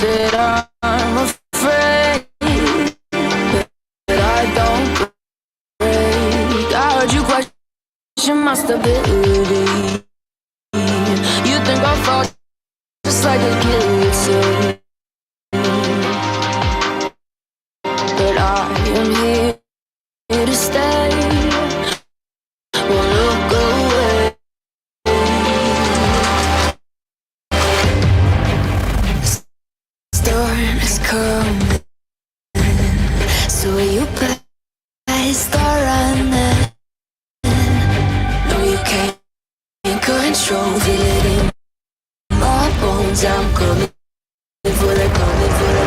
that I'm afraid that I don't break. I heard you question my stability. You think I'll fall just like a guillotine, but I am here to stay. Won't look away. Storm is coming, so you better start running. No, you can't control, feel it in my bones. I'm coming for the, coming for the.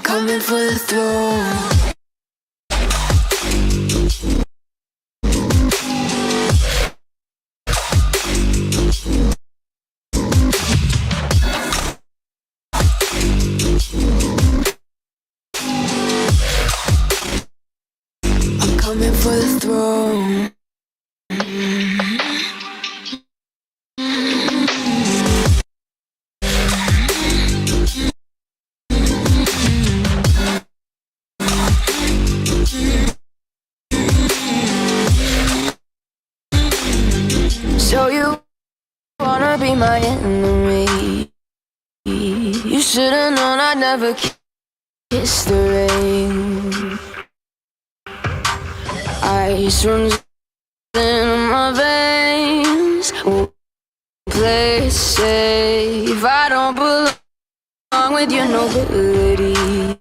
Coming for the throne. I'm coming for the throne. So you wanna be my enemy? You should've known I'd never kiss the rain. Ice runs in my veins. Oh, play it safe. I don't belong with your nobility.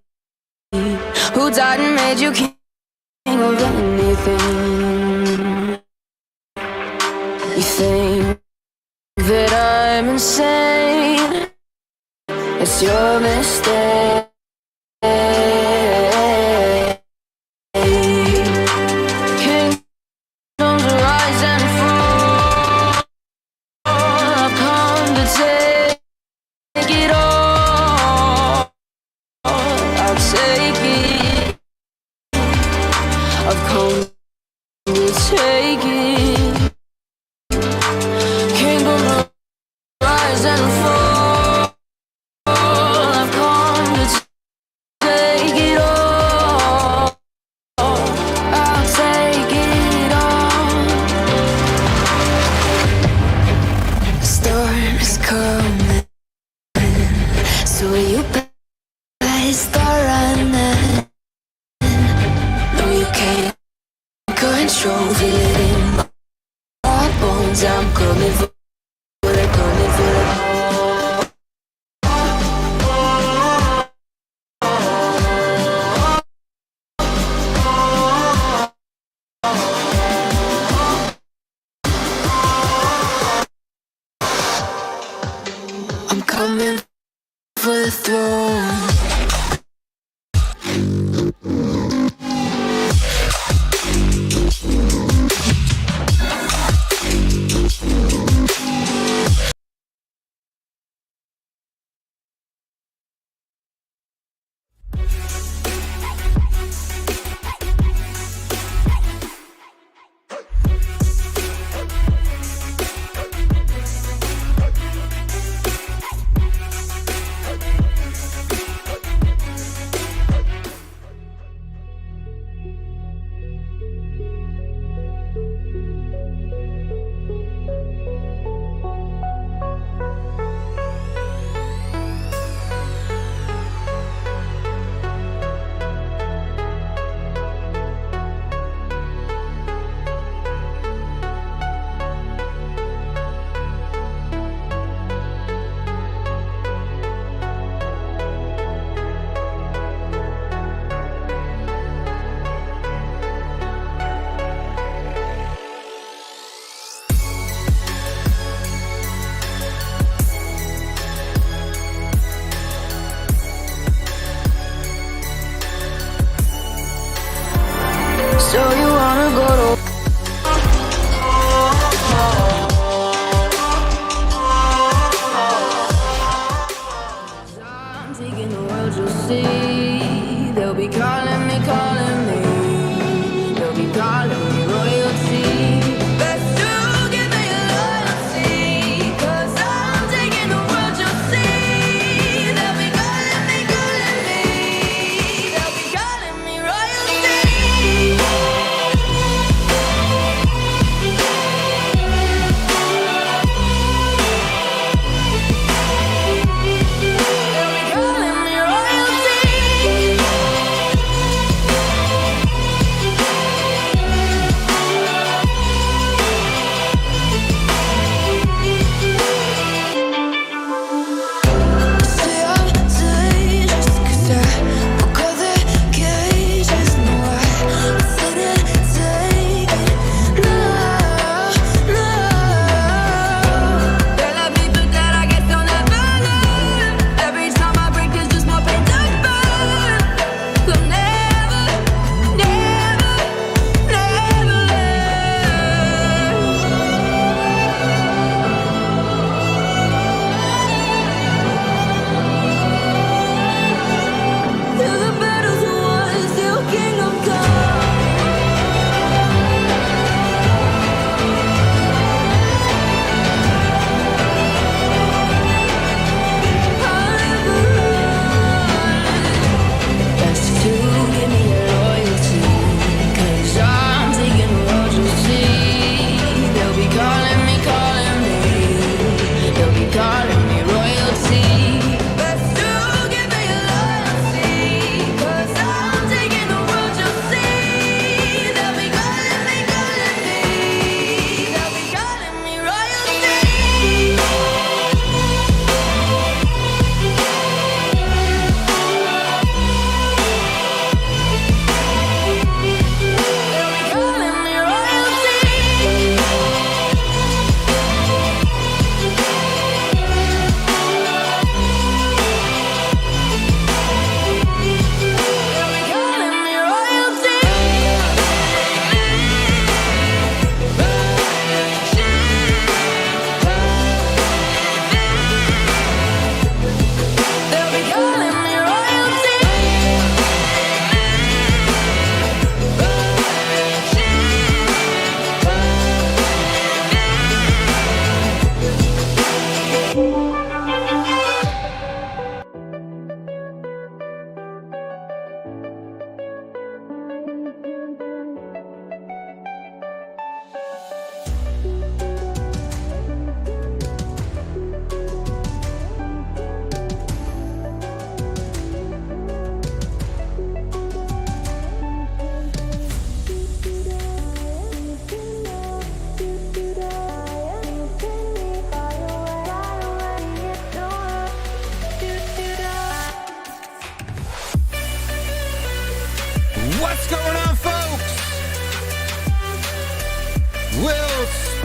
Who died and made you king of anything? You think that I'm insane? It's your mistake. Kingdoms rise and fall. I've come to take it all. I'll take it. I've come to take it. Kingdom rise and fall. I've come to take it all. I'll take it all. The storm is coming, so you better start running. No, you can't control, feel it in my bones. I'm coming for the, coming for the. I'm coming for the throne.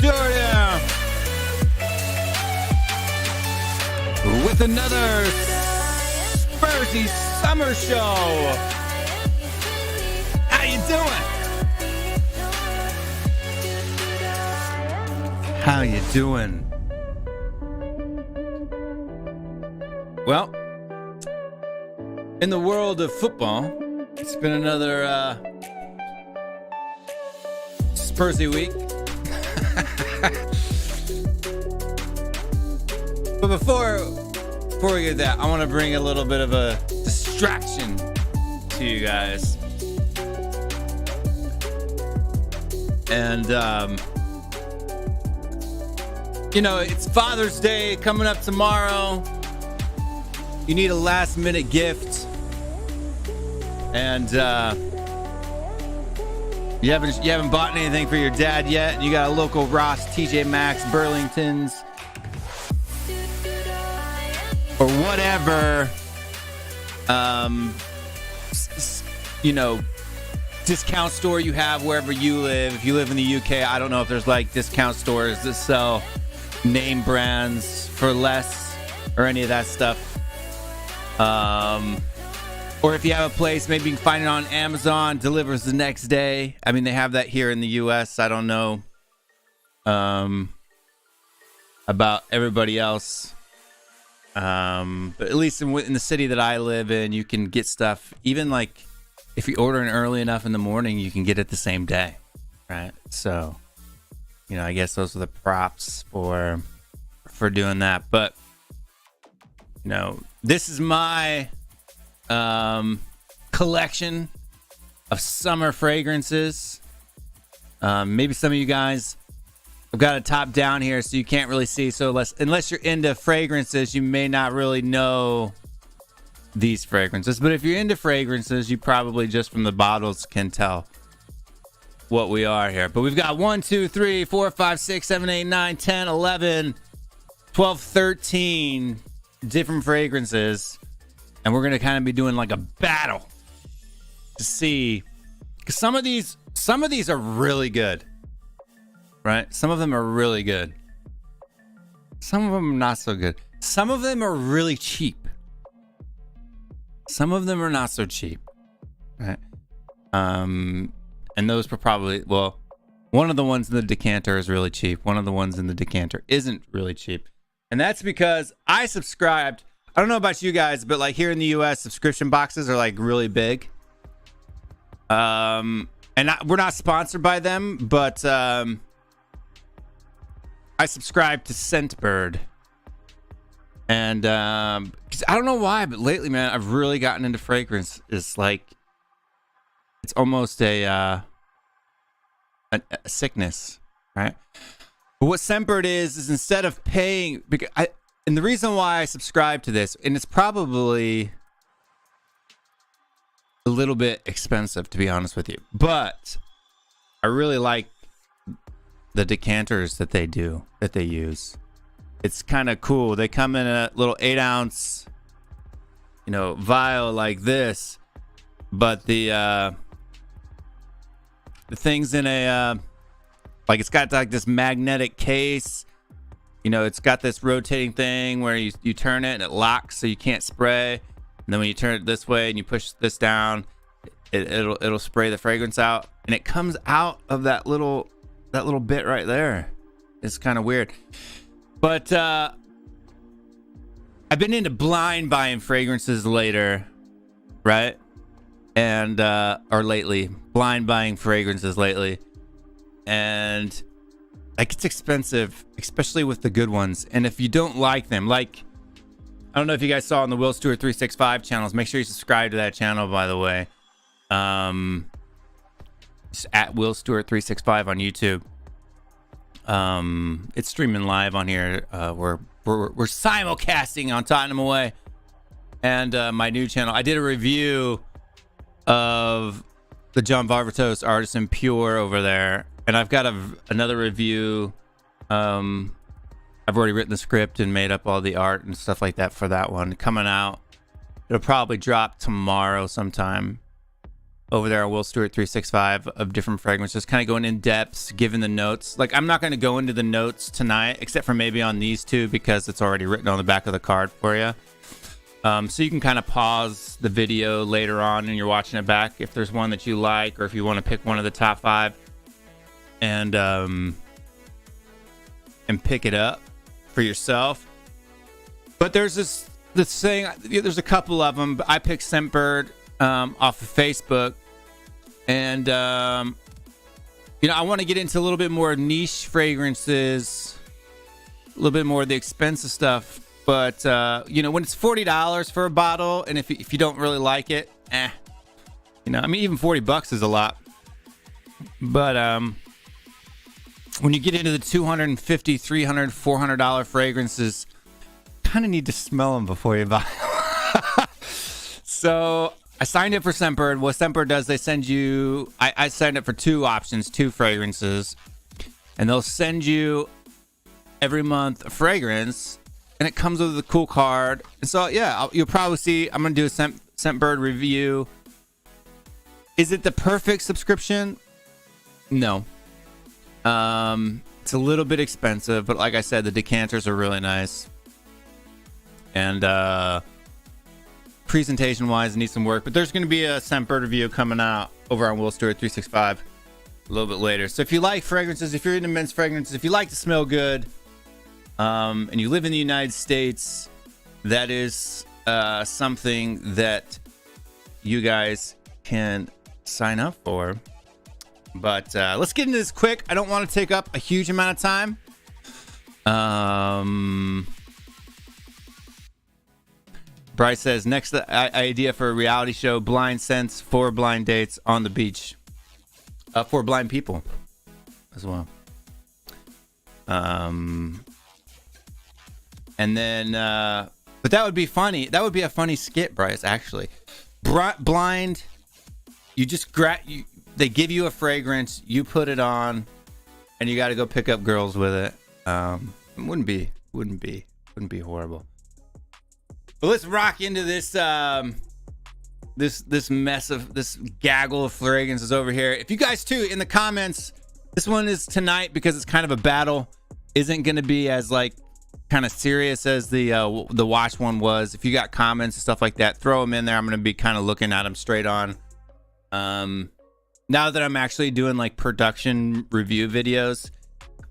Stewart here with another Spursy summer show. How you doing? How you doing? Well, in the world of football, it's been another Spursy week. But before we get that, I want to bring a little bit of a distraction to you guys. And it's Father's Day coming up tomorrow. You need a last minute gift, and you haven't bought anything for your dad yet, and you got a local Ross, TJ Maxx, Burlington's, or whatever, discount store you have wherever you live. If you live in the UK, I don't know if there's like discount stores that sell name brands for less or any of that stuff. Or if you have a place, maybe you can find it on Amazon, delivers the next day. I mean, they have that here in the US. I don't know about everybody else. But at least in the city that I live in, you can get stuff. Even like if you order it early enough in the morning, you can get it the same day, right? So, I guess those are the props for doing that. But, this is my collection of summer fragrances. Maybe some of you guys have got it top down here so you can't really see. So unless you're into fragrances, you may not really know these fragrances. But if you're into fragrances, you probably just from the bottles can tell what we are here. But we've got 1, 2, 3, 4, 5, 6, 7, 8, 9, 10, 11, 12, 13 different fragrances. And we're going to kind of be doing like a battle to see, because some of these are really good, right? Some of them are really good. Some of them are not so good. Some of them are really cheap. Some of them are not so cheap, right? And those were probably, one of the ones in the decanter is really cheap. One of the ones in the decanter isn't really cheap. And that's because I subscribed. I don't know about you guys, but like here in the US, subscription boxes are like really big. And we're not sponsored by them, but I subscribe to Scentbird. And 'cause I don't know why, but lately, man, I've really gotten into fragrance. It's like it's almost a sickness, right? But what Scentbird is instead of paying, and the reason why I subscribe to this, and it's probably a little bit expensive, to be honest with you, but I really like the decanters that they use. It's kind of cool. They come in a little 8-ounce, vial like this, but the thing's in a, it's got like this magnetic case. It's got this rotating thing where you turn it and it locks so you can't spray. And then when you turn it this way and you push this down, it'll spray the fragrance out. And it comes out of that little bit right there. It's kind of weird. But I've been into blind buying fragrances later, right? And or lately, blind buying fragrances lately. And it's expensive, especially with the good ones. And if you don't like them, I don't know if you guys saw on the WillStewart365 channels. Make sure you subscribe to that channel, by the way. It's at WillStewart365 on YouTube. It's streaming live on here. We're simulcasting on Tottenham Away. And my new channel. I did a review of the John Varvatos Artisan Pure over there. And I've got another review. I've already written the script and made up all the art and stuff like that for that one coming out. It'll probably drop tomorrow sometime. over there on WillStewart365 of different fragrances, kind of going in depth, giving the notes. Like, I'm not going to go into the notes tonight, except for maybe on these two, because it's already written on the back of the card for you. So you can kind of pause the video later on and you're watching it back if there's one that you like, or if you want to pick one of the top 5 and pick it up for yourself. But there's this thing, there's a couple of them. I picked Scentbird off of Facebook, and you know, I want to get into a little bit more niche fragrances, a little bit more of the expensive stuff. But you know, when it's $40 for a bottle, and if you don't really like it, you know, I mean, even $40 is a lot. But when you get into the $250, $300, $400 fragrances, kind of need to smell them before you buy them. So I signed up for Scentbird. What Scentbird does, they send you, I signed up for 2 options, 2 fragrances, and they'll send you every month a fragrance, and it comes with a cool card. And so, yeah, you'll probably see, I'm going to do a Scentbird review. Is it the perfect subscription? No. It's a little bit expensive, but like I said, the decanters are really nice. And presentation wise, it needs some work, but there's going to be a Scentbird review coming out over on WillStewart365 a little bit later. So if you like fragrances, if you're into men's fragrances, if you like to smell good, and you live in the United States, that is something that you guys can sign up for. But let's get into this quick. I don't want to take up a huge amount of time. Bryce says, next idea for a reality show, blind sense, 4 blind dates on the beach. 4 blind people as well. And then, but that would be funny. That would be a funny skit, Bryce, actually. Blind, you just they give you a fragrance, you put it on, and you got to go pick up girls with it. It wouldn't be horrible. But let's rock into this this mess of this gaggle of fragrances over here. If you guys too, in the comments, this one is tonight because it's kind of a battle. Isn't going to be as like kind of serious as the watch one was. If you got comments and stuff like that, throw them in there. I'm going to be kind of looking at them straight on. Now that I'm actually doing like production review videos,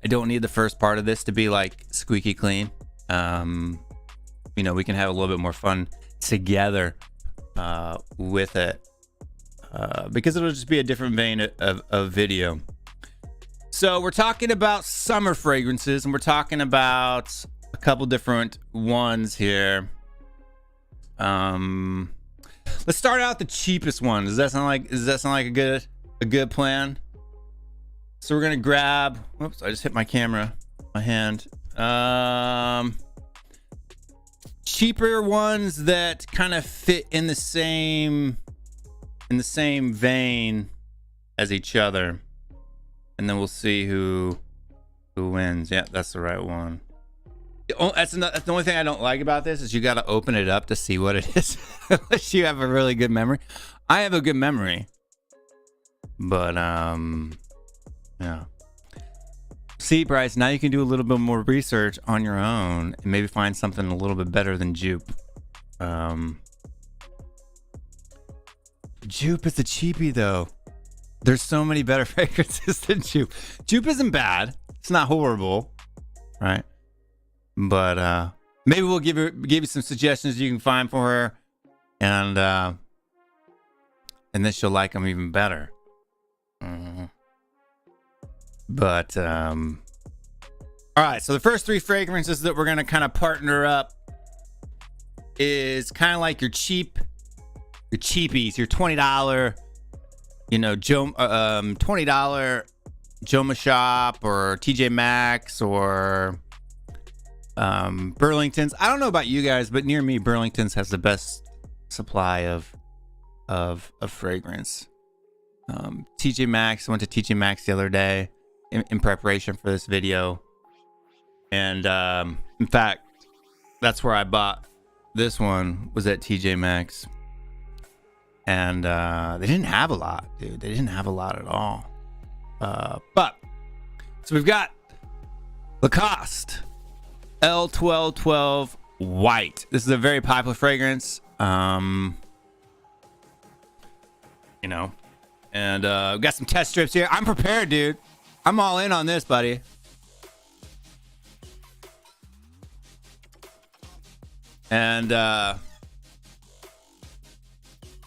I don't need the first part of this to be like squeaky clean. You know, we can have a little bit more fun together with it because it'll just be a different vein of video. So we're talking about summer fragrances, and we're talking about a couple different ones here. Let's start out the cheapest one. Does that sound like a good plan? So we're gonna grab. Whoops! I just hit my camera, my hand. Cheaper ones that kind of fit in the same vein as each other, and then we'll see who wins. Yeah, that's the right one. That's the only thing I don't like about this is you got to open it up to see what it is, unless you have a really good memory. I have a good memory, but yeah. See, Bryce, now you can do a little bit more research on your own and maybe find something a little bit better than Jupe. Jupe is a cheapie, though. There's so many better fragrances than Jupe. Jupe isn't bad. It's not horrible, right? But maybe we'll give you some suggestions you can find for her, and then she'll like them even better. But all right, so the first 3 fragrances that we're gonna kind of partner up is kind of like your cheapies, your $20, you know, $20 Joma Shop or TJ Maxx or Burlington's. I don't know about you guys, but near me, Burlington's has the best supply of fragrance. TJ Maxx, I went to TJ Maxx the other day in preparation for this video, and in fact, that's where I bought this one, was at TJ Maxx. and they didn't have a lot, dude. They didn't have a lot at all. But so we've got Lacoste L1212 White. This is a very popular fragrance. You know, and we've got some test strips here. I'm prepared, dude. I'm all in on this, buddy. And I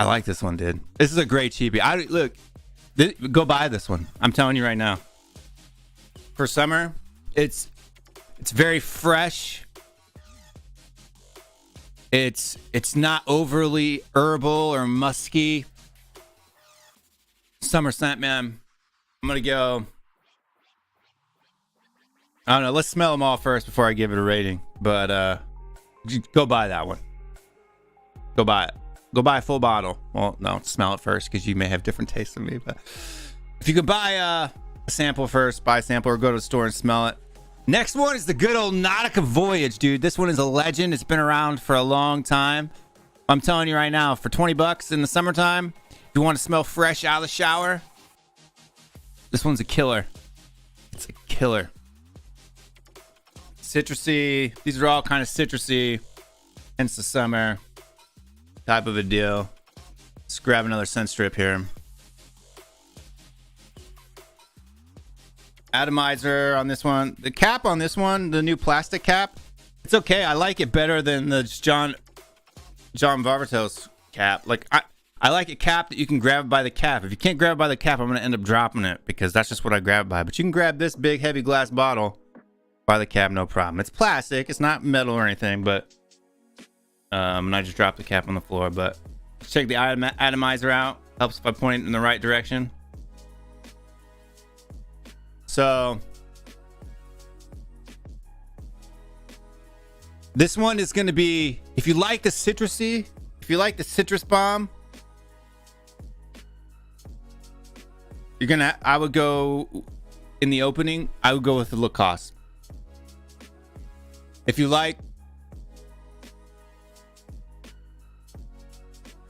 like this one, dude. This is a great cheapie. Go buy this one. I'm telling you right now. For summer, it's very fresh. It's not overly herbal or musky. Summer scent, man. I'm gonna go. I don't know. Let's smell them all first before I give it a rating. But go buy that one. Go buy it. Go buy a full bottle. Well, no, smell it first because you may have different tastes than me. But if you could buy a sample first, buy a sample or go to the store and smell it. Next one is the good old Nautica Voyage, dude. This one is a legend. It's been around for a long time. I'm telling you right now, for 20 bucks in the summertime, if you want to smell fresh out of the shower, this one's a killer. It's a killer. Citrusy. These are all kind of citrusy. Hence the summer type of a deal. Let's grab another scent strip here. Atomizer on this one. The cap on this one, the new plastic cap, it's okay. I like it better than the John Varvatos cap. Like I like a cap that you can grab by the cap. If you can't grab by the cap, I'm gonna end up dropping it because that's just what I grab by. But you can grab this big heavy glass bottle by the cap, no problem. It's plastic. It's not metal or anything, but and I just dropped the cap on the floor. But check the atomizer out. Helps if I point it in the right direction. So this one is going to be, if you like the citrusy, if you like the citrus bomb, I would go in the opening, I would go with the Lacoste. If you like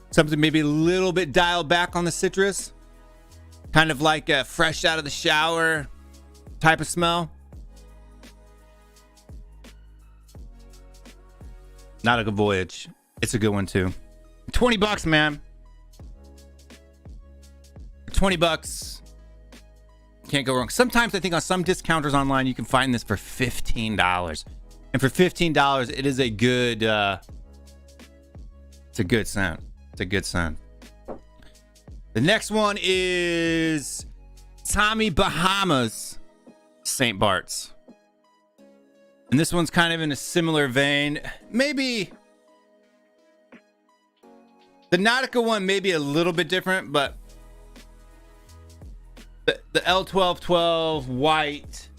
something maybe a little bit dialed back on the citrus, kind of like a fresh out of the shower type of smell, Nautica Voyage. It's a good one too. 20 bucks, man. 20 bucks. Can't go wrong. Sometimes I think on some discounters online, you can find this for $15. And for $15, it is a good, it's a good scent. It's a good scent. The next one is Tommy Bahama's St. Bart's. And this one's kind of in a similar vein. Maybe the Nautica one may be a little bit different, but the L1212 White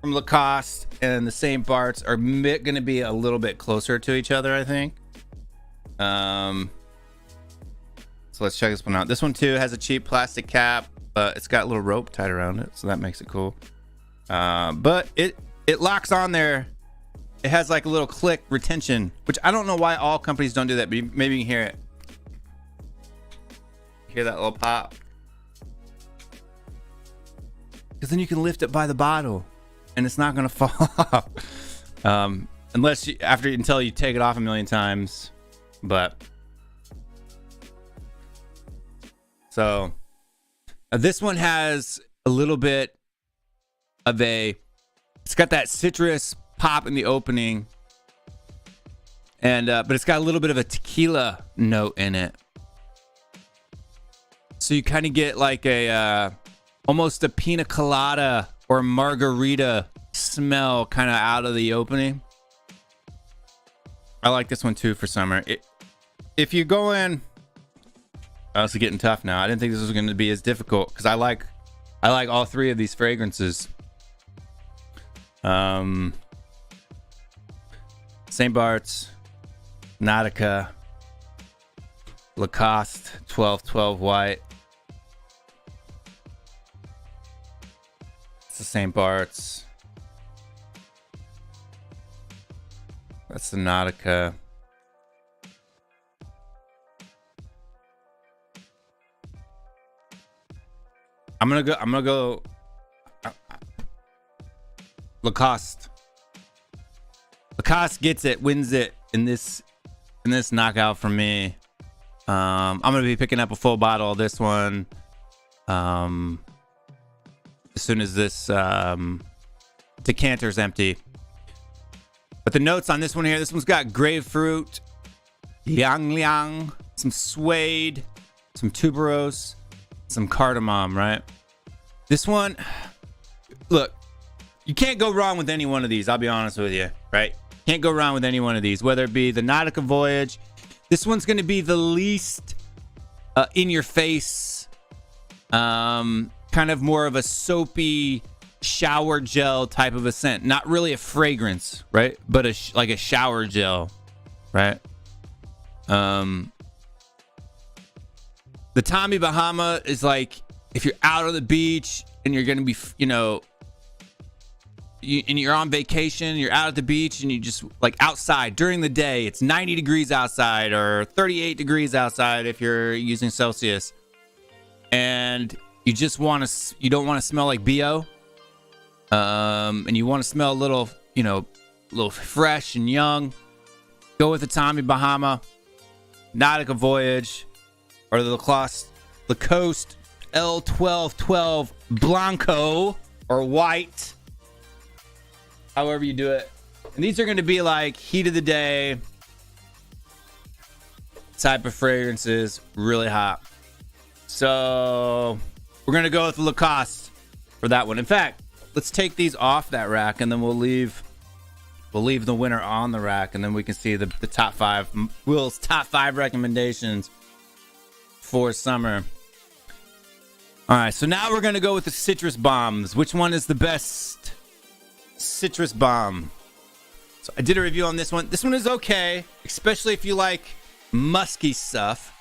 from Lacoste and the St. Bart's are going to be a little bit closer to each other, I think. So let's check this one out. This one too has a cheap plastic cap, but it's got a little rope tied around it, so that makes it cool. But it locks on there. It has like a little click retention, which I don't know why all companies don't do that, but maybe you can hear it. Hear that little pop? Because then you can lift it by the bottle, and it's not gonna fall off, until you take it off a million times. But so this one has a little bit of it's got that citrus pop in the opening, and but it's got a little bit of a tequila note in it, so you kind of get like a almost a pina colada or margarita smell kind of out of the opening. I like this one too for summer. If you go in, oh, it's getting tough now. I didn't think this was going to be as difficult because I like all three of these fragrances. St. Bart's, Nautica, Lacoste 1212 White. It's the St. Bart's. That's the Nautica. I'm gonna go Lacoste. Lacoste gets it, wins it in this knockout for me. I'm gonna be picking up a full bottle of this one as soon as this decanter's empty. But the notes on this one here, this one's got grapefruit, liang liang, some suede, some tuberose, some cardamom, right? This one, look, you can't go wrong with any one of these. I'll be honest with you, right? Can't go wrong with any one of these, whether it be the Nautica Voyage. This one's going to be the least in your face, kind of more of a soapy shower gel type of a scent. Not really a fragrance, right? But like a shower gel, right? The Tommy Bahama is like if you're out on the beach and you're going to be, you know, and you're on vacation, you're out at the beach and you just like outside during the day, it's 90 degrees outside or 38 degrees outside if you're using Celsius, and you just you don't want to smell like BO, and you want to smell a little, you know, a little fresh and young, go with the Tommy Bahama, Nautica Voyage, or the Lacoste L1212 Blanco or white, however you do it. And these are going to be like heat of the day type of fragrances, really hot. So we're going to go with Lacoste for that one. In fact, let's take these off that rack and then we'll leave the winner on the rack, and then we can see the top 5, Will's top 5 recommendations for summer. All right, so now we're going to go with the citrus bombs. Which one is the best citrus bomb? So I did a review on this one. This one is okay, especially if you like musky stuff.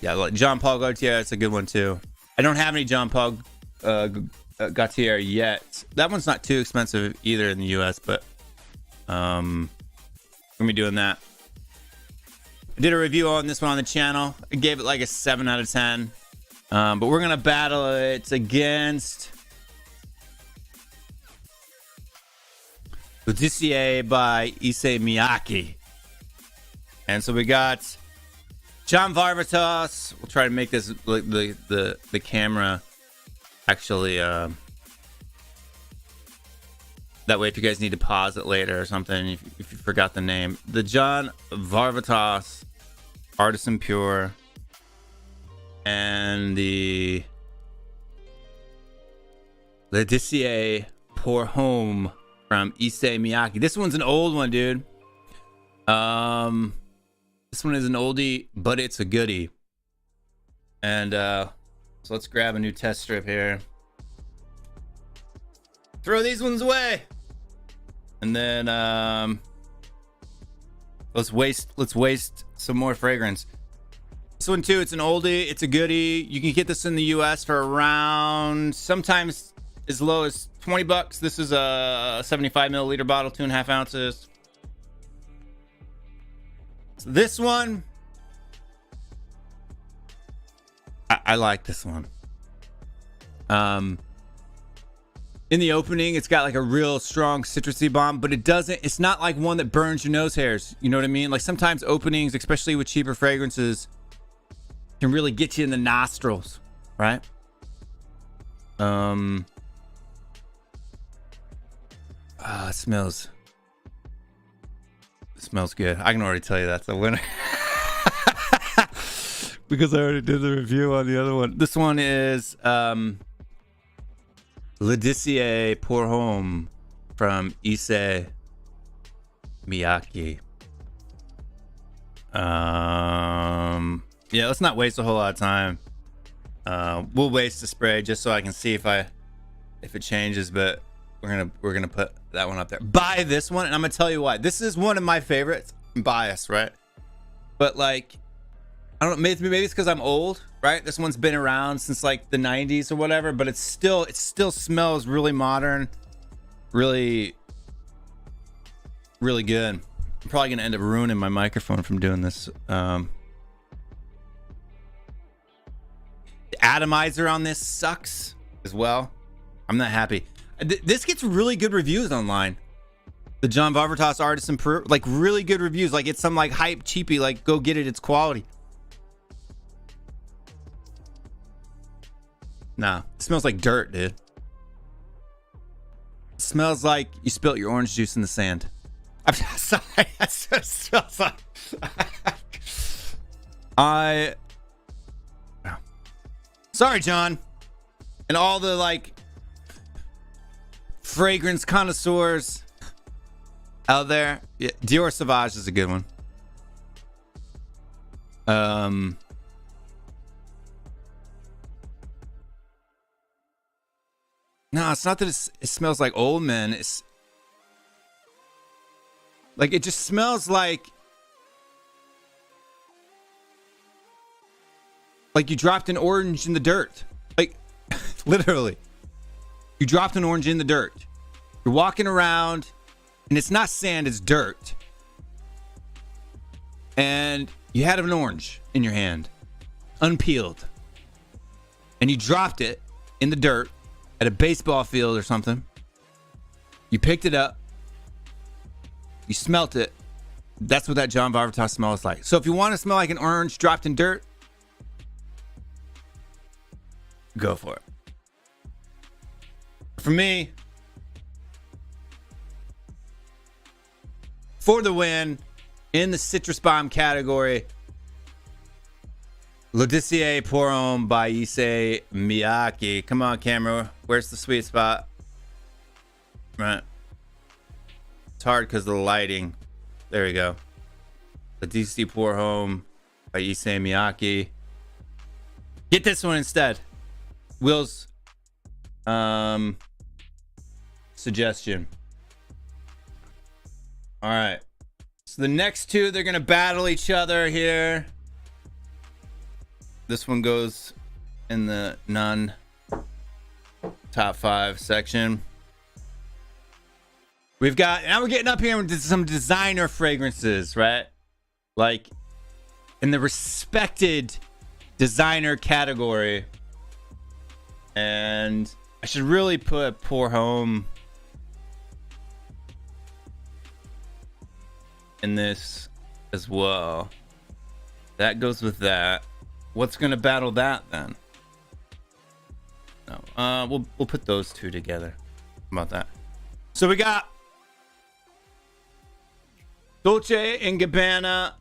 Yeah, like Jean Paul Gaultier, it's a good one too. I don't have any Jean Paul Gaultier yet. That one's not too expensive either in the US, but we're gonna be doing that. I did a review on this one on the channel. I gave it like a 7 out of 10. But we're gonna battle it against Odyssey by Issey Miyake. And so we got John Varvatos. We'll try to make this like the camera actually that way if you guys need to pause it later or something, if you forgot the name. The John Varvatos Artisan Pure and the L'Odyssée Pour Home from Issey Miyake. This one's an old one, dude. This one is an oldie, but it's a goodie. And so let's grab a new test strip here. Throw these ones away. And then let's waste some more fragrance. This one too, it's an oldie, it's a goodie. You can get this in the US for around, sometimes as low as $20. This is a 75 milliliter bottle, 2.5 ounces. So this one, I like this one. In the opening, it's got like a real strong citrusy bomb, but it's not like one that burns your nose hairs. You know what I mean? Like sometimes openings, especially with cheaper fragrances, can really get you in the nostrils, right? It smells good. I can already tell you that's a winner. Because I already did the review on the other one. This one is L'Odyssée Pour Home from Issey Miyake. Yeah, let's not waste a whole lot of time. We'll waste the spray just so I can see if it changes, but we're gonna put that one up there. Buy this one, and I'm gonna tell you why. This is one of my favorites. I'm biased, right? But like, I don't know, maybe it's because I'm old, right? This one's been around since like the 90s or whatever, but it still smells really modern, really, really good. I'm probably gonna end up ruining my microphone from doing this. The atomizer on this sucks as well. I'm not happy. This gets really good reviews online. The John Varvatos Artisan Peru, like really good reviews. Like it's some like hype cheapy, like go get it, it's quality. Nah, it smells like dirt, dude. It smells like you spilt your orange juice in the sand. I'm sorry. It smells like sorry, John. And all the like fragrance connoisseurs out there. Yeah, Dior Sauvage is a good one. No, it's not that it smells like old men. It's like it just smells like you dropped an orange in the dirt. Like literally, you dropped an orange in the dirt. You're walking around, and it's not sand; it's dirt. And you had an orange in your hand, unpeeled, and you dropped it in the dirt at a baseball field or something. You picked it up. You smelt it. That's what that John Varvatos smells like. So if you want to smell like an orange dropped in dirt, go for it. For me, for the win in the citrus bomb category, L'Odissée Pour Homme by Issei Miyake. Come on, camera. Where's the sweet spot? Right. It's hard because of the lighting. There we go. L'Odissée Pour Homme by Issei Miyake. Get this one instead. Will's suggestion. All right. So the next two, they're going to battle each other here. This one goes in the non-top 5 section. We've got, now we're getting up here into some designer fragrances, right? Like in the respected designer category. And I should really put Pour Homme in this as well. That goes with that. What's gonna battle that then? No, we'll put those two together. How about that? So we got Dolce & Gabbana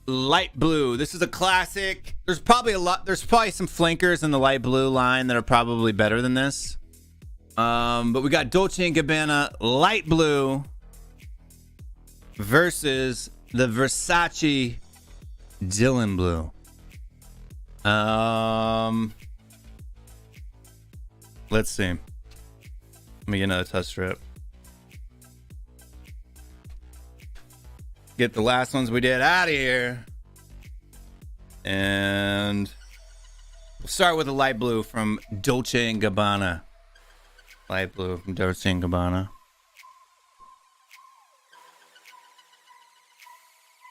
Light Blue. This is a classic. There's probably some flankers in the light blue line that are probably better than this. But we got Dolce & Gabbana Light Blue versus the Versace Dylan Blue. Let's see. Let me get another touch strip. Get the last ones we did out of here. And we'll start with the light blue from Dolce & Gabbana. Light blue from Dolce & Gabbana.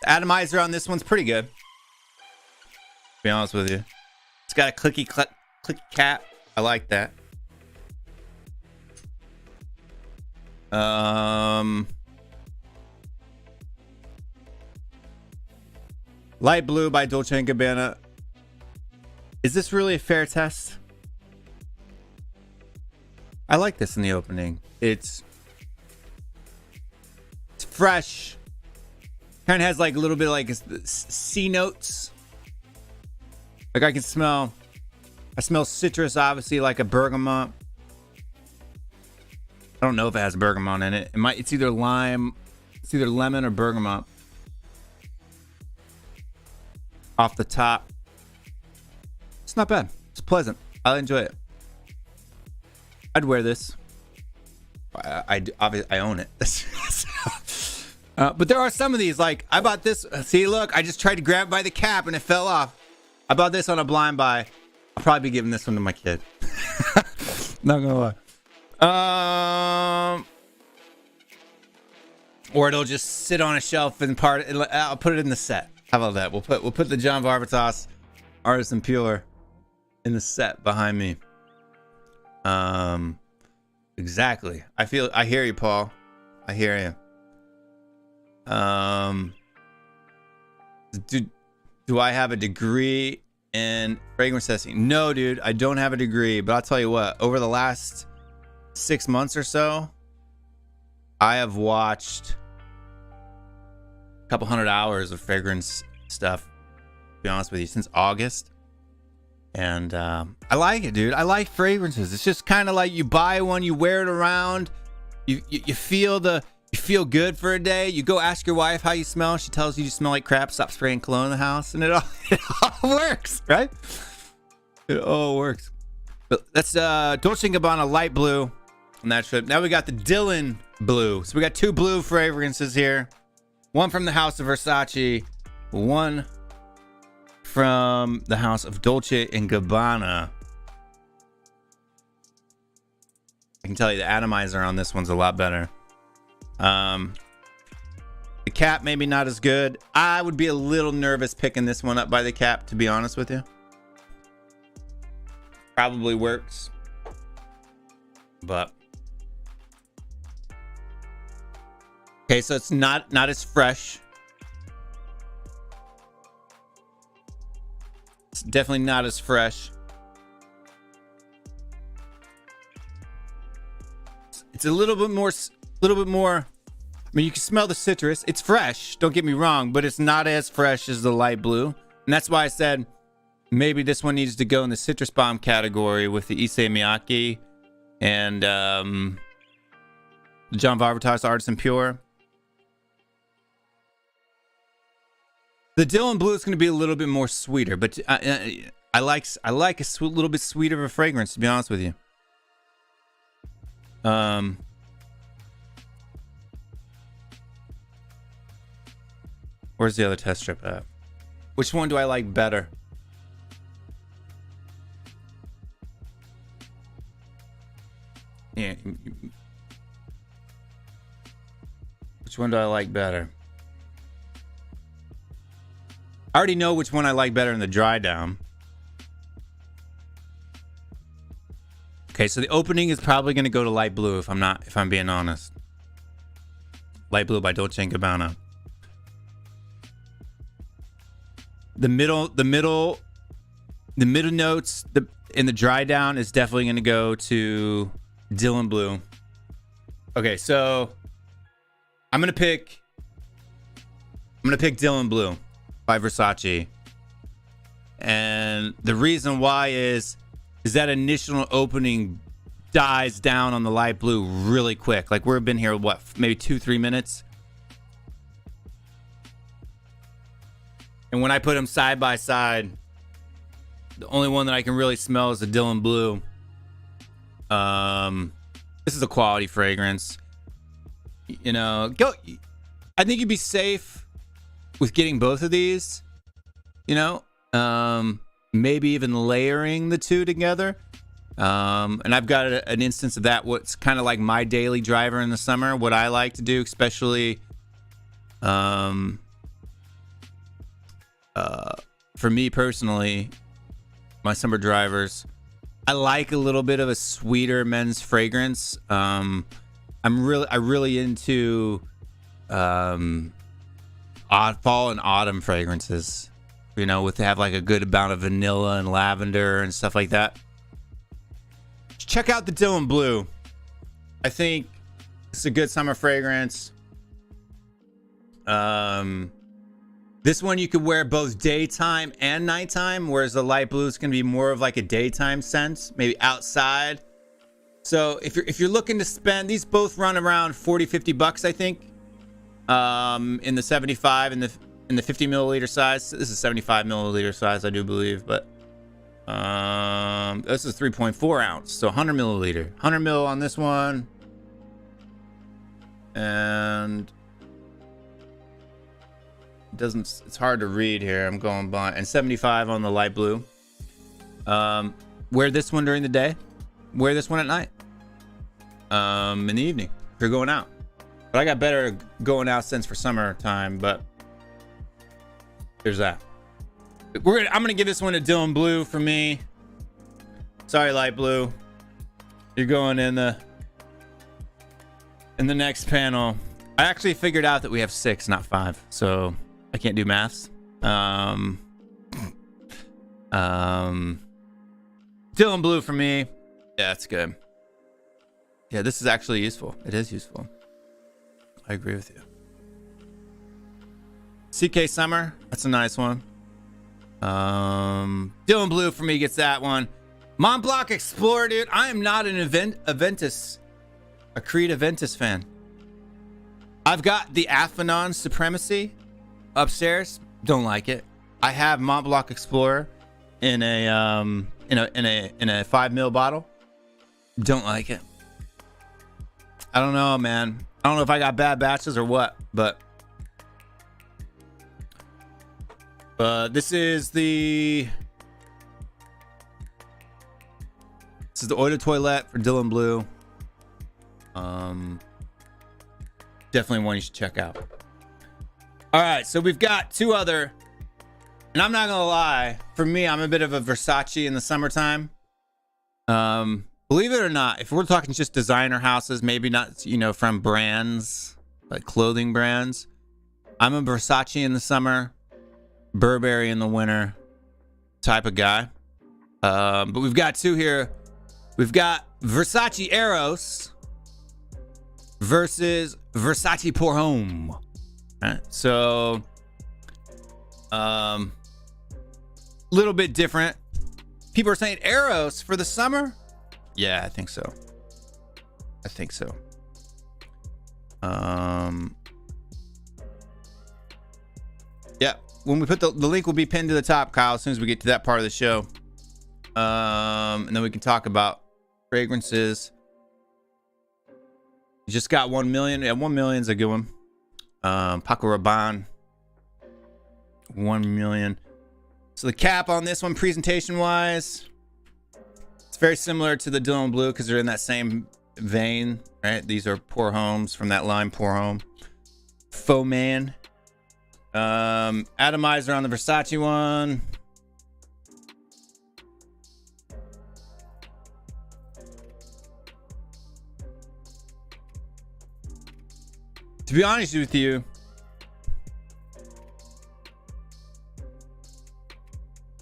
The atomizer on this one's pretty good. To be honest with you. It's got a clicky cap. I like that. Light blue by Dolce & Gabbana. Is this really a fair test? I like this in the opening. It's fresh. Kind of has like a little bit of like C notes. Like I smell citrus, obviously, like a bergamot. I don't know if it has bergamot in it. It's either lime, it's either lemon or bergamot. Off the top. It's not bad. It's pleasant. I enjoy it. I'd wear this. I obviously I own it. But there are some of these, like I bought this. See, look, I just tried to grab it by the cap and it fell off. I bought this on a blind buy. I'll probably be giving this one to my kid. Not gonna lie. Or it'll just sit on a shelf and I'll put it in the set. How about that? We'll put the John Varvatos Artisan Pure in the set behind me. Exactly. I hear you, Paul. I hear you. Do I have a degree in fragrance testing? No, dude, I don't have a degree, but I'll tell you what, over the last 6 months or so, I have watched a couple hundred hours of fragrance stuff, to be honest with you, since August. And I like it, dude. I like fragrances. It's just kind of like you buy one, you wear it around, you feel good for a day. You go ask your wife how you smell. She tells you smell like crap. Stop spraying cologne in the house, and it all works, right? It all works. But that's Dolce & Gabbana light blue on that trip. Now we got the Dylan blue. So we got 2 blue fragrances here. One from the house of Versace, one from the house of Dolce & Gabbana. I can tell you the atomizer on this one's a lot better. The cap maybe not as good. I would be a little nervous picking this one up by the cap, to be honest with you. Probably works, but okay, so it's not as fresh. It's definitely not as fresh. It's a little bit more. I mean, you can smell the citrus. It's fresh, don't get me wrong, but it's not as fresh as the light blue. And that's why I said maybe this one needs to go in the citrus bomb category with the Issey Miyake and the John Varvatos Artisan Pure. The Dylan Blue is going to be a little bit more sweeter, but I like a little bit sweeter of a fragrance, to be honest with you. Where's the other test strip at? Which one do I like better? Yeah. Which one do I like better? I already know which one I like better in the dry down. Okay, so the opening is probably going to go to light blue if I'm being honest. Light blue by Dolce & Gabbana. The middle notes in the dry down is definitely going to go to Dylan Blue. Okay, so I'm gonna pick Dylan Blue by Versace, and the reason why is that initial opening dies down on the light blue really quick. Like we've been here what, maybe 2-3 minutes. And when I put them side by side, the only one that I can really smell is the Dylan Blue. This is a quality fragrance. You know, I think you'd be safe with getting both of these. You know, maybe even layering the two together. And I've got an instance of that. What's kind of like my daily driver in the summer. What I like to do, especially, for me personally, my summer drivers, I like a little bit of a sweeter men's fragrance. I'm really into fall and autumn fragrances, you know, with have like a good amount of vanilla and lavender and stuff like that. Check out the Dylan Blue. I think it's a good summer fragrance. This one you could wear both daytime and nighttime, whereas the light blue is going to be more of like a daytime scent, maybe outside. So if you're looking to spend, these both run around 40-50 bucks, I think. In the 75 and in the 50 milliliter size. This is 75 milliliter size, I do believe, but this is 3.4 ounce, so 100 milliliter, 100 mil on this one, and it's hard to read here. I'm going by, and 75 on the light blue. Wear this one during the day, wear this one at night, in the evening if you're going out. But I got better going out scents for summertime, but there's that. I'm gonna give this one a Dylan Blue for me. Sorry, light blue. You're going in the next panel. I actually figured out that we have 6, not 5, so I can't do maths. Dylan blue for me. Yeah, that's good. Yeah, this is actually useful. It is useful. I agree with you. CK Summer, that's a nice one. Dylan blue for me gets that one. Mont Blanc Explorer, dude. I am not an a Creed Aventus fan. I've got the Aphanon Supremacy upstairs. Don't like it. I have Mont Blanc Explorer in a 5 ml bottle. Don't like it. I don't know, man. I don't know if I got bad batches or what, but this is the Eau de Toilette for Dylan Blue. Definitely one you should check out. All right, so we've got 2 other, and I'm not gonna lie, for me, I'm a bit of a Versace in the summertime. Believe it or not, if we're talking just designer houses, maybe not, from brands, like clothing brands, I'm a Versace in the summer, Burberry in the winter type of guy. But we've got 2 here. We've got Versace Eros versus Versace Pour Homme. All right, so little bit different. People are saying Eros for the summer. Yeah, I think so. Yeah, when we put the link will be pinned to the top, Kyle, as soon as we get to that part of the show. And then we can talk about fragrances. You just got 1 million. Yeah, 1 million's a good one. Paco Rabanne, 1 million. So the cap on this one, presentation wise, it's very similar to the Dylan Blue because they're in that same vein, right? These are Pour Hommes from that line, Pour Homme. Faux Man. Atomizer on the Versace one. To be honest with you,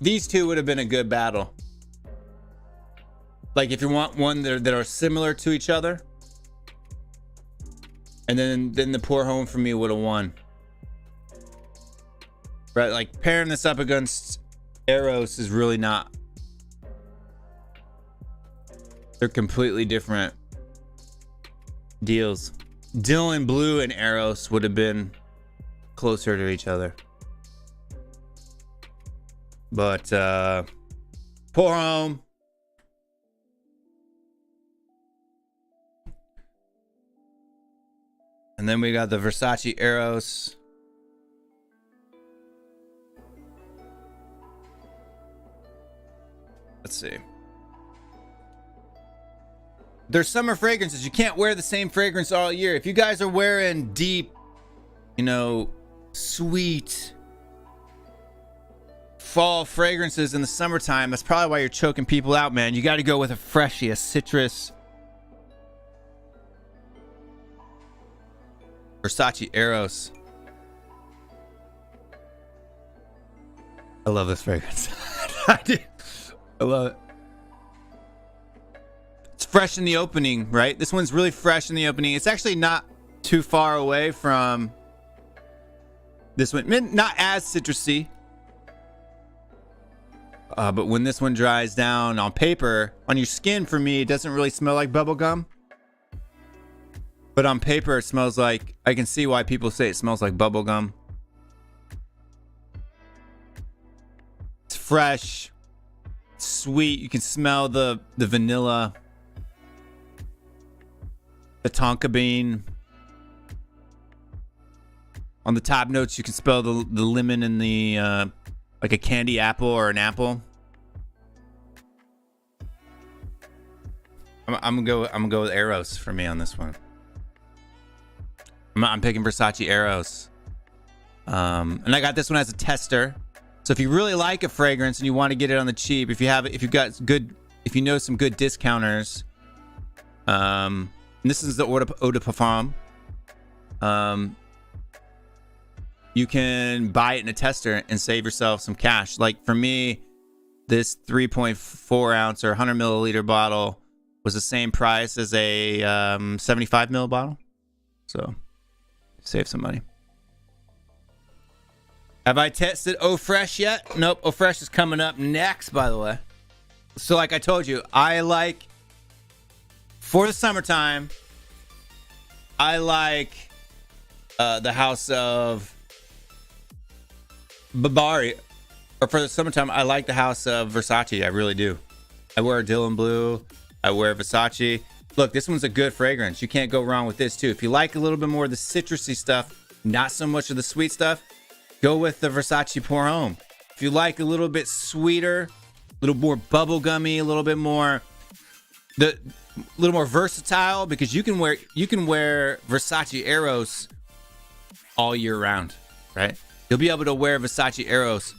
these 2 would have been a good battle. Like if you want one that are similar to each other, and then the Pour Homme for me would have won. Right, like pairing this up against Eros is really not. They're completely different deals. Dylan Blue and Eros would have been closer to each other. But Pour Homme. And then we got the Versace Eros. Let's see. There's summer fragrances. You can't wear the same fragrance all year. If you guys are wearing deep, sweet fall fragrances in the summertime, that's probably why you're choking people out, man. You got to go with a freshy, a citrus. Versace Eros. I love this fragrance. I love it. It's fresh in the opening, right? This one's really fresh in the opening. It's actually not too far away from this one. Not as citrusy. But when this one dries down on paper, on your skin, for me, it doesn't really smell like bubblegum. But on paper, it smells like, I can see why people say it smells like bubblegum. It's fresh, sweet. You can smell the vanilla, the tonka bean. On the top notes, you can smell the lemon and the like a candy apple or an apple. I'm gonna go with Eros for me on this one. I'm picking Versace Eros. And I got this one as a tester. So if you really like a fragrance and you want to get it on the cheap, if you've got good if you know some good discounters, and this is the eau de parfum, you can buy it in a tester and save yourself some cash. Like for me, this 3.4 ounce or 100 milliliter bottle was the same price as a 75 ml bottle. So save some money. Have I tested Eau Fresh yet? Nope. Eau Fresh is coming up next, by the way. So like I told you, I like, for the summertime, I like the house of Barbari. Or for the summertime, I like the house of Versace. I really do. I wear Dylan Blue. I wear Versace. Look, this one's a good fragrance. You can't go wrong with this too. If you like a little bit more of the citrusy stuff, not so much of the sweet stuff, go with the Versace Pour Homme. If you like a little bit sweeter, a little more bubblegummy, a little bit more versatile, because you can wear Versace Eros all year round, right? You'll be able to wear Versace Eros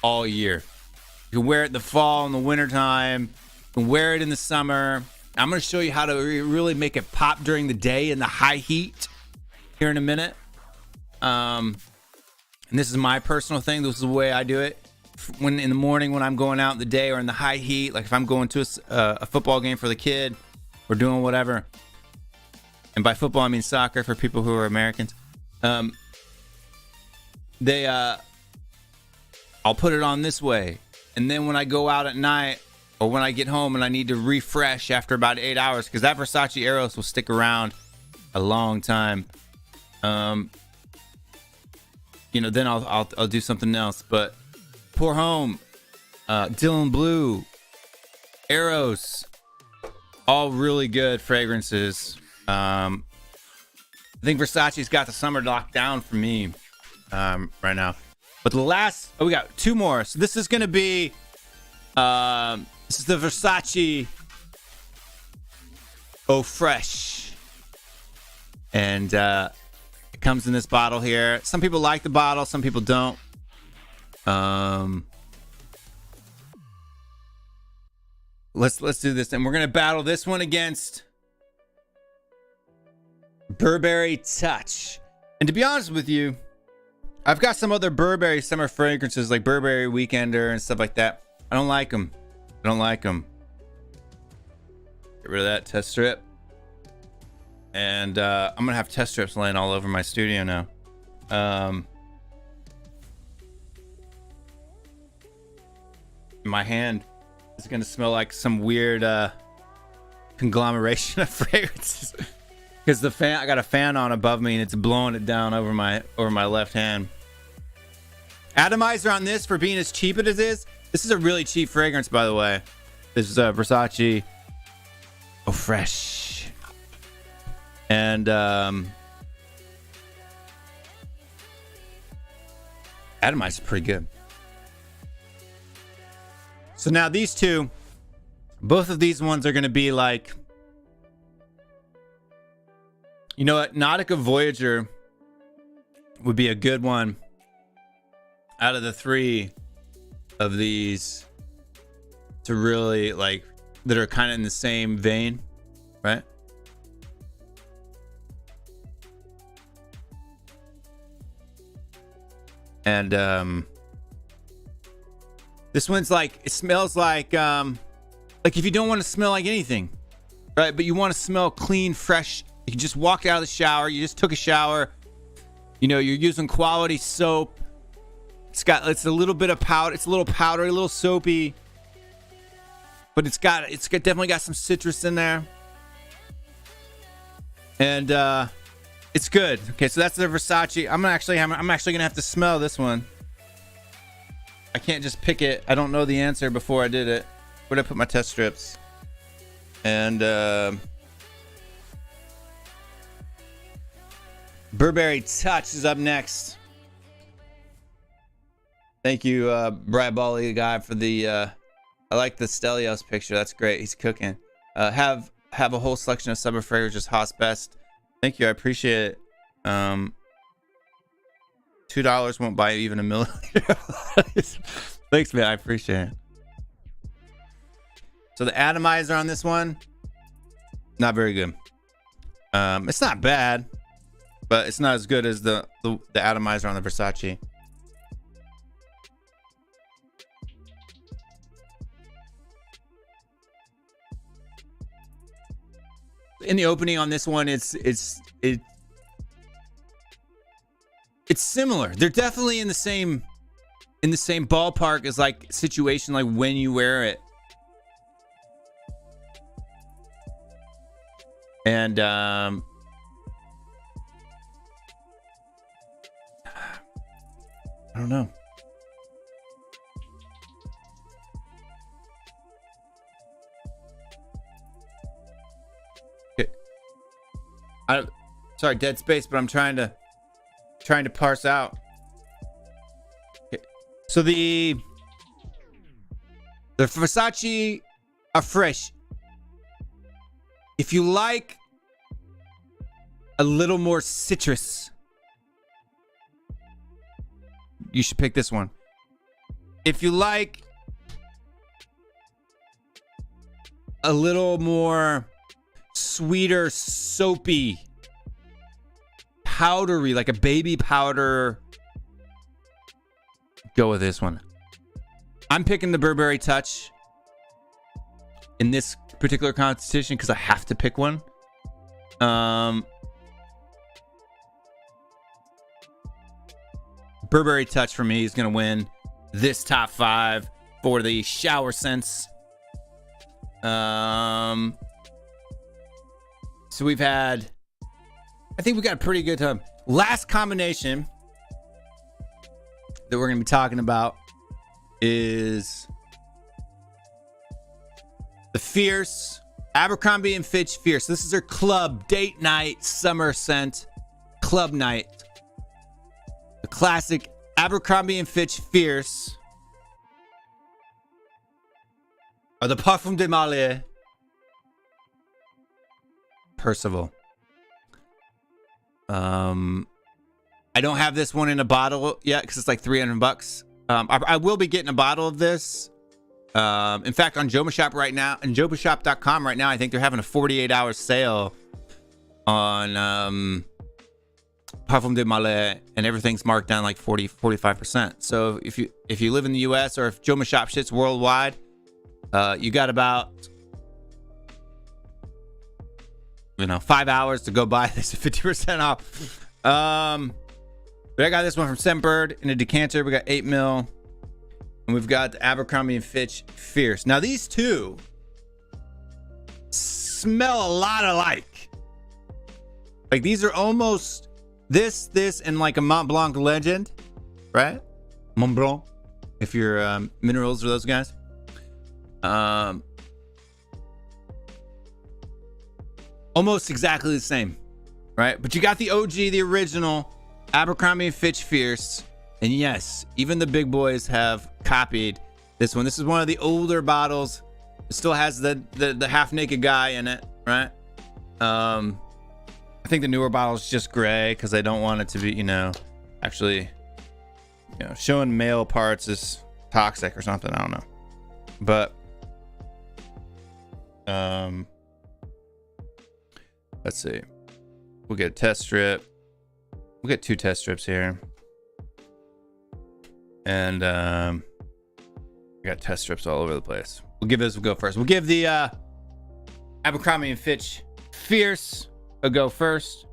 all year. You can wear it in the fall and the winter time. You can wear it in the summer. I'm going to show you how to really make it pop during the day in the high heat here in a minute. And this is my personal thing. This is the way I do it. When in the morning, when I'm going out in the day or in the high heat, like if I'm going to a football game for the kid or doing whatever. And by football, I mean soccer for people who are Americans. I'll put it on this way. And then when I go out at night or when I get home and I need to refresh after about 8 hours, because that Versace Eros will stick around a long time. Then I'll do something else. But Pour Homme, Dylan Blue, Eros, all really good fragrances. I think Versace's got the summer locked down for me right now. But we got two more. So this is going to be, this is the Versace Eau Fresh. And it comes in this bottle here. Some people like the bottle, some people don't. Let's do this. And we're going to battle this one against Burberry Touch. And to be honest with you, I've got some other Burberry summer fragrances like Burberry Weekender and stuff like that. I don't like them. Get rid of that test strip. And I'm going to have test strips laying all over my studio now. My hand is going to smell like some weird conglomeration of fragrances. Because I got a fan on above me and it's blowing it down over my left hand. Atomizer on this for being as cheap as it is. This is a really cheap fragrance, by the way. This is Versace Eau Fresh. And Atomizer is pretty good. So now these two, both of these ones are going to be like, you know what? Nautica Voyager would be a good one out of the three of these to really like, that are kind of in the same vein, right? And this one's like, it smells like if you don't want to smell like anything, right? But you want to smell clean, fresh. You can just walk out of the shower. You just took a shower. You know, you're using quality soap. It's a little bit of powder. It's a little powdery, a little soapy. But it's definitely got some citrus in there. And it's good. Okay, so that's the Versace. I'm actually gonna have to smell this one. I can't just pick it. I don't know the answer before I did it. Where'd I put my test strips? And Burberry Touch is up next. Thank you, Brad Bally guy, for the I like the Stelios picture. That's great. He's cooking. Have a whole selection of summer fragrances, Haas Best. Thank you. I appreciate it. $2 won't buy even a milliliter. Thanks, man. I appreciate it. So the atomizer on this one, not very good. It's not bad, but it's not as good as the atomizer on the Versace. In the opening on this one, it's similar. They're definitely in the same ballpark as like situation, like when you wear it. And I don't know. Okay. Sorry, dead space, but I'm trying to parse out. Okay. So the Versace are fresh. If you like a little more citrus, you should pick this one. If you like a little more sweeter, soapy, powdery, like a baby powder, go with this one. I'm picking the Burberry Touch in this particular competition because I have to pick one. Burberry Touch for me is going to win this top 5 for the shower scents. So we've had, I think we got a pretty good time. Last combination that we're going to be talking about is the Fierce Abercrombie and Fitch Fierce. This is their club date night summer scent club night. The classic Abercrombie and Fitch Fierce are the Parfum de Marly Percival. I don't have this one in a bottle yet because it's like $300. I will be getting a bottle of this. In fact, on JomaShop right now, and JomaShop.com right now, I think they're having a 48-hour sale on Parfum de Marly, and everything's marked down like 45%. So if you live in the US, or if JomaShop shits worldwide, you got about 5 hours to go buy this at 50% off. But I got this one from Scentbird in a decanter. We got 8 mil. And we've got the Abercrombie and Fitch Fierce. Now these two smell a lot alike. Like these are almost this, and like a Mont Blanc Legend, right? Mont Blanc, if you're minerals or those guys. Almost exactly the same, right? But you got the OG, the original Abercrombie and Fitch Fierce. And yes, even the big boys have copied this one. This is one of the older bottles. It still has the half naked guy in it, right? I think the newer bottle is just gray because I don't want it to be, actually, showing male parts is toxic or something. I don't know. But let's see. We'll get a test strip. We'll get 2 test strips here. And we got test strips all over the place. We'll give this a go first. We'll give the Abercrombie and Fitch Fierce a go first.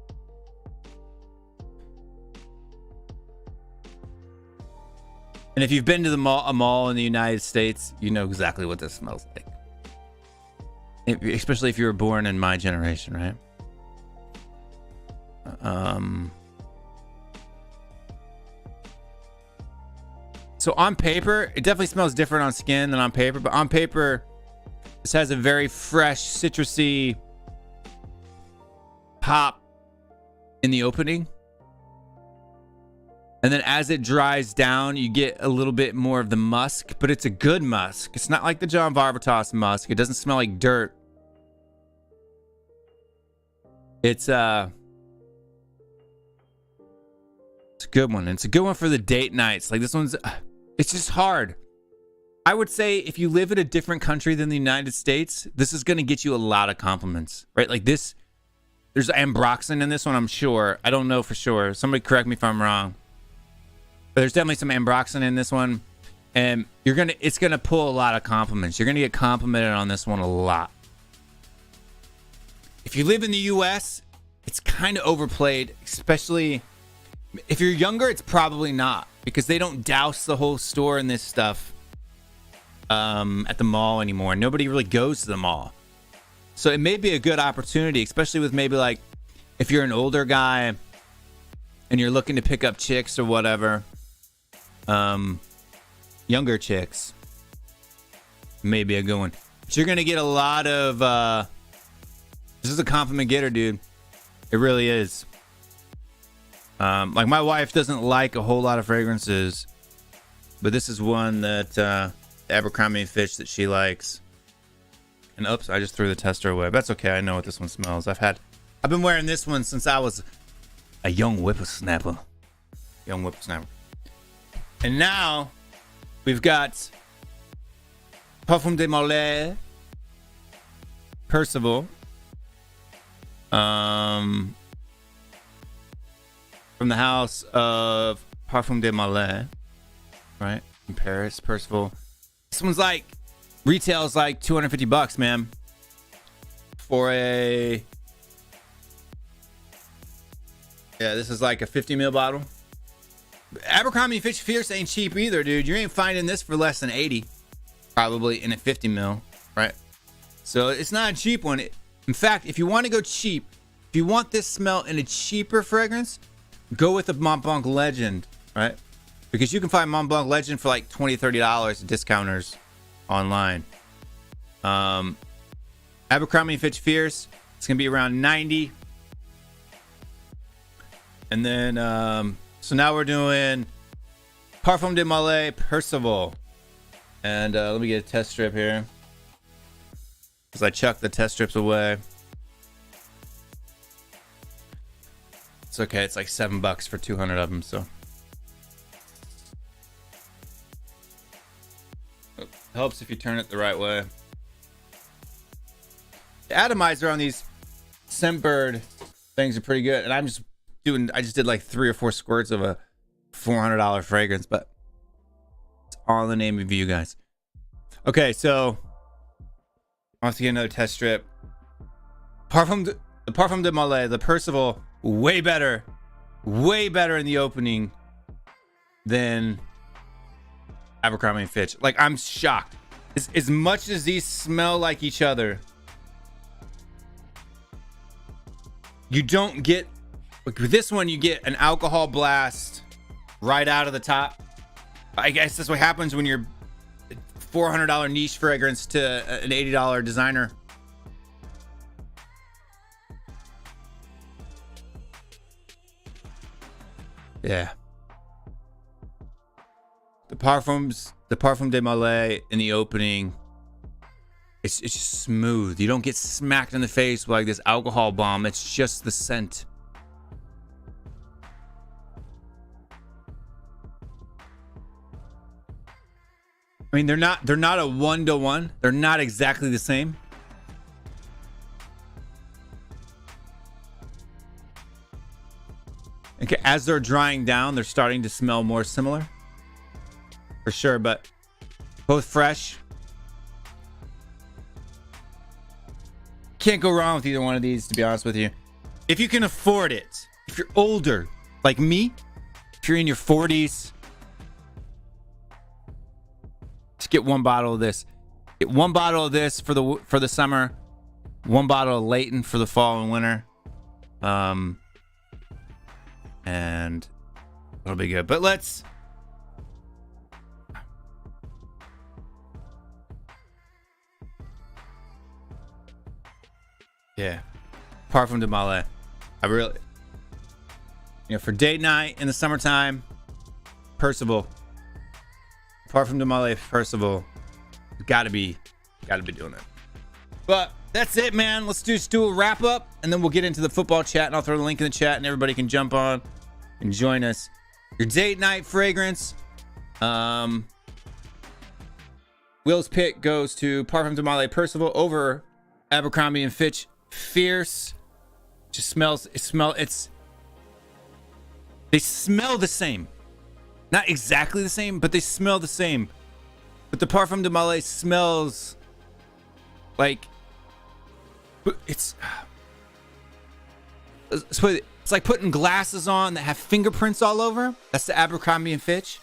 And if you've been to a mall in the United States, you know exactly what this smells like. Especially if you were born in my generation, right? So on paper, it definitely smells different on skin than on paper, but on paper, this has a very fresh, citrusy pop in the opening. And then as it dries down, you get a little bit more of the musk, but it's a good musk. It's not like the John Varvatos musk. It doesn't smell like dirt. It's a good one. It's a good one for the date nights. Like this one's, it's just hard. I would say if you live in a different country than the United States, this is going to get you a lot of compliments, right? Like this, there's ambroxan in this one, I'm sure. I don't know for sure. Somebody correct me if I'm wrong. But there's definitely some ambroxan in this one. And it's going to pull a lot of compliments. You're going to get complimented on this one a lot. If you live in the US, it's kind of overplayed, especially if you're younger, it's probably not, because they don't douse the whole store in this stuff at the mall anymore. Nobody really goes to the mall. So it may be a good opportunity, especially with maybe like if you're an older guy and you're looking to pick up chicks or whatever, younger chicks, maybe a good one. But you're going to get a lot of, this is a compliment getter, dude. It really is. Like my wife doesn't like a whole lot of fragrances, but this is one that, Abercrombie & Fitch that she likes. And oops, I just threw the tester away. But that's okay. I know what this one smells. I've been wearing this one since I was a young whippersnapper. And now we've got Parfum de Malais, Percival. From the house of Parfum de Malais, right? In Paris, Percival. This one's like, retails like $250, man. For a, yeah, this is like a 50 ml bottle. Abercrombie & Fitch Fierce ain't cheap either, dude. You ain't finding this for less than 80, probably, in a 50 ml, right? So it's not a cheap one. In fact, if you want to go cheap, if you want this smell in a cheaper fragrance, go with the Mont Blanc Legend, right? Because you can find Mont Blanc Legend for like $20, $30 at discounters online. Abercrombie & Fitch Fierce, it's going to be around 90. And then, so now we're doing Parfum de Malais Percival. And let me get a test strip here, because I chucked the test strips away. It's okay. It's like $7 for 200 of them. So it helps if you turn it the right way. The atomizer on these Scentbird things are pretty good. And I just did like 3 or 4 squirts of a $400 fragrance, but it's all in the name of you guys. Okay. So I want to get another test strip. The Parfum de Malais, the Percival, way better in the opening than Abercrombie & Fitch. Like, I'm shocked. As much as these smell like each other, you don't get, like with this one, you get an alcohol blast right out of the top. I guess that's what happens when you're $400 niche fragrance to an $80 designer. Yeah. The Parfum de Malais in the opening, it's just smooth. You don't get smacked in the face with like this alcohol bomb. It's just the scent. I mean, they're not a 1-to-1. They're not exactly the same. Okay, as they're drying down, they're starting to smell more similar. For sure, but both fresh. Can't go wrong with either one of these, to be honest with you. If you can afford it, if you're older, like me, if you're in your 40s, just get one bottle of this. Get one bottle of this for the summer, one bottle of Leighton for the fall and winter. And it'll be good. But let's Parfum de Malais. I really, for date night in the summertime, Percival. Parfum de Malais Percival. Gotta be doing it. But that's it, man. Let's just do a wrap up, and then we'll get into the football chat, and I'll throw the link in the chat, and everybody can jump on and join us. Your date night fragrance. Will's pick goes to Parfum de Malay Percival over Abercrombie and Fitch Fierce. Just smells. They smell the same. Not exactly the same, but they smell the same. But the Parfum de Malay smells like it's like putting glasses on that have fingerprints all over. That's the Abercrombie and Fitch.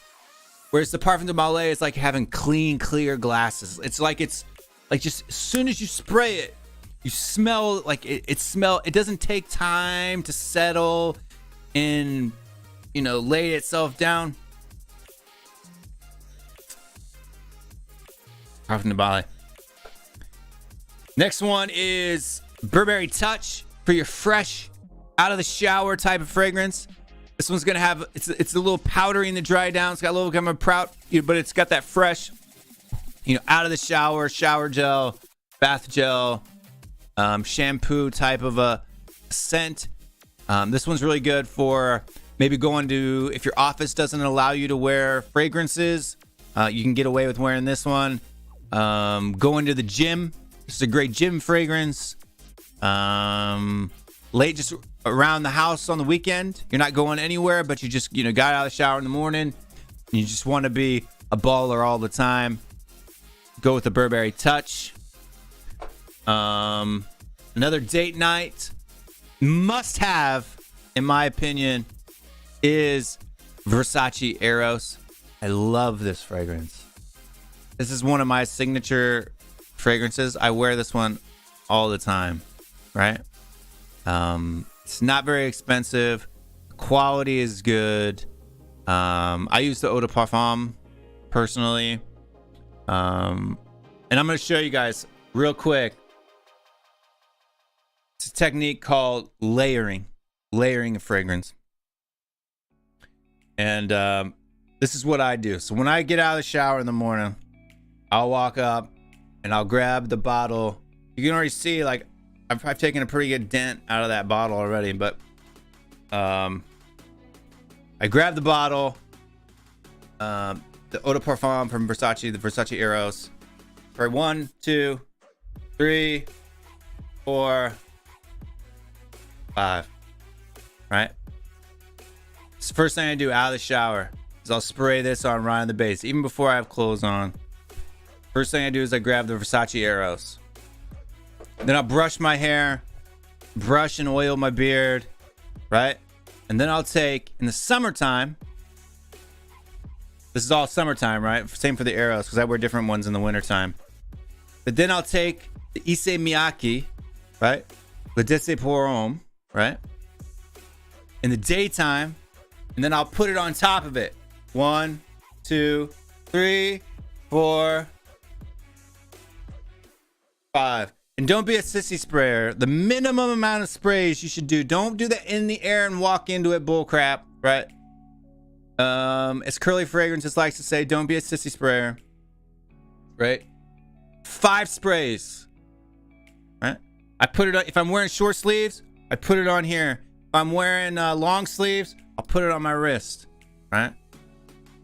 Whereas the Parfum de Malay is like having clean, clear glasses. It's like just as soon as you spray it, you smell like it doesn't take time to settle and, you know, lay itself down. Parfum de Malay. Next one is Burberry Touch for your fresh, out of the shower type of fragrance. This one's gonna have it's a little powdery in the dry down. It's got a little kind of proud, but it's got that fresh, you know, out of the shower gel, bath gel, shampoo type of a scent. This one's really good for maybe going to, if your office doesn't allow you to wear fragrances, you can get away with wearing this one. Going to the gym. This is a great gym fragrance. Late, just around the house on the weekend. You're not going anywhere, but you just, you know, got out of the shower in the morning and you just want to be a baller all the time. Go with the Burberry Touch. Another date night must have, in my opinion, is Versace Eros. I love this fragrance. This is one of my signature fragrances. I wear this one all the time, right? It's not very expensive. Quality is good. I use the eau de parfum personally. And I'm going to show you guys real quick. It's a technique called layering a fragrance. And this is what I do. So when I get out of the shower in the morning, I'll walk up and I'll grab the bottle. You can already see, like, I've taken a pretty good dent out of that bottle already, but I grab the bottle, the eau de parfum from Versace, the Versace Eros. All right, 1, 2, 3, 4, 5. Right? So first thing I do out of the shower is I'll spray this on right on the base, even before I have clothes on. First thing I do is I grab the Versace Eros. Then I'll brush my hair, brush and oil my beard, right? And then I'll take, in the summertime, this is all summertime, right? Same for the Eros, because I wear different ones in the wintertime. But then I'll take the Issey Miyake, right? Le Desse pour Homme, right? In the daytime, and then I'll put it on top of it. 1, 2, 3, 4, 5. And don't be a sissy sprayer. The minimum amount of sprays you should do. Don't do that in the air and walk into it bull crap, right? As Curly Fragrances likes to say, don't be a sissy sprayer, right? 5 sprays, right? I put it on, if I'm wearing short sleeves, I put it on here. If I'm wearing long sleeves, I'll put it on my wrist, right?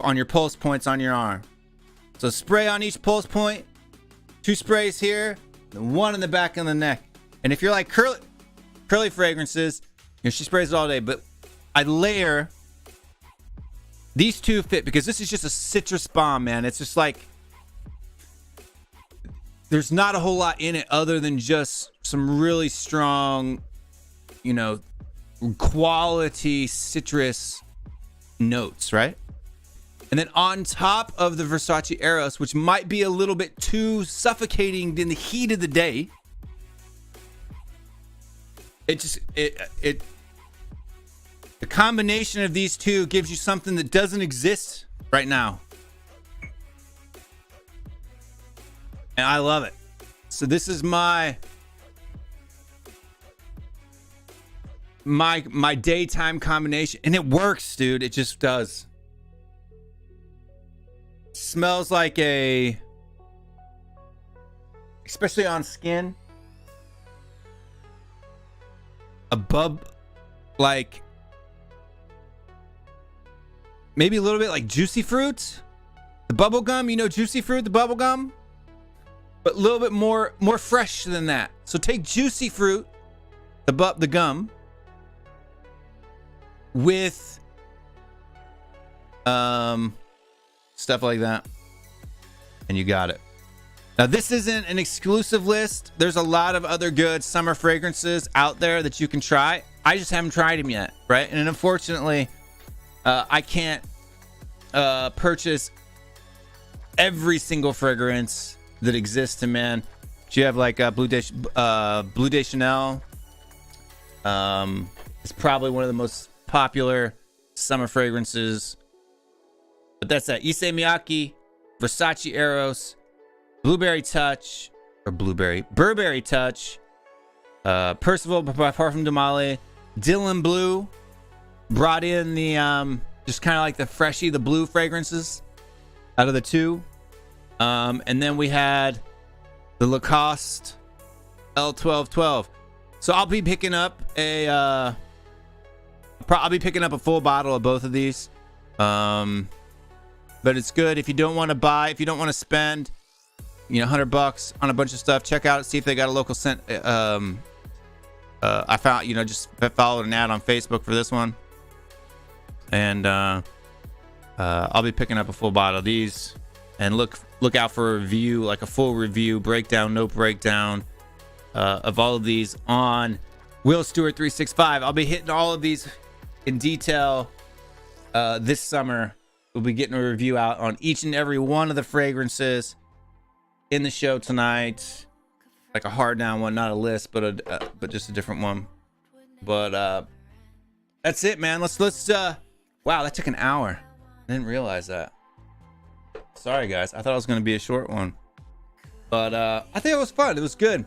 On your pulse points on your arm. So spray on each pulse point, 2 sprays here, and 1 in the back of the neck. And if you're like Curly Fragrances, you know, she sprays it all day, but I layer. These 2 fit because this is just a citrus bomb, man. It's just like, there's not a whole lot in it other than just some really strong, you know, quality citrus notes, right? And then on top of the Versace Eros, which might be a little bit too suffocating in the heat of the day, the combination of these 2 gives you something that doesn't exist right now. And I love it. So this is my daytime combination, and it works, dude. It just does. Smells like especially on skin, like maybe a little bit like juicy fruit, the bubble gum. You know, juicy fruit, the bubble gum. but a little bit more fresh than that. So take juicy fruit, the gum, with stuff like that, and you got it. Now, this isn't an exclusive list. There's a lot of other good summer fragrances out there that you can try. I just haven't tried them yet, right? And unfortunately, I can't purchase every single fragrance that exists in man. You have like Blue Day Chanel. It's probably one of the most popular summer fragrances. But that's that. Issey Miyake, Versace Eros, Burberry Touch, Percival by Parfum de Mali, Dylan Blue brought in the just kind of like the freshy, the blue fragrances out of the two. And then we had the Lacoste L1212. So I'll be picking up a full bottle of both of these. But it's good if you don't want to buy, if you don't want to spend, $100 on a bunch of stuff. Check out, see if they got a local scent. I found, just followed an ad on Facebook for this one, and I'll be picking up a full bottle of these, and look out for a review, like a full review, breakdown, note breakdown of all of these on WillStewart365. I'll be hitting all of these in detail this summer. We'll be getting a review out on each and every one of the fragrances in the show tonight, like a hard down one, not a list, but just a different one. But that's it, man. Let's wow, that took an hour. I didn't realize that. Sorry, guys. I thought it was going to be a short one, but I think it was fun. It was good.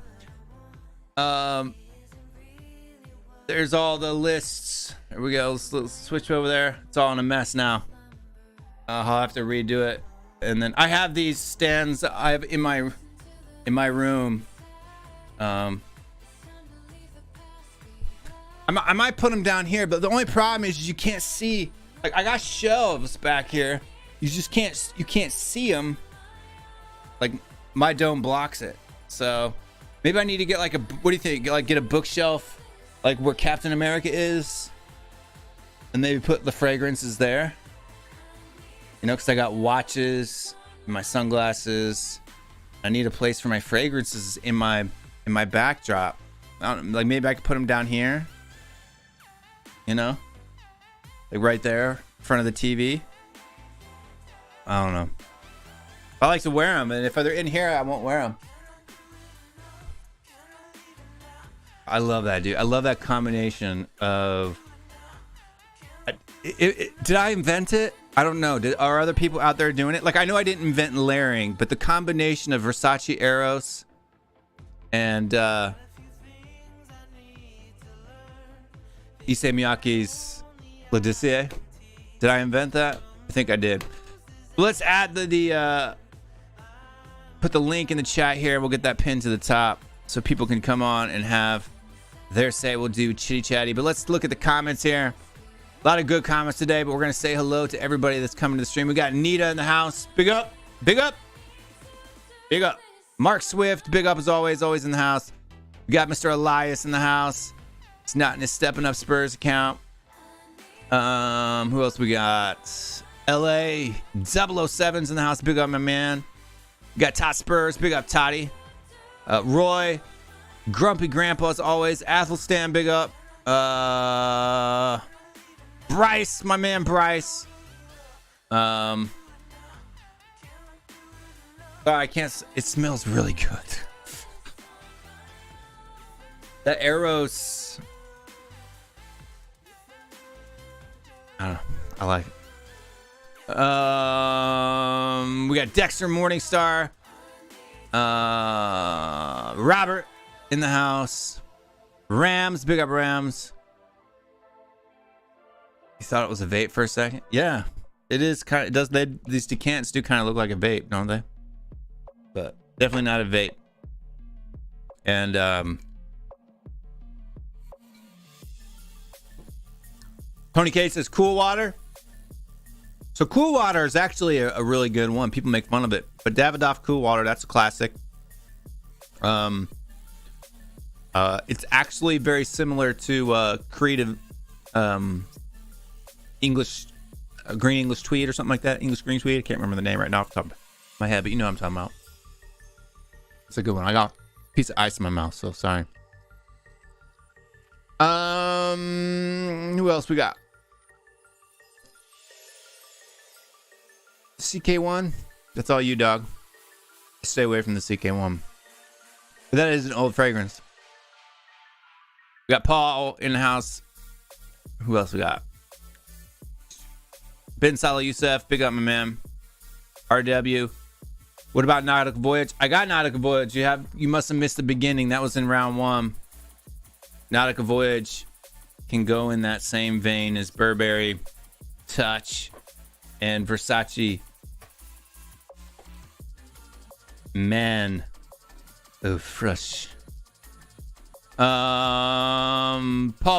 There's all the lists. There we go. Let's switch over there. It's all in a mess now. I'll have to redo it. And then I have these stands I have in my room. I might put them down here, but the only problem is you can't see. Like, I got shelves back here. You can't see them. Like, my dome blocks it. So maybe I need to get like what do you think? Get a bookshelf like where Captain America is, and maybe put the fragrances there. Because I got watches, my sunglasses. I need a place for my fragrances in my backdrop. Like, maybe I could put them down here. Like right there in front of the TV. I don't know. I like to wear them, and if they're in here, I won't wear them. I love that, dude. I love that combination of. Did I invent it? I don't know. Are other people out there doing it? Like, I know I didn't invent layering, but the combination of Versace Eros and Issey Miyake's L'Odyssée. Did I invent that? I think I did. Let's add put the link in the chat here. We'll get that pinned to the top so people can come on and have their say. We'll do chitty chatty, but let's look at the comments here. A lot of good comments today, but we're going to say hello to everybody that's coming to the stream. We got Nita in the house. Big up. Big up. Big up. Mark Swift, big up as always in the house. We got Mr. Elias in the house. It's not in his Stepping Up Spurs account. Who else we got? LA 007's in the house. Big up, my man. We got Tot Spurs. Big up, Toddy. Roy. Grumpy Grandpa as always. Athelstan, big up. Bryce, my man Bryce. I can't. It smells really good. That Eros. I don't know. I like it. We got Dexter Morningstar. Robert in the house. Rams, big up Rams. You thought it was a vape for a second? Yeah, it is kind of. These decants do kind of look like a vape, don't they? But definitely not a vape. And Tony K says Cool Water. So Cool Water is actually a really good one. People make fun of it, but Davidoff Cool Water, that's a classic. It's actually very similar to creative English green English tweed or something like that. English green tweed. I can't remember the name right now off the top of my head, but you know what I'm talking about. It's a good one. I got a piece of ice in my mouth, so sorry. Who else we got? CK1. That's all you, dog. Stay away from the CK1. But that is an old fragrance. We got Paul in the house. Who else we got? Ben Salah Youssef. Big up, my man. RW. What about Nautica Voyage? I got Nautica Voyage. You must have missed the beginning. That was in round 1. Nautica Voyage can go in that same vein as Burberry, Touch, and Versace. Man. Oh, fresh. Paul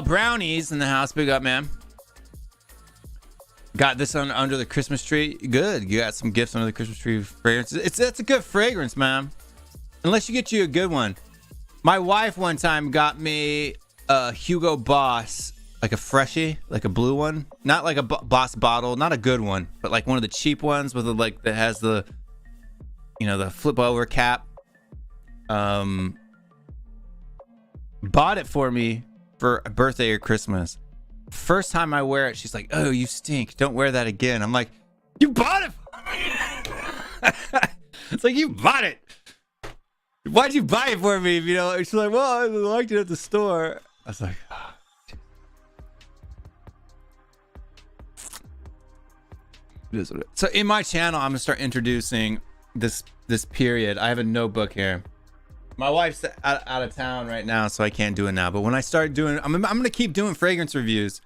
Brownie's in the house. Big up, man. Got this under the Christmas tree. Good. You got some gifts under the Christmas tree fragrances. It's a good fragrance, man. Unless you get you a good one. My wife one time got me a Hugo Boss, like a freshie, like a blue one. Not like a Boss bottle, not a good one, but like one of the cheap ones with the, like, that has the, you know, the flip over cap. Bought it for me for a birthday or Christmas. First time I wear it, she's like, "Oh, you stink. Don't wear that again." I'm like, "You bought it for me." It's like, you bought it. Why'd you buy it for me? You know, she's like, "Well, I liked it at the store." I was like, oh. So in my channel, I'm gonna start introducing this period. I have a notebook here. My wife's out of town right now, so I can't do it now. But when I start doing, I'm gonna keep doing fragrance reviews.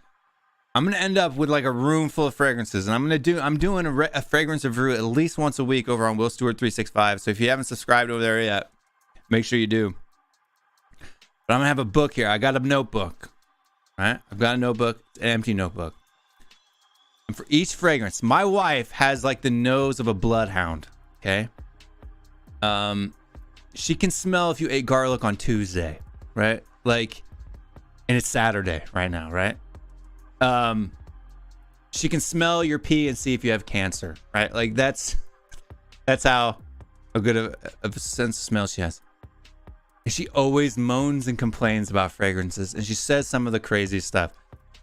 I'm gonna end up with like a room full of fragrances, and I'm doing a fragrance review at least once a week over on WillStewart365. So if you haven't subscribed over there yet, make sure you do. But I'm gonna have a book here. I got a notebook, right? I've got a notebook, an empty notebook. And for each fragrance, my wife has like the nose of a bloodhound. Okay. She can smell if you ate garlic on Tuesday, right? Like, and it's Saturday right now, right? She can smell your pee and see if you have cancer, right? Like that's how good of a sense of smell she has. And she always moans and complains about fragrances, and she says some of the crazy stuff.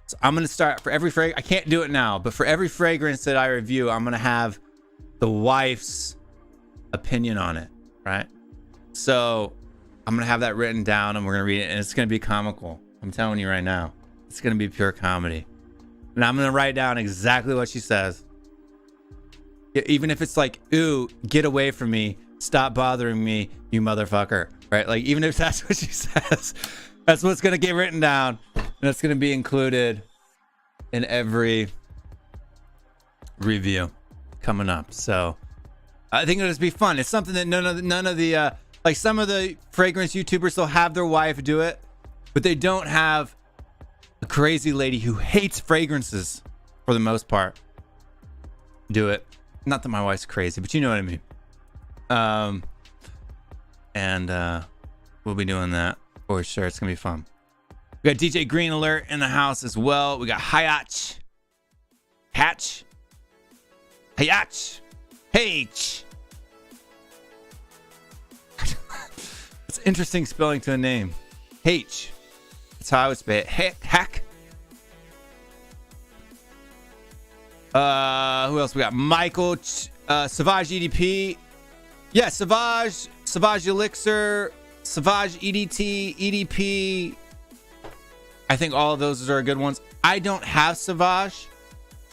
So I'm gonna start for every fragrance. I can't do it now, but for every fragrance that I review, I'm gonna have the wife's opinion on it, right? So I'm gonna have that written down, and we're gonna read it, and it's gonna be comical. I'm telling you right now, it's gonna be pure comedy. And I'm gonna write down exactly what she says, even if it's like, "Ooh, get away from me, stop bothering me, you motherfucker," right? Like, even if that's what she says, that's what's gonna get written down, and it's gonna be included in every review coming up. So I think it'll just be fun. It's something that none of the like, some of the fragrance YouTubers, they'll have their wife do it, but they don't have a crazy lady who hates fragrances for the most part do it. Not that my wife's crazy, but you know what I mean. And we'll be doing that for sure. It's gonna be fun. We got DJ Green Alert in the house as well. We got Hayach, Hatch, H. It's interesting spelling to a name. H. That's how I would spell it. Hack. Who else we got? Michael, Savage EDP. Yeah, Savage Elixir, Savage EDT, EDP. I think all of those are good ones. I don't have Savage.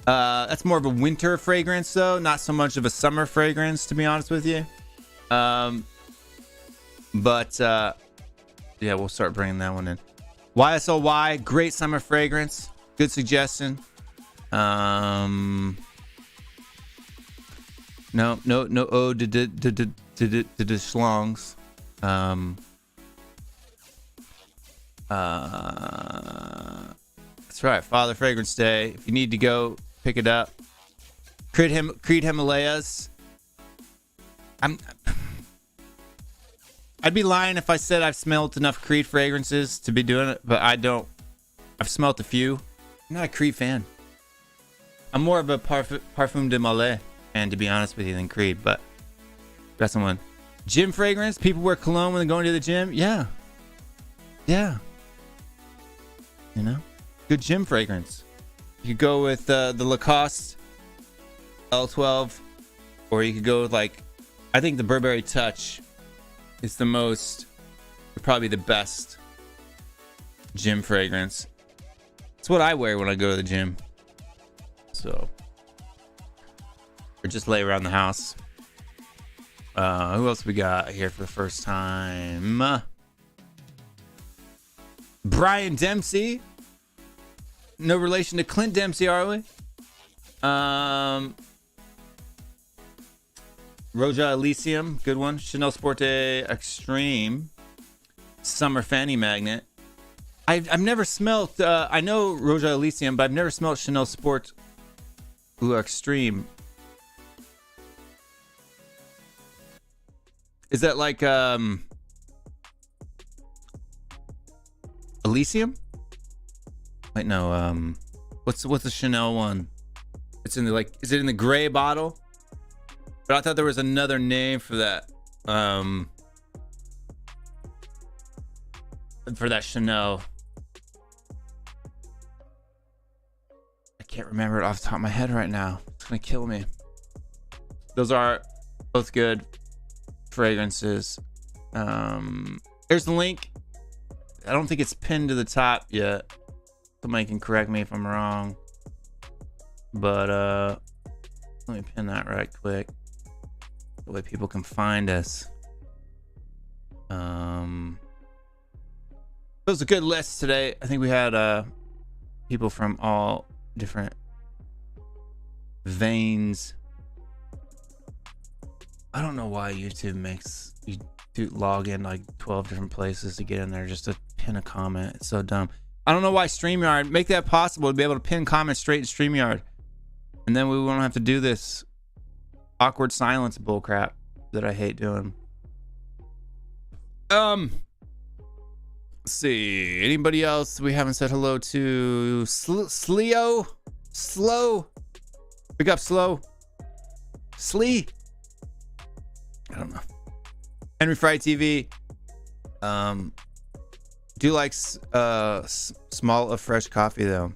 That's more of a winter fragrance, though, not so much of a summer fragrance, to be honest with you. But yeah, we'll start bringing that one in. YSLY, great summer fragrance. Good suggestion. No ode to schlongs. That's right, Father Fragrance Day. If you need to go pick it up, Creed Himalayas. I'd be lying if I said I've smelled enough Creed fragrances to be doing it, but I don't. I've smelled a few. I'm not a Creed fan. I'm more of a Parfum de Malais fan, to be honest with you, than Creed, but that's someone. Gym fragrance? People wear cologne when they're going to the gym? Yeah. Yeah. You know? Good gym fragrance. You could go with the Lacoste L12, or you could go with, like, I think the Burberry Touch is the most, probably the best gym fragrance. It's what I wear when I go to the gym. So, or just lay around the house. Who else we got here for the first time? Brian Dempsey. No relation to Clint Dempsey, are we? Roja Elysium, good one. Chanel Sport Extreme. Summer Fanny Magnet. I've never smelled, I know Roja Elysium, but I've never smelled Chanel Sport Extreme. Is that like Elysium? Wait, no. What's the Chanel one? It's in the, like, is it in the gray bottle? But I thought there was another name for that. For that Chanel. I can't remember it off the top of my head right now. It's gonna kill me. Those are both good fragrances. There's the link. I don't think it's pinned to the top yet. Somebody can correct me if I'm wrong. But let me pin that right quick. The way people can find us. It was a good list today. I think we had people from all different veins. I don't know why YouTube makes you log in like 12 different places to get in there just to pin a comment. It's so dumb. I don't know why StreamYard make that possible, to be able to pin comments straight in StreamYard, and then we won't have to do this awkward silence bullcrap that I hate doing. Let's see, anybody else we haven't said hello to? Slow. Pick up Slow. Slee. I don't know. Henry Fry TV. Do like small of fresh coffee though.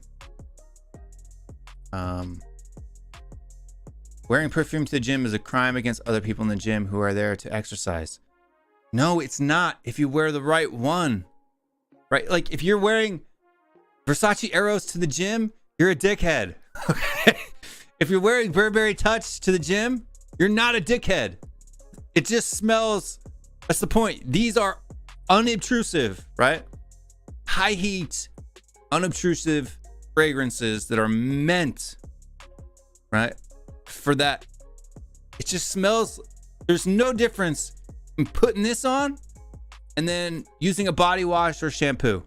Wearing perfume to the gym is a crime against other people in the gym who are there to exercise. No, it's not. If you wear the right one, right? Like if you're wearing Versace Eros to the gym, you're a dickhead. Okay. If you're wearing Burberry Touch to the gym, you're not a dickhead. It just smells. That's the point. These are unobtrusive, right? High heat, unobtrusive fragrances that are meant, right, for that. It just smells. There's no difference in putting this on and then using a body wash or shampoo,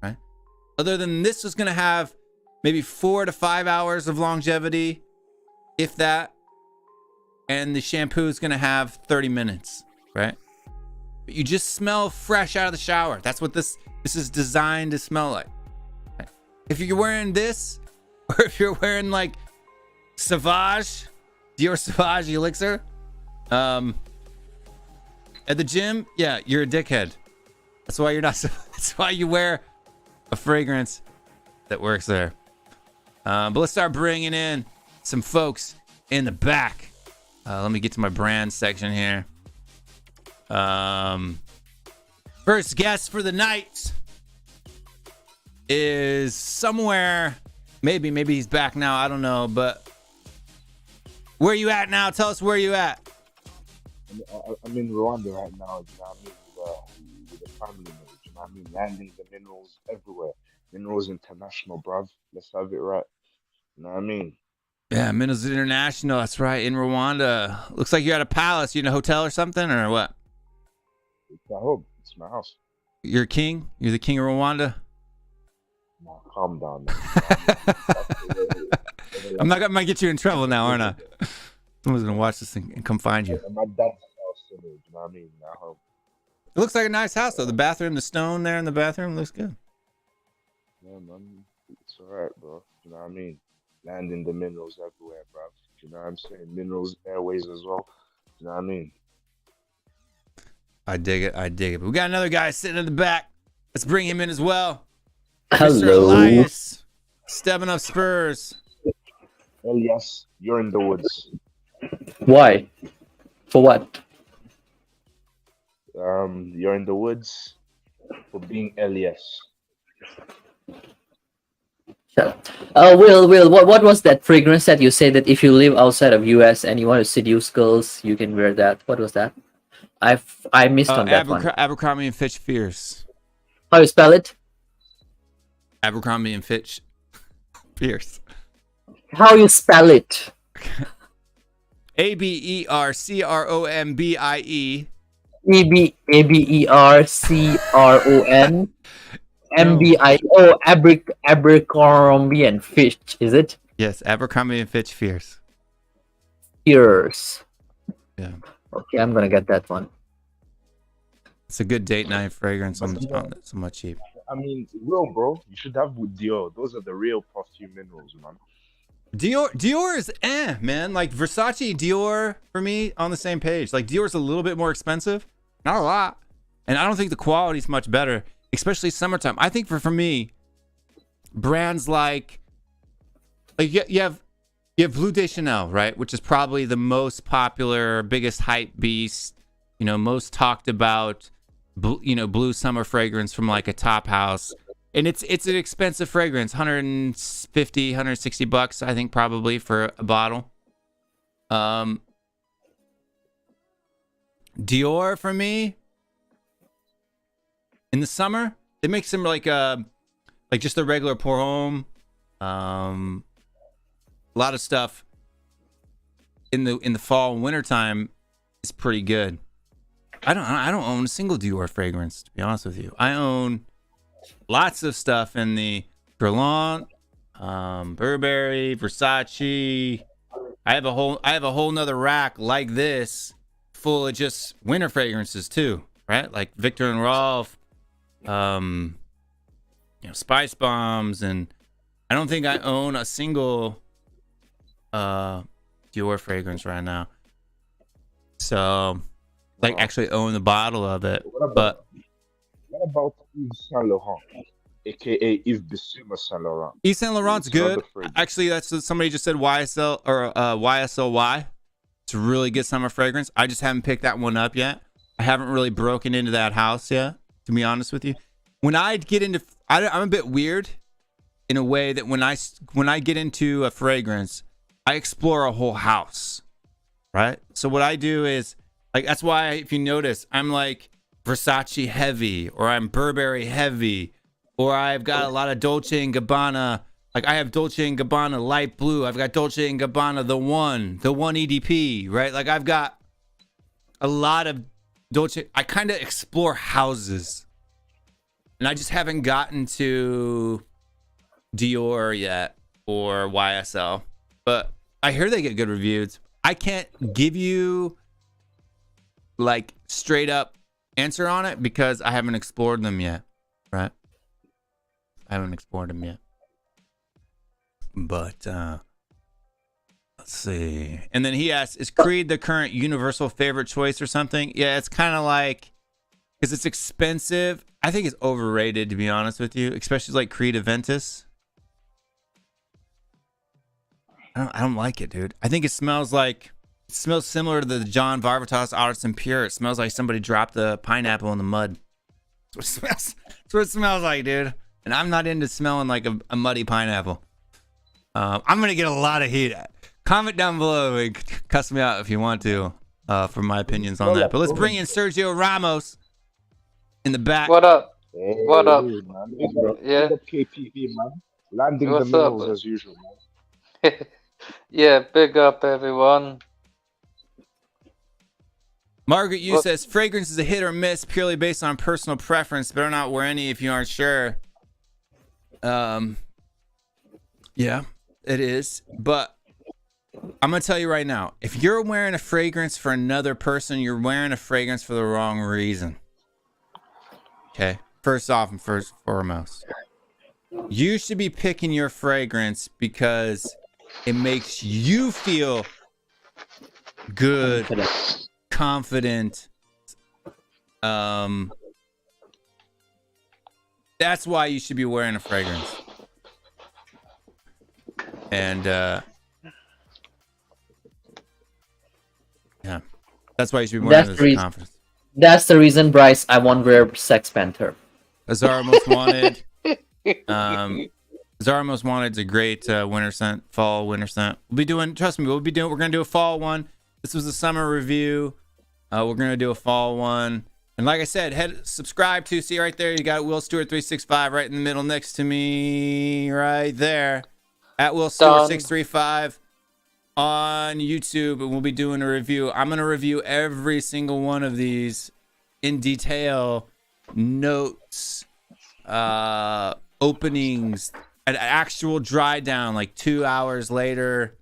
right? Other than this is going to have maybe 4 to 5 hours of longevity, if that, and the shampoo is going to have 30 minutes, right? But you just smell fresh out of the shower. That's what this is designed to smell like. Right? If you're wearing this, or if you're wearing like Sauvage, Dior Sauvage Elixir, at the gym, yeah, you're a dickhead. That's why you're not. That's why you wear a fragrance that works there. But let's start bringing in some folks in the back. Let me get to my brand section here. First guest for the night is somewhere. Maybe he's back now. I don't know. But where you at now? Tell us where you at. I'm in Rwanda right now. You know what I mean? With the family, mate. You know what I mean? Landing the minerals everywhere. Minerals International, bruv. Let's have it right. You know what I mean? Yeah, Minerals International. That's right, in Rwanda. Looks like you're at a palace. You in a hotel or something, or what? It's my home. It's my house. You're king? You're the king of Rwanda? Nah, calm down. I'm not gonna get you in trouble now, aren't I? Someone's gonna watch this and come find you. My dad's house, you know what I mean? At home. It looks like a nice house though. The bathroom, the stone there in the bathroom looks good. Yeah, man. It's alright, bro. You know what I mean? Landing the minerals everywhere, bro. You know what I'm saying? Minerals, airways as well. You know what I mean? I dig it. I dig it. But we got another guy sitting in the back. Let's bring him in as well. Mr. Hello. Elias, stepping up Spurs. Elias, you're in the woods. Why? For what? You're in the woods for being Elias. Will, what was that fragrance that you said that if you live outside of US and you want to seduce girls, you can wear that? What was that? I missed on that one. Abercrombie and Fitch Fierce. How you spell it? Abercrombie and Fitch Fierce. How you spell it? Abercrombie. ABERCRONMBIO Abercrombie and Fitch, is it? Yes, Abercrombie and Fitch Fierce. Fierce. Yeah. Okay, I'm gonna get that one. It's a good date night fragrance on somewhat cheap. I mean, real, bro. You should have with Dior. Those are the real perfume minerals, man. Dior is man. Like Versace, Dior for me on the same page. Like Dior's a little bit more expensive, not a lot, and I don't think the quality's much better, especially summertime. I think for me, brands like you have Bleu de Chanel, right, which is probably the most popular, biggest hype beast, most talked about, blue summer fragrance from like a top house. And it's an expensive fragrance, 150, 160 bucks, I think, probably for a bottle. Dior for me in the summer, it makes them like just a regular pour homme. A lot of stuff in the fall and winter time is pretty good. I don't own a single Dior fragrance, to be honest with you. I own lots of stuff in the Guerlain, Burberry, Versace. I have a whole nother rack like this full of just winter fragrances too, right? Like Victor and Rolf, Spice Bombs, and I don't think I own a single Dior fragrance right now. So, actually own the bottle of it. What about Yves Saint Laurent, aka Yves Bismuth Saint Laurent? Yves Saint Laurent's good. Actually, that's somebody just said YSL or YSLY. It's a really good summer fragrance. I just haven't picked that one up yet. I haven't really broken into that house yet, to be honest with you. When I get into, I'm a bit weird in a way that when I get into a fragrance, I explore a whole house, right? So what I do is that's why if you notice, I'm like Versace heavy, or I'm Burberry heavy, or I've got a lot of Dolce & Gabbana. Like I have Dolce & Gabbana light blue. I've got Dolce & Gabbana the one EDP, right? Like I've got a lot of Dolce. I kind of explore houses, and I just haven't gotten to Dior yet or YSL, but I hear they get good reviews. I can't give you like straight up answer on it because I haven't explored them yet, right? I haven't explored them yet. But let's see. And then he asks, is Creed the current universal favorite choice or something? Yeah, it's kind of like, because it's expensive. I think it's overrated, to be honest with you, especially like Creed Aventus. I don't like it, dude. I think it smells similar to the John Varvatos Artisan Pure. It smells like somebody dropped the pineapple in the mud. That's what it smells like, dude. And I'm not into smelling like a muddy pineapple. I'm going to get a lot of heat. Comment down below and cuss me out if you want to for my opinions on that. But let's bring in Sergio Ramos in the back. What up? Hey, What up? man. Yeah. Big up KPV, man. Landing What's the up? minerals as usual, man. Yeah, big up everyone. Margaret Yu says, fragrance is a hit or miss purely based on personal preference. Better not wear any if you aren't sure. Yeah, it is. But I'm going to tell you right now, if you're wearing a fragrance for another person, you're wearing a fragrance for the wrong reason. Okay. First off and first foremost, you should be picking your fragrance because it makes you feel good, confident. That's why you should be wearing a fragrance. And yeah, that's why you should be wearing this confidence. That's the reason, Bryce, I won't wear Sex Panther. Azara Most Wanted. Azara Most Wanted is a great winter scent, fall winter scent. We'll be doing, trust me, we're gonna do a fall one. This was a summer review. We're gonna do a fall one. And like I said, subscribe to, see right there, you got WillStewart365 right in the middle next to me, right there. At WillStewart635 on YouTube, and we'll be doing a review. I'm gonna review every single one of these in detail, notes, openings, an actual dry down, like 2 hours later.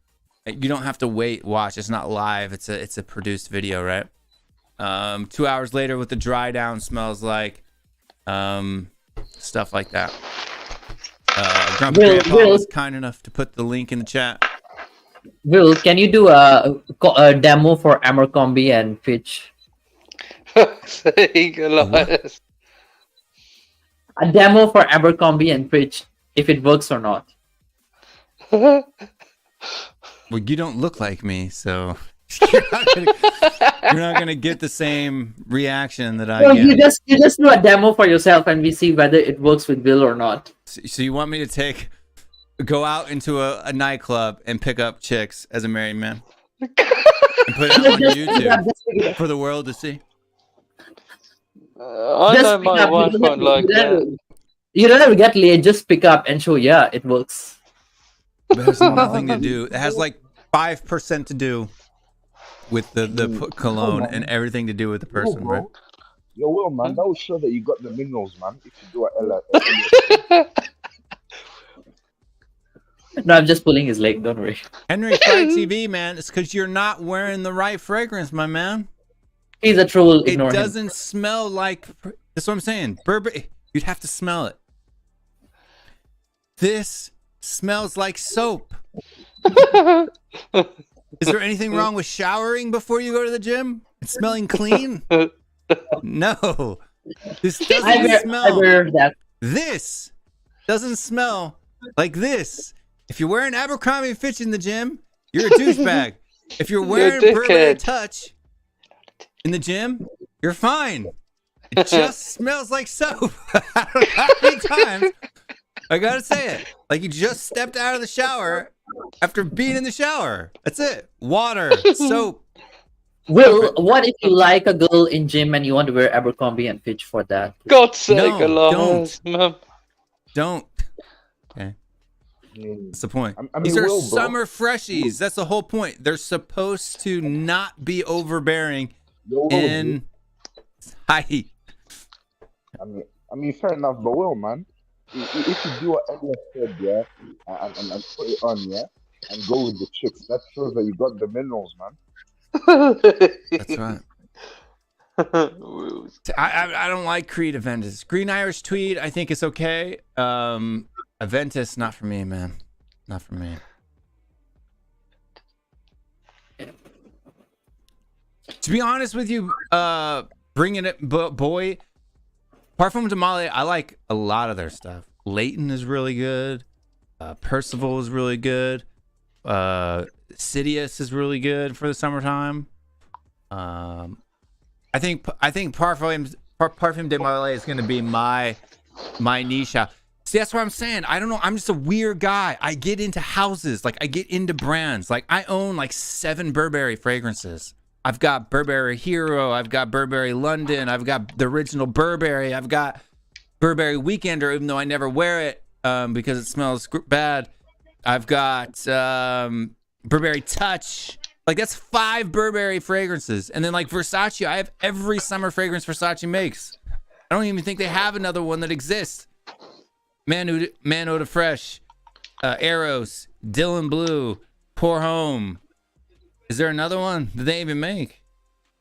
You don't have to watch. It's not live. It's a produced video, right? 2 hours later, what the dry down smells like, stuff like that. Grumpy Grandpa was kind enough to put the link in the chat. Will, can you do a demo for Abercrombie and Fitch? Saying a lot. A demo for Abercrombie and Fitch, if it works or not. Well, you don't look like me, so you're not gonna get the same reaction that I get. You just do a demo for yourself, and we see whether it works with Will or not. So you want me to go out into a nightclub and pick up chicks as a married man and put it on YouTube for the world to see? I know my wife won't like that. You don't have to get laid. Just pick up and show. Yeah, it works. But it has nothing to do. It has like 5% to do with the cologne and everything to do with the person, right? Yo, Will, man, that will show that you got the minerals, man. If you do No, I'm just pulling his leg. Don't worry. Henry Fry TV, man. It's because you're not wearing the right fragrance, my man. He's a troll. It doesn't smell like. That's what I'm saying. Burberry. You'd have to smell it. This smells like soap. Is there anything wrong with showering before you go to the gym? It's smelling clean? No. This doesn't smell. This doesn't smell like this. If you're wearing Abercrombie & Fitch in the gym, you're a douchebag. If you're wearing Burberry Touch in the gym, you're fine. It just smells like soap. I don't know how many times I gotta say it. Like you just stepped out of the shower after being in the shower. That's it. Water, soap. Will, what if you like a girl in gym and you want to wear Abercrombie and Fitch for that? God's sake, Don't. Okay. That's the point. I mean, These are Will, summer freshies. That's the whole point. They're supposed to not be overbearing in height. I mean, fair enough, but Will, man, if you do what Elliot said, yeah, and put it on, yeah, and go with the chicks, that shows that you got the minerals, man. That's right. I don't like Creed Aventus. Green Irish Tweed, I think it's okay. Aventus, not for me, man. Not for me. To be honest with you, bringing it, boy, Parfum de Male, I like a lot of their stuff. Leighton is really good. Percival is really good. Sidious is really good for the summertime. I think Parfum de Male is going to be my niche. See, that's what I'm saying. I don't know. I'm just a weird guy. I get into houses. Like, I get into brands. Like, I own like 7 Burberry fragrances. I've got Burberry Hero. I've got Burberry London. I've got the original Burberry. I've got Burberry Weekender, even though I never wear it because it smells bad. I've got Burberry Touch. Like, that's 5 Burberry fragrances. And then, like, Versace, I have every summer fragrance Versace makes. I don't even think they have another one that exists. Man Eau de Fresh, Eros, Dylan Blue, Pour Homme. Is there another one that they even make?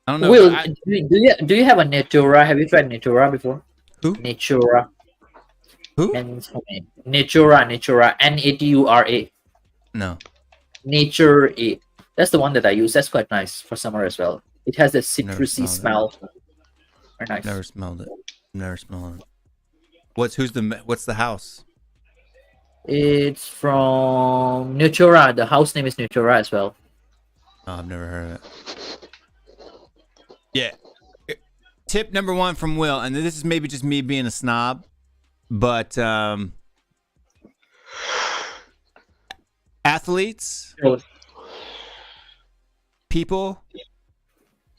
I don't know. Will, do you have a Natura? Have you tried Natura before? Who? Natura. Who? Natura. Natura. No. Nature A. That's the one that I use. That's quite nice for summer as well. It has a Never citrusy smelled smell. Very nice. Never smelled it. Never smelled it. What's the house? It's from Natura. The house name is Natura as well. Oh, I've never heard of it. Yeah. Tip number 1 from Will, and this is maybe just me being a snob, but athletes, people,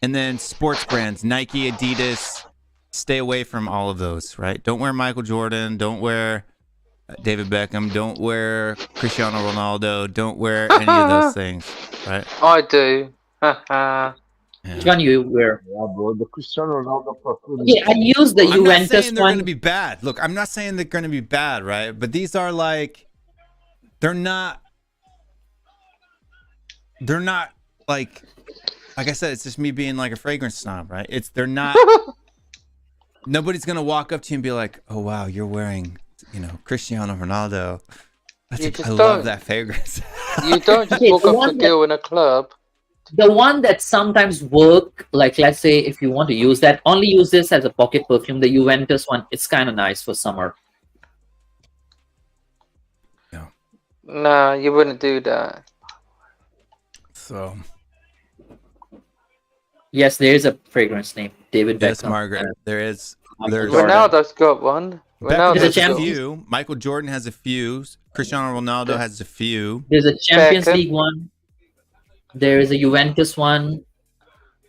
and then sports brands, Nike, Adidas, stay away from all of those, right? Don't wear Michael Jordan. Don't wear David Beckham. Don't wear Cristiano Ronaldo. Don't wear any of those things, right? I do. Yeah. Which one you wear? Yeah, bro. The Cristiano Ronaldo perfume. Yeah, I use the I'm not Juventus saying they're going one. to be bad. Look, I'm not saying they're going to be bad, right? But these are like, they're not like I said, it's just me being like a fragrance snob, right? They're not, nobody's going to walk up to you and be like, oh, wow, you're wearing, Cristiano Ronaldo. I love that fragrance. You don't just Okay, walk the up to one a girl in a club. The one that sometimes work, like let's say if you want to use that, only use this as a pocket perfume. The Juventus one, it's kind of nice for summer. Yeah. Nah, you wouldn't do that. So. Yes, there is a fragrance name, David Yes, Beckham. Margaret. There's Ronaldo's got one. Beckham has Beckham. a few. Michael Jordan has a few. Cristiano Ronaldo has a few. There's a Champions Beckham. League one. There is a Juventus one.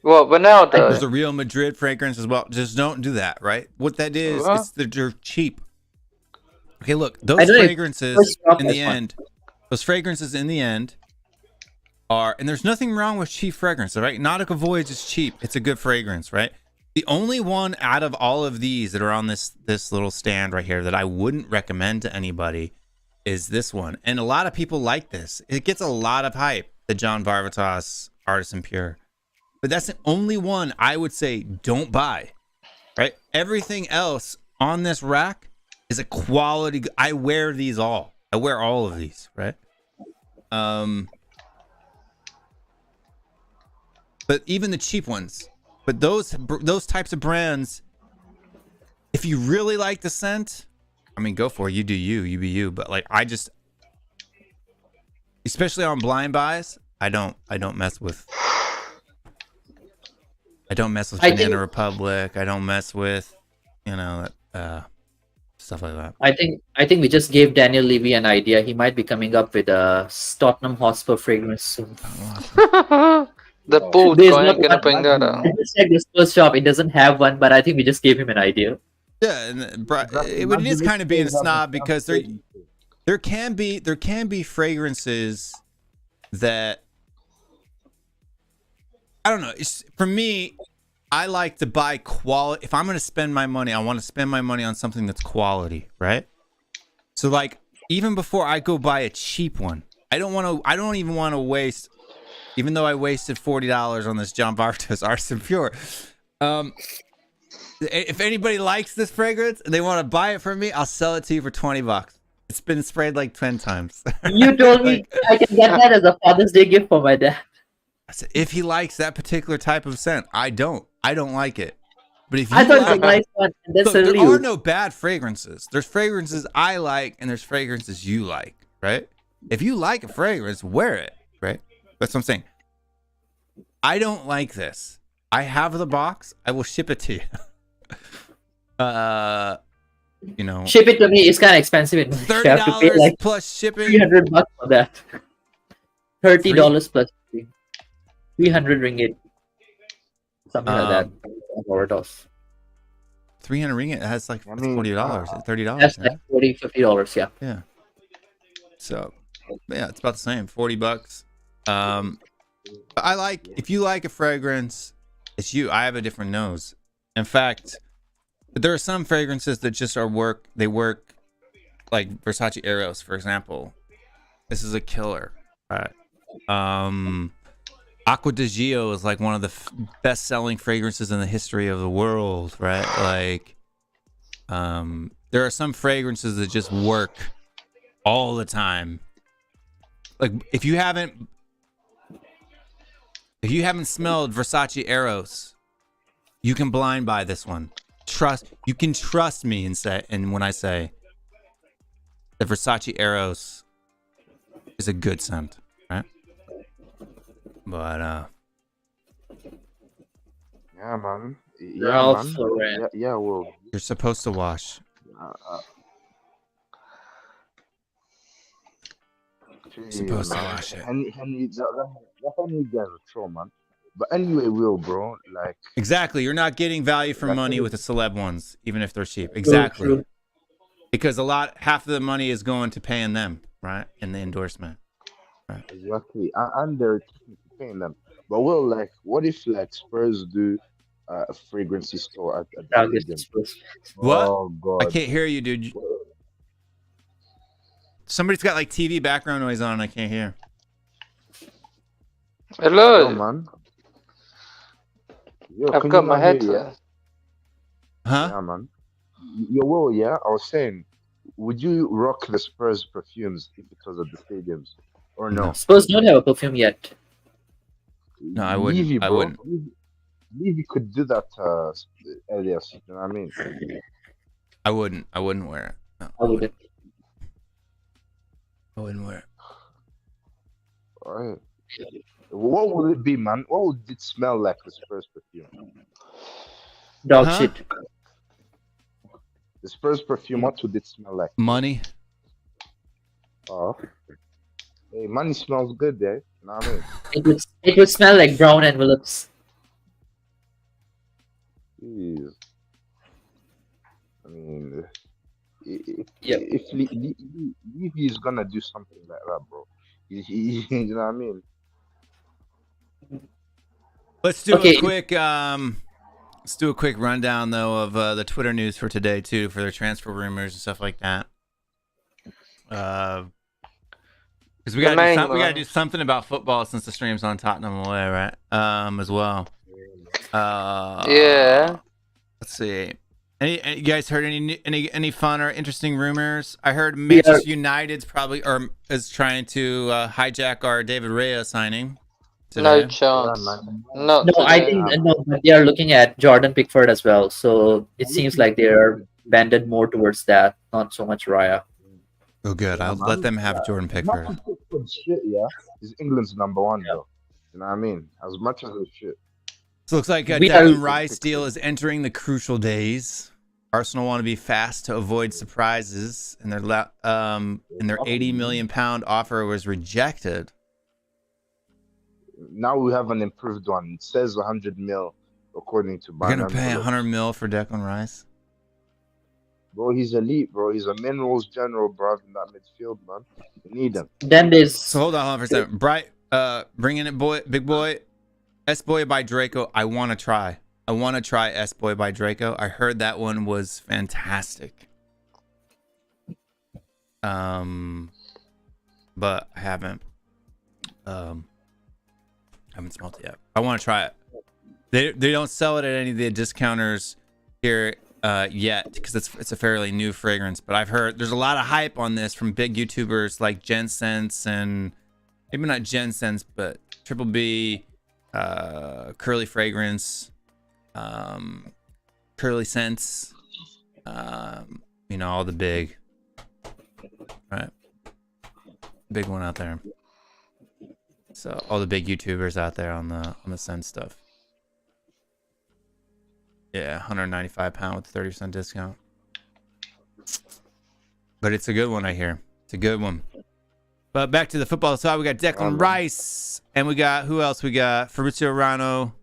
What, Ronaldo? There's a Real Madrid fragrance as well. Just don't do that, right? What that is, What? it's that they're cheap. Okay, look, I those don't know if fragrances First Drop in has the one. end, those fragrances in the end are, and there's nothing wrong with cheap fragrance, all right? Nautica Voyage is cheap. It's a good fragrance, right? The only one out of all of these that are on this little stand right here that I wouldn't recommend to anybody is this one. And a lot of people like this. It gets a lot of hype, the John Varvatos Artisan Pure. But that's the only one I would say don't buy, right? Everything else on this rack is a quality. I wear these all. I wear all of these, right? But even the cheap ones. But those types of brands, if you really like the scent, I mean, go for it. You do you. You be you. But like, I just, especially on blind buys, I don't mess with. I don't mess with Banana Republic. I don't mess with, stuff like that. I think we just gave Daniel Levy an idea. He might be coming up with a Tottenham Hotspur fragrance soon. The bald There's guy not ain't gonna one. bring that up. I just checked the Spurs shop. It doesn't have one, but I think we just gave him an idea. Yeah, and it is kind of being a snob because there can be fragrances that I don't know. For me, I like to buy quality. If I'm going to spend my money, I want to spend my money on something that's quality, right? So like even before I go buy a cheap one, I don't even want to waste. Even though I wasted $40 on this John Varvatos Artisan Pure. If anybody likes this fragrance and they want to buy it from me, I'll sell it to you for $20. It's been sprayed like 10 times. You told me I can get that as a Father's Day gift for my dad. I said, if he likes that particular type of scent, I don't like it. But if you I thought it was a like, nice one. And then look, suddenly there are no bad fragrances. There's fragrances I like and there's fragrances you like, right? If you like a fragrance, wear it, right? That's what I'm saying. I don't like this. I have the box. I will ship it to you. Ship it to me. It's kind of expensive. You have to pay $30 like plus shipping. $300 for that. $30 plus 300 ringgit. Something like that. Overdose. 300 ringgit. It has like $40, $30. That's Right? like $50, yeah. Yeah. So, yeah, it's about the same. $40. I like, if you like a fragrance, it's you. I have a different nose. In fact, there are some fragrances that just they work like Versace Eros, for example. This is a killer, right? Acqua di Gio is like one of the best-selling fragrances in the history of the world, right? Like, There are some fragrances that just work all the time. Like if you haven't smelled Versace Eros, you can blind buy this one. You can trust me and when I say that Versace Eros is a good scent, right? But Yeah, man. Yeah, Ralph man. Lauren. Yeah, well. you're supposed to wash. Supposed to wash it. Henry, that Henry guy's a troll, man. But anyway, Will, bro, like, Exactly. You're not getting value for That's money it. with the celeb ones, even if they're cheap. Exactly. True. Because half of the money is going to paying them, right? In the endorsement. exactly, and they're paying them. But Will, like, what if like Spurs do a fragrancy store at the I'll get stadium? Spurs. What? Oh God! I can't hear you, dude. Somebody's got like TV background noise on and I can't hear. Yo, Hello. man. Yo, I've can got you my not hear, yeah? headphones. Huh? Yeah, man. Yo, Will, yeah. I was saying, would you rock the Spurs perfumes if it was at the stadiums, or no? Spurs don't have a perfume yet. No, I wouldn't. Levy, I bro. wouldn't. Levy could do that, Elias. You know what I mean? I wouldn't wear it. No, I wouldn't. I wouldn't wear it. Alright. What would it be, man? What would it smell like, the Spurs perfume? Dog Huh? shit. The Spurs perfume, what would it smell like? Money. Oh. Hey, money smells good, eh? You know what I mean? It would smell like brown envelopes. Jeez. I mean, Yep. if Levy is gonna do something like that, bro, you know what I mean? Let's do Okay. let's do a quick rundown though of the Twitter news for today too, for their transfer rumors and stuff like that. Because we The main gotta one. do something about football since the stream's on Tottenham away, right? As well. Yeah. Let's see. You guys heard any fun or interesting rumors? I heard Manchester United's probably is trying to hijack our David Rea signing No today. chance. Yeah, man. Not No, I today. think no, but they are looking at Jordan Pickford as well. So it seems like they are banded more towards that, not so much Raya. Oh, good. I'll let them have Jordan Pickford. Not to Pickford shit, yeah. He's England's number one, though. You know what I mean? As much as it's shit. So it looks like We are- Declan Rice deal is entering the crucial days. Arsenal want to be fast to avoid surprises, and their £80 million offer was rejected. Now we have an improved one. It says 100 mil, according to We're gonna Binance. pay 100 mil for Declan Rice. Bro, he's elite, bro. He's a minerals general, bro, in that midfield, man. You need him. Then there's So hold on for a second. Bringing it, big boy, S Boy by Draco. I want to try S Boy by Draco. I heard that one was fantastic. But I haven't smelt it yet. I want to try it. They don't sell it at any of the discounters here yet because it's a fairly new fragrance. But I've heard there's a lot of hype on this from big YouTubers like Jensense and maybe not Jensense, but Triple B, Curly Fragrance, Curly Scents, all the big, right? Big one out there. So all the big YouTubers out there on the scent stuff. Yeah, £195 with a 30% discount. But it's a good one, I hear. It's a good one. But back to the football side, we got Declan Rice, and we got who else? We got Fabrizio Romano,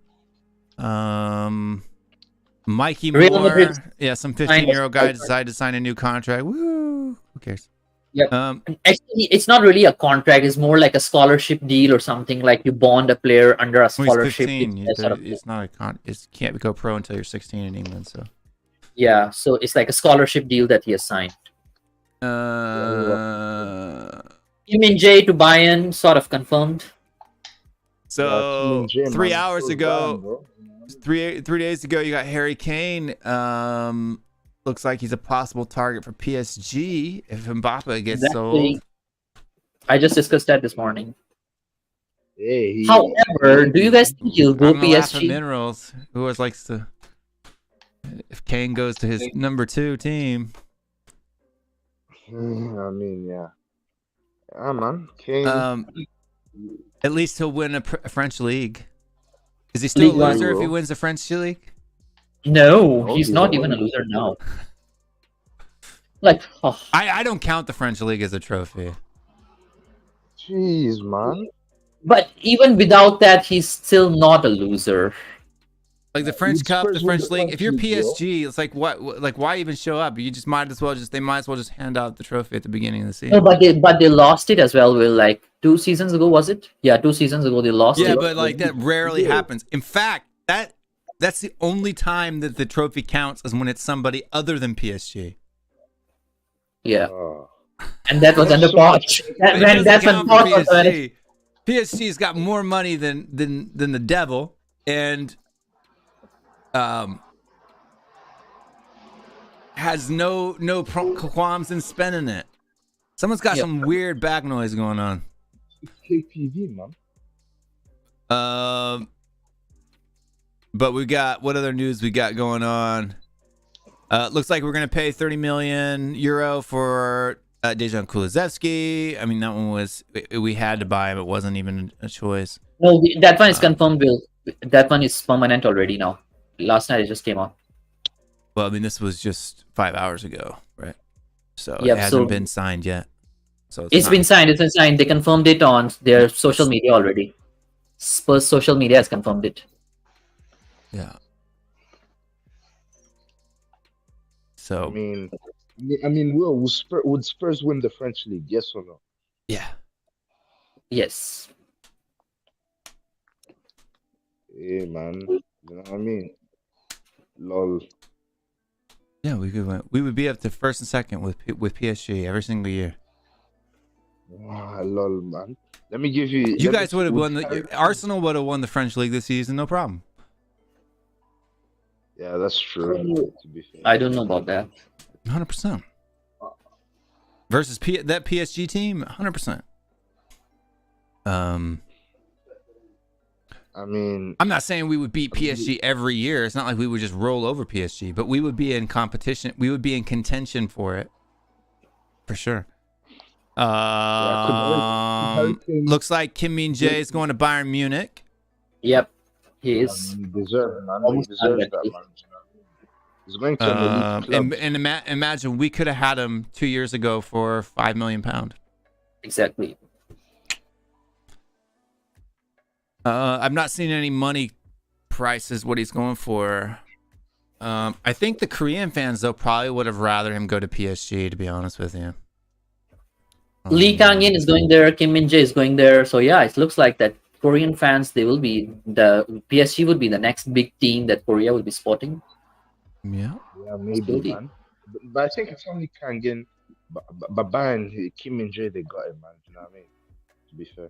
Mikey Real Moore. Madrid Yeah, some 15-year-old guy decided to sign a new contract. Woo! Who cares? Yep. Actually, it's not really a contract. It's more like a scholarship deal or something. Like you bond a player under a When he's scholarship. 15, It's sort of- it's not it can't go pro until you're 16 in England. So. yeah, so it's like a scholarship deal that he has signed. Min Jae to Bayern, sort of confirmed. So Jim, 3 man, hours so ago, bad, bro. 3 days ago, you got Harry Kane looks like he's a possible target for PSG if Mbappe gets Exactly. sold. I just discussed that this morning. Hey, However, do you guys think he'll go I'm gonna laugh at PSG? Minerals, who always likes to. If Kane goes to his number 2 team, I mean, yeah. Yeah, man. Kane. at least he'll win a French league. Is he still League a One. loser if he wins the French league? No, No, he's he's not not. even a loser now. Like, oh, I don't count the French league as a trophy. Jeez, man. but even without that, he's still not a loser. Like the French Would Cup, Spurs the win French the league. French If you're league, bro? PSG, it's like what? Like why even show up? You just might as well just hand out the trophy at the beginning of the season. No, but they lost it as well. Will like 2 seasons ago, was it? Yeah, 2 seasons ago they lost Yeah, it. but like that rarely Yeah. happens. In fact, that's the only time that the trophy counts is when it's somebody other than PSG. Yeah, Oh. and that was That's under so Poch. much- It When doesn't that's when count for Poch was managing. PSG's got more money than the devil, and has no qualms in spending it. Someone's got Yep. some weird back noise going on. It's KPV, man. But we got what other news we got going on? Looks like we're gonna pay 30 million euro for Dejan Kulusevski. I mean, that one was we had to buy him. It wasn't even a choice. No, that one is confirmed. Will that one is permanent already now? Last night it just came out. Well, I mean, this was just 5 hours ago, right? So Yep, it hasn't so- been signed yet. So It's been signed. It's been signed. They confirmed it on their social media already. Spurs social media has confirmed it. Yeah. I So mean, Will, would Spurs win the French league? Yes or no? yeah. Yes. Hey, man. You know what I mean? Lol. Yeah, we could win. We would be up to first and second with PSG every single year. Lol, man. Let me give you. You let me- guys would have won Arsenal would have won the French league this season, no problem. Yeah, that's true. To be fair. I don't know about that. 100%. Versus that PSG team, 100%. I mean, I'm not saying we would beat PSG every year. It's not like we would just roll over PSG, but we would be in competition. We would be in contention for it, for sure. Looks like Kim Min-jae is going to Bayern Munich. Yep, he is. he deserves, man. He Almost deserves done that, with man. He's going to an elite club. And imagine we could have had him 2 years ago for £5 million. Exactly. I've not seen any money prices what he's going for. I think the Korean fans though probably would have rather him go to PSG, to be honest with you. Lee Kang-in is going there. Kim Min-jae is going there. So yeah, it looks like that Korean fans, they will be the PSG would be the next big team that Korea will be spotting. Yeah. Yeah, maybe, Maybe. man. But I think it's only Kangin. But Bayern, Kim Min-jae, they got him, man. You know what I mean? To be fair.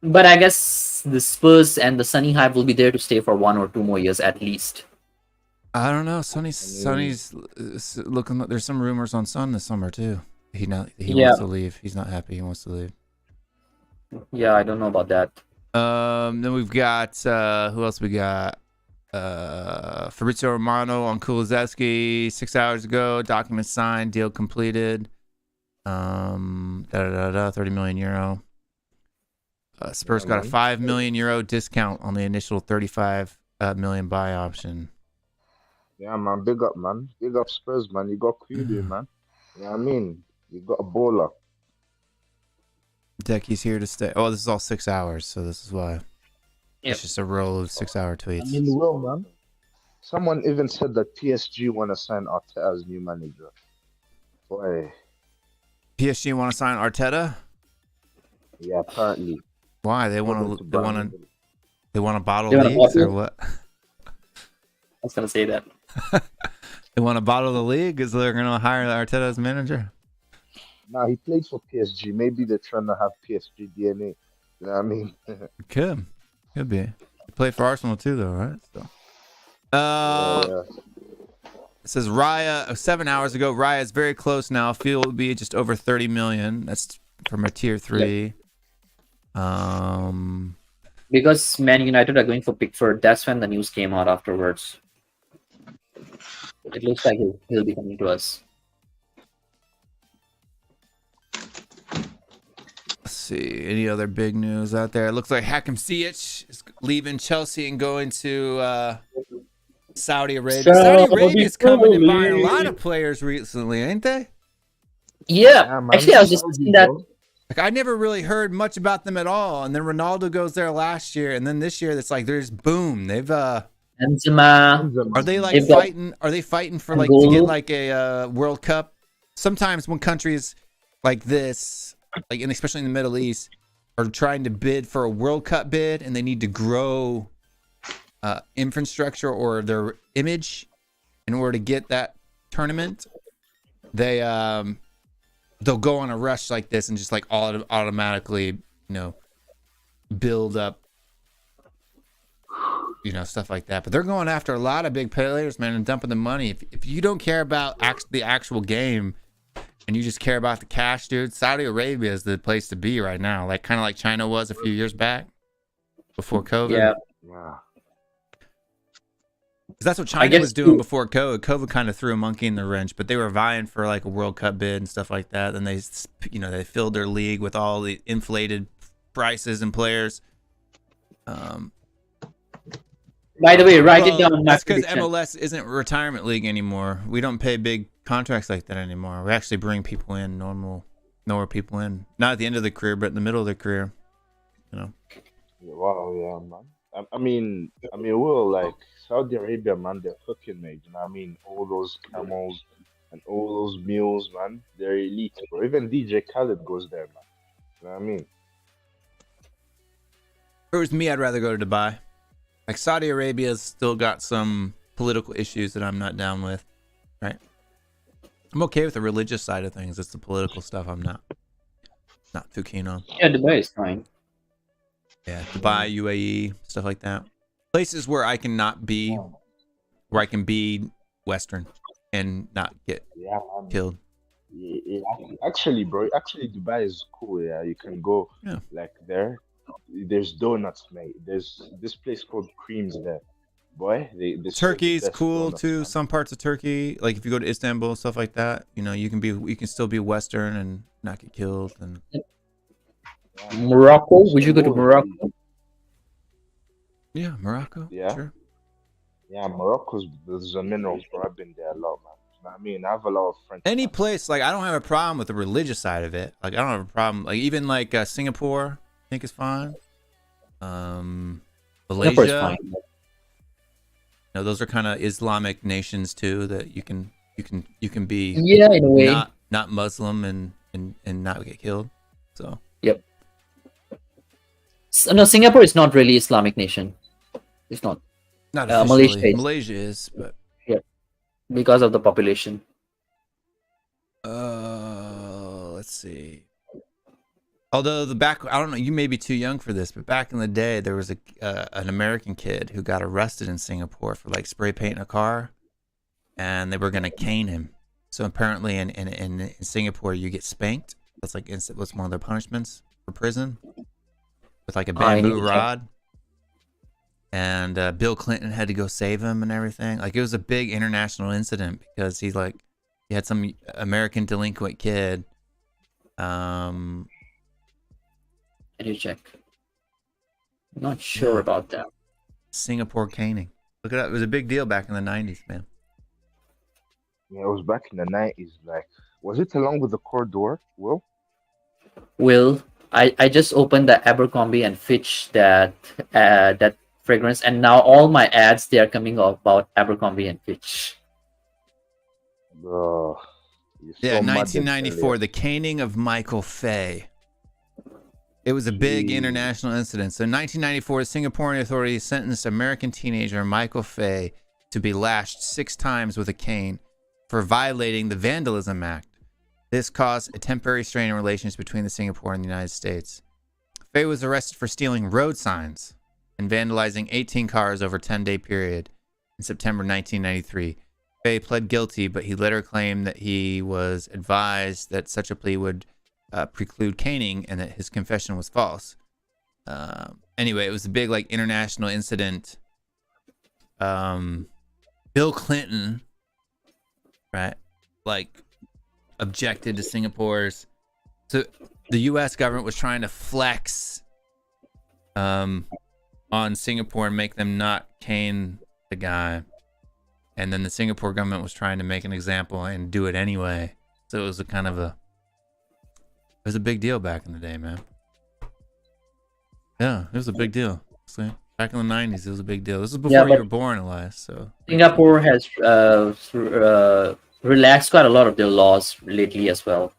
But I guess the Spurs and the Sunny Hive will be there to stay for 1 or 2 more years at least. I don't know. Sonny's looking. There's some rumors on Son this summer too. He Yeah. wants to leave. He's not happy. He wants to leave. Yeah, I don't know about that. Then we've got who else we got? Fabrizio Romano on Kulusevski 6 hours ago. Document signed. Deal completed. 30 million euro. Spurs got a €5 million discount on the initial 35 million buy option. Yeah, man. Big up, man. Big up Spurs, man. You got Kudu, man. You know what I mean? You got a baller. Decky's here to stay. Oh, this is all 6 hours, so this is why. Yep. It's just a roll of 6 hour tweets. I mean, Will, man. Someone even said that PSG want to sign Arteta as new manager. Boy. PSG want to sign Arteta? Yeah, apparently. Why? They want to bottle They wanna leagues or bottle? what? I was gonna say that. They want to bottle the league because they're going to hire Arteta as manager. Nah, he played for PSG. Maybe they're trying to have PSG DNA. You know what I mean? Could be. He played for Arsenal too, though, right? So, Yeah. says Raya 7 hours ago. Raya is very close now. Field will be just over 30 million. That's from a tier 3. Because Man United are going for Pickford, that's when the news came out afterwards. It looks like he'll be coming to us. Let's see. Any other big news out there? It looks like Hakim Ziyech is leaving Chelsea and going to Saudi Arabia. Saudi Arabia is coming and buying a lot of players recently, ain't they? Yeah, man. actually, I was just thinking that. Like, I never really heard much about them at all. And then Ronaldo goes there last year, and then this year it's like there's boom. They've Benzema. are they like They've got fighting? Are they fighting for like to get like a World Cup? Sometimes when countries like this, like and especially in the Middle East, are trying to bid for a World Cup bid, and they need to grow infrastructure or their image in order to get that tournament, they'll go on a rush like this and just like automatically, build up, stuff like that. But they're going after a lot of big players, man, and dumping the money. If you don't care about the actual game and you just care about the cash, dude, Saudi Arabia is the place to be right now. Like kind of like China was a few years back before COVID. Yeah. Wow. 'Cause that's what China was doing before COVID. COVID kind of threw a monkey in the wrench, but they were vying for like a World Cup bid and stuff like that. Then they filled their league with all the inflated prices and players. By the way, write it down. That's because MLS isn't a retirement league anymore. We don't pay big contracts like that anymore. We actually bring people in, normal people in. Not at the end of the career, but in the middle of their career. Wow, yeah, man. I mean, we're like Saudi Arabia, man. They're cooking, mate. You know what I mean? All those camels and all those mules, man. They're elite, bro. Even DJ Khaled goes there, man. You know what I mean? If it was me, I'd rather go to Dubai. Like Saudi Arabia's still got some political issues that I'm not down with, right? I'm okay with the religious side of things. It's the political stuff I'm not too keen on. Yeah, Dubai is fine. Yeah, Dubai, UAE, stuff like that. Places where I can be Western and not get killed. Yeah, actually, bro. Actually, Dubai is cool. Yeah, you can go like there. There's donuts, mate. There's this place called Creams there. Boy, Turkey's cool too. Man. Some parts of Turkey, like if you go to Istanbul, stuff like that, you can still be Western and not get killed. And Morocco? Would you go to Morocco? Yeah, Morocco. Yeah, sure. Yeah, there's a minerals, bro. I've been there a lot, man. You know what I mean? I have a lot of friends. Any place, like I don't have a problem with the religious side of it. Like I don't have a problem. Like even like Singapore, I think is fine. Malaysia. Those are kind of Islamic nations too that you can be in a way not Muslim and not get killed. So yep. No, Singapore is not really Islamic nation. It's not. Not Malaysia is, but because of the population. Let's see. Although I don't know, you may be too young for this, but back in the day, there was an American kid who got arrested in Singapore for like spray painting a car, and they were gonna cane him. So apparently, in Singapore, you get spanked. That's like what's one of their punishments for prison, with like a bamboo rod. And Bill Clinton had to go save him and everything. Like it was a big international incident because he had some American delinquent kid. I need to check. I'm not sure about that. Singapore caning. Look at that. It was a big deal back in the 90s, man. Yeah, it was back in the 90s. Like, was it along with the corridor, Will? Will, I just opened the Abercrombie and Fitch that fragrance, and now all my ads, they are coming about Abercrombie and Fitch. Bro. Yeah, 1994, the caning of Michael Fay. It was a big international incident. So in 1994, the Singaporean authorities sentenced American teenager Michael Fay to be lashed 6 times with a cane for violating the Vandalism Act. This caused a temporary strain in relations between the Singapore and the United States. Fay was arrested for stealing road signs and vandalizing 18 cars over a 10-day period in September 1993. Faye pled guilty, but he later claimed that he was advised that such a plea would preclude caning and that his confession was false. Anyway, it was a big like international incident. Bill Clinton, right, like objected to Singapore's. So the U.S. government was trying to flex on Singapore and make them not cane the guy. And then the Singapore government was trying to make an example and do it anyway. So it was it was a big deal back in the day, man. Yeah, it was a big deal. See? Back in the 90s, it was a big deal. This was before you were born, Elias. So Singapore has relaxed quite a lot of their laws lately as well.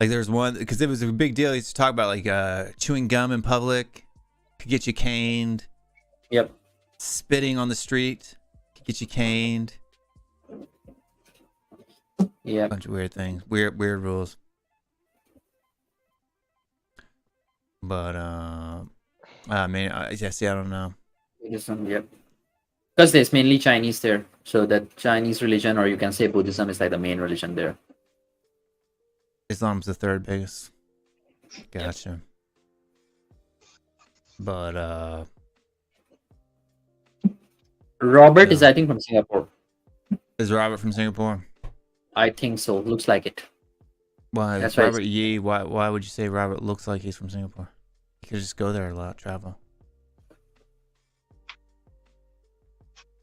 like there's one, because it was a big deal. He used to talk about like chewing gum in public could get you caned. Yep. Spitting on the street could get you caned. Yeah. A bunch of weird things. Weird rules. But I mean, I don't know. Buddhism, yep. Because there's mainly Chinese there. So that Chinese religion, or you can say Buddhism, is like the main religion there. Islam's the third biggest. Gotcha. But Robert is, I think, from Singapore. is Robert from Singapore? I think so. Looks like it. Why? That's Robert right. Yee. Why would you say Robert looks like he's from Singapore? He could just go there a lot, travel.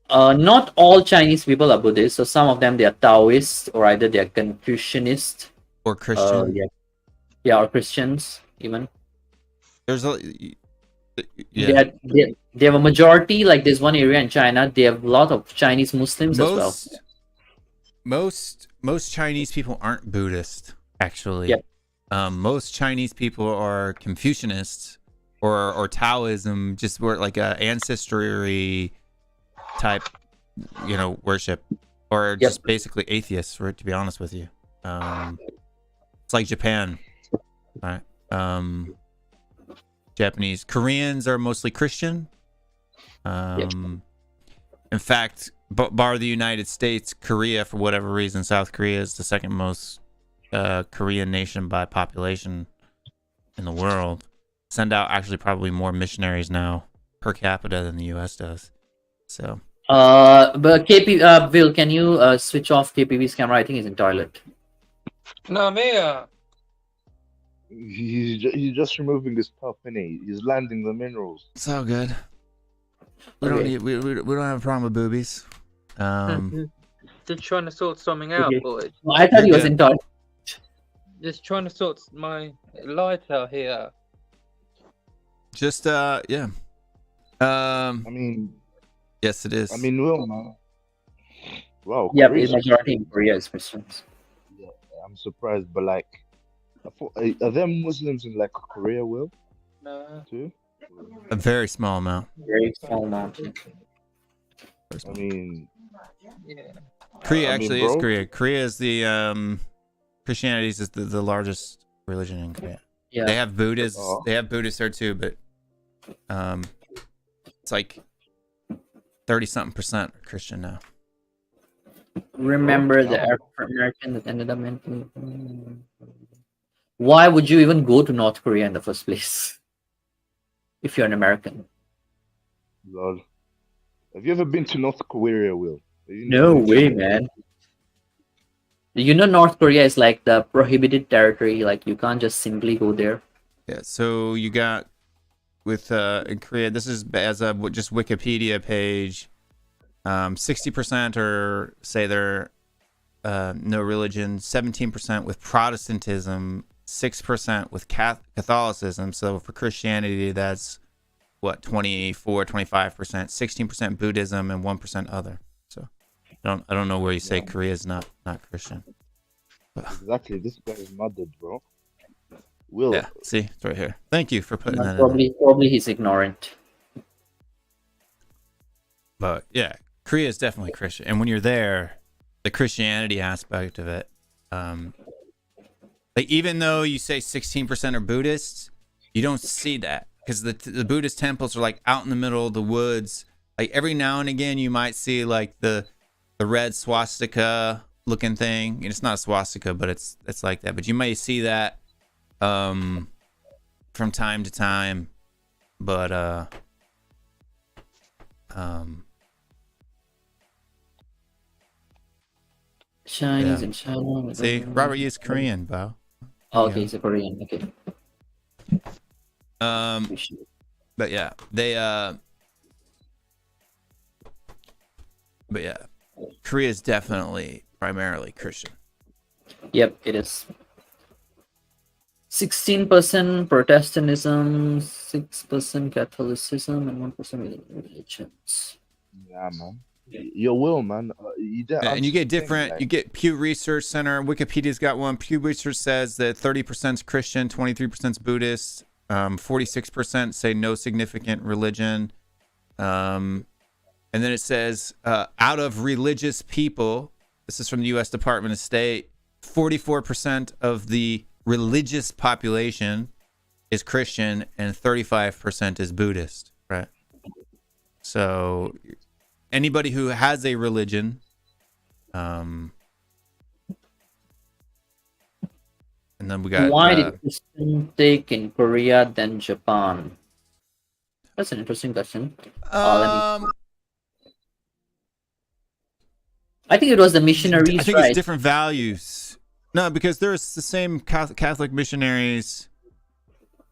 Not all Chinese people are Buddhists. So some of them, they are Taoists, or either they are Confucianist. Or Christian. Yeah, or Christians even. There's a yeah. They have a majority. Like there's one area in China, they have a lot of Chinese Muslims as well. Most Chinese people aren't Buddhist, actually. Yep. Most Chinese people are Confucianists or Taoism, just were like a ancestry type, worship, or just basically atheists, for it to be honest with you. It's like Japan, right? Japanese, Koreans are mostly Christian. In fact, bar the United States, Korea, for whatever reason, South Korea is the second most Korean nation by population in the world. Send out actually probably more missionaries now per capita than the U.S. does. So. But Bill, can you switch off KPV's camera? I think he's in toilet. No, me. He's just removing his puff, innit? He's landing the minerals. It's all good. We don't need. We don't have a problem with boobies. Just trying to sort something out, boys. Well, I thought he was in toilet. Just trying to sort my light out here. Just yeah. I mean, yes, it is. I mean, well, man. Wow. Yeah, Korea- the majority in Korea is Christians. Yeah, I'm surprised, but like, I thought, are there Muslims in like Korea, Will? No. Too? A very small amount. Very small amount. I mean, Yeah. Korea I mean, actually is bro. Korea. Korea is the Christianity is the largest religion in Korea. Yeah. They have Buddhists. Oh. They have Buddhists there too, but it's like 30-something% are Christian now. Remember the African American that ended up in. Why would you even go to North Korea in the first place? If you're an American. Lord. Have you ever been to North Korea, Will? No way, man. North Korea is like the prohibited territory. Like you can't just simply go there. Yeah. So you got with in Korea. This is as a just Wikipedia page. 60% are say they're no religion. 17% with Protestantism. 6% with Catholicism. So for Christianity, that's what 24, 25%. 16% Buddhism and 1% other. So I don't know where you say Korea is not Christian. Exactly. This guy is murdered, bro. Will. Yeah. See, it's right here. Thank you for putting that in. Probably he's ignorant. But yeah, Korea is definitely Christian, and when you're there, the Christianity aspect of it, like even though you say 16% are Buddhists, you don't see that because the Buddhist temples are like out in the middle of the woods. Like every now and again, you might see like the the red swastika looking thing. It's not a swastika, but it's like that. But you may see that from time to time. But Chinese Yeah. and China. see, Robert used Korean, Bo. Oh, okay, it's a Korean. Okay. But yeah, they but yeah, Korea is definitely primarily Christian. Yep, it is. 16% Protestantism, 6% Catholicism, and 1% religions. Yeah, man. Your will, man. And you get different. You get Pew Research Center. Wikipedia's got one. Pew Research says that 30% is Christian, 23% is Buddhist, 46% say no significant religion, and then it says out of religious people. This is from the U.S. Department of State. 44% of the religious population is Christian, and 35% is Buddhist. Right. So anybody who has a religion, and then we got Why did Christian take in Korea than Japan? That's an interesting question. I think it was the missionaries, I think right? it's different values. No, because there's the same Catholic missionaries.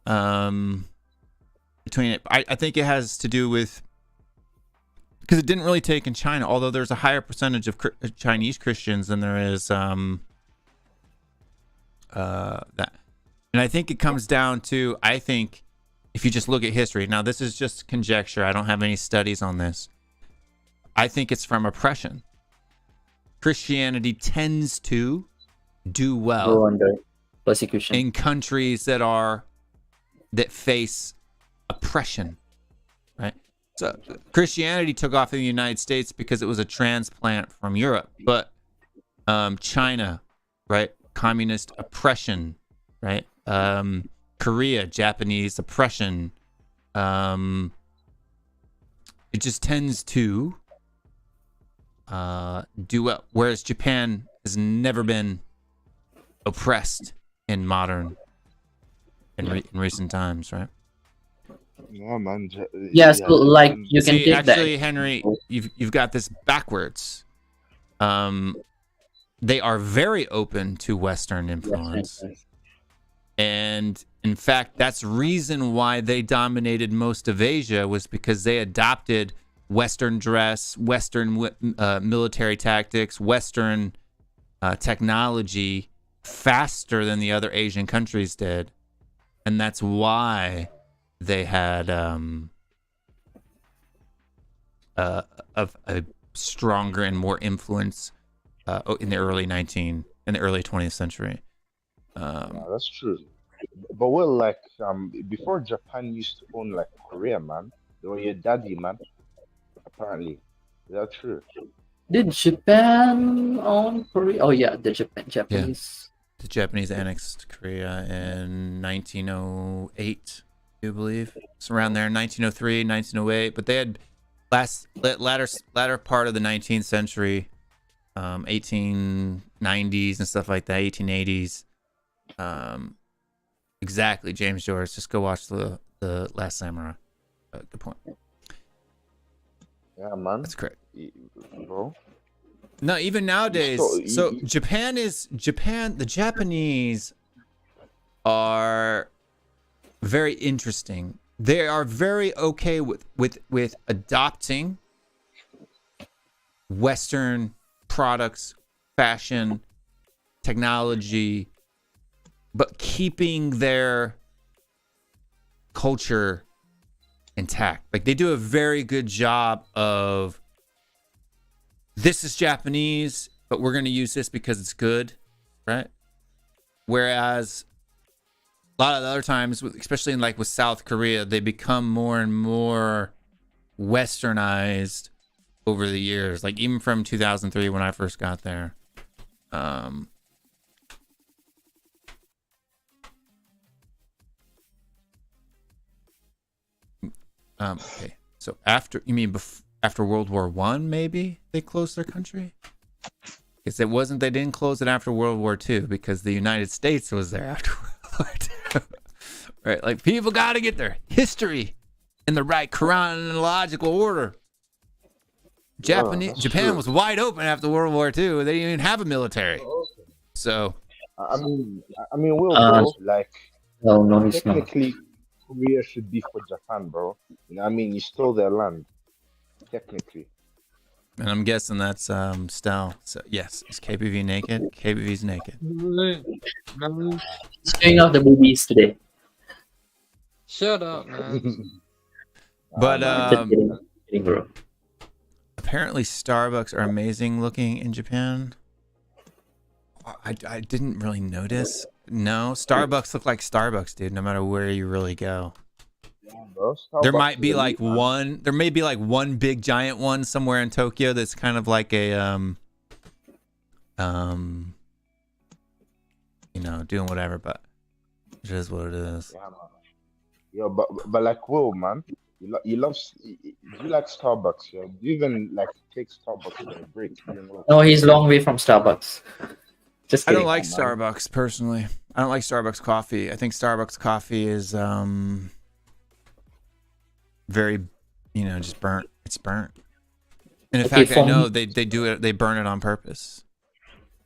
Between it, I think it has to do with because it didn't really take in China, although there's a higher percentage of Chinese Christians than there is that. And I think it comes down to, I think if you just look at history, now this is just conjecture, I don't have any studies on this. I think it's from oppression. Christianity tends to do well Go under persecution. in countries that face oppression, right? So Christianity took off in the United States because it was a transplant from Europe, but China, right? Communist oppression, right? Korea, Japanese oppression. It just tends to do well, whereas Japan has never been oppressed in modern in recent times, right? Yeah, man. Yeah, so like you can See, take actually, that. Henry, you've got this backwards. They are very open to Western influence. And in fact, that's the reason why they dominated most of Asia, was because they adopted Western dress, Western military tactics, Western technology faster than the other Asian countries did. And that's why they had a stronger and more influence in the early 20th century. Yeah, that's true. But well, like before Japan used to own like Korea, man. They were your daddy, man. Apparently, is that true? Did Japan own Korea? Oh yeah, the Japanese. The Japanese annexed Korea in 1908, I believe. It's around there, 1903, 1908. But they had latter part of the 19th century, 1890s and stuff like that, 1880s. Exactly, James George. Just go watch the Last Samurai. Good point. Yeah, man. That's correct. Bro. No, even nowadays. So the Japanese are very interesting. They are very okay with adopting Western products, fashion, technology, but keeping their culture intact. Like, they do a very good job of, this is Japanese, but we're going to use this because it's good, right? Whereas a lot of the other times, especially with South Korea, they become more and more westernized over the years. Like, even from 2003 when I first got there. Okay, so after, you mean after World War One. Maybe they closed their country. Because it wasn't. They didn't close it after World War II because the United States was there after World War II. Right? Like people got to get their history in the right chronological order. Japan true. was wide open after World War II. They didn't even have a military. So I mean, Will, bro, like No, he's not. technically, Korea should be for Japan, bro. You know what I mean? You stole their land, technically. and I'm guessing that's Stel. So yes, is KPV naked? KPV's naked. He's showing off the boobies today. Shut up, man. But Just kidding, bro. apparently Starbucks are amazing looking in Japan. I didn't really notice. No, Starbucks look like Starbucks, dude, no matter where you really go. Yeah, bro. There Starbucks might be is like elite, man. one, there may be like one big giant one somewhere in Tokyo that's kind of like a you know, doing whatever, but it is what it is. Yeah, man. Yo, but like Will, man, you like Starbucks, yeah? Do you even like take Starbucks for a break? No, he's long way from Starbucks. Just I kidding. don't like man. Starbucks personally. I don't like Starbucks coffee. I think Starbucks coffee is very, you know, just burnt. It's burnt. And in Okay, fact, I for know me- they do it. They burn it on purpose.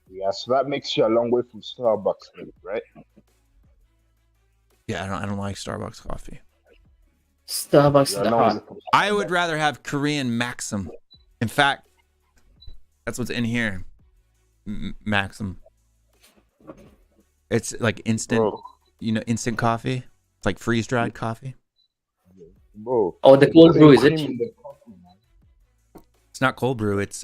Yeah, so that makes you a long way from Starbucks, then, right? Yeah, I don't like Starbucks coffee. Starbucks You're is a long hard. way from I would rather have Korean Maxim. In fact, that's what's in here. Maxim. It's like instant, Bro, you know, instant coffee. It's like freeze dried coffee. bro. Oh, the cold Putting brew, is cream it? in the coffee, man. It's not cold brew. It's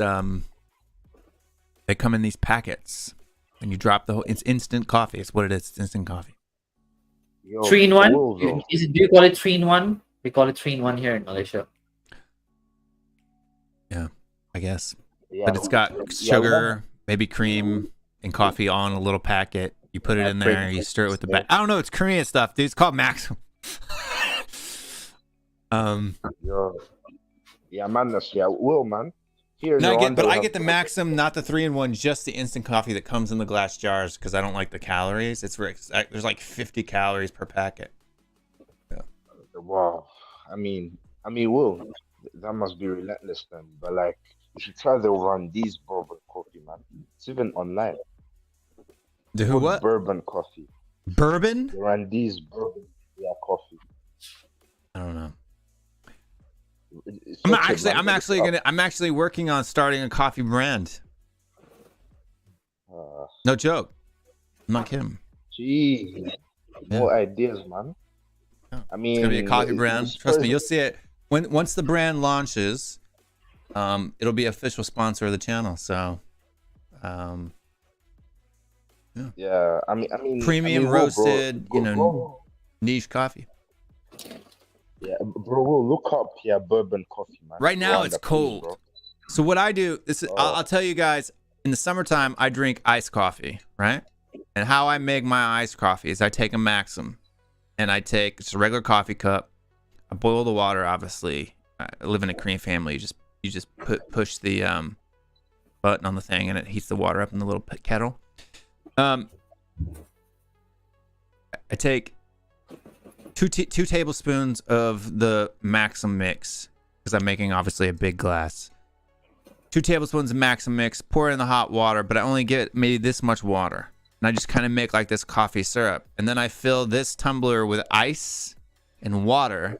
they come in these packets, and you drop the whole. It's instant coffee. It's what it is. It's instant coffee. Yo, 3-in-1? Will, though. Do you call it 3-in-1? We call it 3-in-1 here in Malaysia. Yeah, I guess. Yeah, But it's got yeah, sugar, maybe cream, and coffee all in a little packet. You put it in there. You stir it with the back. I don't know. It's Korean stuff, dude. It's called Maxim. Yo, yeah, man. Yeah, Will, man. Here, No, in but Rwanda, I we get the have- Maxim, not the 3-in-1, just the instant coffee that comes in the glass jars because I don't like the calories. It's there's like 50 calories per packet. Wow. I mean, Will, that must be relentless then. But like, you should try the Rwandese bourbon coffee, man. It's even online. The who what? Bourbon coffee. Bourbon? The Rwandese bourbon, yeah, coffee. I don't know. It's I'm such a- man, I'm actually working on starting a coffee brand. No joke. I'm not kidding. Gee, Yeah. more ideas, man. Yeah. I mean, It's gonna be a coffee the brand. Spurs- Trust me, you'll see it once the brand launches. It'll be official sponsor of the channel. So, Yeah, I mean, premium Will, bro, roasted, bro, you know, bro. niche coffee. Yeah, bro, Will, look up bourbon coffee, man. Right now it's Rwanda, please, cold. bro. So what I do, this is I'll tell you guys. In the summertime, I drink iced coffee, right? And how I make my iced coffee is I take a Maxim, and I take just a regular coffee cup. I boil the water, obviously. I live in a Korean family. You just push the button on the thing, and it heats the water up in the little kettle. I take two tablespoons of the Maxim mix because I'm making obviously a big glass. 2 tablespoons of Maxim mix, pour it in the hot water, but I only get maybe this much water. And I just kind of make like this coffee syrup. And then I fill this tumbler with ice and water.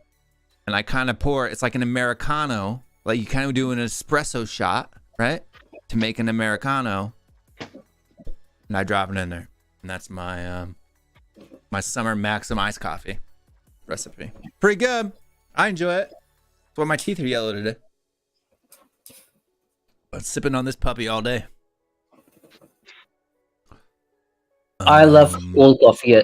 And I kind of pour, it's like an Americano, like you kind of do an espresso shot, right? To make an Americano. And I drop it in there. And that's my my summer Maxim iced coffee recipe. Pretty good. I enjoy it. That's why my teeth are yellow today. But sipping on this puppy all day. I love cold coffee.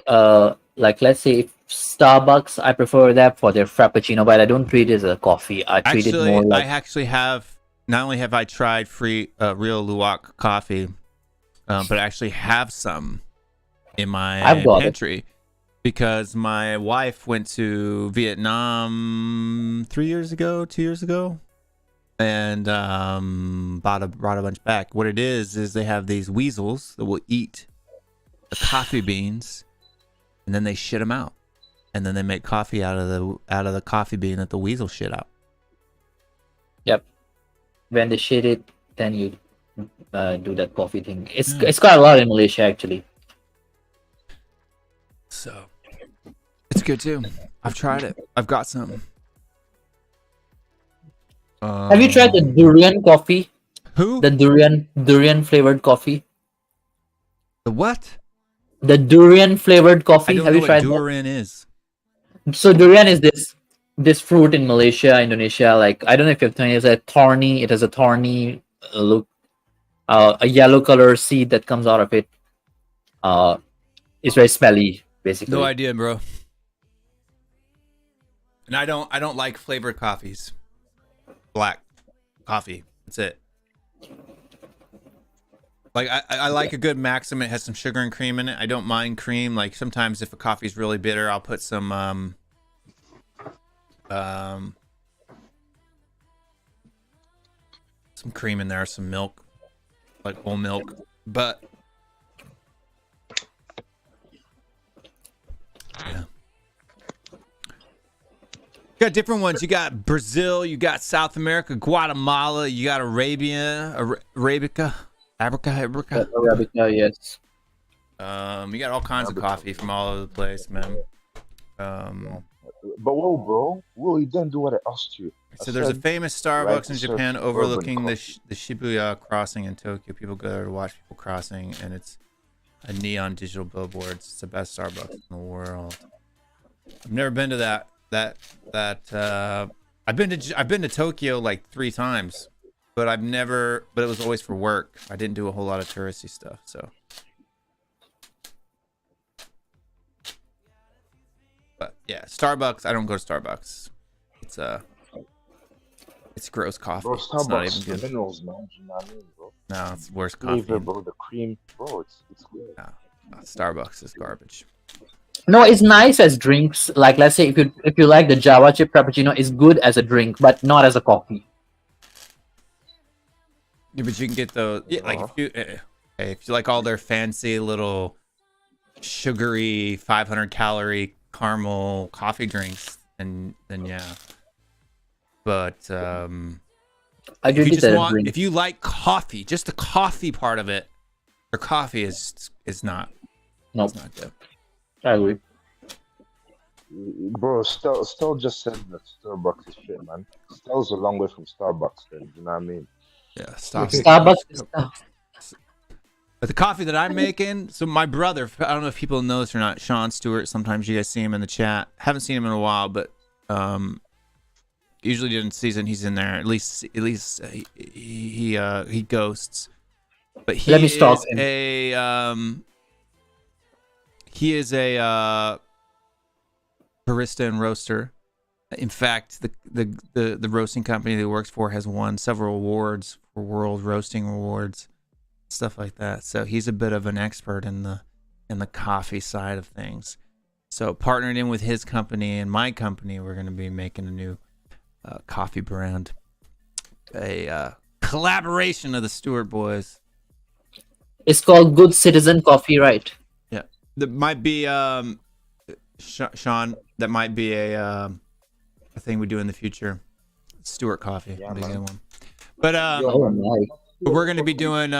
Like let's say if Starbucks, I prefer that for their frappuccino, but I don't treat it as a coffee. I treat it more I like actually have, not only have I tried free real Luwak coffee, but I actually have some in my I've got it. pantry because my wife went to Vietnam 2 years ago. and brought a bunch back. What it is they have these weasels that will eat the coffee beans, and then they shit them out, and then they make coffee out of the coffee bean that the weasel shit out. Yep. When they shit it, then you do that coffee thing. It's quite a lot in Malaysia actually. So it's good too. I've tried it. I've got some. Have you tried the durian coffee? Who? The durian flavored coffee? The what? The durian flavored I coffee. don't Have know you what tried durian is. that? So durian is this fruit in Malaysia, Indonesia. Like I don't know if you've tried it. It has a thorny look, a yellow color seed that comes out of it. It's very smelly, basically. No idea, bro. And I don't like flavored coffees. Black coffee. That's it. Like I like a good Maxim. It has some sugar and cream in it. I don't mind cream. Like sometimes if a coffee's really bitter, I'll put some cream in there, some milk, like whole milk. But yeah. You got different ones. You got Brazil, you got South America, Guatemala, you got Arabica. Arabica, yes. You got all kinds of coffee from all over the place, man. But whoa, bro, you didn't do what I asked you. So there's a famous Starbucks in to Japan serve overlooking urban the Shibuya crossing in Tokyo. People go there to watch people crossing, and it's a neon digital billboards. It's the best Starbucks in the world. I've never been to that. I've been to Tokyo like 3 times, but it was always for work. I didn't do a whole lot of touristy stuff, so. But yeah, Starbucks, I don't go to Starbucks. It's gross coffee. Bro, It's not Starbucks, even the good. minerals, man. You know what I mean, bro? No, it's worse coffee. Flavor, bro, the cream, bro, it's good. No, Starbucks is garbage. No, it's nice as drinks. Like let's say if you like the Java chip frappuccino, it's good as a drink, but not as a coffee. Yeah, but you can get those. Yeah, like if you like all their fancy little sugary 500 calorie caramel coffee drinks, then yeah. But I do that as drink. if you like coffee, just the coffee part of it, their coffee is not. No, It's not good. I agree. Bro, Stell just said that Starbucks is shit, man. Stell's a long way from Starbucks, then. You know what I mean? Yeah, stop. Starbucks is tough. But the coffee that I'm making, so my brother, I don't know if people know this or not, Sean Stewart, sometimes you guys see him in the chat. Haven't seen him in a while, but usually during the season he's in there. At least he ghosts. But he Let me stalk him. He is a barista and roaster. In fact, the roasting company that he works for has won several awards for World Roasting Awards, stuff like that. So he's a bit of an expert in the coffee side of things. So partnered in with his company and my company, we're going to be making a new coffee brand, a collaboration of the Stewart boys. It's called Good Citizen Coffee, right? Yeah, that might be Sean. That might be a thing we do in the future. Stewart Coffee, Yeah, big man. one. But Oh my! we're going to be doing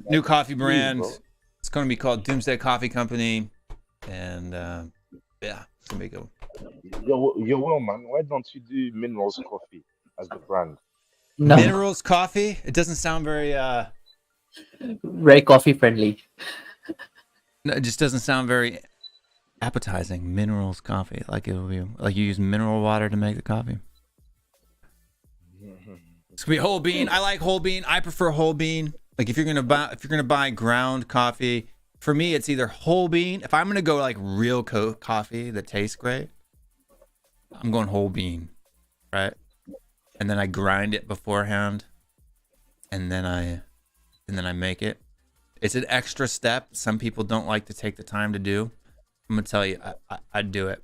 new coffee brand. It's going to be called Doomsday Coffee Company, and yeah, it's going to be good. Yo, well, man, why don't you do Minerals Coffee as the brand? No, Minerals Coffee. It doesn't sound very. very coffee friendly. No, it just doesn't sound very appetizing. Minerals Coffee, like it would be like you use mineral water to make the coffee. It's gonna be whole bean. I like whole bean. I prefer whole bean. Like if you're gonna buy ground coffee, for me it's either whole bean. If I'm gonna go like real coffee that tastes great, I'm going whole bean, right? And then I grind it beforehand, and then I make it. It's an extra step. Some people don't like to take the time to do. I'm gonna tell you, I do it.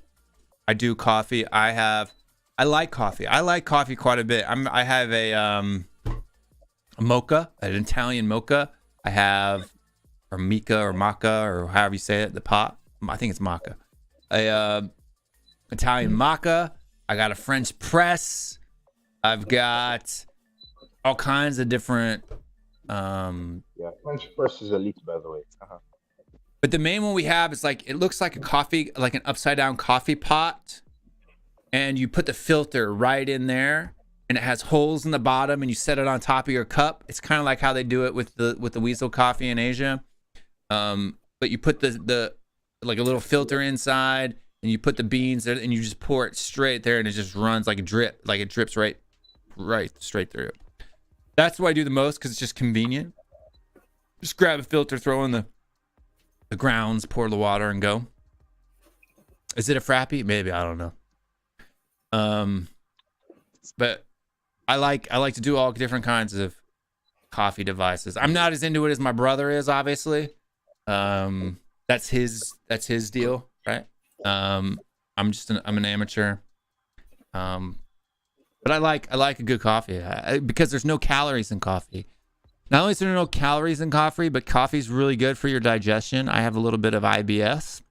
I do coffee. I I like coffee. I like coffee quite a bit. I have a mocha, an Italian mocha. I have or mica or maca or however you say it, the pot. I think it's maca. A Italian maca. I got a French press. I've got all kinds of different. Yeah, French press is elite, by the way. But the main one we have is like, it looks like a coffee, like an upside down coffee pot. And you put the filter right in there, and it has holes in the bottom, and you set it on top of your cup. It's kind of like how they do it with the Weasel coffee in Asia. But you put the like a little filter inside, and you put the beans there, and you just pour it straight there, and it just runs like a drip, like it drips right straight through. That's what I do the most because it's just convenient. Just grab a filter, throw in the grounds, pour the water, and go. Is it a frappy? Maybe, I don't know. But I like to do all different kinds of coffee devices. I'm not as into it as my brother is, obviously. That's his deal, right? I'm an amateur. But I like a good coffee because there's no calories in coffee. Not only is there no calories in coffee, but coffee's really good for your digestion. I have a little bit of IBS,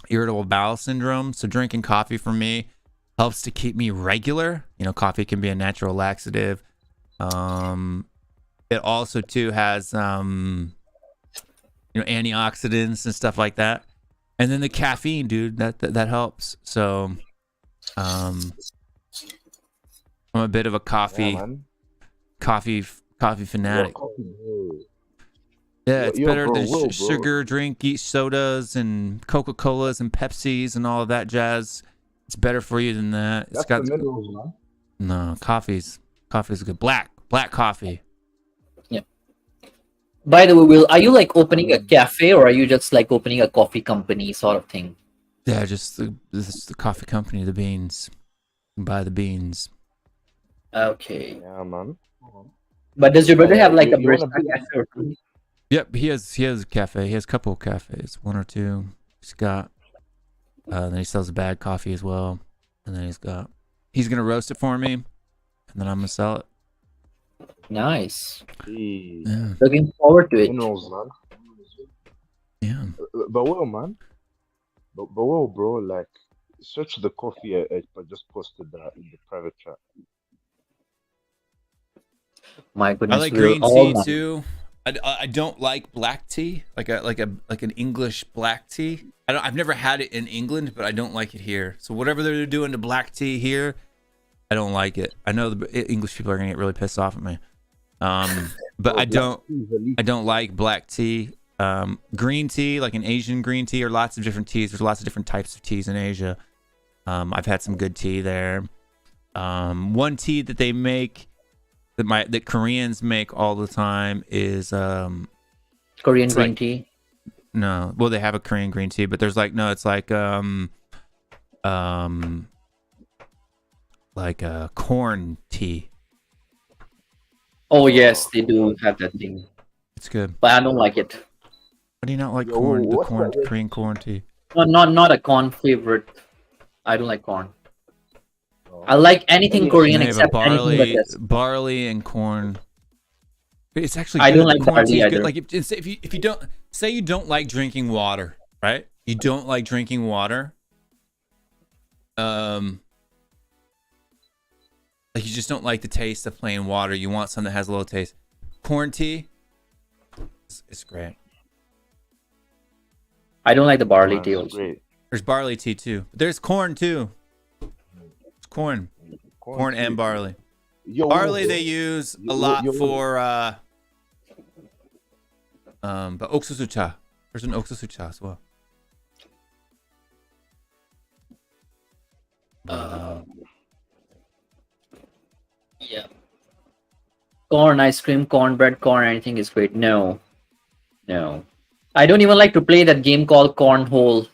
irritable bowel syndrome. So drinking coffee for me helps to keep me regular. You know, coffee can be a natural laxative. It also too has, antioxidants and stuff like that. And then the caffeine, dude, that helps. So, I'm a bit of a coffee fanatic. Yeah, it's better than sugar drink, eat sodas and Coca-Colas and Pepsis and all of that jazz. It's better for you than that. That's the minerals, man. No, coffee's good. Black coffee. Yeah. By the way, Will, are you like opening a cafe or are you just like opening a coffee company sort of thing? Yeah, just this is the coffee company, the beans. You can buy the beans. Okay. Yeah, man. But does your brother have like a you wanna barista cafe or something? Yep, he has a cafe. He has a couple of cafes, one or two. He's got. Then he sells bad coffee as well, and then he's gonna roast it for me, and then I'm gonna sell it. Nice. Yeah. Looking forward to it. Minerals, man. Yeah. But well, man. But well, bro, like, search the coffee I just posted that in the private chat. My I goodness, like Will, green all tea my- too. I don't like black tea, like an English black tea. I've never had it in England, but I don't like it here. So whatever they're doing to black tea here, I don't like it. I know the English people are gonna get really pissed off at me. But I don't like black tea. Green tea, like an Asian green tea, or lots of different teas. There's lots of different types of teas in Asia. I've had some good tea there. One tea that they make that Koreans make all the time is Korean green tea. no, well they have a Korean green tea, but there's it's like a corn tea. Oh yes, they do have that thing, It's good. but I don't like it. Why do you not like Yo, corn? The what's corn that? Korean corn tea. Not a corn favorite. I don't like corn. I like anything Korean They have a except anything but this. barley and corn. It's actually I good. don't The like corn barley tea is either. good. Like if you don't say you don't like drinking water, right? You don't like drinking water. Like you just don't like the taste of plain water. You want something that has a little taste. Corn tea, it's great. I don't like the barley Man, tea it's also. great. There's barley tea too. There's corn too. It's corn and tea. barley. Yo, Barley bro. they use a lot for but 옥수수 cha. There's an 옥수수 cha as well. Yeah. Corn ice cream, cornbread, corn anything is great. No. I don't even like to play that game called Cornhole.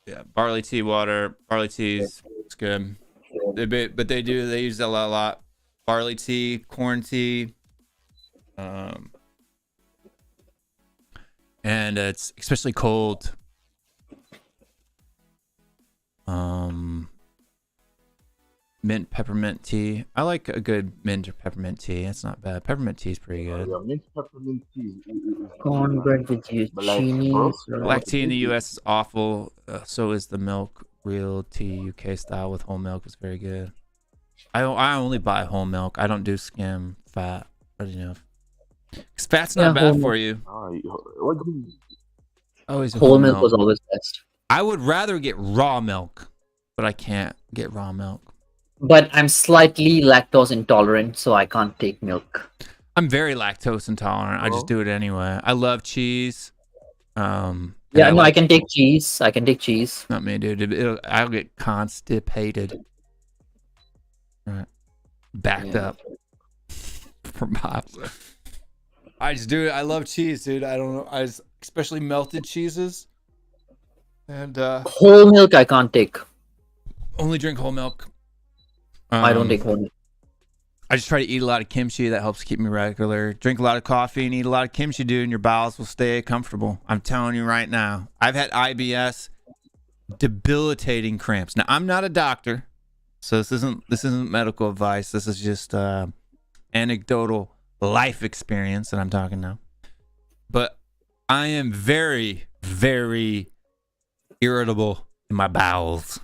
Yeah, barley tea water. Barley tea is it's good. They use that a lot. Barley tea, corn tea, and it's especially cold. mint peppermint tea. I like a good mint or peppermint tea. It's not bad. Peppermint tea is pretty good. Yeah, mint peppermint tea is Cornbread with but like, zucchini. bro, Black tea in the U.S. is awful. So is the milk. Real tea UK style with whole milk is very good. I only buy whole milk. I don't do skim fat. But you know, 'cause fat's not Yeah, bad whole for you. what do you Always Whole milk was always best. I would rather get raw milk, but I can't get raw milk. But I'm slightly lactose intolerant, so I can't take milk. I'm very lactose intolerant. I just do it anyway. I love cheese. Yeah, no, I can take cheese. I can take cheese. Not me, dude. I'll get constipated. Right. Backed up for miles. I just do it. I love cheese, dude. I don't know. Especially melted cheeses. And Whole milk I can't take. only drink whole milk. I don't take whole milk. I just try to eat a lot of kimchi. That helps keep me regular. Drink a lot of coffee and eat a lot of kimchi, dude, and your bowels will stay comfortable. I'm telling you right now. I've had IBS, debilitating cramps. Now, I'm not a doctor, so this isn't medical advice. This is just anecdotal life experience that I'm talking now. But I am very, very irritable in my bowels.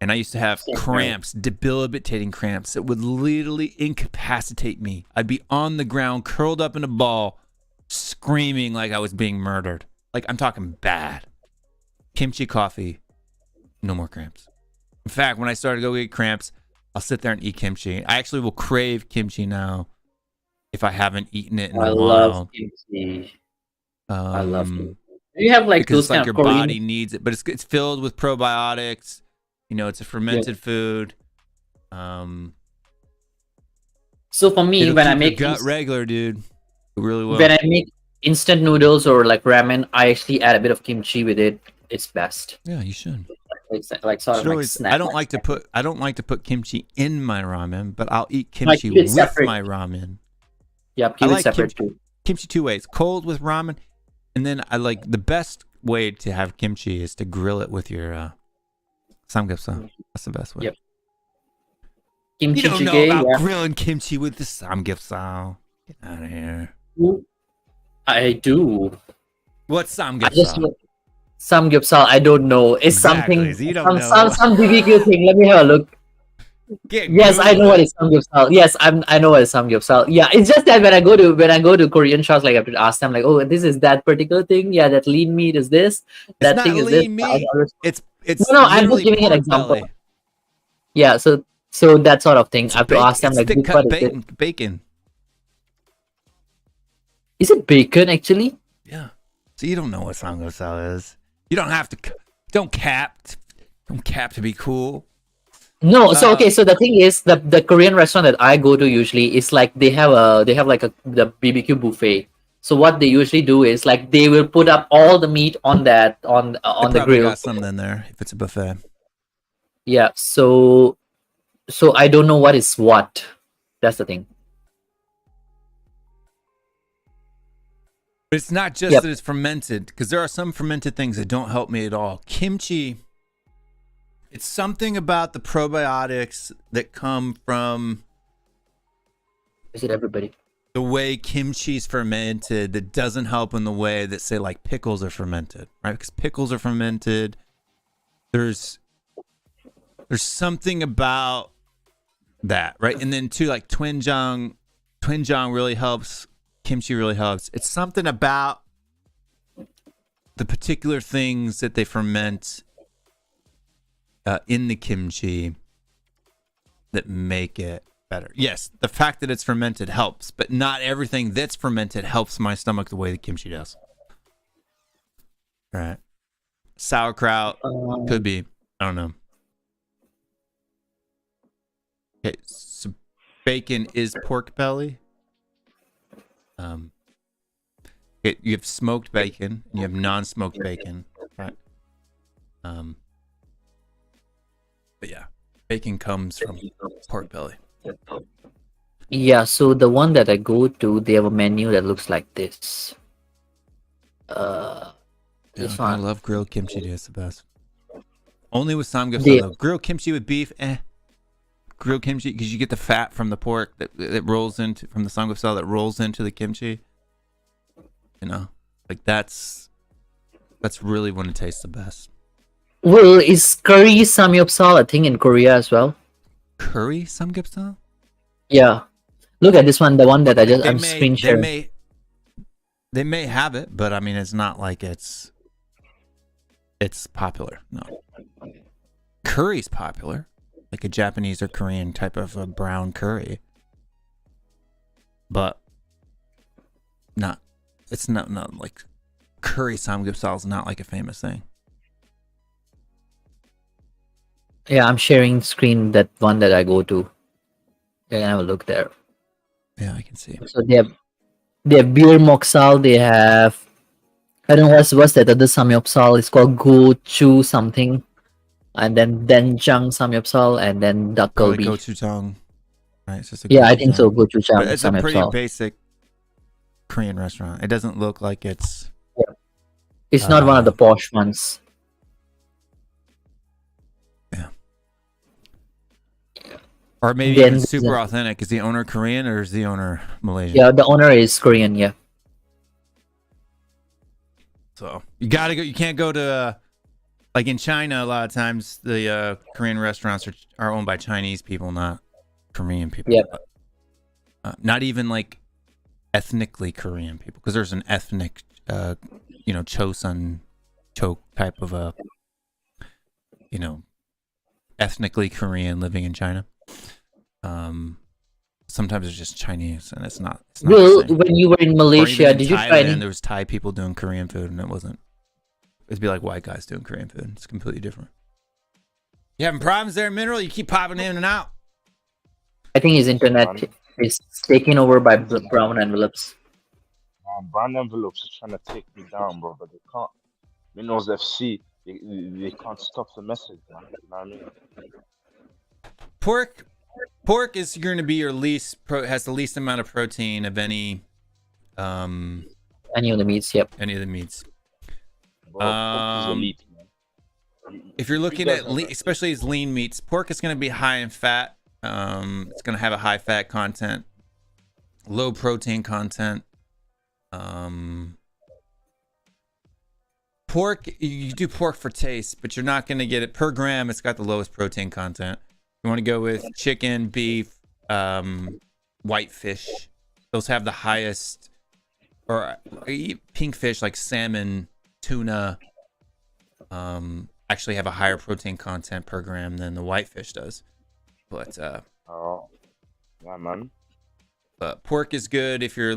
And I used to have cramps, debilitating cramps that would literally incapacitate me. I'd be on the ground, curled up in a ball, screaming like I was being murdered. Like, I'm talking bad. Kimchi coffee, no more cramps. In fact, when I started to go get cramps, I'll sit there and eat kimchi. I actually will crave kimchi now if I haven't eaten it in a while. love kimchi. I love kimchi. You have like because those it's like kind your of Korean... body needs it, but it's filled with probiotics. You know, it's a fermented food. So for me, It'll when I keep make your gut regular, dude, it really will. when I make instant noodles or like ramen, I actually add a bit of kimchi with it. It's best. Yeah, you should. Like sort of Should like always- snack. I don't like to put kimchi in my ramen, but I'll eat No, I kimchi keep it with separate. my ramen. Yeah, I keep it like separate too. Kimchi two ways: cold with ramen, and then I like the best way to have kimchi is to grill it with your samgyeopsal. That's the best way. Yep. Kimchi You don't know jjigae, about yeah. grilling kimchi with the samgyeopsal. Get out of here. I do. What's I just samgyeopsal? samgyeopsal. I don't know. It's Exactly, something. so you don't know. Some BBQ thing. Let me have a look. Yes, I know what is samgyeopsal. Yes, I know what is samgyeopsal. Yeah, it's just that when I go to Korean shops, like I have to ask them, like, oh, this is that particular thing. Yeah, that lean meat is this. That It's thing not is this. lean meat. It's No, I'm just literally giving an pork example. belly. Yeah, so that sort of thing. I have to ask them It's like, thick this cut what is it? bacon. Is it bacon actually? Yeah. So you don't know what samgyeopsal is. You don't have to. Don't cap to be cool. No, so okay, so the thing is the Korean restaurant that I go to usually is like they have like the BBQ buffet. So what they usually do is like they will put up all the meat on that on They the probably grill. got something in there if it's a buffet. Yeah, so I don't know what is what. That's the thing. But it's not just Yep. that it's fermented, because there are some fermented things that don't help me at all. Kimchi, it's something about the probiotics that come from Is it everybody? the way kimchi's fermented that doesn't help in the way that, say, like pickles are fermented, right? Because pickles are fermented. There's something about that, right? And then too, like twinjang really helps. Kimchi really helps. It's something about the particular things that they ferment in the kimchi that make it better. Yes, the fact that it's fermented helps, but not everything that's fermented helps my stomach the way the kimchi does. Right. Sauerkraut could be. I don't know. Okay, so bacon is pork belly. You have smoked bacon and you have non-smoked bacon, right? But yeah, bacon comes from pork belly. Yeah, so the one that I go to, they have a menu that looks like this. Yeah, This I one. love grilled kimchi, dude. It's the best. Only with samgyeopsal They- though. Grilled kimchi with beef, grilled kimchi because you get the fat from the pork that rolls into from the samgyeopsal that rolls into the kimchi. You know, like that's really when it tastes the best. Well, is curry samgyeopsal a thing in Korea as well? Curry samgyeopsal? Yeah. Look at this one, the one that I'm screen sharing. They may have it, but I mean, it's not like it's popular. No, curry's popular, like a Japanese or Korean type of a brown curry, but it's not like curry samgyeopsal is not like a famous thing. Yeah, I'm sharing screen that one that I go to. You can have a look there. Yeah, I can see. So they have beer moksal. They have, I don't know what's that other samgyeopsal. It's called gochu something, and then denjang samgyeopsal, and then Probably dakgalbi. gochujang, right? It's just a Yeah, I think so. gochujang. Gochujang But it's a pretty samgyeopsal. basic Korean restaurant. It doesn't look like it's. It's not one of the posh ones. Or maybe Then even super authentic. Is the owner Korean or is the owner Malaysian? Yeah, the owner is Korean. Yeah. So you gotta go. You can't go to like in China. A lot of times the Korean restaurants are owned by Chinese people, not Korean people. Yep. Not even like ethnically Korean people, because there's an ethnic, Chosun type of a, ethnically Korean living in China. Sometimes it's just Chinese, and it's not Well, the same. when you were in Or Malaysia, even in did you try Thailand, any? there was Thai people doing Korean food, and it wasn't. It'd be like white guys doing Korean food. It's completely different. You having problems there, Mineral? You keep popping in and out. I think his internet is taken over by brown envelopes. Brown envelopes are trying to take me down, bro, but they can't. Minerals FC, they can't stop the message, man. You know what I mean? Pork is going to be your has the least amount of protein of any Any of the meats, yep. any of the meats. Bro, pork is elite, man. If you're looking at especially as lean meats, pork is going to be high in fat. It's going to have a high fat content, low protein content. Pork, you do pork for taste, but you're not going to get it per gram. It's got the lowest protein content. You want to go with chicken, beef, white fish. Those have the highest, or pink fish like salmon, tuna, actually have a higher protein content per gram than the white fish does. But Oh, yeah, man. but pork is good if you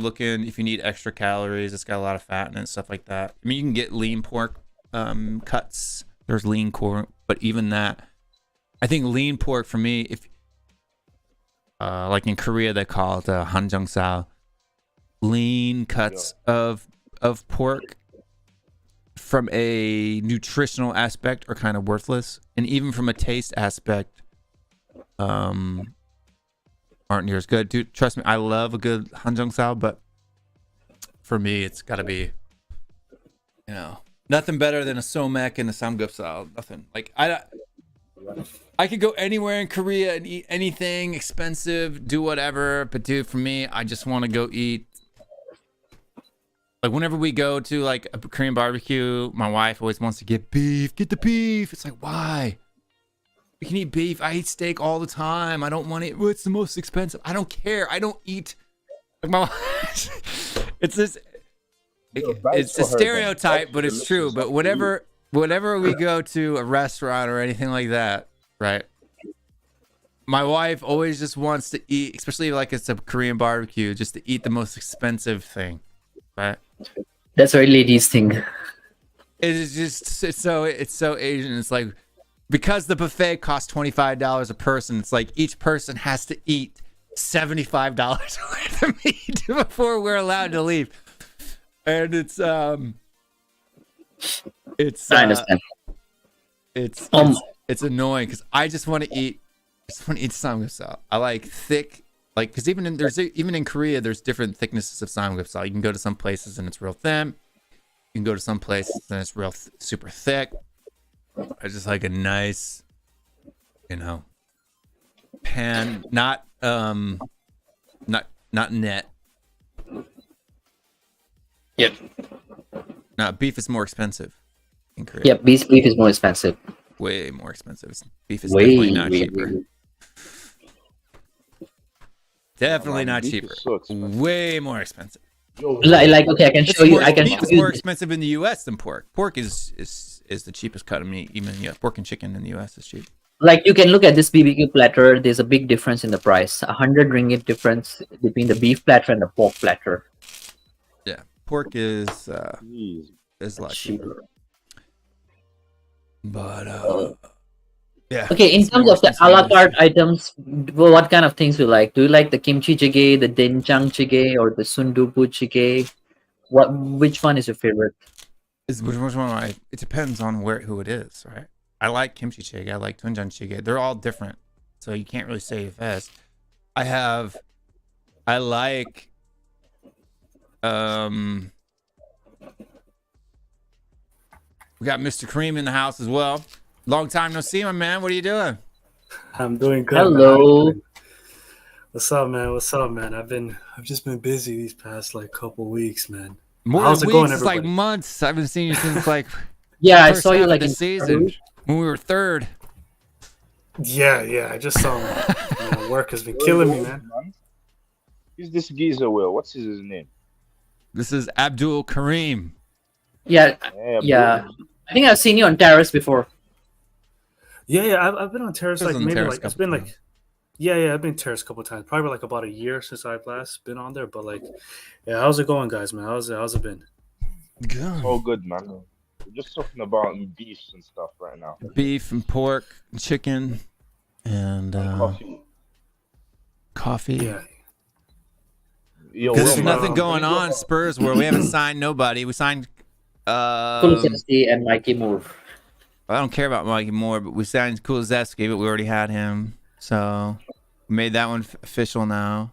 need extra calories. It's got a lot of fat in it, stuff like that. I mean, you can get lean pork cuts. There's lean pork, but even that, I think lean pork for me, if like in Korea they call it hanjeongsal, lean cuts of pork from a nutritional aspect are kind of worthless, and even from a taste aspect, aren't near as good. Dude, trust me, I love a good hanjeongsal, but for me, it's got to be, nothing better than a somek and a samgyeopsal. Nothing. Like I could go anywhere in Korea and eat anything expensive, do whatever, but dude, for me, I just want to go eat. Like whenever we go to like a Korean barbecue, my wife always wants to get beef. Get the beef. It's like, why? We can eat beef. I eat steak all the time. I don't want it. Well, it's the most expensive. I don't care. I don't eat. Like my it's this. It's a stereotype, but it's true. But whenever we go to a restaurant or anything like that, right? My wife always just wants to eat, especially like it's a Korean barbecue, just to eat the most expensive thing, right? That's a very ladies thing. It is just it's so Asian. It's like, because the buffet costs $25 a person, it's like each person has to eat $75 worth of meat before we're allowed to leave. And it's I understand. It's annoying because I just want to eat samgyeopsal. I like thick, like, because even in Korea there's different thicknesses of samgyeopsal. You can go to some places and it's real thin. You can go to some places and it's real super thick. I just like a nice, pan, not net. Yep. No, beef is more expensive in Korea. Yeah, beef is more expensive. Way more expensive. Beef is Way, definitely not way, cheaper. way. Definitely man, not beef cheaper. is so expensive. Way more expensive. Yo, Like okay, I can show you. I can Beef show is you. more expensive in the U.S. than pork. Pork is the cheapest cut of meat. Even pork and chicken in the U.S. is cheap. Like you can look at this BBQ platter. There's a big difference in the price. 100 ringgit difference between the beef platter and the pork platter. Yeah, pork is jeez. a lot cheaper. But yeah. Okay, in it's terms more of the expensive a la in the carte items, what kind of things do you like? Do you like the kimchi jjigae, the doenjang jjigae, or the sundubu jjigae? Which one is your favorite? Which one? It depends on who it is, right? I like kimchi jjigae. I like doenjang jjigae. They're all different, so you can't really say best. I like we got Mr. Cream in the house as well. Long time no see, my man. What are you doing? I'm doing good. Hello. Man. How you doing? What's up, man? What's up, man? I've just been busy these past like couple weeks, man. More How's than it going, weeks, it's like everybody? months. I haven't seen you since like Yeah, I first saw you half like of the in season when we were third. Yeah. I just saw work has been killing me, man. Who's this geezer, Will? What's his name? This is Abdul Kareem. Yeah, Yeah. I think I've seen you on terrace before. Yeah. I've been on terrace I was like on maybe terrace like it's couple been times. like yeah, I've been terrace a couple times. Probably like about a year since I've last been on there. But like, yeah, how's it going, guys, man? How's it been? Good. All good, man. We're just talking about beefs and stuff right now. Beef and pork, and chicken, and coffee. Yeah. Yo, There's Will, nothing man, going can you on in Spurs where we haven't signed nobody. We signed. Kulusevski and Mikey Moore. I don't care about Mikey Moore, but we signed Kulizeski, but we already had him, so we made that one official now.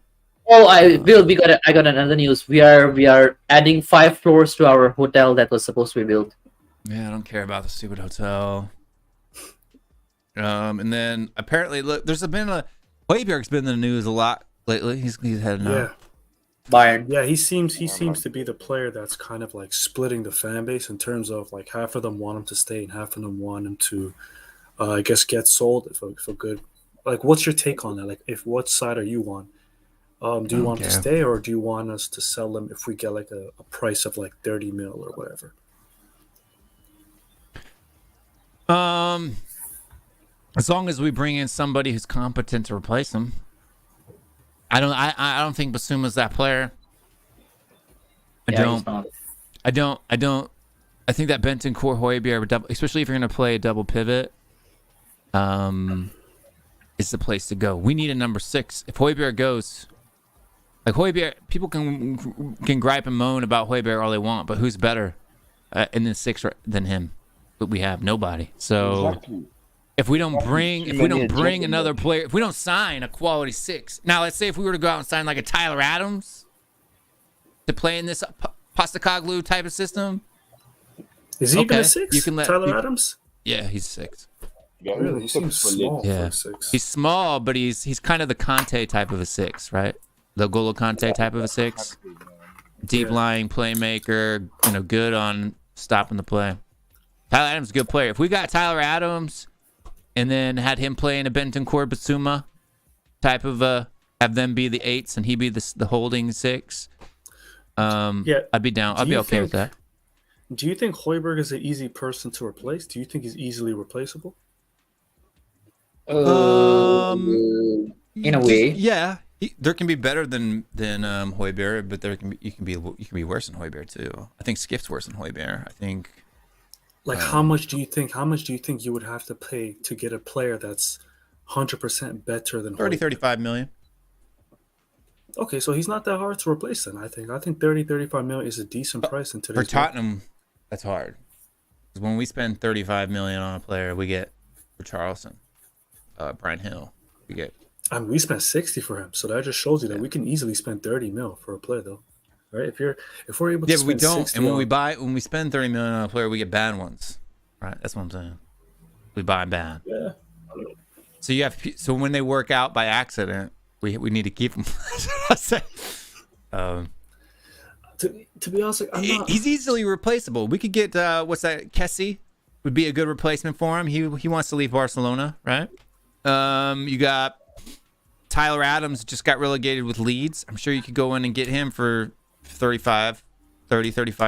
Oh, I got another news. We are adding 5 floors to our hotel that was supposed to be built. Yeah, I don't care about the stupid hotel. And then apparently, look, Højbjerg's been in the news a lot lately. He's heading Yeah. out. Bayern. Yeah, he seems to be the player that's kind of like splitting the fan base in terms of like half of them want him to stay and half of them want him to, I guess, get sold for good. Like, what's your take on that? Like, what side are you on? Do you want him to stay or do you want us to sell him if we get like a price of like 30 mil or whatever? As long as we bring in somebody who's competent to replace him. I don't think Basuma's that player. I think that Bentancur Højbjerg, especially if you're going to play a double pivot, is the place to go. We need a number 6. If Højbjerg goes, like Højbjerg, people can gripe and moan about Højbjerg all they want, but who's better in the 6 than him? But we have nobody. So Exactly. if we don't bring another player, if we don't sign a quality 6, now let's say if we were to go out and sign like a Tyler Adams to play in this Postecoglou type of system, Is he even okay, a 6? you can let Tyler people- Adams? yeah, he's 6. Yeah, Really? He seems small for Yeah. a 6. He's small, but he's kind of the Conte type of a 6, right? The Golo Conte type of a 6. Deep lying playmaker, good on stopping the play. Tyler Adams is a good player. If we got Tyler Adams and then had him playing a Bentancur Basuma type of have them be the 8s and he be the holding 6, I'd be down. I'd be okay with that. Do you think Højbjerg is an easy person to replace? Do you think he's easily replaceable? In a way. Yeah. There can be better than Højbjerg, but you can be worse than Højbjerg too. I think Skift's worse than Højbjerg. I think. Like, how much do you think you would have to pay to get a player that's 100% better than 30, Højbjerg? 35 million. Okay, so he's not that hard to replace then, I think. I think 30, 35 million is a decent price in today's For Tottenham, that's hard. Because when we spend 35 million on a player, we get for Charleston, Brian Hill, we get. I mean, we spent 60 for him, so that just shows you that we can easily spend 30 mil for a player, though, right? If we're able to Yeah, but we spend don't. 60 And on- when we spend 30 million on a player, we get bad ones, right? That's what I'm saying. We buy bad. yeah, So you have so when they work out by accident, we need to keep them. To be honest, like, He's easily replaceable. We could get what's that? Kessie would be a good replacement for him. He wants to leave Barcelona, right? You got Tyler Adams just got relegated with Leeds. I'm sure you could go in and get him for 35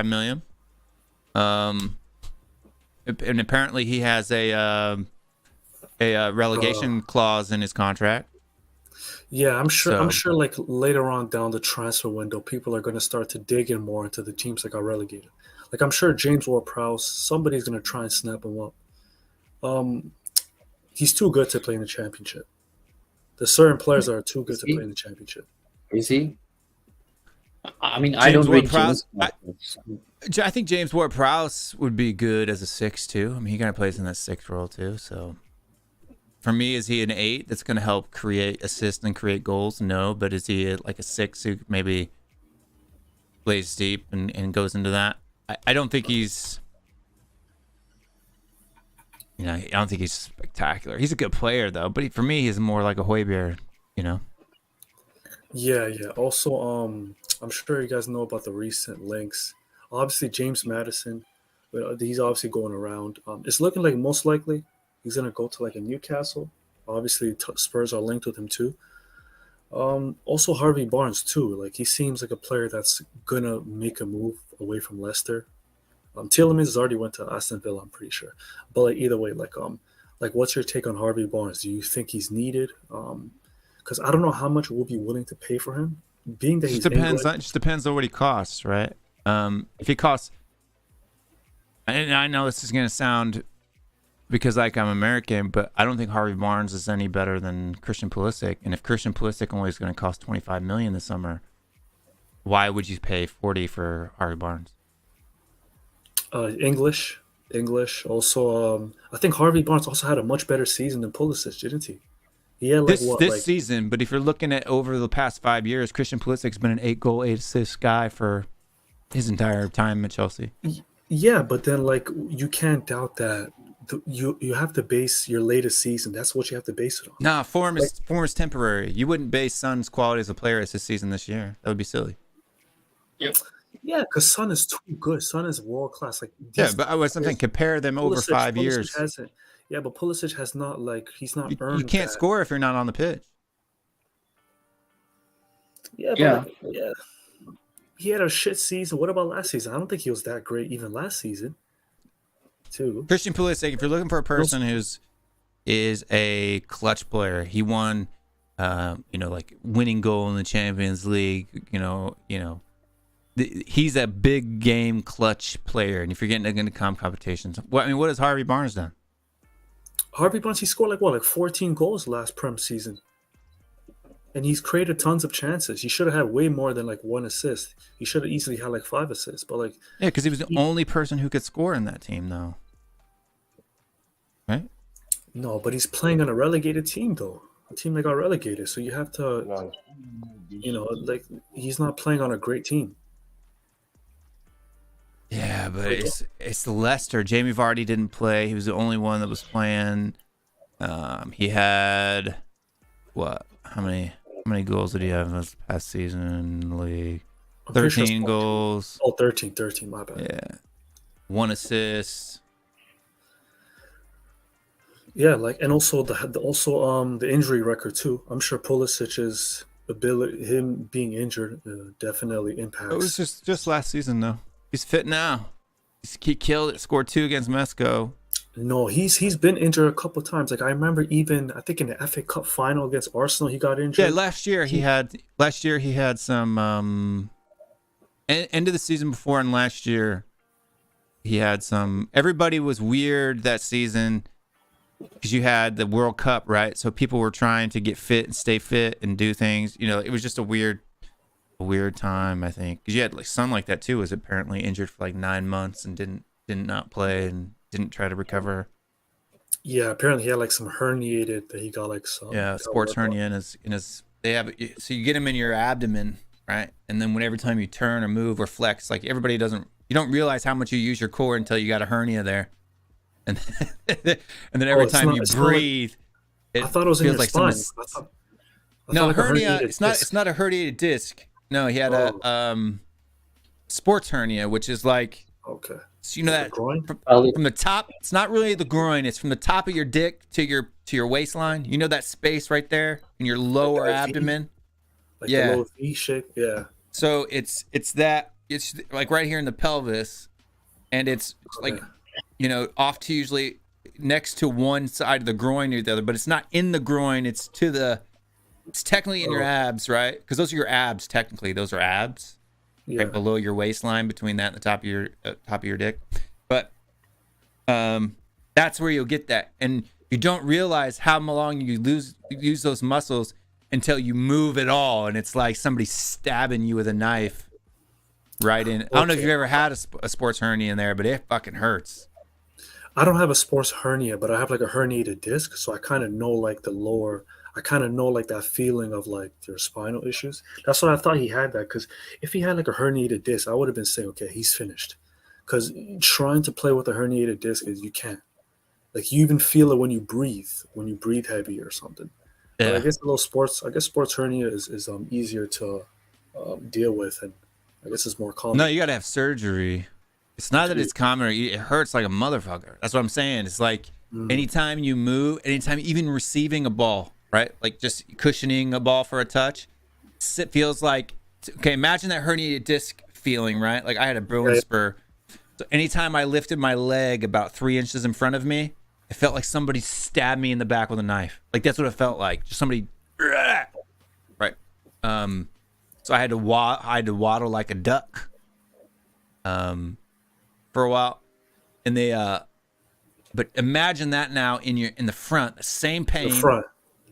million. And apparently he has a relegation clause in his contract. Yeah, I'm sure. So- I'm sure. Like later on down the transfer window, people are going to start to dig in more into the teams that got relegated. Like I'm sure James Ward-Prowse, somebody's going to try and snap him up. He's too good to play in the championship. There's certain players that are too good to play in the championship. Is he? I mean, I James don't rate Ward-Prowse, James. I think James Ward-Prowse would be good as a 6 too. I mean, he kind of plays in that 6 role too. So for me, is he an 8 that's going to help create assists and create goals? No, but is he like a 6 who maybe plays deep and goes into that? I don't think he's, you know, I don't think he's spectacular. He's a good player though, but for me, he's more like a Højbjerg, you know. Yeah, yeah. Also, I'm sure you guys know about the recent links. Obviously, James Madison, he's obviously going around. It's looking like most likely he's gonna go to like a Newcastle. Obviously, Spurs are linked with him too. Also, Harvey Barnes too. Like he seems like a player that's gonna make a move away from Leicester. Tielemans has already went to Aston Villa, I'm pretty sure. But like either way, like what's your take on Harvey Barnes? Do you think he's needed? Because I don't know how much we'll be willing to pay for him. Being that It he's just depends on what he costs, right? If he costs, and I know this is gonna sound because like I'm American, but I don't think Harvey Barnes is any better than Christian Pulisic. And if Christian Pulisic only is going to cost 25 million this summer, why would you pay 40 for Harvey Barnes? English. Also, I think Harvey Barnes also had a much better season than Pulisic, didn't he? He had like this season, but if you're looking at over the past 5 years, Christian Pulisic's been an 8-goal, 8-assist guy for his entire time at Chelsea. Yeah, but then like you can't doubt that you have to base your latest season. That's what you have to base it on. Nah, form is temporary. You wouldn't base Son's quality as a player as his season this year. That would be silly. Yep. Yeah, because Son is too good. Son is world class. Like Yeah, but I was something compare them over 5 years. Yeah, but Pulisic has not he's not earned. You can't score if you're not on the pitch. Yeah, Yeah. yeah. He had a shit season. What about last season? I don't think he was that great even last season. Too. Christian Pulisic, if you're looking for a person is a clutch player, he won, like winning goal in the Champions League. He's a big game clutch player. And if you're getting into competitions, what has Harvey Barnes done? Harvey Barnes, he scored like 14 goals last Prem season. And he's created tons of chances. He should have had way more than like 1 assist. He should have easily had like 5 assists. But like, yeah, because he was the only person who could score in that team, though. Right? No, but he's playing on a relegated team, though. A team that got relegated. So you have to, like he's not playing on a great team. Yeah, but it's Leicester. Jamie Vardy didn't play. He was the only one that was playing. He had what? How many goals did he have this past season in the league? 13 goals. Oh, 13, my bad. Yeah. 1 assist. Yeah, like, and also the injury record too. I'm sure Pulisic's ability, him being injured, definitely impacts. It was just last season though. He's fit now. He killed it. Scored 2 against Mesco. No, he's been injured a couple of times. Like I remember, I think in the FA Cup final against Arsenal, he got injured. Yeah, last year he had some end of the season before, and last year he had some. Everybody was weird that season because you had the World Cup, right? So people were trying to get fit and stay fit and do things. It was just a weird time, I think, because you had like Son like that too. Was apparently injured for like 9 months and did not play and didn't try to recover. Yeah, apparently he had like some herniated that he got like some. Yeah, sports hernia in his. They have so you get them in your abdomen, right? And then every time you turn or move or flex, like everybody you don't realize how much you use your core until you got a hernia there, and then every time you breathe, It I thought it was in feels your like spine. somebody's- I No, thought like a hernia. herniated It's not. disc. It's not a herniated disc. No, he had Oh. a sports hernia, which is like, Okay. so you know The that groin? from the top. It's not really the groin. It's from the top of your dick to your waistline. You know that space right there in your lower that V? abdomen. Like Yeah. the little V shape? Yeah. So it's that. It's like right here in the pelvis, and it's like, Okay. you know, off to usually next to one side of the groin or the other, but it's not in the groin. It's to the. It's technically in your Oh. abs, right? Because those are your abs. Technically, those are abs. Yeah. Right below your waistline, between that and the top of your dick. But that's where you'll get that, and you don't realize how long you use those muscles until you move at all, and it's like somebody stabbing you with a knife right in. I don't know if Okay. you've ever had a sports hernia in there, but it fucking hurts. I don't have a sports hernia, but I have like a herniated disc, so I kind of know like the lower. I kind of know like that feeling of like your spinal issues. That's why I thought he had that, because if he had like a herniated disc, I would have been saying, okay, he's finished. Because trying to play with a herniated disc is you can't. Like you even feel it when you breathe heavy or something. But Yeah. I guess sports hernia is easier to deal with, and I guess it's more common. No, you got to have surgery. It's not that it's common. It hurts like a motherfucker. That's what I'm saying. It's like anytime you move, anytime even receiving a ball, right? Like just cushioning a ball for a touch, it feels like, okay, imagine that herniated disc feeling, right? Like I had a bone spur. So anytime I lifted my leg about 3 inches in front of me, it felt like somebody stabbed me in the back with a knife. Like that's what it felt like. Just somebody, right? So I had to waddle like a duck, for a while, and but imagine that now in the front, the same pain. The front.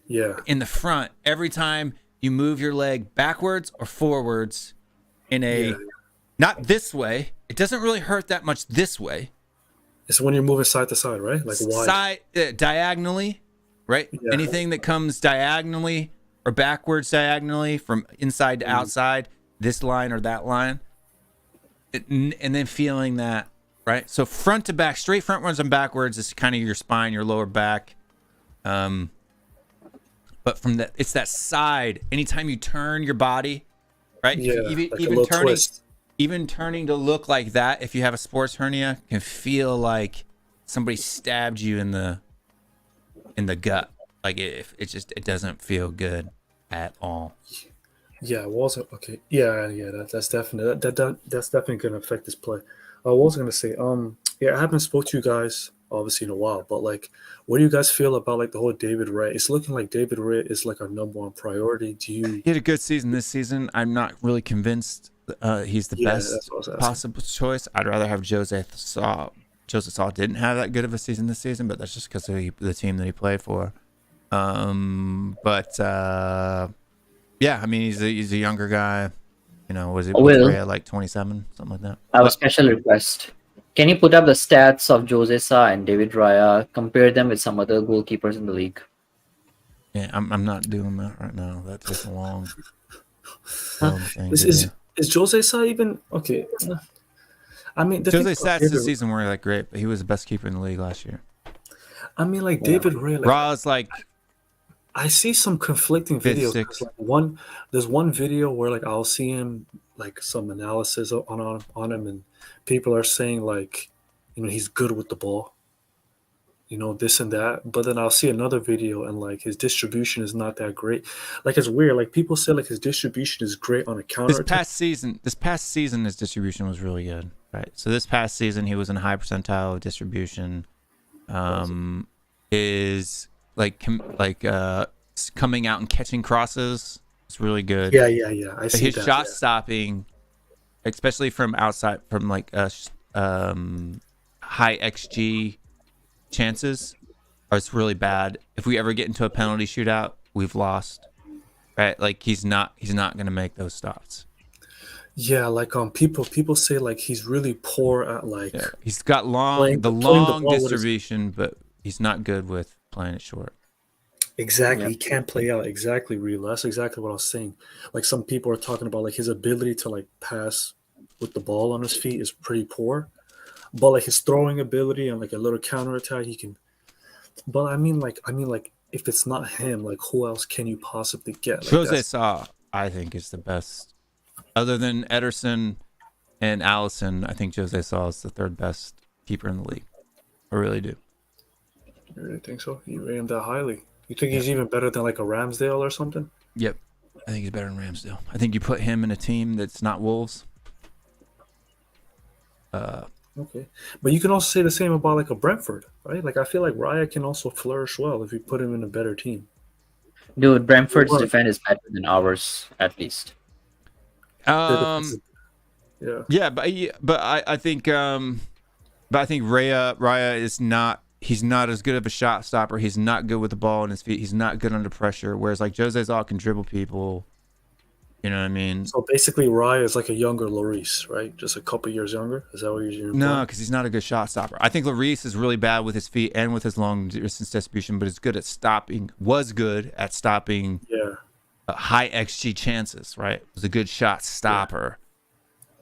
Yeah. In the front, every time you move your leg backwards or forwards in a Yeah. not this way, it doesn't really hurt that much this way. It's when you're moving side to side, right? Like wide. Side diagonally, right? Yeah. Anything that comes diagonally or backwards diagonally from inside to outside, this line or that line, and then feeling that, right? So front to back, straight front runs and backwards is kind of your spine, your lower back. But from that, it's that side. Anytime you turn your body, right? Yeah. Even, like a even little turning, twist. even turning to look like that, if you have a sports hernia, can feel like somebody stabbed you in the gut. Like it doesn't feel good at all. Yeah, Walls. Okay. Yeah. That's definitely that's definitely gonna affect this play. I was gonna say, yeah, I haven't spoke to you guys obviously in a while, but like, what do you guys feel about like the whole David Ray? It's looking like David Ray is like our number one priority. Do you? He had a good season this season. I'm not really convinced he's the Yeah, best that's what I was asking. possible choice. I'd rather have Jose Saw. Jose Saw didn't have that good of a season this season, but that's just because of the team that he played for. Yeah, I mean he's a younger guy. You know, was Will. Ray at like 27, something like that? I have a special request. Can you put up the stats of Jose Sa and David Raya? Compare them with some other goalkeepers in the league. Yeah, I'm not doing that right now. That takes a long thing to Is do. Jose Sa even okay? I mean, the Jose thing about stats this David- season weren't that great, but he was the best keeper in the league last year. I mean, like David Ray. Like, Raw's like I see some conflicting Fifth, videos. sixth. Like there's one video where like I'll see him like some analysis on him, and people are saying like, you know, he's good with the ball, you know, this and that. But then I'll see another video and like his distribution is not that great. Like it's weird. Like people say like his distribution is great on a counter. this past season his distribution was really good, right? So this past season he was in a high percentile of distribution. Is like coming out and catching crosses. It's really good. Yeah. I see His that. shot yeah. stopping, especially from outside, from like high XG chances, it's really bad. If we ever get into a penalty shootout, we've lost. Right? Like he's not gonna make those stops. Yeah, like people say like he's really poor at like Yeah. He's got playing the long ball with his- distribution, but he's not good with playing it short. exactly. Yeah. He can't play out exactly real. That's exactly what I was saying. Like some people are talking about like his ability to like pass with the ball on his feet is pretty poor, but like his throwing ability and like a little counterattack he can. But I mean like if it's not him, like who else can you possibly get? Like, Jose Sa, I think, is the best. Other than Ederson and Allison, I think Jose Sa is the third best keeper in the league. I really do. You really think so? You rate him that highly? You think he's even better than like a Ramsdale or something? Yep. I think he's better than Ramsdale. I think you put him in a team that's not Wolves. Okay, but you can also say the same about like a Brentford, right? Like I feel like Raya can also flourish well if you put him in a better team. Dude, Brentford's What? defense is better than ours, at least. Yeah, but I think Raya is not. He's not as good of a shot stopper. He's not good with the ball in his feet. He's not good under pressure. Whereas like Jose Sa can dribble people. You know what I mean? So basically, Raya is like a younger Lloris, right? Just a couple years younger. Is that what you're? No, because he's not a good shot stopper. I think Lloris is really bad with his feet and with his long distance distribution, but is good at stopping. Was good at stopping. Yeah. High XG chances. Right, was a good shot stopper.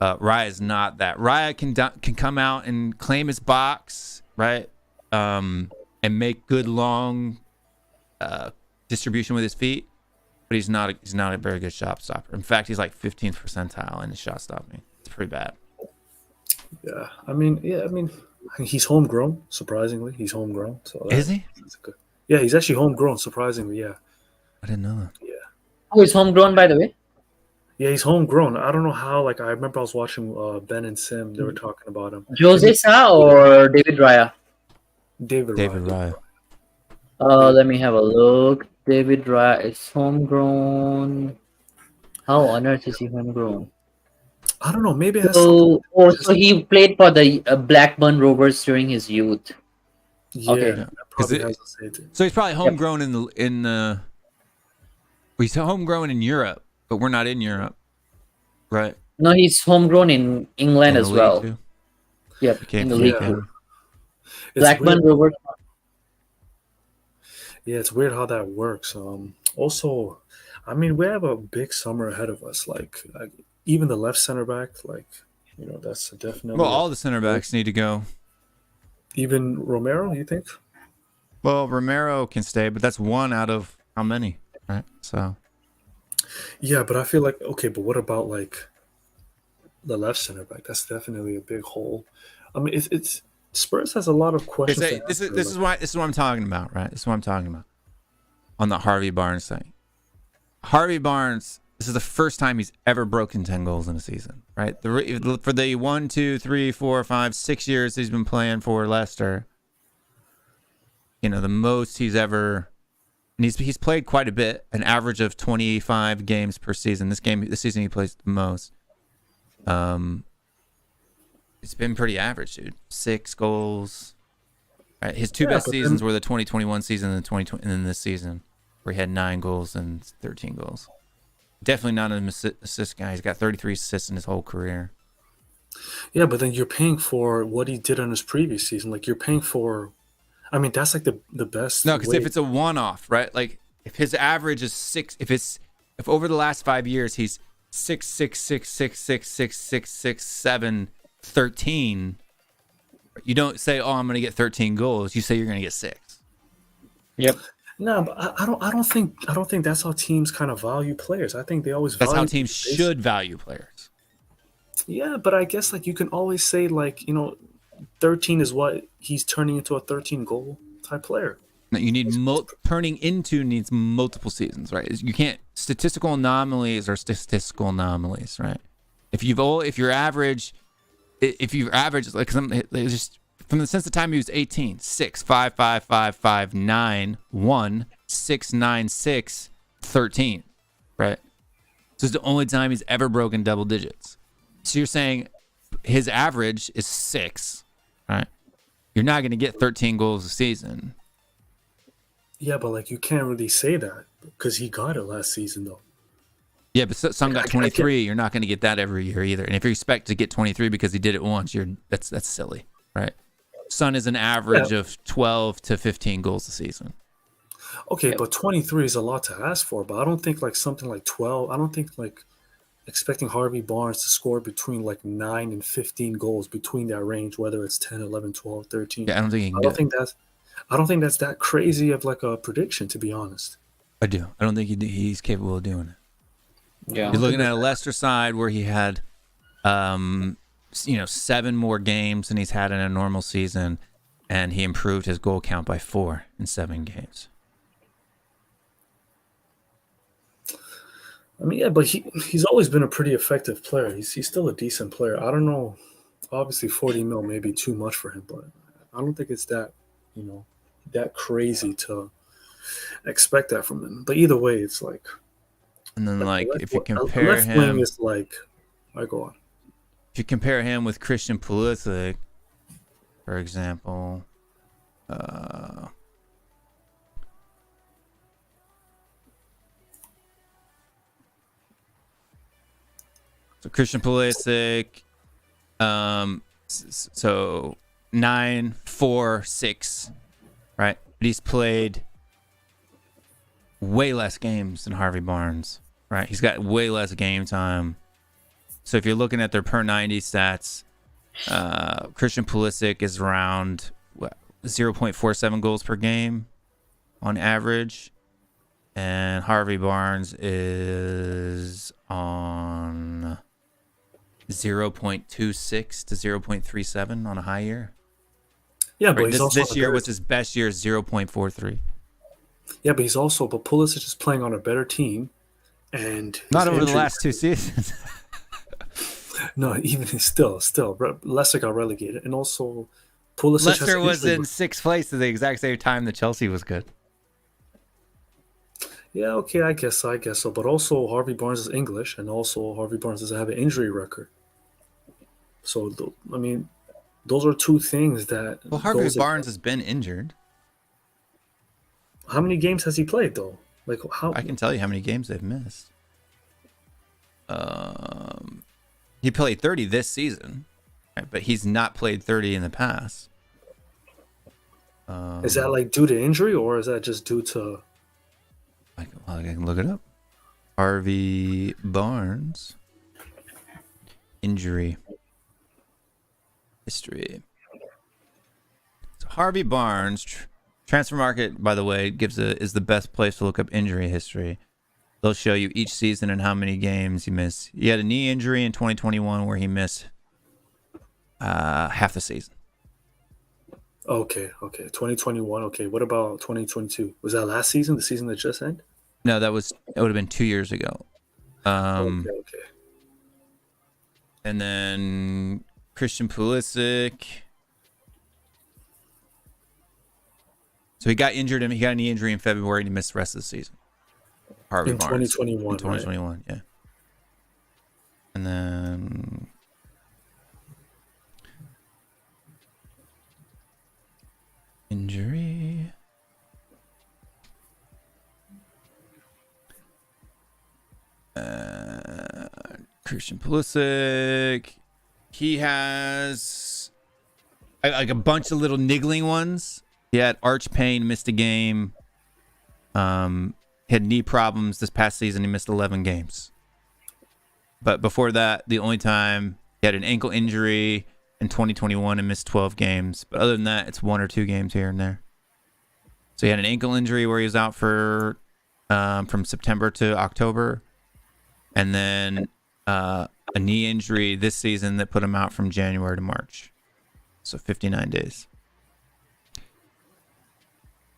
Raya is not that. Raya can come out and claim his box, right, and make good long distribution with his feet. But he's not a very good shot stopper. In fact, he's like 15th percentile in his shot stopping. It's pretty bad. Yeah, I mean, he's homegrown. Surprisingly, he's homegrown. So Is he? That's good. Yeah, he's actually homegrown. Surprisingly, yeah. I didn't know that. Yeah. Oh, he's homegrown, by the way. Yeah, he's homegrown. I don't know how. Like, I remember I was watching Ben and Sim. They were talking about him. Jose Sa or David Raya? David Raya. Let me have a look. David Raya is homegrown. How on earth is he homegrown? I don't know. Maybe it has something. So he played for the Blackburn Rovers during his youth. Yeah, Okay. that probably has to say it. So he's probably homegrown he's homegrown in Europe, but we're not in Europe, right? No, he's homegrown in England In as the well. league, too? Yep, Can't in the forget league that. too. It's Blackburn weird. Rovers. Yeah, it's weird how that works. Also, I mean, we have a big summer ahead of us. Like even the left center back, like that's definitely. Well, all the center backs need to go. Even Romero, you think? Well, Romero can stay, but that's one out of how many, right? So Yeah, but I feel like okay, but what about like the left center back? That's definitely a big hole. I mean, it's Spurs has a lot of questions. this is what I'm talking about, right? This is what I'm talking about on the Harvey Barnes thing. Harvey Barnes, this is the first time he's ever broken 10 goals in a season, right? For the 1, 2, 3, 4, 5, 6 years he's been playing for Leicester, the most he's ever, and he's played quite a bit, an average of 25 games per season. This season he plays the most. It's been pretty average, dude. 6 goals. Right. His two best seasons were the 2021 season and the 2020, and then this season, where he had 9 goals and 13 goals. Definitely not an assist guy. He's got 33 assists in his whole career. Yeah, but then you're paying for what he did on his previous season. Like you're paying for, I mean, that's like the best. No, because if it's a one-off, right? Like if his average is 6, if over the last 5 years he's 6, 6, 6, 6, 6, 6, 6, 6, 7, 13. You don't say, "Oh, I'm going to get 13 goals." You say you're going to get 6. Yep. No, but I don't think that's how teams kind of value players. I think they always That's value how teams should value players. Yeah, but I guess like you can always say like 13 is what he's turning into a 13 goal type player. No, you need turning into needs multiple seasons, right? You can't statistical anomalies are statistical anomalies, right? If you're average like just since the time he was 18, 6, 5, 5, 5, 5, 9, 1, 6, 9, 6, 13, right? So it's the only time he's ever broken double digits. So you're saying his average is 6, right? You're not going to get 13 goals a season. Yeah, but like you can't really say that because he got it last season though. Yeah, but Son got 23. You're not going to get that every year either. And if you expect to get 23 because he did it once, that's silly, right? Son is an average of 12 to 15 goals a season. Okay, but 23 is a lot to ask for. But I don't think like something like 12. I don't think like expecting Harvey Barnes to score between like 9 and 15 goals between that range, whether it's 10, 11, 12, 13. Yeah, I don't think he can. I don't think that's that crazy of like a prediction, to be honest. I do. I don't think he's capable of doing it. Yeah. You're looking at a Leicester side where he had, 7 more games than he's had in a normal season, and he improved his goal count by 4 in 7 games. I mean, yeah, but he's always been a pretty effective player. He's still a decent player. I don't know. Obviously, 40 mil may be too much for him, but I don't think it's that, that crazy to expect that from him. But either way, it's like. And then, if you a compare left wing him, is like, I go on. if you compare him with Christian Pulisic, for example, so Christian Pulisic, so 9, 4, 6, right? But he's played way less games than Harvey Barnes, right? He's got way less game time. So if you're looking at their per 90 stats, Christian Pulisic is around 0.47 goals per game on average, and Harvey Barnes is on 0.26 to 0.37 on a high year. Yeah, but Right, he's also this year was his best year, 0.43. Yeah, but Pulisic is playing on a better team, and Not over the last 2 seasons. No, even still, Leicester got relegated, and also Pulisic Leicester was in 6th place at the exact same time that Chelsea was good. Yeah, okay, I guess so. But also, Harvey Barnes is English, and also Harvey Barnes doesn't have an injury record. So, those are 2 things that. Well, Harvey Barnes has been injured. How many games has he played though? Like how? I can tell you how many games they've missed. He played 30 this season, right? But he's not played 30 in the past. Is that like due to injury, or is that just due to? I can look it up. Harvey Barnes injury history. So Harvey Barnes transfer market, by the way, is the best place to look up injury history. They'll show you each season and how many games he missed. He had a knee injury in 2021 where he missed half the season. Okay. 2021. Okay, what about 2022? Was that last season? The season that just ended? No, it would have been 2 years ago. Okay. And then Christian Pulisic. So he got injured. He got a knee injury in February and he missed the rest of the season. Harvey Barnes. 2021. In 2021, right? Yeah. And then injury. Christian Pulisic. He has like a bunch of little niggling ones. He had arch pain, missed a game. He had knee problems this past season. He missed 11 games. But before that, the only time he had an ankle injury in 2021 and missed 12 games. But other than that, it's 1 or 2 games here and there. So he had an ankle injury where he was out for from September to October. And then a knee injury this season that put him out from January to March. So 59 days.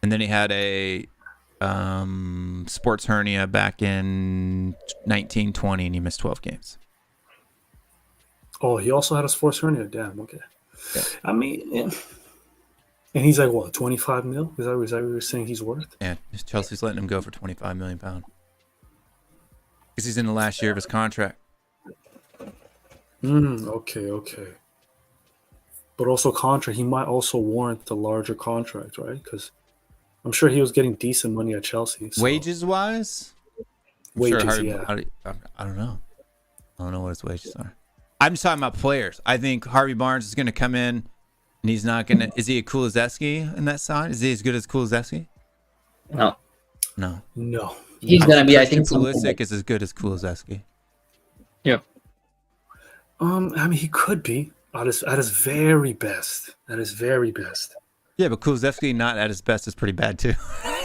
And then he had a sports hernia back in 1920 and he missed 12 games. Oh, he also had a sports hernia. Damn. Okay. Yeah. I mean, yeah. And he's like what, 25 mil? Is that what you're saying he's worth? Yeah, Chelsea's letting him go for £25 million. Because he's in the last year of his contract. Okay. But also contract, he might also warrant the larger contract, right? Because I'm sure he was getting decent money at Chelsea. So. Wages-wise? Yeah. I don't know. I don't know what his wages are. I'm just talking about players. I think Harvey Barnes is going to come in and he's not going to... Is he a Kulusevski in that side? Is he as good as Kulusevski? No. No. He's gonna be, I think, Pulisic is as good as Kulusevski. Yeah. I mean, he could be at his very best. At his very best. Yeah, but Kulusevski not at his best is pretty bad too.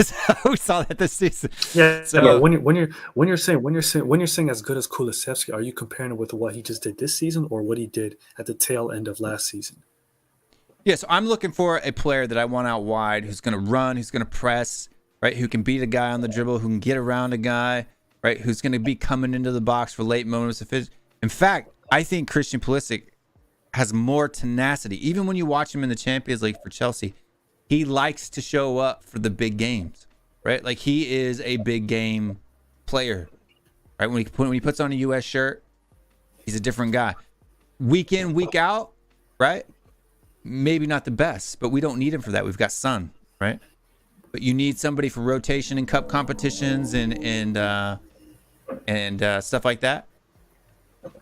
So we saw that this season. Yeah. So So when you're saying as good as Kulusevski, are you comparing it with what he just did this season or what he did at the tail end of last season? yeah, so I'm looking for a player that I want out wide who's going to run, who's going to press, right? Who can beat a guy on the dribble, who can get around a guy, right? Who's going to be coming into the box for late moments. In fact, I think Christian Pulisic has more tenacity. Even when you watch him in the Champions League for Chelsea, he likes to show up for the big games, right? Like he is a big game player, right? When he puts on a U.S. shirt, he's a different guy. Week in, week out, right? Maybe not the best, but we don't need him for that. We've got Son, right? But you need somebody for rotation in cup competitions and stuff like that.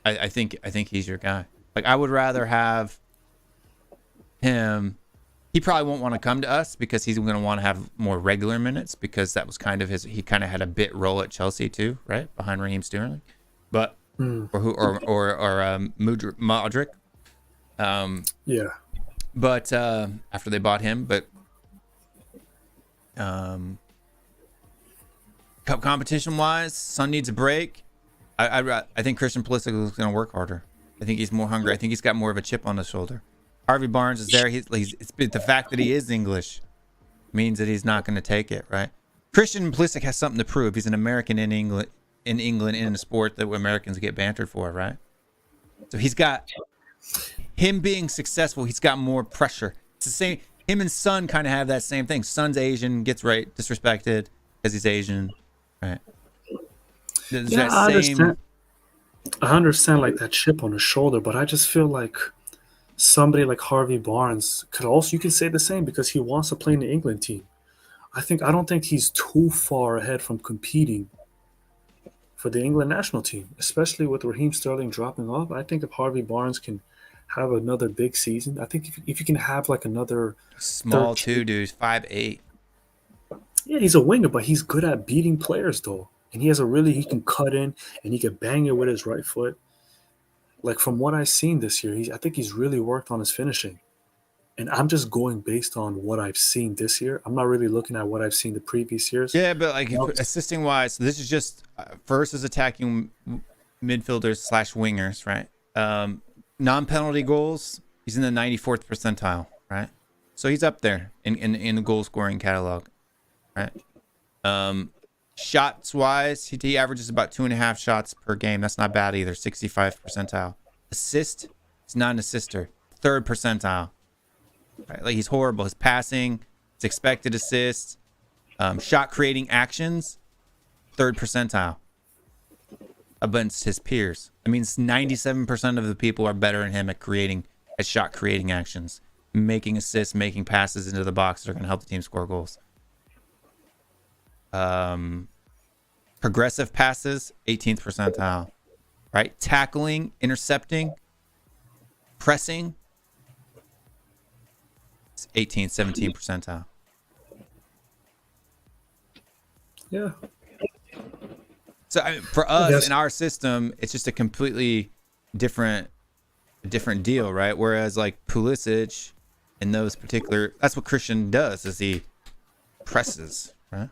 I think he's your guy. Like I would rather have him. He probably won't want to come to us because he's going to want to have more regular minutes because that was kind of his. He kind of had a bit role at Chelsea too, right, behind Raheem Sterling, but Modric. Yeah. But after they bought him, but cup competition wise, Son needs a break. I think Christian Pulisic is going to work harder. I think he's more hungry. I think he's got more of a chip on his shoulder. Harvey Barnes is there. It's the fact that he is English means that he's not going to take it, right? Christian Pulisic has something to prove. He's an American in England in a sport that Americans get bantered for, right? So he's got him being successful. He's got more pressure. It's the same. Him and Son kind of have that same thing. Son's Asian, gets disrespected because he's Asian, right? There's Yeah, that I same. understand. I understand like that chip on his shoulder, but I just feel like somebody like Harvey Barnes you can say the same because he wants to play in the England team. I don't think he's too far ahead from competing for the England national team, especially with Raheem Sterling dropping off. I think if Harvey Barnes can have another big season, I think if you can have like another Small 13 too, dude. 5'8". Yeah, he's a winger, but he's good at beating players though. And he can cut in and he can bang it with his right foot. Like from what I've seen this year, I think he's really worked on his finishing. And I'm just going based on what I've seen this year. I'm not really looking at what I've seen the previous years. Yeah, but like assisting wise, so this is just versus attacking midfielders / wingers, right? Non-penalty goals, he's in the 94th percentile, right? So he's up there in the goal scoring catalog, right? Shots wise, he averages about 2.5 shots per game. That's not bad either. 65th percentile. Assist, he's not an assister. 3rd percentile. Right? Like he's horrible. His passing, his expected assists, shot creating actions, 3rd percentile against his peers. That means 97% of the people are better than him at shot creating actions, making assists, making passes into the box that are going to help the team score goals. Progressive passes, 18th percentile, right? Tackling, intercepting, pressing, 18th, 17th percentile. Yeah. So I mean, for us Yes. in our system, it's just a completely different deal, right? Whereas like Pulisic in those particular, that's what Christian does, is he presses, right?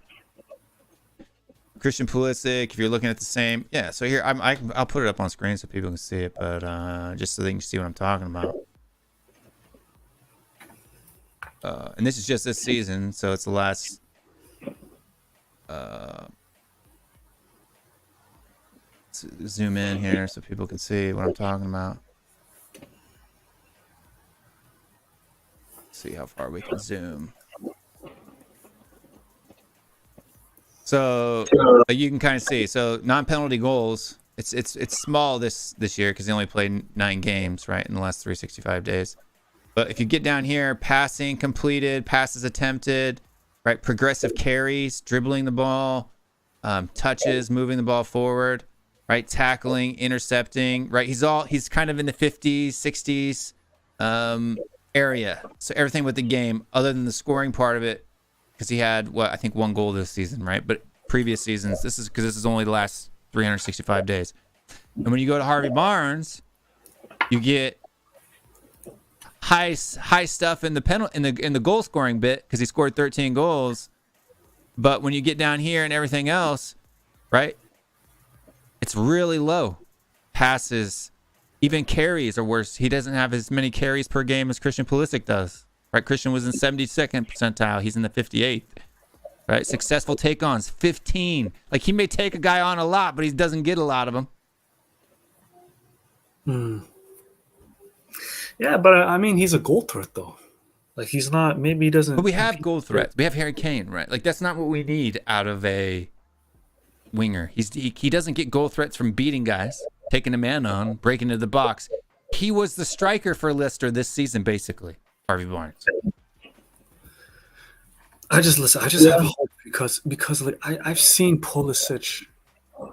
Christian Pulisic, if you're looking at the same, yeah. So here, I'll put it up on screen so people can see it, but just so they can see what I'm talking about. And this is just this season, so it's the last. Zoom in here so people can see what I'm talking about. See how far we can zoom. So you can kind of see. So non-penalty goals. It's small this year because they only played 9 games, right, in the last 365 days. But if you get down here, passing completed, passes attempted, right, progressive carries, dribbling the ball, touches, moving the ball forward, right, tackling, intercepting, right. He's kind of in the 50s, 60s area. So everything with the game, other than the scoring part of it. Because he had, I think 1 goal this season, right? But previous seasons, this is only the last 365 days. And when you go to Harvey Barnes, you get high stuff in the in the goal scoring bit because he scored 13 goals. But when you get down here and everything else, right? It's really low. Passes, even carries are worse. He doesn't have as many carries per game as Christian Pulisic does. Right? Christian was in 72nd percentile. He's in the 58th. Right? Successful take-ons, 15. Like, he may take a guy on a lot, but he doesn't get a lot of them. Yeah, but I mean, he's a goal threat though. Like, he's not. Maybe he doesn't. But we have goal threats. We have Harry Kane, right? Like, that's not what we need out of a winger. He doesn't get goal threats from beating guys, taking a man on, breaking into the box. He was the striker for Leicester this season, basically. Harvey Barnes. I just have hope because like I've seen Pulisic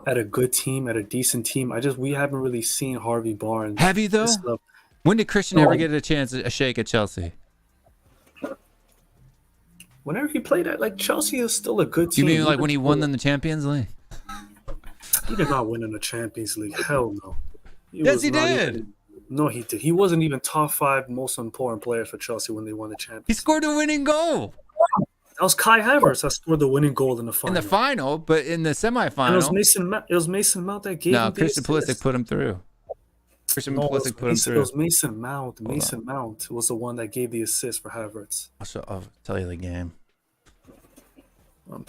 at a good team, at a decent team. We haven't really seen Harvey Barnes. Have you though? When did Christian ever get a shake at Chelsea? Whenever he played at like Chelsea is still a good team. You mean like when he won them the Champions League? He did not win in the Champions League. Hell no. Yes, he did. No, he did. He wasn't even top 5 most important players for Chelsea when they won the Champions League. He scored a winning goal. That was Kai Havertz that scored the winning goal in the final. In the final, but in the semifinal. And it was Mason Mount that gave him the Christian assist. Pulisic put him through. Pulisic put him through. It was Mason Mount. Mason Mount was the one that gave the assist for Havertz. I'll tell you the game. I'm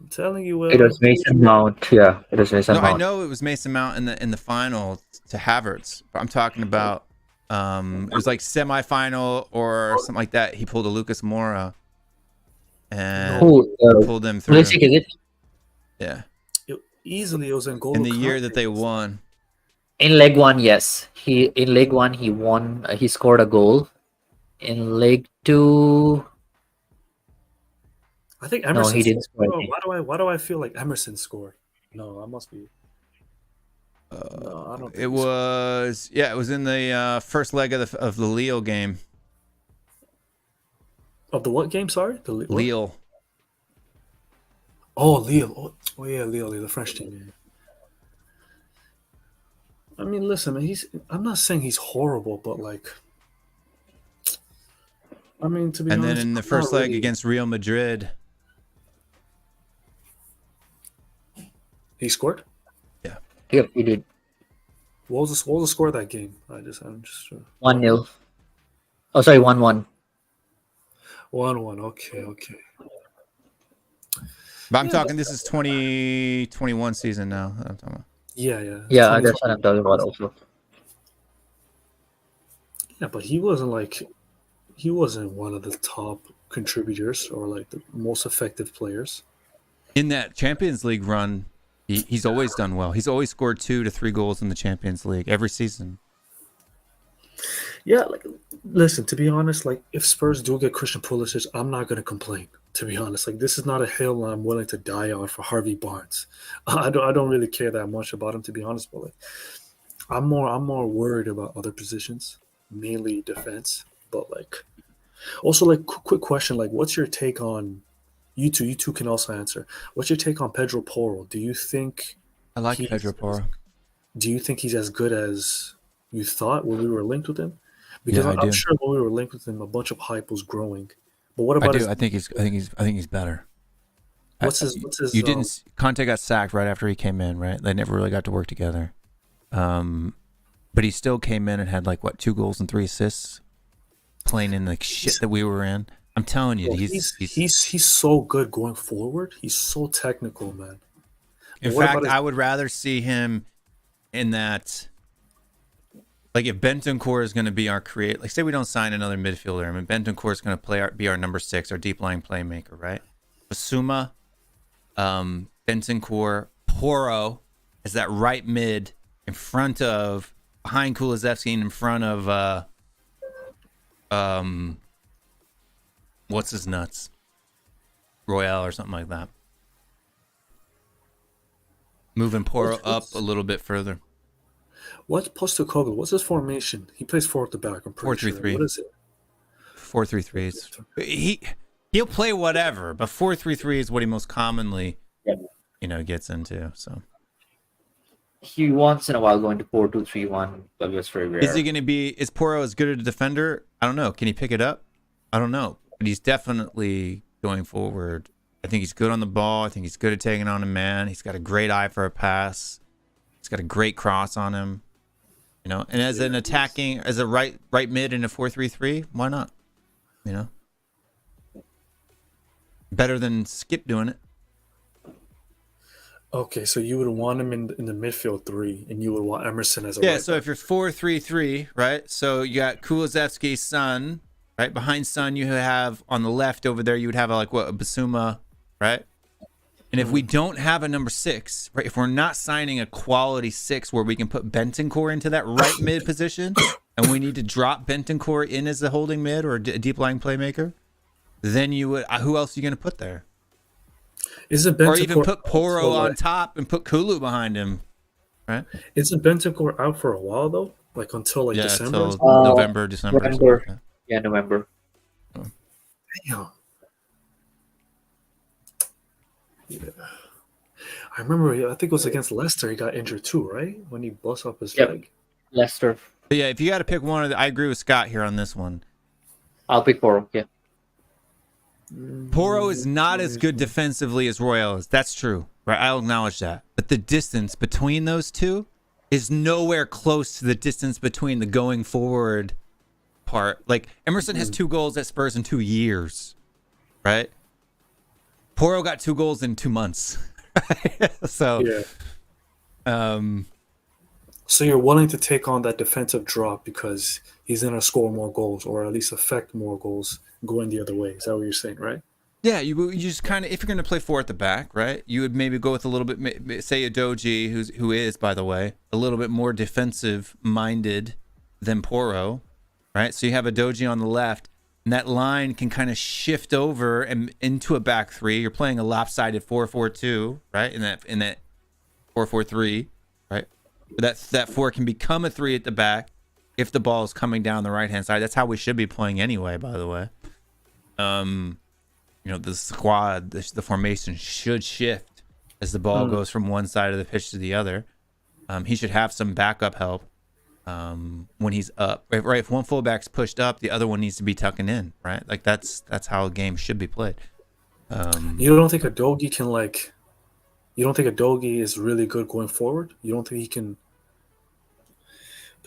telling you, it was Mason Mount. Yeah, it was Mason Mount. I know it was Mason Mount in the final to Havertz. But I'm talking about it was like semifinal or something like that. He pulled a Lucas Moura and pulled them through. Pulisic, is it? Yeah. It was in goal in the year that they won. In leg 1, yes. In leg 1 he won. He scored a goal. In leg 2. I think Emerson. No, he didn't score. Why do I feel like Emerson scored? No, I must be. No, I don't. It was it was in the first leg of the Lille game. Of the what game? Sorry, the Lille. Oh, Lille. Oh yeah, Lille, the French team. Yeah. I mean, listen, man, I'm not saying he's horrible, but like, I mean, to be honest. And then in the first leg against Real Madrid. He scored? Yeah. Yep, he did. What was the score of that game? I'm just 1-0. Oh, sorry, 1-1. 1-1. Okay. But I'm talking. This is 2021 season now. I'm talking about. Yeah. Yeah, that's what I'm talking about also. Yeah, but he wasn't one of the top contributors or like the most effective players. In that Champions League run, he's always done well. He's always scored 2 to 3 goals in the Champions League every season. Yeah, like, listen, to be honest, like, if Spurs do get Christian Pulisic, I'm not going to complain, to be honest. Like, this is not a hill I'm willing to die on for Harvey Barnes. I don't really care that much about him, to be honest, but like, I'm more worried about other positions, mainly defense. But like, also, like, quick question, like, what's your take on you two can also answer. What's your take on Pedro Porro? Do you think I like Pedro Porro? Do you think he's as good as you thought when we were linked with him? Because yeah, I'm sure when we were linked with him, a bunch of hype was growing. But what about? I think he's better. What's his? You didn't. Conte got sacked right after he came in, right? They never really got to work together. But he still came in and had like 2 goals and 3 assists, playing in the shit that we were in. I'm telling you, he's so good going forward. He's so technical, man. In fact, I would rather see him in that. Like, if Bentancur is going to be our like, say we don't sign another midfielder. I mean, Bentancur is going to be our number 6, our deep lying playmaker, right? Basuma, Bentancur, Porro is that right mid behind Kulusevski and in front of what's his nuts? Royale or something like that. Moving Porro up a little bit further. What's Postecoglou? What's his formation? He plays 4 at the back. I'm pretty 4-3-3. sure. What is it? 4-3-3. He'll play whatever, but 4-3-3 is what he most commonly, gets into. So he once in a while going to 4-2-3-1, but it was very rare. Is he going to be? Is Porro as good a defender? I don't know. Can he pick it up? I don't know. But he's definitely going forward. I think he's good on the ball. I think he's good at taking on a man. He's got a great eye for a pass. He's got a great cross on him. You know, and as an attacking, as a right mid in a 4-3-3, why not? You know, better than Skip doing it. Okay, so you would want him in the midfield three, and you would want Emerson as a Yeah, right so back. if you're 4-3-3, right? So you got Kulusevski, Son, right? Behind Son, you have on the left over there, you would have a Basuma, right? And if we don't have a number 6, right? If we're not signing a quality 6 where we can put Bentancur into that right mid position, and we need to drop Bentancur in as a holding mid or a deep lying playmaker, then you would. Who else are you going to put there? Isn't Or even Bentancur put Porro also, on top and put Kulu behind him, right? Isn't Bentancur out for a while though? Like until Yeah, December? until November, December. or something like that. Yeah, November. Damn. Yeah. I remember. I think it was against Leicester. He got injured too, right? When he bust up his Yep. leg. Leicester. But yeah, if you got to pick one of the, I agree with Scott here on this one. I'll pick Porro. Yeah. Porro is not as good defensively as Royal is. That's true, right? I'll acknowledge that. But the distance between those two is nowhere close to the distance between the going forward part. Like Emerson has 2 goals at Spurs in 2 years, right? Porro got 2 goals in 2 months. So, Yeah. So you're willing to take on that defensive drop because he's going to score more goals, or at least affect more goals going the other way. Is that what you're saying, right? yeah, you just kind of, if you're going to play 4 at the back, right? You would maybe go with a little bit, say a Doji, who is, by the way, a little bit more defensive minded than Porro, right? So you have a Doji on the left, and that line can kind of shift over and into a back 3. You're playing a lopsided 4-4-2, right? In that 4-4-3, right? But that 4 can become a 3 at the back if the ball is coming down the right hand side. That's how we should be playing anyway, by the way. You know, the squad, the formation should shift as the ball goes from one side of the pitch to the other. He should have some backup help when he's up. Right, if one fullback's pushed up, the other one needs to be tucking in. Right, like that's how a game should be played. You don't think a Dogi can like? You don't think a Dogi is really good going forward? You don't think he can?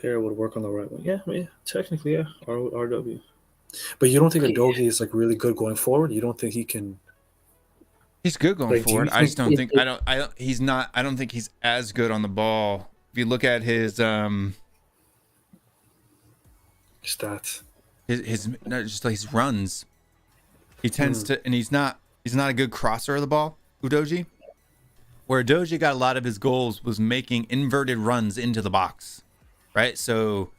Pair would work on the right one. Yeah, technically, yeah. RW. But you don't think a Dogi is like really good going forward? You don't think he can? He's good going Like, do you forward. I just don't think- think I don't. He's not. I don't think he's as good on the ball. If you look at his Stats. no, just like his runs, he tends to, and he's not a good crosser of the ball, Udoji. Where Udoji got a lot of his goals was making inverted runs into the box, right? So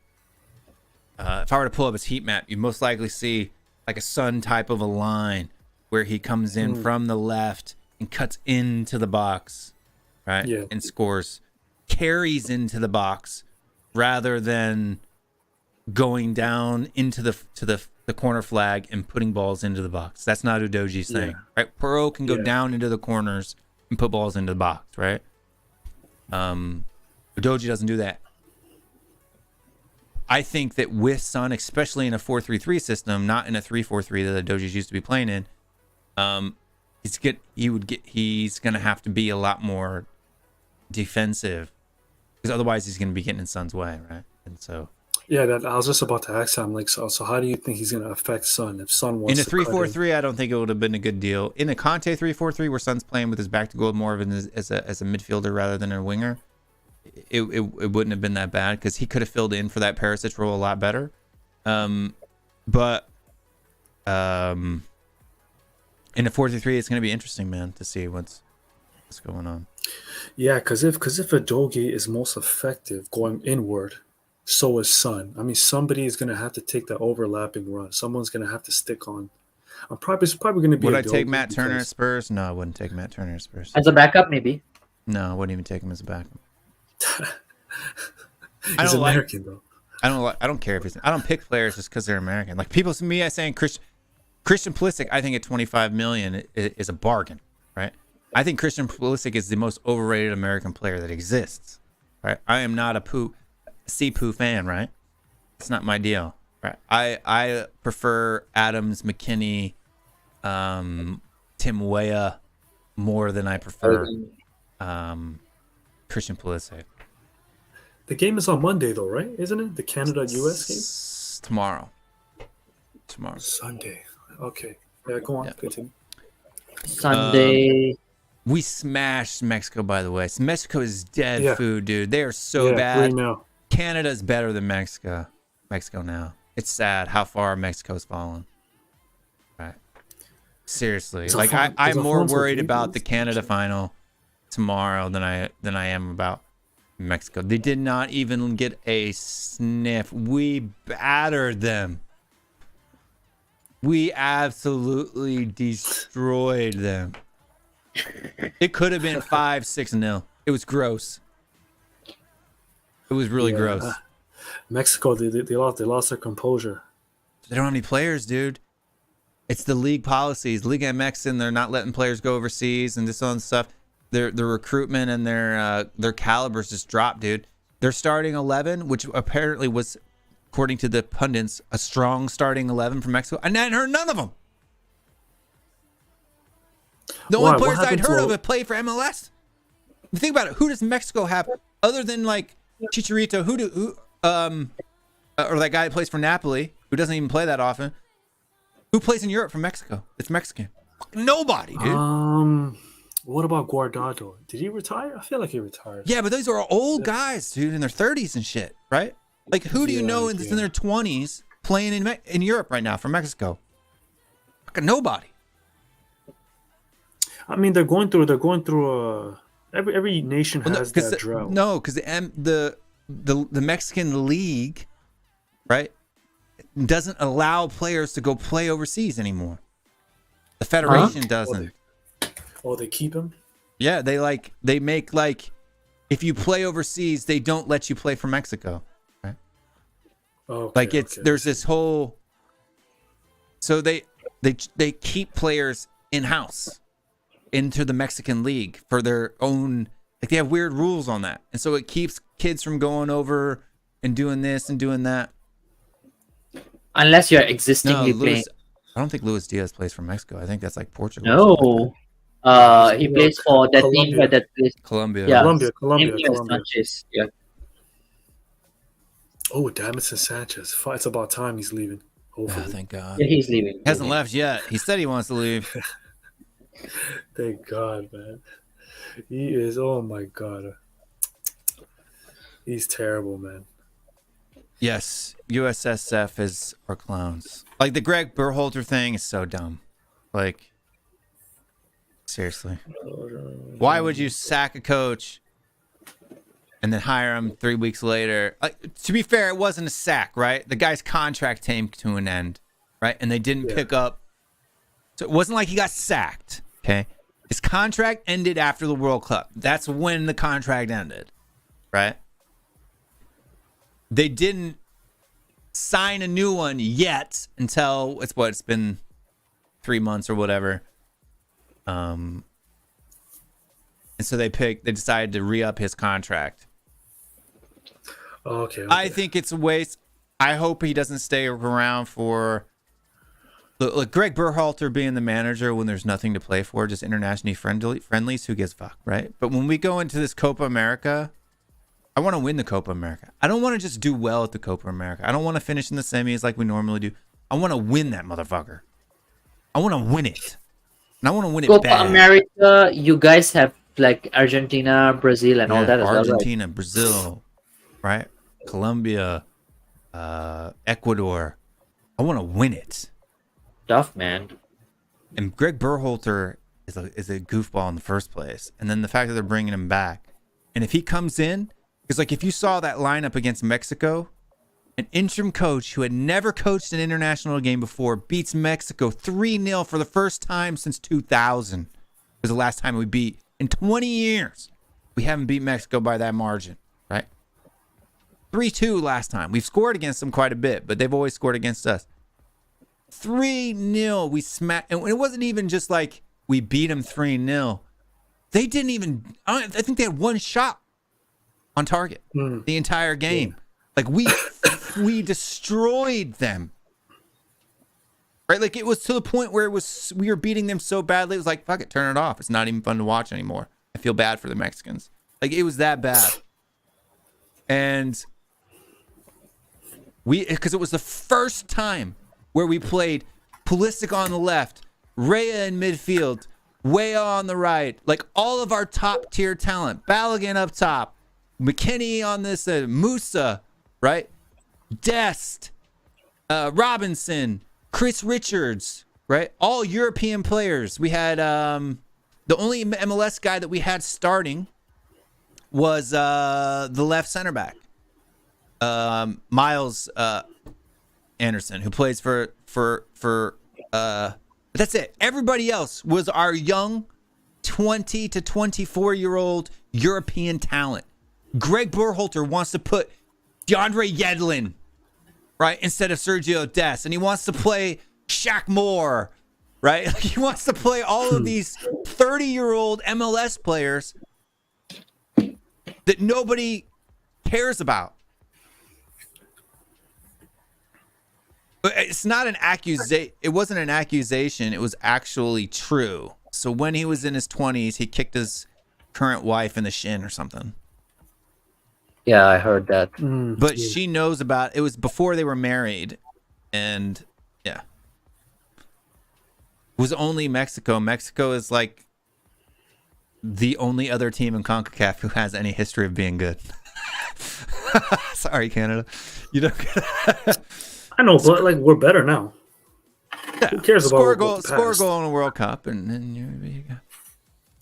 if I were to pull up his heat map, you'd most likely see like a Sun type of a line where he comes in from the left and cuts into the box, right? Yeah. And scores, carries into the box rather than going down into the corner flag and putting balls into the box. That's not Udoji's thing, Yeah. right? Puro can go Yeah. down into the corners and put balls into the box, right? Udoji doesn't do that. I think that with Son, especially in a 4-3-3 system, not in a 3-4-3 that Udoji's used to be playing in, he's gonna have to be a lot more defensive because otherwise he's gonna be getting in Son's way, right? And so Yeah, that I was just about to ask him. Like, so how do you think he's going to affect Son if Son wants in a to cut in? 3-4-3, I don't think it would have been a good deal. In a Conte 3-4-3, where Son's playing with his back to goal more of as a midfielder rather than a winger, it wouldn't have been that bad because he could have filled in for that Perisic role a lot better. But in a 4-3-3, it's going to be interesting, man, to see what's going on. Yeah, because if Adogi is most effective going inward, so is Son. I mean, somebody is going to have to take that overlapping run. Someone's going to have to stick on. It's probably going to be. Would I take Adogi Matt Turner at because- Spurs? No, I wouldn't take Matt Turner at Spurs. As a backup, maybe. No, I wouldn't even take him as a backup. He's American though. I don't care if he's. I don't pick players just because they're American. Like people to me, I saying Christian Pulisic. I think at 25 million is a bargain, right? I think Christian Pulisic is the most overrated American player that exists. right? I am not a Sipu fan, right? It's not my deal, right? I prefer Adams, McKinney, Tim Weah more than I prefer Christian Pulisic. The game is on Monday, though, right? Isn't it? The Canada-US game? Tomorrow. Sunday. Okay. Yeah, go on. Yeah. Continue. Sunday. We smashed Mexico, by the way. Mexico is dead food, dude. They are so Yeah, bad. 3-0. Canada's better than Mexico now. It's sad how far Mexico's fallen. Right. Seriously. Like I'm more worried about the Canada final tomorrow than I am about Mexico. They did not even get a sniff. We battered them. We absolutely destroyed them. It could have been 5-6-0. It was gross. It was really gross. Mexico, they lost their composure. They don't have any players, dude. It's the league policies. Liga MX, they're not letting players go overseas and this on stuff. Their recruitment and their calibers just dropped, dude. Their starting 11, which apparently was, according to the pundits, a strong starting 11 from Mexico. I hadn't heard none of them. The only players I'd heard of have played for MLS. Think about it. Who does Mexico have other than like Chicharito? Or that guy that plays for Napoli, who doesn't even play that often? Who plays in Europe from Mexico? It's Mexican. Nobody, dude. What about Guardado? Did he retire? I feel like he retired. Yeah, but those are old guys, dude, in their 30s and shit, right? Like, who do you know that's in their 20s playing in Europe right now from Mexico? Fucking nobody. I mean, they're going through every nation has that drought. No, because the Mexican league, right, doesn't allow players to go play overseas anymore. The federation doesn't. They keep him? Yeah, they make if you play overseas, they don't let you play for Mexico. Right? Okay, there's this whole. So they keep players in house into the Mexican league for their own. Like they have weird rules on that, and so it keeps kids from going over and doing this and doing that. Unless you're existingly playing. I don't think Luis Diaz plays for Mexico. I think that's like Portugal. No. He plays for that team that plays Colombia. Yeah, Colombia. Sanchez. Yeah. Oh, Davinson Sanchez. It's about time he's leaving. Hopefully. Oh, thank God. Yeah, he's leaving. He hasn't left yet. He said he wants to leave. Thank God, man. He is. Oh my God. He's terrible, man. Yes, USSF is our clowns. Like the Greg Berhalter thing is so dumb. Like, seriously. Why would you sack a coach and then hire him 3 weeks later? To be fair, it wasn't a sack, right? The guy's contract came to an end, right? And they didn't pick up. So it wasn't like he got sacked, okay? His contract ended after the World Cup. That's when the contract ended, right? They didn't sign a new one yet until it's been 3 months or whatever. And so they decided to re-up his contract. Okay. I think it's a waste. I hope he doesn't stay around for like Greg Berhalter being the manager when there's nothing to play for, just internationally friendlies. Who gives a fuck, right? But when we go into this Copa America, I want to win the Copa America. I don't want to just do well at the Copa America. I don't want to finish in the semis like we normally do. I want to win that motherfucker. I want to win it. And I want to win it Copa bad. America, you guys have like Argentina, Brazil, and all that as well, right? Argentina, Brazil, right? Colombia, Ecuador. I want to win it. Tough, man. And Greg Berhalter is a goofball in the first place. And then the fact that they're bringing him back. And if he comes in, because like if you saw that lineup against Mexico, an interim coach who had never coached an international game before beats Mexico 3-0 for the first time since 2000. Was the last time we beat. In 20 years, we haven't beat Mexico by that margin, right? 3-2 last time. We've scored against them quite a bit, but they've always scored against us. 3-0, we smacked. And it wasn't even just like we beat them 3-0. They didn't even, I think they had one shot on target the entire game. Like we destroyed them. Right? Like it was to the point where we were beating them so badly. It was like, fuck it, turn it off. It's not even fun to watch anymore. I feel bad for the Mexicans. Like it was that bad. And because it was the first time where we played Pulisic on the left, Raya in midfield, Weah on the right, like all of our top tier talent, Balogun up top, McKinney on this, Musa, right? Dest, Robinson, Chris Richards, right? All European players. We had the only MLS guy that we had starting was the left center back, Miles Anderson, who plays for that's it. Everybody else was our young 20 to 24-year-old European talent. Greg Berhalter wants to put DeAndre Yedlin, right, instead of Sergio Dest, and he wants to play Shaq Moore, right? He wants to play all of these 30-year-old MLS players that nobody cares about. It's not an accusation. It wasn't an accusation. It was actually true. So when he was in his 20s, he kicked his current wife in the shin or something. Yeah, I heard that. But she knows about it. It was before they were married. And yeah. It was only Mexico. Mexico is like the only other team in CONCACAF who has any history of being good. Sorry, Canada. You don't I know, but like we're better now. Yeah. Who cares score about score a goal in a World Cup, and then you go.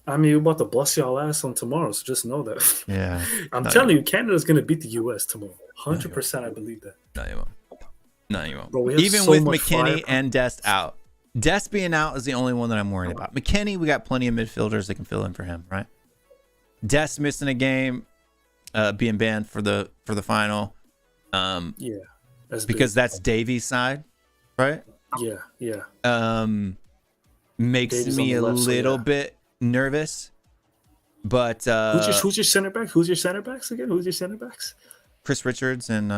I mean, we're about to bust y'all ass on tomorrow, so just know that. Yeah, I'm telling you, Canada's gonna beat the US tomorrow. 100%, I believe that. No, you won't. No, you won't. Bro, we have even so with much McKinney firepower. and Dest out. Dest being out is the only one that I'm worried about. McKinney, we got plenty of midfielders that can fill in for him, right? Dest missing a game, being banned for the final. Yeah, because that's Davies' side, right? Yeah. Makes Davies me on the a left, so little yeah. bit nervous. But Who's your center back? Who's your center backs again? Who's your center backs? Chris Richards and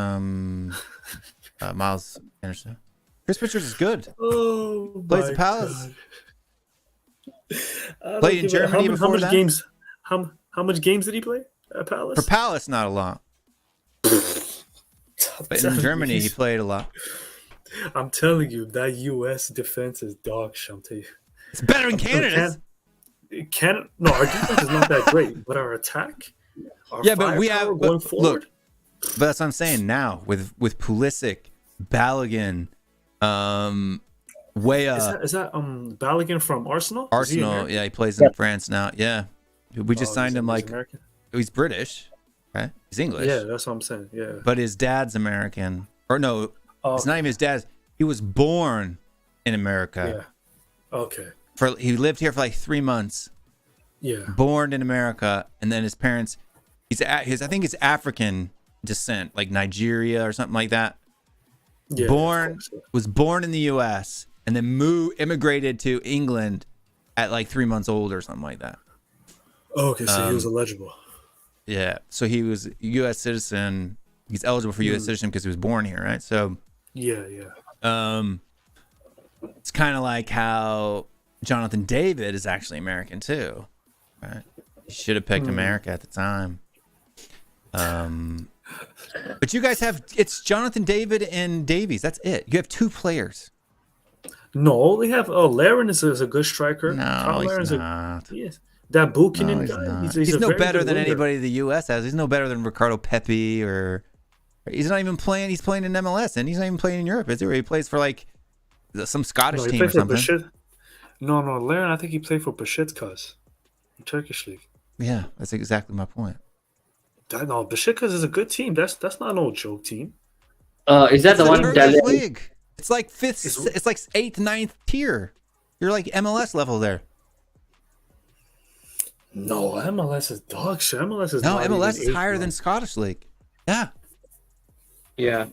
Miles Anderson. Chris Richards is good. Oh, Plays the Palace. Played in Germany before how much that. games? How much games did he play at Palace? For Palace, not a lot. But in Germany, he played a lot. I'm telling you, that U.S. defense is dog shit. I'm telling you. It's better than Canada's. No, our defense is not that great, but our attack, but we have going forward. Look, but that's what I'm saying now with Pulisic, Balogun, Weah. Is that Balogun from Arsenal? Arsenal, yeah, he plays in France now. Yeah, we just signed him like American? he's British, right? He's English. Yeah, that's what I'm saying. Yeah, But his dad's American. Or no, it's not even his dad's. He was born in America. Yeah. Okay. He lived here for like 3 months. Yeah. Born in America, and then his parents, I think he's African descent, like Nigeria or something like that. Yeah. Was born in the U.S. and then immigrated to England at like 3 months old or something like that. Okay, so he was eligible. Yeah, so he was a U.S. citizen. He's eligible for U.S. citizen because he was born here, right? So Yeah. it's kind of like how Jonathan David is actually American too, right? He should have picked America at the time. But you guys it's Jonathan David and Davies. That's it. You have 2 players. No, they have. Laren is a good striker. No, Kyle he's Laren's not. Yes. That Buchanan He's guy. not. He's He's a no very better good than winger. anybody the U.S. has. He's no better than Ricardo Pepi or he's not even playing. He's playing in MLS and he's not even playing in Europe. Is he? He plays for like some Scottish he team played or for something. Beşiktaş. No, Laren. I think he played for Beşiktaş, Turkish league. Yeah, that's exactly my point. Beşiktaş is a good team. That's not no joke team. Is that It's the one Turkish that league. It's like fifth. It's like 8th, 9th tier. You're like MLS level there. No, MLS is dog shit. MLS is No, not MLS even is higher eighth, than man. Scottish league. Yeah. Yeah.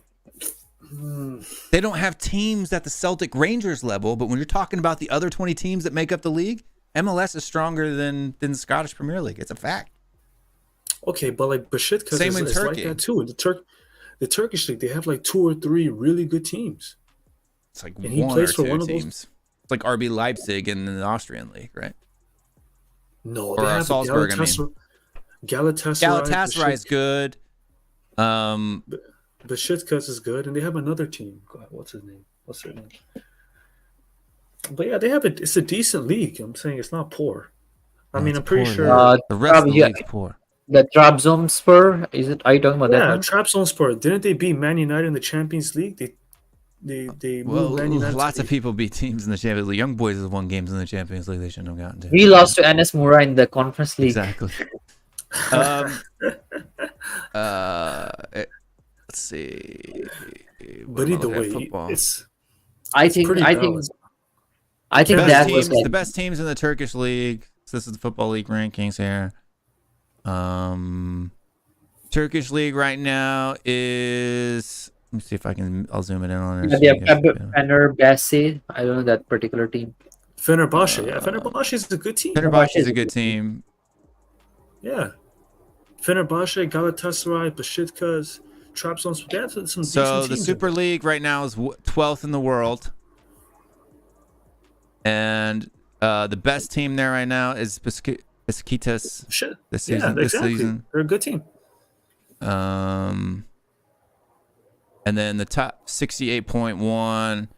They don't have teams at the Celtic Rangers level, but when you're talking about the other 20 teams that make up the league, MLS is stronger than the Scottish Premier League. It's a fact. Okay, but like Besiktas Same in is like Turkey. that too. The Turkish league, they have like 2 or 3 really good teams. It's like And he one or plays for two one of those- teams. It's like RB Leipzig in the Austrian league, right? No, Or they have Salzburg, I mean. Galatasaray. Galatasaray is good. Besiktas is good, and they have another team. God, what's his name? What's their name? But yeah, they have it. It's a decent league. I'm saying it's not poor. I mean, it's I'm pretty poor, sure. man. The rest of the yeah. league's poor. The Trabzonspor, is it? Are you talking about that Yeah, one? Trabzonspor. Didn't they beat Man United in the Champions League? They Well, moved Man United. lots to of people beat teams in the Champions League. Young Boys have won games in the Champions League they shouldn't have gotten to. We lost to NS Mura in the Conference League. Exactly. Let's see. But either way, football. it's I think pretty I think balanced. I think best that teams, was like the best teams in the Turkish league. So this is the football league rankings here. Turkish league right now is. Let me see if I can. I'll zoom it in on yeah, it. they have Fenerbahce. I don't know that particular team. Fenerbahce. Yeah, Fenerbahce is a good team. Fenerbahce is a good team. Yeah, Fenerbahce, Galatasaray, Besiktas, Trabzonspor. They have some So decent the teams. Super League right now is 12th in the world, and the best team there right now is Besiktas Shit. this Yeah, season. This exactly. season. They're a good team. And then the top 68.1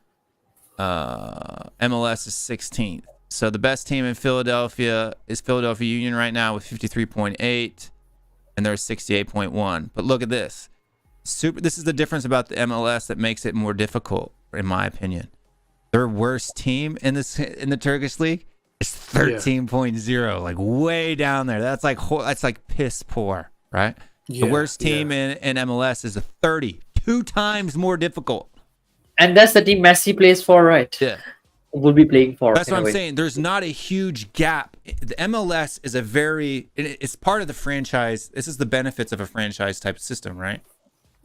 MLS is 16th. So the best team in Philadelphia is Philadelphia Union right now with 53.8, and they're 68.1. But look at this. This is the difference about the MLS that makes it more difficult, in my opinion. Their worst team in the Turkish league is 13.0, like way down there. That's like piss poor, right? Yeah, The worst team in MLS is a 30, 2 times more difficult. And that's the team Messi plays for, right? Yeah. Will be playing for. That's in what a I'm way. saying. There's not a huge gap. The MLS is it's part of the franchise. This is the benefits of a franchise type system, right?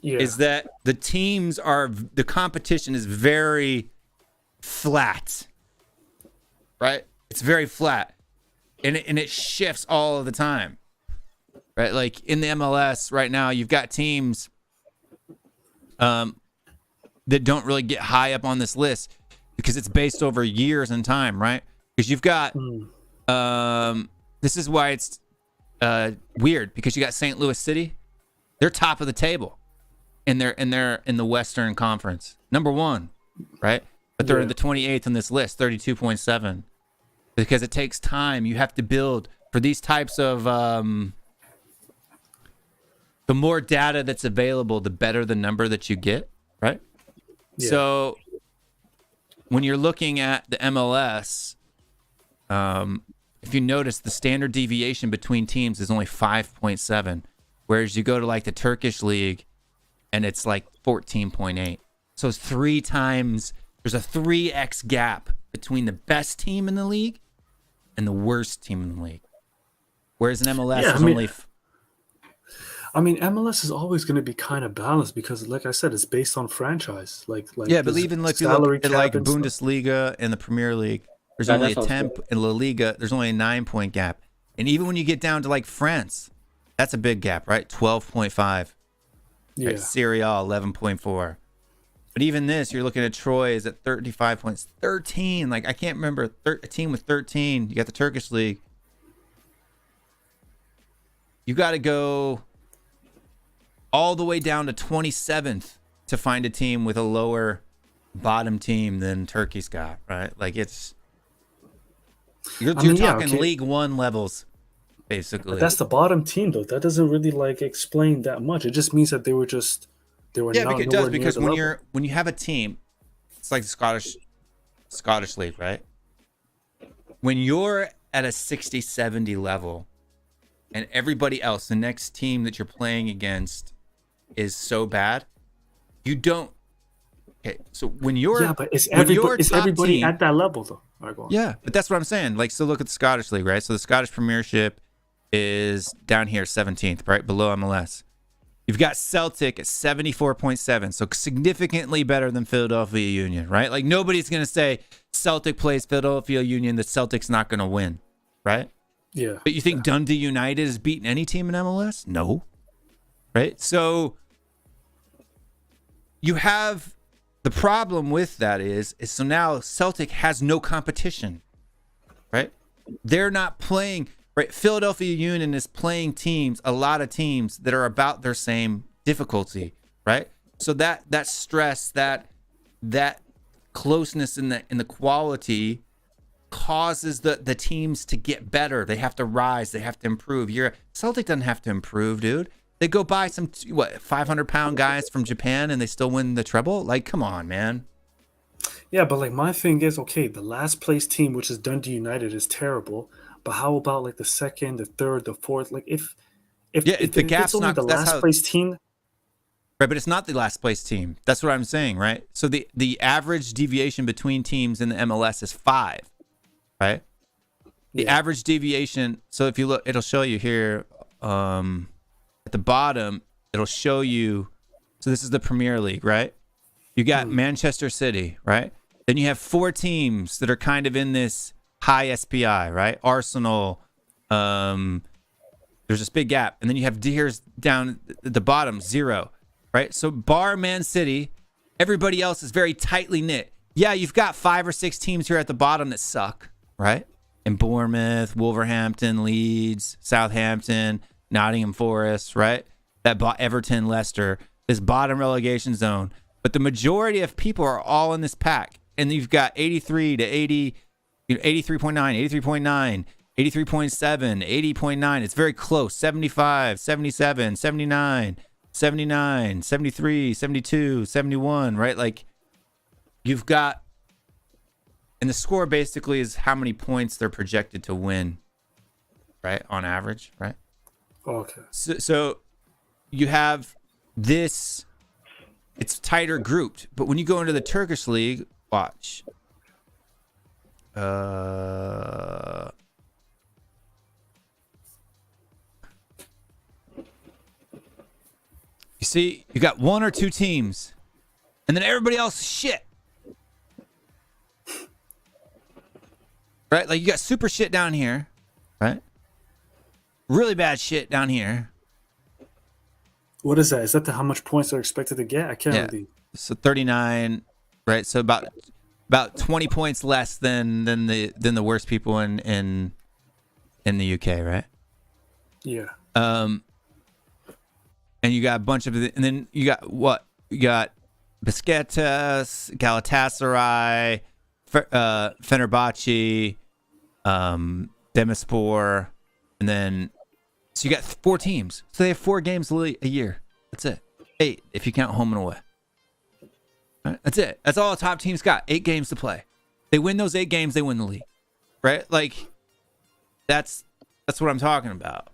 Yeah. Is that the competition is very flat, right? It's very flat, and it shifts all of the time, right? Like in the MLS right now, you've got teams that don't really get high up on this list because it's based over years and time, right? Because you've got this is why it's weird, because you got St. Louis City, they're top of the table, and they're in the Western Conference, number 1, right? But they're the 28th on this list, 32.7, because it takes time. You have to build for these types of the more data that's available, the better the number that you get, right? Yeah. So when you're looking at the MLS, if you notice, the standard deviation between teams is only 5.7, whereas you go to like the Turkish league and it's like 14.8. So it's 3 times. There's a 3x gap between the best team in the league and the worst team in the league. Whereas in MLS, Yeah, there's only. I mean, MLS is always going to be kind of balanced because, like I said, it's based on franchise. Like Yeah, but there's even if you salary look at cap like and stuff. Bundesliga and the Premier League, there's Yeah, only that's a also 10 in La Liga. There's only a 9-point gap, and even when you get down to like France, that's a big gap, right? 12.5. Yeah. Right? Serie A 11.4. But even this, you're looking at Troy is at 35 points, 13. Like I can't remember a team with 13. You got the Turkish league. You got to go all the way down to 27th to find a team with a lower bottom team than Turkey's got, right? Like you're talking League One levels, basically. But that's the bottom team, though. That doesn't really like explain that much. It just means that they were yeah, not because it nowhere does, near because the when level. when you have a team, it's like the Scottish league, right? When you're at a 60, 70 level, and everybody else, the next team that you're playing against, is so bad, you don't. Okay, so when you're but is when your everybody, is top everybody team- at that level though? All right, go on. Yeah, but that's what I'm saying. Like, so look at the Scottish league, right? So the Scottish Premiership is down here, 17th, right below MLS. You've got Celtic at 74.7, so significantly better than Philadelphia Union, right? Like nobody's gonna say Celtic plays Philadelphia Union, that Celtic's not gonna win, right? Yeah. But you think Dundee United has beaten any team in MLS? No. Right? So you have the problem with that is so now Celtic has no competition. Right? They're not playing, right? Philadelphia Union is playing teams, a lot of teams that are about their same difficulty, right? So that stress, that closeness in the quality causes the teams to get better. They have to rise. They have to improve. Celtic doesn't have to improve, dude. They go buy some 500-pound guys from Japan and they still win the treble. Like, come on, man. Yeah, but like my thing is, okay, the last place team, which is Dundee United, is terrible. But how about like the second, the third, the fourth? Like if the gap's it's only not the last place team. Right, but it's not the last place team. That's what I'm saying, right? So the average deviation between teams in the MLS is 5, right? The average deviation. So if you look, it'll show you here at the bottom. It'll show you. So this is the Premier League, right? You got Manchester City, right? Then you have 4 teams that are kind of in this high SPI, right? Arsenal. There's this big gap, and then you have Deers down at the bottom, 0. Right, so bar Man City, everybody else is very tightly knit. Yeah, you've got 5 or 6 teams here at the bottom that suck, right? And Bournemouth, Wolverhampton, Leeds, Southampton, Nottingham Forest, right? Everton, Leicester, this bottom relegation zone. But the majority of people are all in this pack, and you've got 83 to 80, 83.9, 83.9. 83.7, 80.9. It's very close. 75, 77, 79. 79, 73, 72, 71, right? Like you've got, and the score basically is how many points they're projected to win, right? On average, right? Okay. So you have this, it's tighter grouped, but when you go into the Turkish league, watch. You see, you got 1 or 2 teams, and then everybody else is shit. Right? Like you got super shit down here, right? Really bad shit down here. What is that? Is that how much points they're expected to get? I can't really. So 39, right? So about 20 points less than the worst people in the UK, right? Yeah. And you got a bunch of, and then you got what? You got Besiktas, Galatasaray, Fenerbahce, Demirspor, and then so you got 4 teams. So they have 4 games a year. That's it. 8 if you count home and away. Right? That's it. That's all the top teams got. 8 games to play. They win those 8 games, they win the league. Right? Like that's what I'm talking about.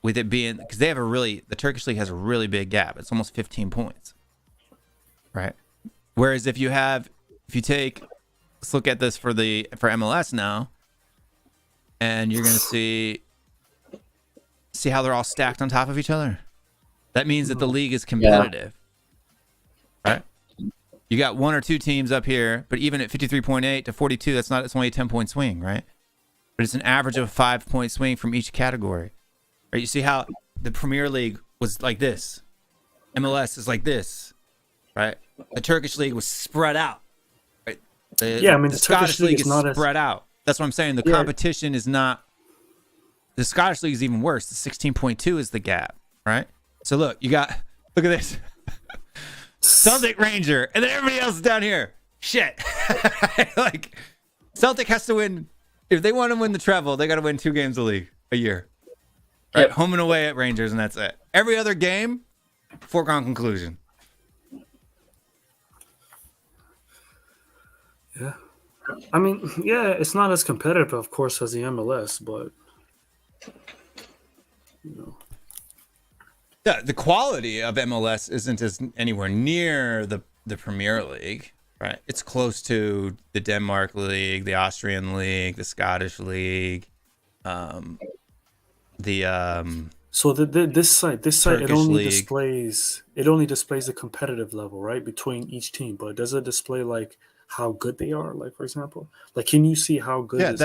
With it being, because they have the Turkish league has a really big gap. It's almost 15 points, right? Whereas if you take, let's look at this for MLS now, and you're gonna see how they're all stacked on top of each other. That means that the league is competitive, right? You got 1 or 2 teams up here, but even at 53.8 to 42, it's only a 10-point swing, right? But it's an average of a 5-point swing from each category. Right, you see how the Premier League was like this. MLS is like this, right? The Turkish league was spread out. Right? The Scottish league is not spread out. That's what I'm saying. The competition is not. The Scottish league is even worse. The 16.2 is the gap, right? So look at this. Celtic Ranger, and then everybody else is down here. Shit. Like Celtic has to win. If they want to win the treble, they got to win 2 games a league a year. Right, home and away at Rangers, and that's it. Every other game, foregone conclusion. Yeah. I mean, yeah, it's not as competitive, of course, as the MLS, but Yeah, the quality of MLS isn't anywhere near the Premier League, right? It's close to the Denmark League, the Austrian League, the Scottish League, so this site Turkish it only displays the competitive level, right, between each team, but does it display like how good they are, like for example, like can you see how good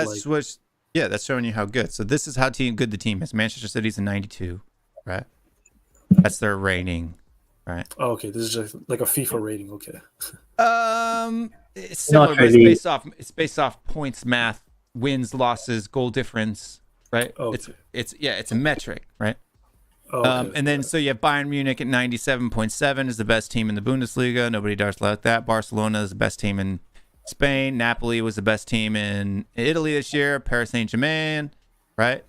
Yeah, that's showing you how good. So this is how good the team is. Manchester City's a 92, right? That's their rating, right? Oh, okay, this is just like a FIFA rating. Okay. It's similar, Not but really. it's based off points, math, wins, losses, goal difference, right? Okay. It's a metric, right? Oh, okay. And then so you have Bayern Munich at 97.7 is the best team in the Bundesliga. Nobody does like that. Barcelona is the best team in Spain. Napoli was the best team in Italy this year. Paris Saint-Germain, right?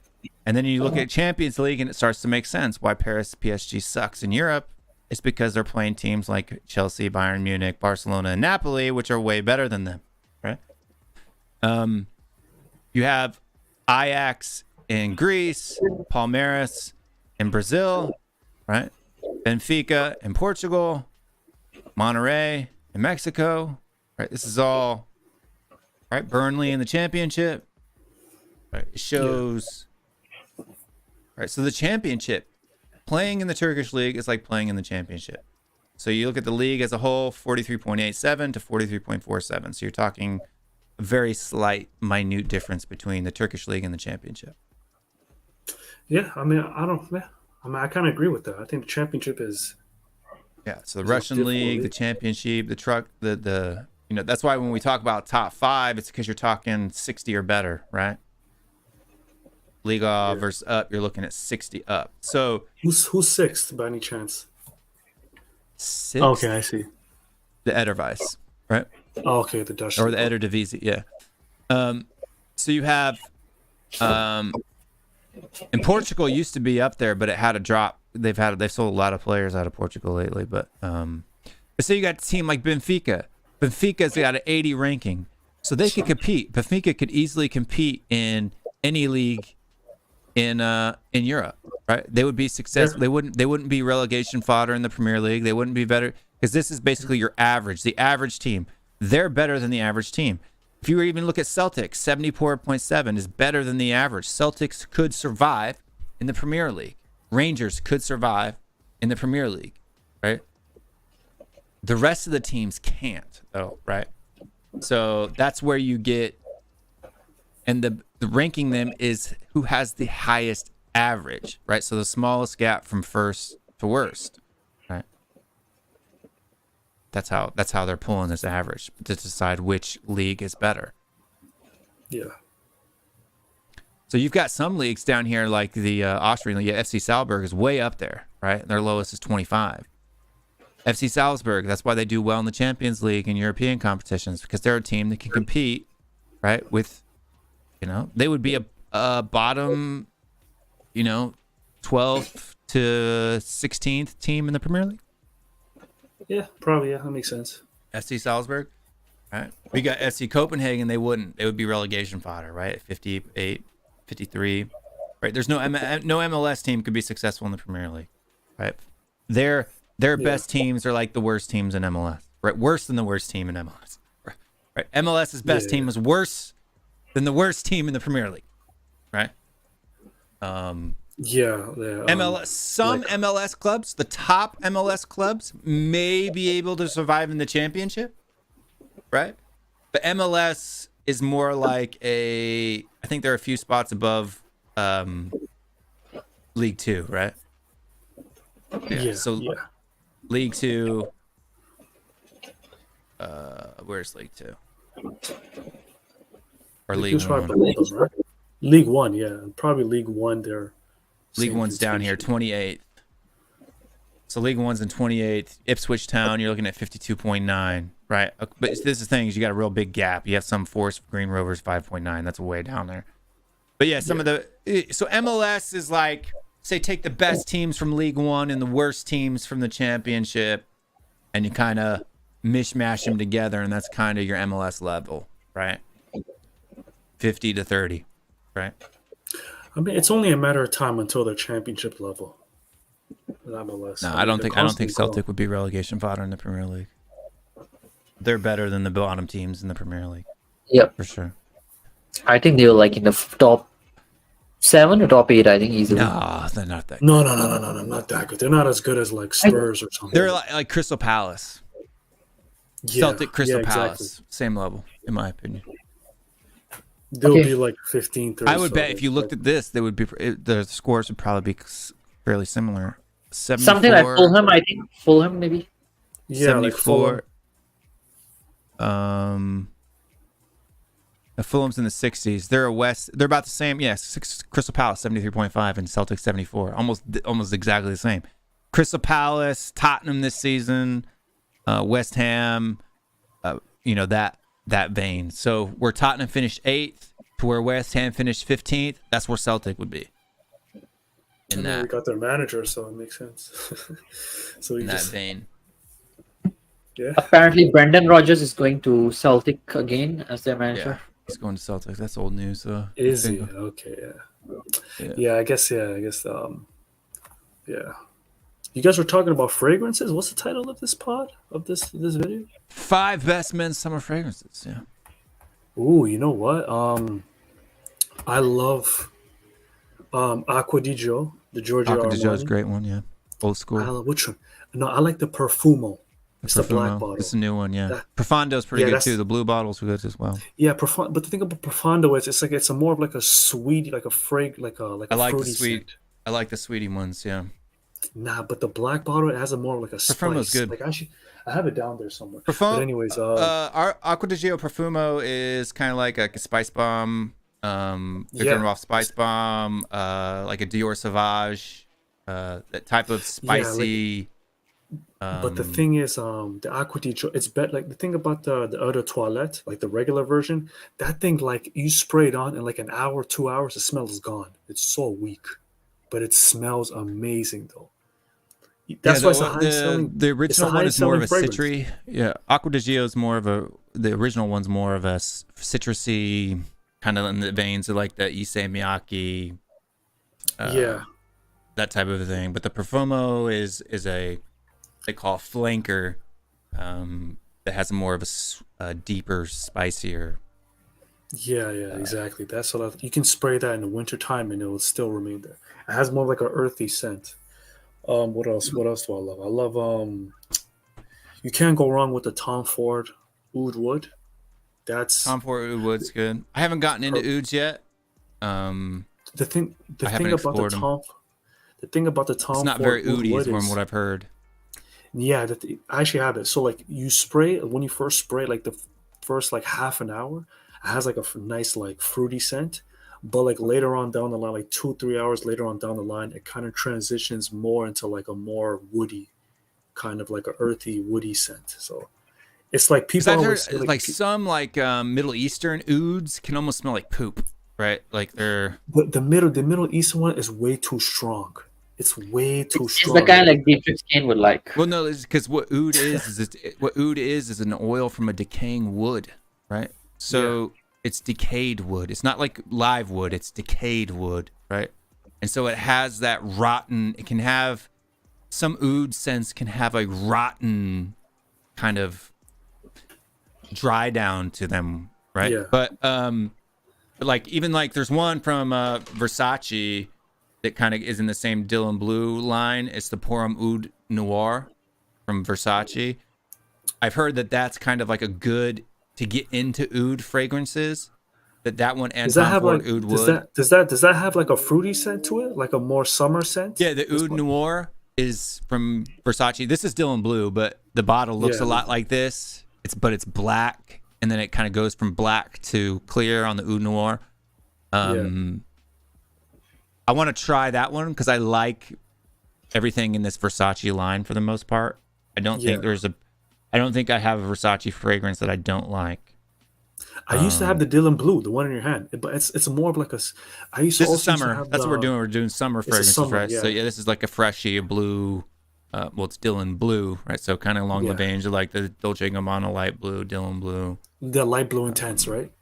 And then you look at Champions League and it starts to make sense why Paris PSG sucks in Europe. It's because they're playing teams like Chelsea, Bayern Munich, Barcelona, and Napoli, which are way better than them, right? You have Ajax in Greece, Palmeiras in Brazil, right? Benfica in Portugal, Monterrey in Mexico, right? This is all, right? Burnley in the championship, right? It shows, right? So the championship, playing in the Turkish league is like playing in the championship. So you look at the league as a whole, 43.87 to 43.47. So you're talking a very slight, minute difference between the Turkish league and the championship. Yeah, I mean, I kind of agree with that. I think the championship is. Yeah, so the It's a Russian different league, the league. championship, the that's why when we talk about top 5, it's because you're talking 60 or better, right? Liga versus up, you're looking at 60 up. So Who's sixth by any chance? 6, Okay, I see. the Ederwijs, right? Oh, okay, the Dutch Or the league. Eredivisie, yeah. So you have, in Portugal used to be up there, but it had a drop. They've sold a lot of players out of Portugal lately, but so you got a team like Benfica. Benfica's got an 80 ranking, so they could compete. Benfica could easily compete in any league in Europe, right? They would be successful. They wouldn't be relegation fodder in the Premier League. They wouldn't be better because this is basically your average. The average team, they're better than the average team. If you even look at Celtic, 74.7 is better than the average. Celtics could survive in the Premier League. Rangers could survive in the Premier League, right? The rest of the teams can't, though, right? So that's where you get, and the ranking them is who has the highest average, right? So the smallest gap from first to worst, right? That's how they're pulling this average to decide which league is better. Yeah. So you've got some leagues down here like the Austrian league. FC Salzburg is way up there, right? Their lowest is 25. FC Salzburg, that's why they do well in the Champions League and European competitions, because they're a team that can compete, right? With, they would be a bottom, 12th to 16th team in the Premier League. Yeah, probably. Yeah, that makes sense. FC Salzburg, right? We got FC Copenhagen. They would be relegation fodder, right? 58, 53, right? There's no MLS team could be successful in the Premier League, right? Their best teams are like the worst teams in MLS, right? Worse than the worst team in MLS, right? MLS's best team is worse than the worst team in the Premier League, right? MLS clubs, the top MLS clubs may be able to survive in the championship, right? But MLS is more like I think there are a few spots above League 2, right? League 2, where's League 2? Or League 1? League 1, yeah. Probably League 1 there. League 1's down here, 28th. So League 1's in 28th. Ipswich Town, you're looking at 52.9, right? But this is the thing, is you got a real big gap. You have some Forest Green Rovers 5.9. That's way down there. But yeah, so MLS is like, say, take the best teams from League 1 and the worst teams from the championship, and you kind of mishmash them together, and that's kind of your MLS level, right? 50 to 30, right? I mean, it's only a matter of time until they're championship level. MLS. No, I don't think Celtic would be relegation fodder in the Premier League. They're better than the bottom teams in the Premier League. Yep. For sure. I think they were like in the top 7 or top 8, I think, easily. No, they're not that good. No, not that good. They're not as good as like Spurs or something. They're like Crystal Palace. Yeah, Celtic, Crystal exactly. Palace. Same level, in my opinion. They'll Okay. be like 15th. I would bet if you looked at this, they would be the scores would probably be fairly similar. 74, Something like Fulham, I think. Fulham, maybe. yeah, like 74. Fulham. The Fulham's in the 60s. They're about the same. Yeah, Crystal Palace 73.5 and Celtics 74. Almost exactly the same. Crystal Palace, Tottenham this season, West Ham, that vein. So where Tottenham finished 8th to where West Ham finished 15th, that's where Celtic would be. In And then we that got their manager, so it makes sense. So in you that just vein. yeah. Apparently, Brendan Rodgers is going to Celtic again as their Yeah. manager. He's going to Celtics. That's old news. So Is he? Okay, Yeah. yeah. I guess yeah. You guys were talking about fragrances. What's the title of this pod of this video? 5 best men's summer fragrances. Yeah. Ooh, you know what? I love Acqua di Gio, the Giorgio Acqua di Gio's a Armani. great one. Yeah. Old I school. love, which one? No, I like the Profumo. It's the black Profumo. bottle. It's a new one. Yeah. That- Profondo's pretty yeah, good that's- too. The blue bottles are good as well. Yeah, but the thing about Profondo is it's a more of like a sweet, like a like a I like the fruity sweet. scent. I like the sweetie ones. Yeah. Nah, but the black bottle, it has a more like a spice. Profumo's good. Like I have it down there somewhere. Profumo. But anyways, Our Acqua di Gio Profumo is kind of like a spice bomb. Yeah. Off spice bomb. Like a Dior Sauvage. That type of spicy. but the thing is, the Acqua di Gio, it's better. Like the thing about the Eau de Toilette, like the regular version, that thing, like you spray it on in like an hour, 2 hours, the smell is gone. It's so weak, but it smells amazing though. That's why it's a high selling. The original one is more of a high-selling citry. Yeah, Acqua di Gio is more of a. The original one's more of a citrusy, kind of in the veins of like the Issey Miyake. Yeah. That type of thing. But the Profumo is a they call flanker. That has more of a deeper, spicier. Yeah, exactly. That's what you can spray that in the wintertime and it will still remain there. It has more like an earthy scent. What else? What else do I love? I love you can't go wrong with the Tom Ford Oud Wood. That's Tom Ford Oud Wood's good. I haven't gotten into ouds yet. the thing. I haven't explored them. The thing about the Tom It's not Ford very Oud oudy, Wood from is, what I've heard. yeah, I actually have it. So like you spray when you first spray, like the first like half an hour, it has like a nice like fruity scent. But like later on down the line, like 2-3 hours later on down the line, it kind of transitions more into like a more woody, kind of like a earthy woody scent. So it's like people I've always heard say, like some Middle Eastern ouds can almost smell like poop, right? Like they're but the Middle Eastern one is way too strong. It's way too It's strong. the kind like Dietrich Kane would like. well, no, it's because what oud is an oil from a decaying wood, right? So it's decayed wood. It's not like live wood. It's decayed wood, right? And so it has that rotten. It can have some oud scents can have a rotten kind of dry down to them, right? Yeah. But like even like there's one from Versace that kind of is in the same Dylan Blue line. It's the Pour Oud Noir from Versace. I've heard that that's kind of like a good to get into oud fragrances. That one and Does that Tom have Ford like Oud Wood. does that have like a fruity scent to it, like a more summer scent? Yeah, the Oud Noir is from Versace. This is Dylan Blue, but the bottle looks Yeah. a lot like this. It's black, and then it kind of goes from black to clear on the Oud Noir. I want to try that one because I like everything in this Versace line for the most part. I don't think I have a Versace fragrance that I don't like. I used to have the Dylan Blue, the one in your hand, but it's more of like a. I used to This is also used to summer. have That's what we're doing. We're doing summer fragrances, summer, right? So yeah. yeah, this is like a freshy, a blue. Well, it's Dylan Blue, right? So kind of along the Yeah. veins of like the Dolce & Gabbana light blue, Dylan Blue. the light blue intense, right?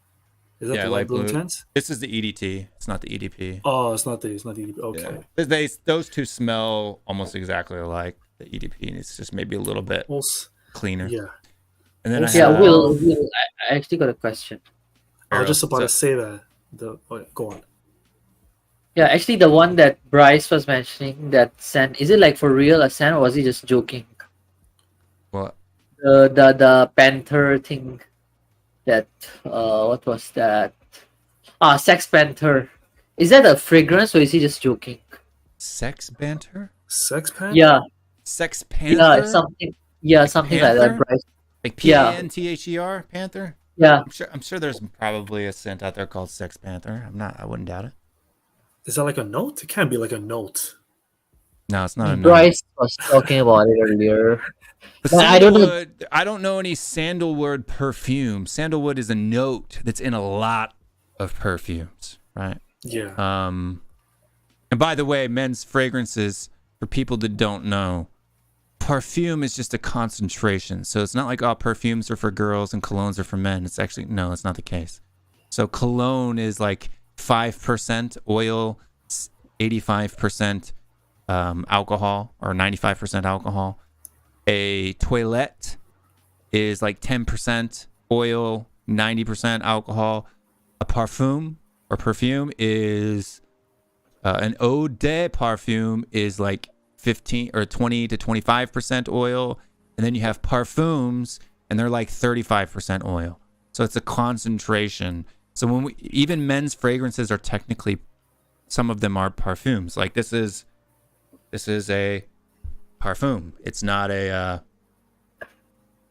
Is that Yeah, the light light blue blue. intense? This is the EDT. It's not the EDP. Oh, it's not the EDP. Okay. Yeah. Those two smell almost exactly alike. The EDP, and it's just maybe a little bit Also, cleaner. yeah. And then I Yeah, have, Will, I actually got a question. I was just about to So- say that. Go on. Yeah, actually, the one that Bryce was mentioning, that scent, is it like for real a scent, or was he just joking? what? The Panther thing. That what was that? Sex Panther. Is that a fragrance or is he just joking? Sex banter? Sex pen? Yeah, Sex yeah, panther? something. Yeah, something like that, Panther? Bryce. Like Yeah. Panther? Panther? Yeah. I'm sure there's probably a scent out there called Sex Panther. I wouldn't doubt it. Is that like a note? It can't be like a note. No, it's not a no. Bryce was talking about it earlier. But But I don't know. sandalwood, I don't know any sandalwood perfume. Sandalwood is a note that's in a lot of perfumes, right? Yeah. And by the way, men's fragrances, for people that don't know, perfume is just a concentration. So it's not like all perfumes are for girls and colognes are for men. It's actually, no, it's not the case. So cologne is like 5% oil, 85% alcohol, or 95% alcohol. A toilette is like 10% oil, 90% alcohol. A parfum or perfume is an eau de parfum is like 15 or 20 to 25% oil, and then you have parfums and they're like 35% oil. So it's a concentration. So when even men's fragrances are technically, some of them are parfums. Like this is a parfum. It's not a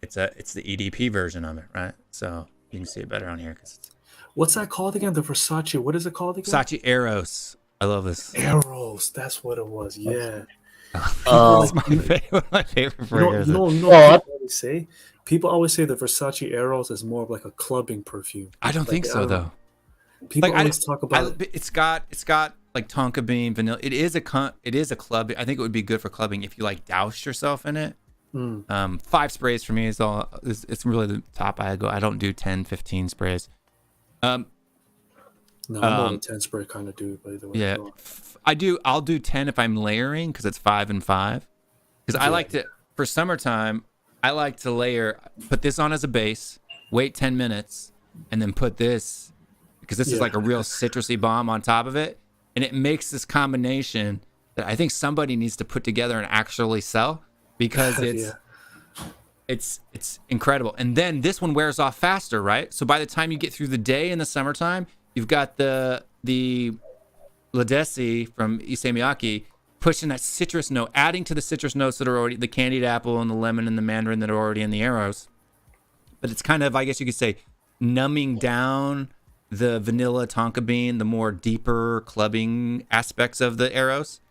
it's the EDP version of it, right? So you can see it better on here because it's What's that called again? The Versace. What is it called again? Versace Eros. I love this. Eros. That's what it was. Yeah. It's my favorite fragrance. No. What? People always say the Versace Eros is more of like a clubbing perfume. I don't think so though. People Like, always talk about it. It's got like tonka bean vanilla. It is a club. I think it would be good for clubbing if you like douse yourself in it. 5 sprays for me is all. It's really the top I go. I don't do 10, 15 sprays. No, I'm more of a 10 spray kind of dude, by the way. Yeah, I'll do 10 if I'm layering because it's 5 and 5. Because I like to, for summertime, I like to layer, put this on as a base, wait 10 minutes, and then put this, because this is like a real citrusy bomb on top of it. And it makes this combination that I think somebody needs to put together and actually sell, because it's incredible. And then this one wears off faster, right? So by the time you get through the day in the summertime, you've got the Ladesi from Issey Miyake pushing that citrus note, adding to the citrus notes that are already, the candied apple and the lemon and the mandarin that are already in the Eros. But it's kind of, I guess you could say, numbing down the vanilla tonka bean, the more deeper clubbing aspects of the Eros.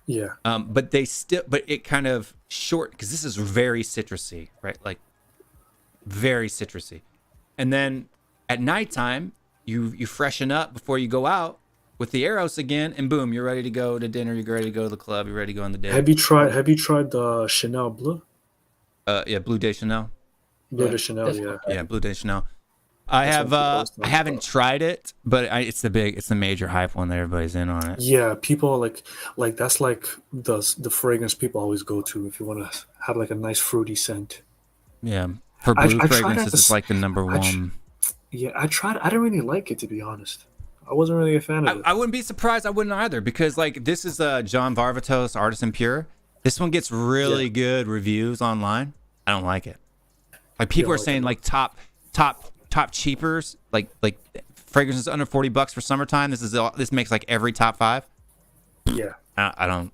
Yeah. But it kind of short, because this is very citrusy, right? Like very citrusy. And then at nighttime, you freshen up before you go out with the Eros again, and boom, you're ready to go to dinner. You're ready to go to the club. You're ready to go on the date. Have you tried the Chanel Bleu? Yeah, Bleu de Chanel. Bleu de Chanel, yeah. Yeah, Bleu de Chanel. I haven't tried it, but it's the major hype one that everybody's in on it. Yeah, people like that's like the fragrance people always go to if you want to have like a nice fruity scent. Yeah, for blue fragrances, it's like the number one. Yeah, I tried. I didn't really like it, to be honest. I wasn't really a fan of it. I wouldn't be surprised. I wouldn't either, because like this is John Varvatos Artisan Pure. This one gets really good reviews online. I don't like it. Like people are saying like top cheapers, like fragrances under $40 for summertime. This makes like every top 5. Yeah. I don't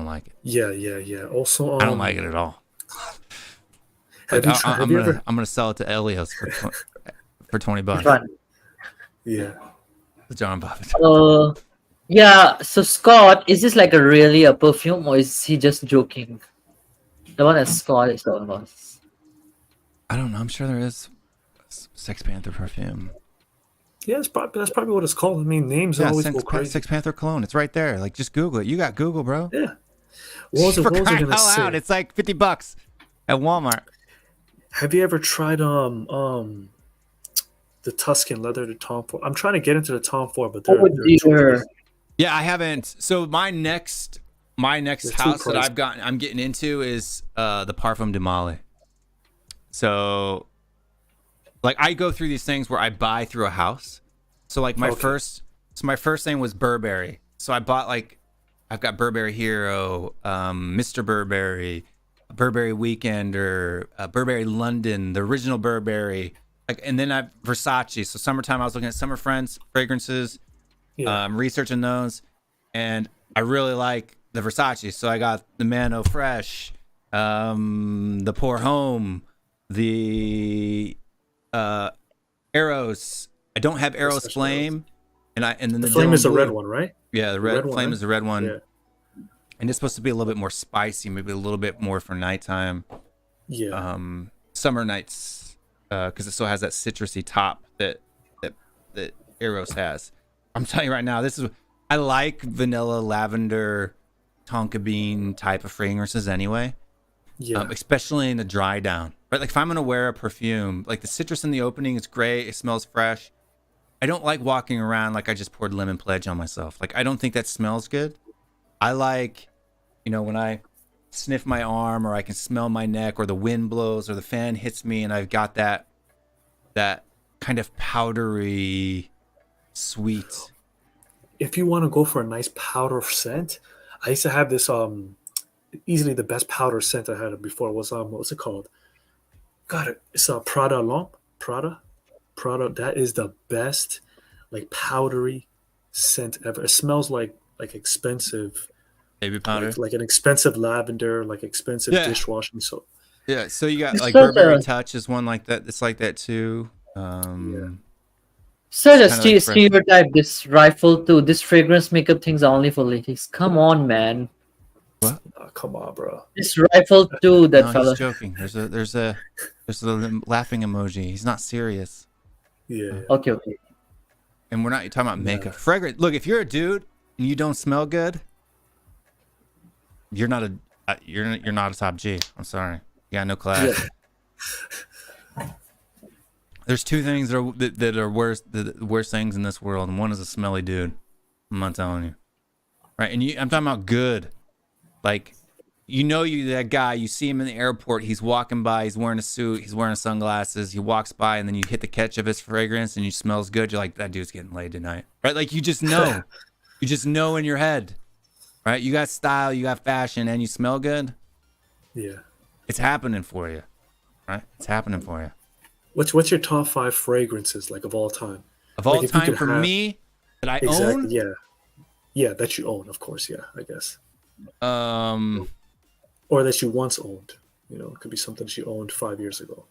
like it. Yeah. Also, I don't like it at all. I'm gonna sell it to Elios for $20. Yeah. John Bobbitt. Yeah. So Scott, is this like a perfume, or is he just joking? The one that Scott is talking about. I don't know. I'm sure there is Sex Panther perfume. Yeah, that's probably what it's called. I mean, names always go crazy. Sex Panther cologne. It's right there. Like, just Google it. You got Google, bro. Yeah. What was I gonna say? Out. It's like $50 at Walmart. Have you ever tried the Tuscan leather, the Tom Ford? I'm trying to get into the Tom Ford, but they're yeah, I haven't. So my next house that I'm getting into is the Parfum de Mali. So like I go through these things where I buy through a house. So like my first thing was Burberry. So I bought I've got Burberry Hero, Mr. Burberry, Burberry Weekender, Burberry London, the original Burberry, like, and then I Versace. So summertime, I was looking at summer friends fragrances, Yeah. researching those, and I really like the Versace. So I got the Mano Fresh, the Pour Homme, the Eros. I don't have Eros Versace Flame, and then The flame is the Dylan red Blue. one, right? Yeah, the red one, flame right? is the red one, Yeah. and it's supposed to be a little bit more spicy, maybe a little bit more for nighttime, Yeah. summer nights, because it still has that citrusy top that Eros has. I'm telling you right now, I like vanilla, lavender, tonka bean type of fragrances anyway. Yeah. Especially in the dry down, right? Like if I'm gonna wear a perfume, like the citrus in the opening is great, it smells fresh. I don't like walking around like I just poured lemon pledge on myself. Like I don't think that smells good. I like, when I sniff my arm, or I can smell my neck, or the wind blows, or the fan hits me, and I've got that kind of powdery, sweet. If you want to go for a nice powder scent, I used to have this easily the best powder scent I had before was what's it called? God, it's a Prada Lamp. Prada. That is the best, like powdery scent ever. It smells like expensive Baby powder. like an expensive lavender, like expensive Yeah. dishwashing soap. Yeah, so you got It's like such Burberry a- Touch is one like that. It's like that too. Such a It's kinda like fresh. stereotype. This rifle too. This fragrance makeup things are only for ladies. Come on, man. Oh, come on, bro. This rifle too. That No, fella. he's joking. There's a laughing emoji. He's not serious. Yeah. Okay. And we're not talking about makeup. Fragrance. Look, if you're a dude and you don't smell good, you're not a top G. I'm sorry. You got no class. There's two things that are worse, the worst things in this world, and one is a smelly dude. I'm not telling you, right? And I'm talking about good, like that guy. You see him in the airport. He's walking by. He's wearing a suit. He's wearing sunglasses. He walks by, and then you hit the catch of his fragrance, and he smells good. You're like, that dude's getting laid tonight, right? Like you just know, you just know in your head, right? You got style, you got fashion, and you smell good. Yeah. It's happening for you, right? It's happening for you. What's your top 5 fragrances like of all time? Of all Like, if you time, could for have- me, that I Exactly. own. Yeah. Yeah, that you own, of course. Yeah, I guess. Well, Or that you once owned. It could be something that you owned 5 years ago.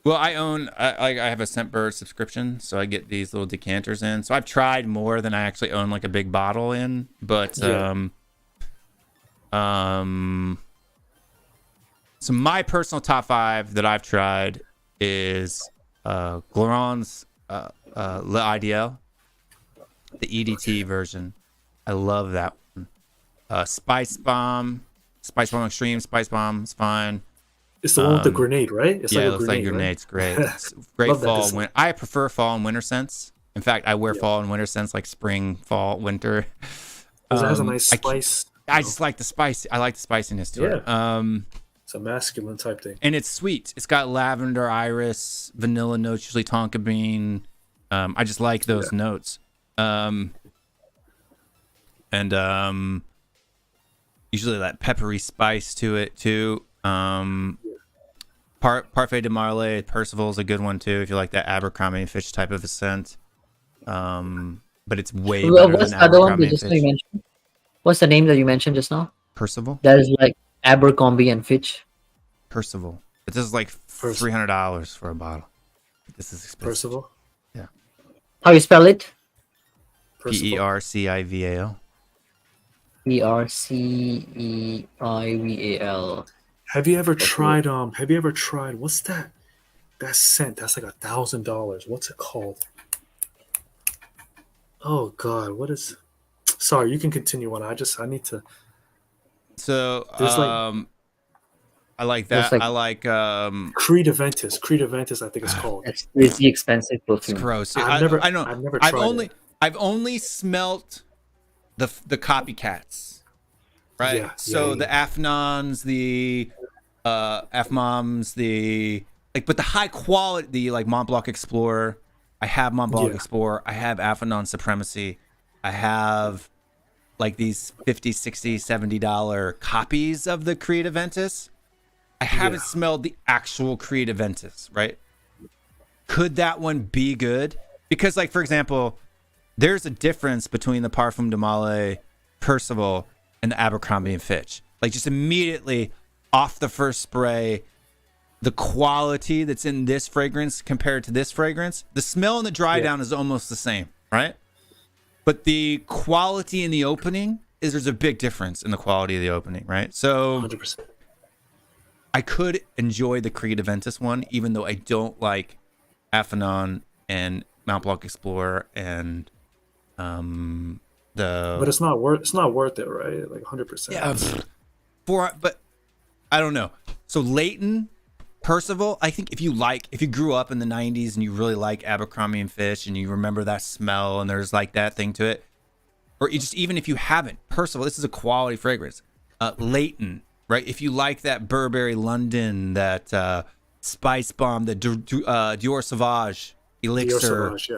I own. I have a Scentbird subscription, so I get these little decanters in. So I've tried more than I actually own like a big bottle in. But Yeah. So my personal top 5 that I've tried is Glorant's Le Ideal, the EDT version. I love that one. Spice Bomb Extreme, Spice Bomb is fine. It's the one with the grenade, right? It's Yeah, like it a looks like grenade, right? grenades. Great. It's great Love that fall. design. I prefer fall and winter scents. In fact, I wear fall and winter scents like spring, fall, winter. 'Cause it has a nice I spice. just like the spice. I like the spiciness to it. It's a masculine type thing. And it's sweet. It's got lavender, iris, vanilla notes, usually tonka bean. I just like those notes. Usually that peppery spice to it too. Parfait de Marley, Percival is a good one too if you like that Abercrombie and Fitch type of a scent. But it's way Well, better what's than the other one Abercrombie that and just you Fitch. mentioned? What's the name that you mentioned just now? Percival. That is like Abercrombie and Fitch. Percival. But this is like $300 for a bottle. This is expensive. Percival. How you spell it? Percival. Percival. Percival. Have you ever tried? What's that? That scent. That's like $1,000. What's it called? Oh God, what is? Sorry, you can continue on. I need to. So There's like- I like There's that. like- I like Creed Aventus, I think it's called. That's crazy expensive it's perfume. gross. I've never I've tried only it. I've only smelt the copycats. Right? Yeah, So yeah, the Afnons, the Afmoms, but the high quality like Mont Blanc Explorer. I have Mont Blanc Yeah. Explorer. I have Afnon Supremacy. I have like these $50, $60, $70 copies of the Creed Aventus. I haven't smelled the actual Creed Aventus, right? could that one be good? Because, like, for example, there's a difference between the Parfum de Malay Percival and the Abercrombie and Fitch. Like, just immediately off the first spray, the quality that's in this fragrance compared to this fragrance, the smell and the dry down is almost the same, right? But the quality in the opening there's a big difference in the quality of the opening, right? So 100%. I could enjoy the Creed Aventus one, even though I don't like Affinon and Mount Blanc Explorer and But it's not worth it, right? Like 100%. Yeah, but I don't know. So Leighton, Percival, I think if you grew up in the 90s and you really like Abercrombie and Fitch and you remember that smell and there's like that thing to it, or even if you haven't, Percival, this is a quality fragrance. Leighton, right? If you like that Burberry London, that Spice Bomb, the Dior Sauvage Elixir, Dior Sauvage,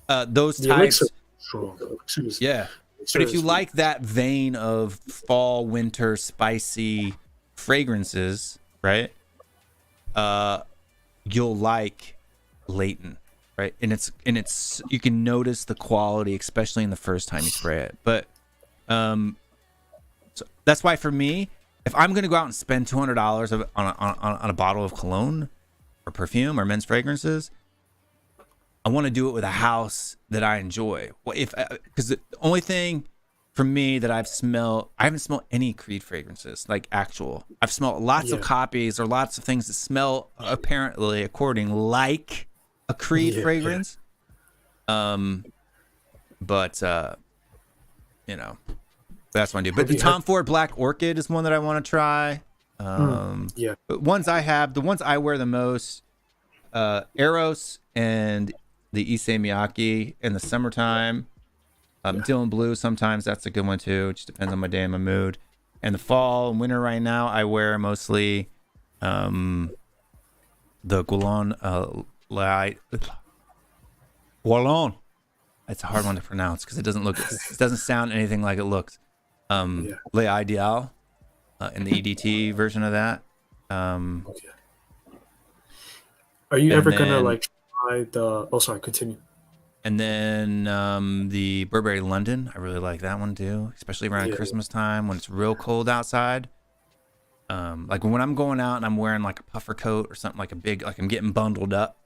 yeah. Those The types. Elixir, strong. Excuse me. Yeah. But if you like that vein of fall, winter, spicy fragrances, right? You'll like Leighton, right? And it's you can notice the quality, especially in the first time you spray it. But so that's why for me, if I'm gonna go out and spend $200 on a bottle of cologne or perfume or men's fragrances, I want to do it with a house that I enjoy. Well, because the only thing for me that I haven't smelled any Creed fragrances, like actual. I've smelled lots of copies or lots of things that smell apparently according like a Creed fragrance. But you know, that's one I do. But the Tom Ford Black Orchid is one that I want to try. But ones the ones I wear the most, Eros and the Issey Miyake in the summertime. Dylan Blue, sometimes that's a good one too. It just depends on my day and my mood. And the fall and winter right now, I wear mostly the Guerlain Guerlain. It's a hard one to pronounce because it doesn't sound anything like it looks. Le Ideal in the EDT version of that. Are you ever gonna like try the? Oh, sorry. Continue. And then the Burberry London, I really like that one too, especially around Christmas time when it's real cold outside. Like when I'm going out and I'm wearing like a puffer coat or something, like I'm getting bundled up.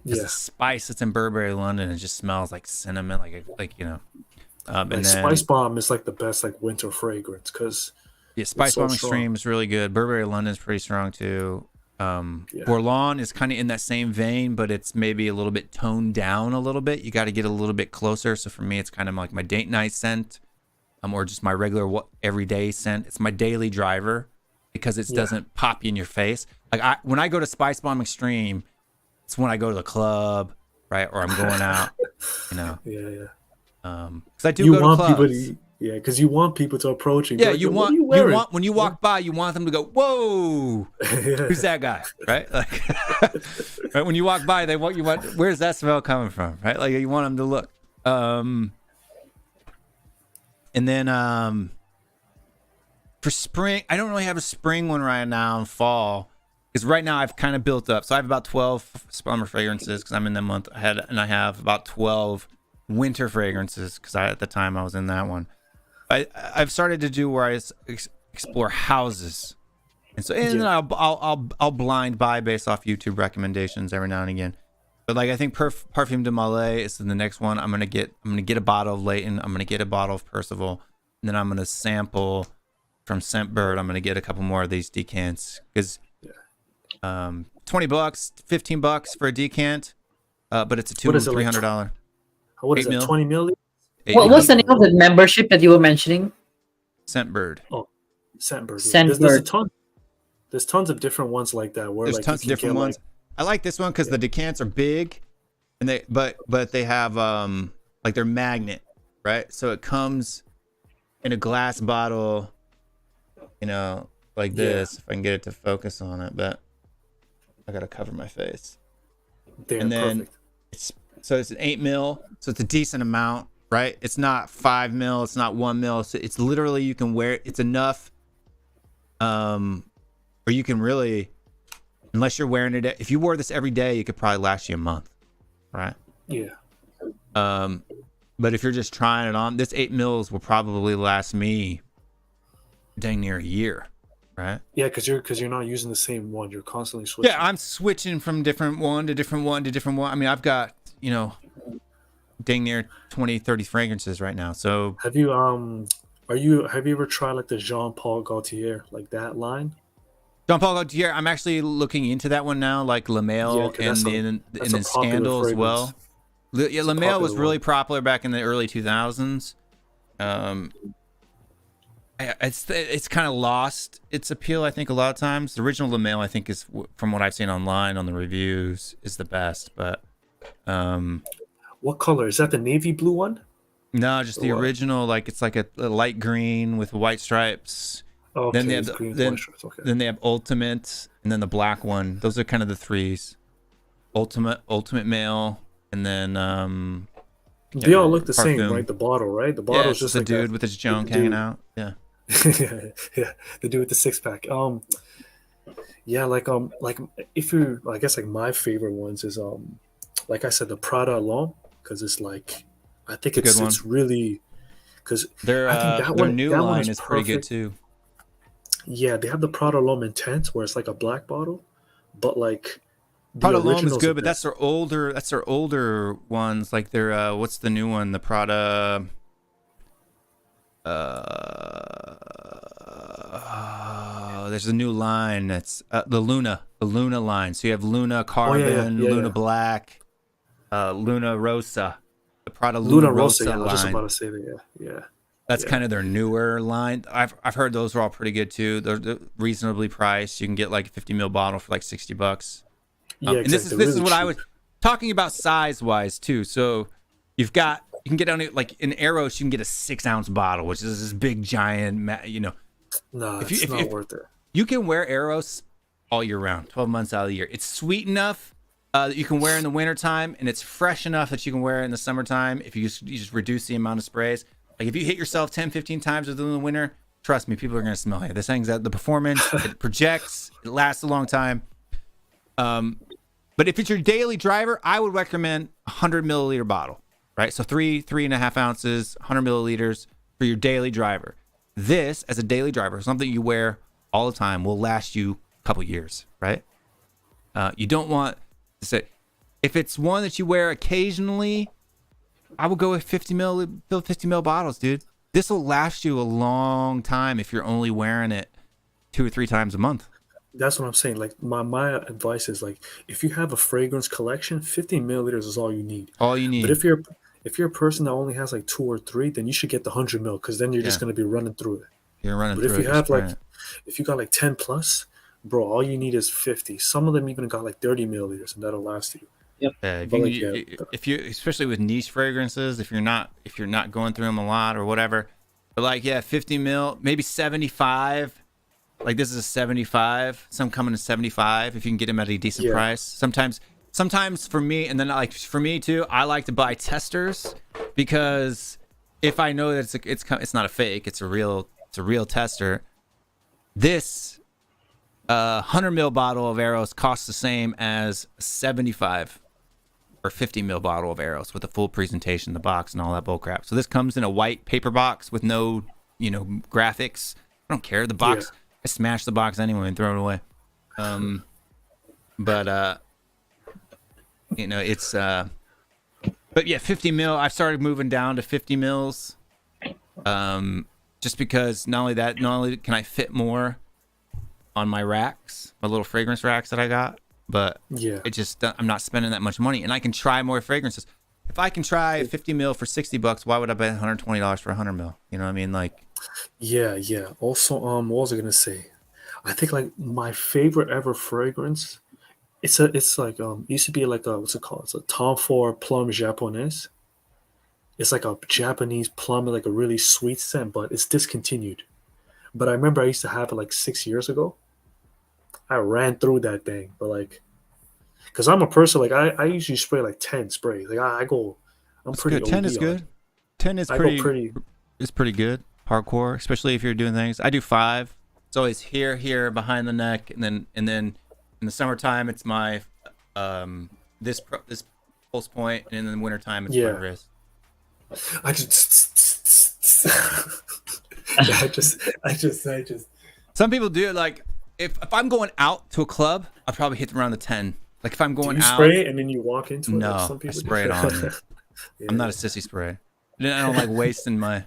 Because the spice that's in Burberry London, it just smells like cinnamon, like you know. And then Spice Bomb is like the best like winter fragrance because Spice Bomb Extreme is really good. Burberry London is pretty strong too. Guerlain is kind of in that same vein, but it's maybe a little bit toned down a little bit. You got to get a little bit closer. So for me, it's kind of like my date night scent, or just my regular everyday scent. It's my daily driver because it doesn't pop you in your face. Like when I go to Spice Bomb Extreme, it's when I go to the club, right? Or I'm going out, you know. Because I do go to clubs. Because you want people to approach you. Yeah, like, you want when you walk by, you want them to go, "Whoa, who's that guy?" Right? Like, right? When you walk by, where's that smell coming from? Right? Like you want them to look. And then for spring, I don't really have a spring one right now. In fall, because right now I've kind of built up. So I have about 12 summer fragrances because I'm in that month ahead, and I have about 12 winter fragrances because at the time I was in that one. I've started to do where I explore houses, and then I'll blind buy based off YouTube recommendations every now and again. But like I think Parfum de Malay is the next one. I'm gonna get a bottle of Leighton. I'm gonna get a bottle of Percival, and then I'm gonna sample from Scentbird. I'm gonna get a couple more of these decants because $20, $15 for a decant, but it's a $200-$300. What is it? 20 milliliters. What's the name of the membership that you were mentioning? Scentbird. Oh, Scentbird. Scentbird. There's tons of different ones like that. Where there's like tons of different ones. I like this one because the decants are big, and but they have like they're magnet, right? So it comes in a glass bottle, you know, like this. If I can get it to focus on it, but I gotta cover my face. And then it's an 8 mil, so it's a decent amount. Right, it's not 5 mil, it's not 1 mil. So it's literally you can wear it. It's enough, or you can really unless you're wearing it. If you wore this every day, it could probably last you a month, right? Yeah. But if you're just trying it on, this 8 mils will probably last me dang near a year, right? Yeah, because you're not using the same one. You're constantly switching. Yeah, I'm switching from different one to different one to different one. I mean, I've got, you know, dang near 20, 30 fragrances right now. So Have you have you ever tried like the Jean Paul Gaultier, like that line? Jean Paul Gaultier, I'm actually looking into that one now, like La Male 'cause and that's then a popular Scandal as well. Yeah, It's La a Male was popular really one. popular back in the early 2000s. It's kind of lost its appeal, I think, a lot of times. The original La Male, I think, is, from what I've seen online on the reviews, is the best. But What color is that? The navy blue one? no, just the Or what? original. Like, it's like a light green with white stripes. Oh, okay, Then they have it's green then, white stripes, okay. then they have Ultimate, and then the black one. Those are kind of the threes. Ultimate Male, and then They all look the same, Parfum. right? The bottle, right? The yeah, bottle's it's just the like dude that. with his junk the hanging dude. out. Yeah. Yeah, the dude with the six pack. Yeah, like if you, I guess like my favorite ones is like I said, the Prada L'Homme, because it's like, I think It's a good it's really, because Their I think that their one new that one line is is pretty good perfect. too. Yeah, they have the Prada L'Homme Intense where it's like a black bottle, but like the Prada L'Homme is original's good, the but that's best. their older ones. Like their what's the new one? The Prada. There's a new line that's the Luna line. So you have Luna Carbon, yeah, Luna yeah. Black, Luna Rosa, the Prada Luna Luna Rosa. Rosa Yeah, I was just about line. to say that. Yeah, That's yeah. kind of their newer line. I've heard those are all pretty good too. They're reasonably priced. You can get like a 50 ml bottle for like $60. Yeah, And this exactly. is Really what I cheap. was talking about size wise too. So you can get on like in Eros, you can get a 6-ounce bottle, which is this big giant, you know. Nah, If it's not worth it. You can wear Eros all year round, 12 months out of the year. It's sweet enough that you can wear in the wintertime, and it's fresh enough that you can wear it in the summertime if you just reduce the amount of sprays. Like if you hit yourself 10, 15 times within the winter, trust me, people are going to smell you. This thing's the performance, it projects, it lasts a long time. But if it's your daily driver, I would recommend a 100 milliliter bottle, right? So 3.5 ounces, 100 milliliters for your daily driver. This, as a daily driver, something you wear all the time, will last you a couple years, right? You don't want to say, if it's one that you wear occasionally, I would go with 50 ml bottles, dude. This will last you a long time if you're only wearing it 2 or 3 times a month. That's what I'm saying. Like my advice is like if you have a fragrance collection, 15 milliliters is all you need. All you But need. if you're a person that only has like 2 or 3, then you should get the 100 mil because then you're just Yeah. gonna be running through it. You're running But through if it. you you're have spraying like it. if you got like 10 plus, bro, all you need is 50. Some of them even got like 30 milliliters, and that'll last you. Yeah, But like, yeah, if you, especially with niche fragrances, if you're not going through them a lot or whatever, but like 50 mil, maybe 75. Like this is a 75. Some coming to 75 if you can get them at a decent Yeah. price. Sometimes for me, and then like for me too, I like to buy testers because if I know that it's not a fake, it's a real tester. This 100 ml bottle of Eros costs the same as a 75 or 50 ml bottle of Eros with a full presentation, the box, and all that bull crap. So this comes in a white paper box with no, graphics. I don't care. The box, Yeah. I smash the box anyway and throw it away. It's but yeah, 50 mil. I've started moving down to 50 mils. Just because not only can I fit more on my racks, my little fragrance racks that I got, but Yeah. I'm not spending that much money, and I can try more fragrances. If I can try 50 mil for $60, why would I pay $120 for 100 mil? You know what I mean? Like, Yeah. Also, what was I gonna say? I think like my favorite ever fragrance. It's like it used to be like a what's it called? It's a Tom Ford Plum Japonais. It's like a Japanese plum, like a really sweet scent, but it's discontinued. But I remember I used to have it like 6 years ago. I ran through that thing, but like, cause I'm a person like I usually spray like 10 sprays. Like I'm that's pretty good. 10 OD is on good. it. 10 is I pretty. go pretty. Is pretty good. Hardcore, especially if you're doing things. I do 5. It's always here, behind the neck, and then In the summertime, it's my this pulse point, and in the wintertime, it's my wrist. I just, yeah, I just. Some people do it like if I'm going out to a club, I'll probably hit around the 10. Like if I'm going Do you out, spray it and then you walk into it? no, Like some I people spray do? it on me. Yeah. I'm not a sissy spray. I don't like wasting my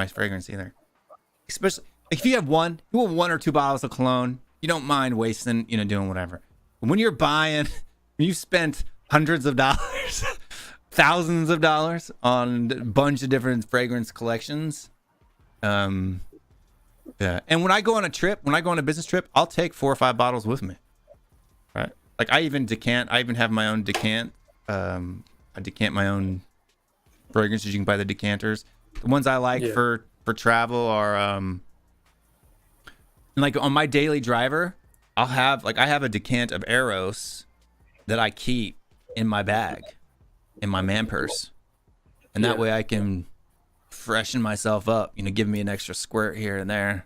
fragrance either. Especially if you want 1 or 2 bottles of cologne, you don't mind wasting, doing whatever. But when when you spent hundreds of dollars, thousands of dollars on a bunch of different fragrance collections, yeah. And when I go on a business trip, I'll take 4 or 5 bottles with me. Right? Like I even have my own decant. I decant my own fragrances. You can buy the decanters. The ones I like for travel are like on my daily driver, I have a decant of Eros that I keep in my bag, in my man purse. And that way I can freshen myself up, give me an extra squirt here and there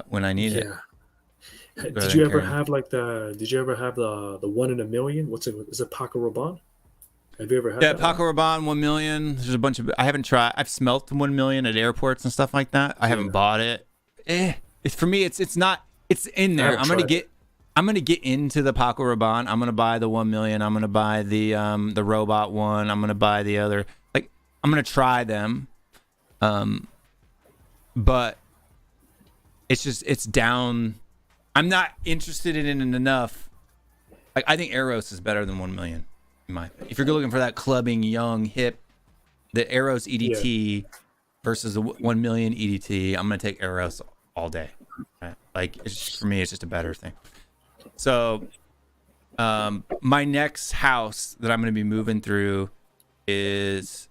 when I need it. Did you ever have the 1 in a million? What's it? Is it Paco Rabanne? Have you ever had that? Yeah, Paco Rabanne 1 million. There's a bunch of, I haven't tried. I've smelt the 1 million at airports and stuff like that. I haven't bought it. It's for me. It's not. It's in there. I'm gonna get into the Paco Rabanne. I'm gonna buy the 1 million. I'm gonna buy the robot one. I'm gonna buy the other. Like I'm gonna try them. But it's down. I'm not interested in it enough. Like I think Eros is better than 1 million. If you're looking for that clubbing, young, hip, the Eros EDT versus the 1 million EDT, I'm gonna take Eros all day. Right? Like for me, it's just a better thing. So, my next house that I'm gonna be moving through is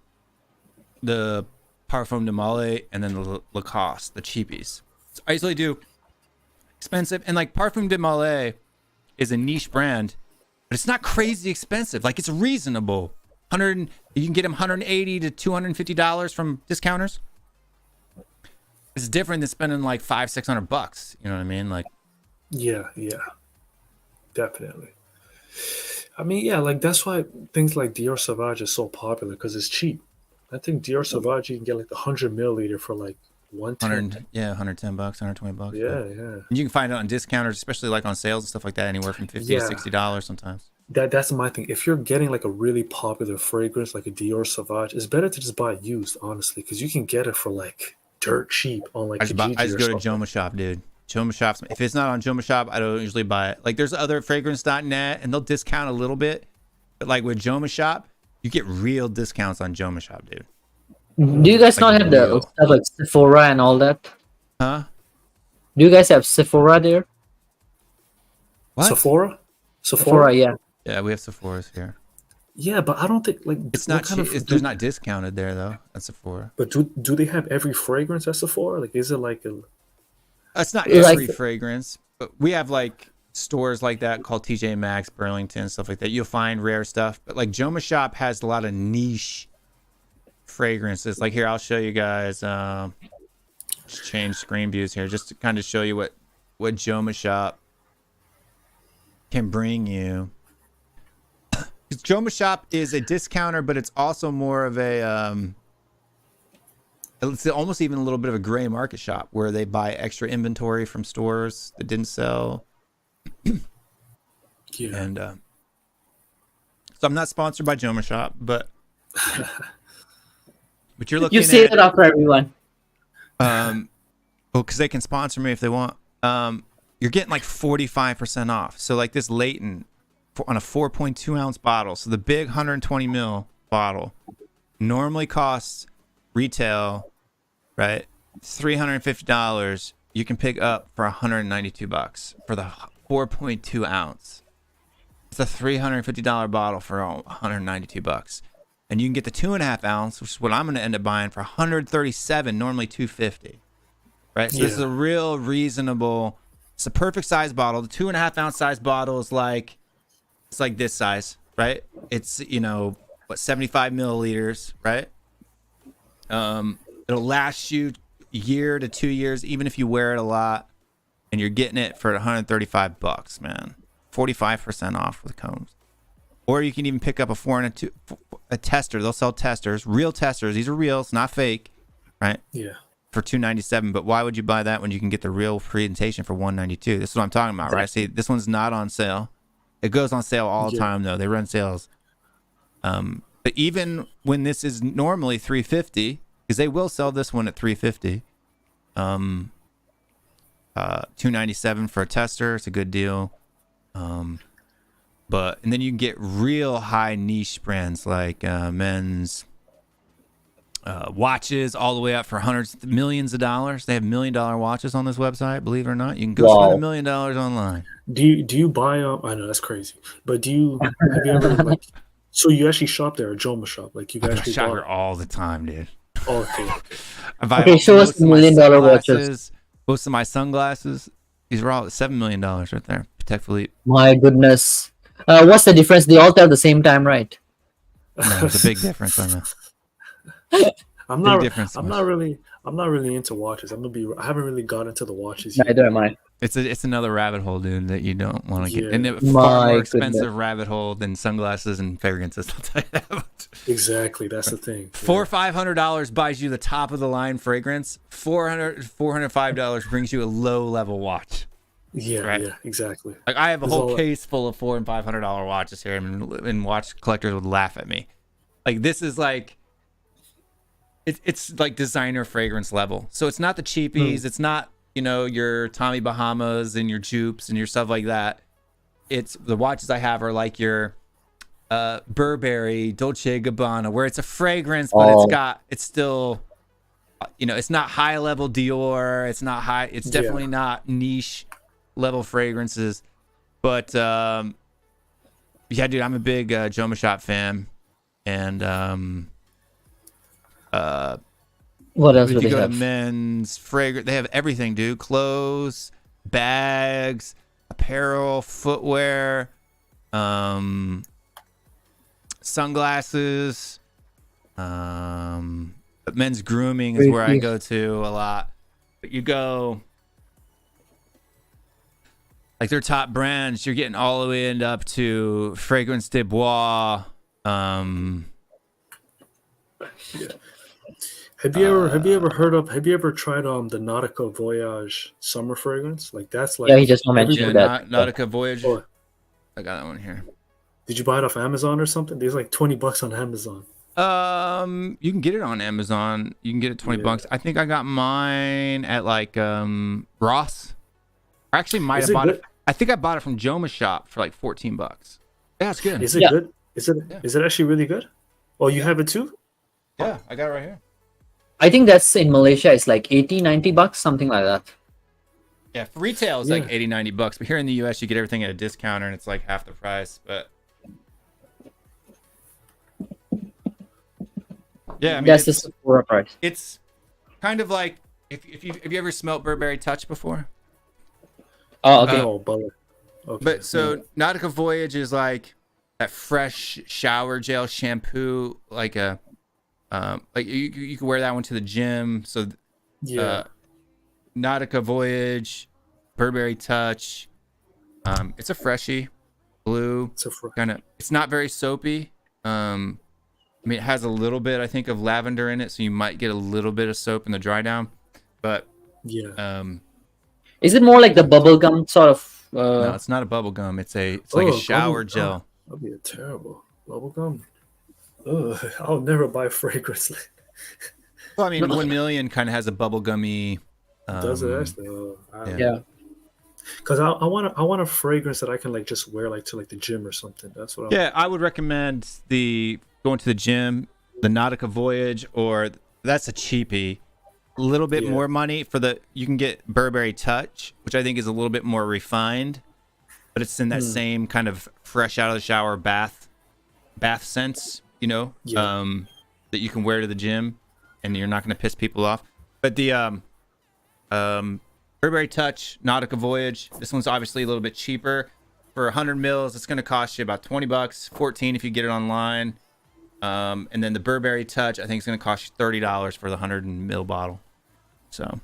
the Parfum de Male and then the Lacoste, the cheapies. So I usually do expensive, and like Parfum de Male is a niche brand. But it's not crazy expensive. Like it's reasonable. You can get them $180 to $250 from discounters. It's different than spending like $500-600. You know what I mean? Like, yeah, definitely. I mean, yeah, like that's why things like Dior Sauvage is so popular because it's cheap. I think Dior Sauvage you can get like the 100 milliliter for like $110. $110, $120. Yeah. And you can find it on discounters, especially like on sales and stuff like that, anywhere from $50 to $60 sometimes. That's my thing. If you're getting like a really popular fragrance like a Dior Sauvage, it's better to just buy it used, honestly, because you can get it for like dirt cheap on like I just go to Joma Shop, dude. Joma Shop. If it's not on Joma Shop, I don't usually buy it. Like there's other fragrance.net and they'll discount a little bit, but like with Joma Shop, you get real discounts on Joma Shop, dude. Do you guys not have the stuff like Sephora and all that? Huh? Do you guys have Sephora there? What? Sephora, yeah. Yeah, we have Sephora's here. Yeah, but I don't think like it's not. They're not discounted there though at Sephora. But do they have every fragrance at Sephora? Like, is it like a? It's not every fragrance, but we have like stores like that called TJ Maxx, Burlington, stuff like that. You'll find rare stuff, but like Joma Shop has a lot of niche fragrances. Like here, I'll show you guys. Just change screen views here, just to kind of show you what Joma Shop can bring you. Joma Shop is a discounter, but it's also more of a it's almost even a little bit of a gray market shop where they buy extra inventory from stores that didn't sell. Yeah. And so I'm not sponsored by Joma Shop, but you're looking. You say it up for everyone. Well, because they can sponsor me if they want. You're getting like 45% off. So like this Leighton on a 4.2 ounce bottle. So the big 120 ml bottle normally costs retail, right, $350. You can pick up for $192 for the 4.2 ounce. It's a $350 bottle for $192. And you can get the 2.5 ounce, which is what I'm going to end up buying for $137, normally $250. Right? So this is a real reasonable, it's a perfect size bottle. The 2.5 ounce size bottle is like, it's like this size, right? It's, 75 milliliters, right? It'll last you a year to 2 years, even if you wear it a lot. and you're getting it for $135, man. 45% off with cones. Or you can even pick up a tester. They'll sell testers, real testers. These are real, it's not fake, right? Yeah. For $297. But why would you buy that when you can get the real presentation for $192? This is what I'm talking about, right? See, this one's not on sale. It goes on sale all the time, though. They run sales. But even when this is normally $350, because they will sell this one at $350, $297 for a tester. It's a good deal. And then you can get real high niche brands like men's watches, all the way up for hundreds, millions of dollars. They have $1 million watches on this website. Believe it or not, you can go spend $1 million online. Do you buy? I know that's crazy, but have you ever like? So you actually shop there, at Joma shop? Like you I actually shop bought? here all the time, dude. Oh, okay. I buy Okay, show us most the of my $1 million watches. sunglasses, most of my sunglasses. These are all at $7 million right there. Patek Philippe. My goodness. What's the difference? They all tell the same time, right? No, there's a big difference on that. I'm Big not. difference. I'm not really into watches. I haven't really got into the watches yet. Neither am I. It's another rabbit hole, dude, that you don't want to get. Yeah. And a My far more expensive goodness. rabbit hole than sunglasses and fragrances. I'll tell you that. Exactly, that's the thing. $500 buys you the top of the line fragrance. $405 brings you a low level watch. Yeah, Right. yeah, exactly. Like I have a There's whole all- case full of $400 and $500 watches here, and watch collectors would laugh at me. Like this is like, it's like designer fragrance level. So it's not the cheapies. It's not your Tommy Bahamas and your Jupes and your stuff like that. It's the watches I have are like your Burberry, Dolce & Gabbana, where it's a fragrance, but it's still, it's not high level Dior. It's not high. It's definitely not niche level fragrances. But yeah, dude, I'm a big Joma Shop fan. And What else if do you they go have? to men's fragrance, they have everything, dude. Clothes, bags, apparel, footwear, sunglasses. But men's grooming is where I go to a lot. But you go, like their top brands, you're getting all the way up to Fragrance des Bois. Have you ever tried the Nautica Voyage summer fragrance? Like that's like Yeah, he just mentioned everybody- that. Nautica Voyage. Oh, I got that one here. did you buy it off Amazon or something? There's like $20 on Amazon. You can get it on Amazon. You can get it $20. I think I got mine at like Ross. I actually might Is have it bought good? it. I think I bought it from Joma Shop for like $14. Yeah, it's good. Is it Yeah. good? Is it actually really good? Oh, you have it too? Yeah, I got it right here. I think that's in Malaysia. It's like $80-$90, something like that. Yeah, for retail it's like Yeah. $80-$90, but here in the US you get everything at a discounter and it's like half the price. But yeah, I mean, That's the Sephora price. it's kind of like if you ever smelt Burberry Touch before? Oh, okay. Oh, Butler. Okay. But so Nautica Voyage is like that fresh shower gel shampoo, like a like you can wear that one to the gym. So yeah, Nautica Voyage, Burberry Touch. It's a freshie, blue, it's a kind of. It's not very soapy. I mean, it has a little bit, I think, of lavender in it, so you might get a little bit of soap in the dry down. But yeah. Is it more like the bubblegum sort of? no, it's not a bubble gum. It's like a Oh, shower gum. gel. That'd be a terrible bubblegum. Ugh, I'll never buy fragrance. Well, I mean, 1 Million kind of has a bubblegummy. Does it actually? Yeah. Because I want a fragrance that I can like just wear like to like the gym or something. That's what. Yeah, I would recommend going to the gym, the Nautica Voyage, or that's a cheapie. A little bit more money you can get Burberry Touch, which I think is a little bit more refined, but it's in that same kind of fresh out of the shower bath sense, that you can wear to the gym and you're not going to piss people off. But the Burberry Touch, Nautica Voyage, this one's obviously a little bit cheaper. For 100 mils, it's going to cost you about $20, $14 if you get it online. And then the Burberry Touch, I think it's going to cost you $30 for the 100 ml bottle. So,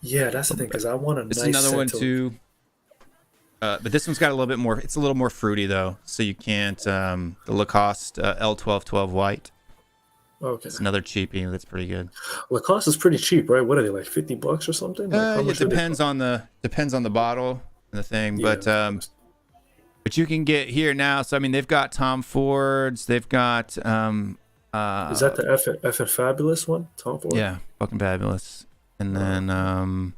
Yeah, that's the thing, because I want a This nice is another one scent too. But this one's got a little bit more. It's a little more fruity though, so you can't. The Lacoste L1212 white. Okay. It's another cheapie that's pretty good. Lacoste is pretty cheap, right? What are they, like $50 or something? Like, how It much do they depends on the bottle and the thing, Yeah, but you can get here now. So I mean, they've got Tom Ford's. They've got is that the F and Fabulous one? Tom Ford? yeah, fucking fabulous. And then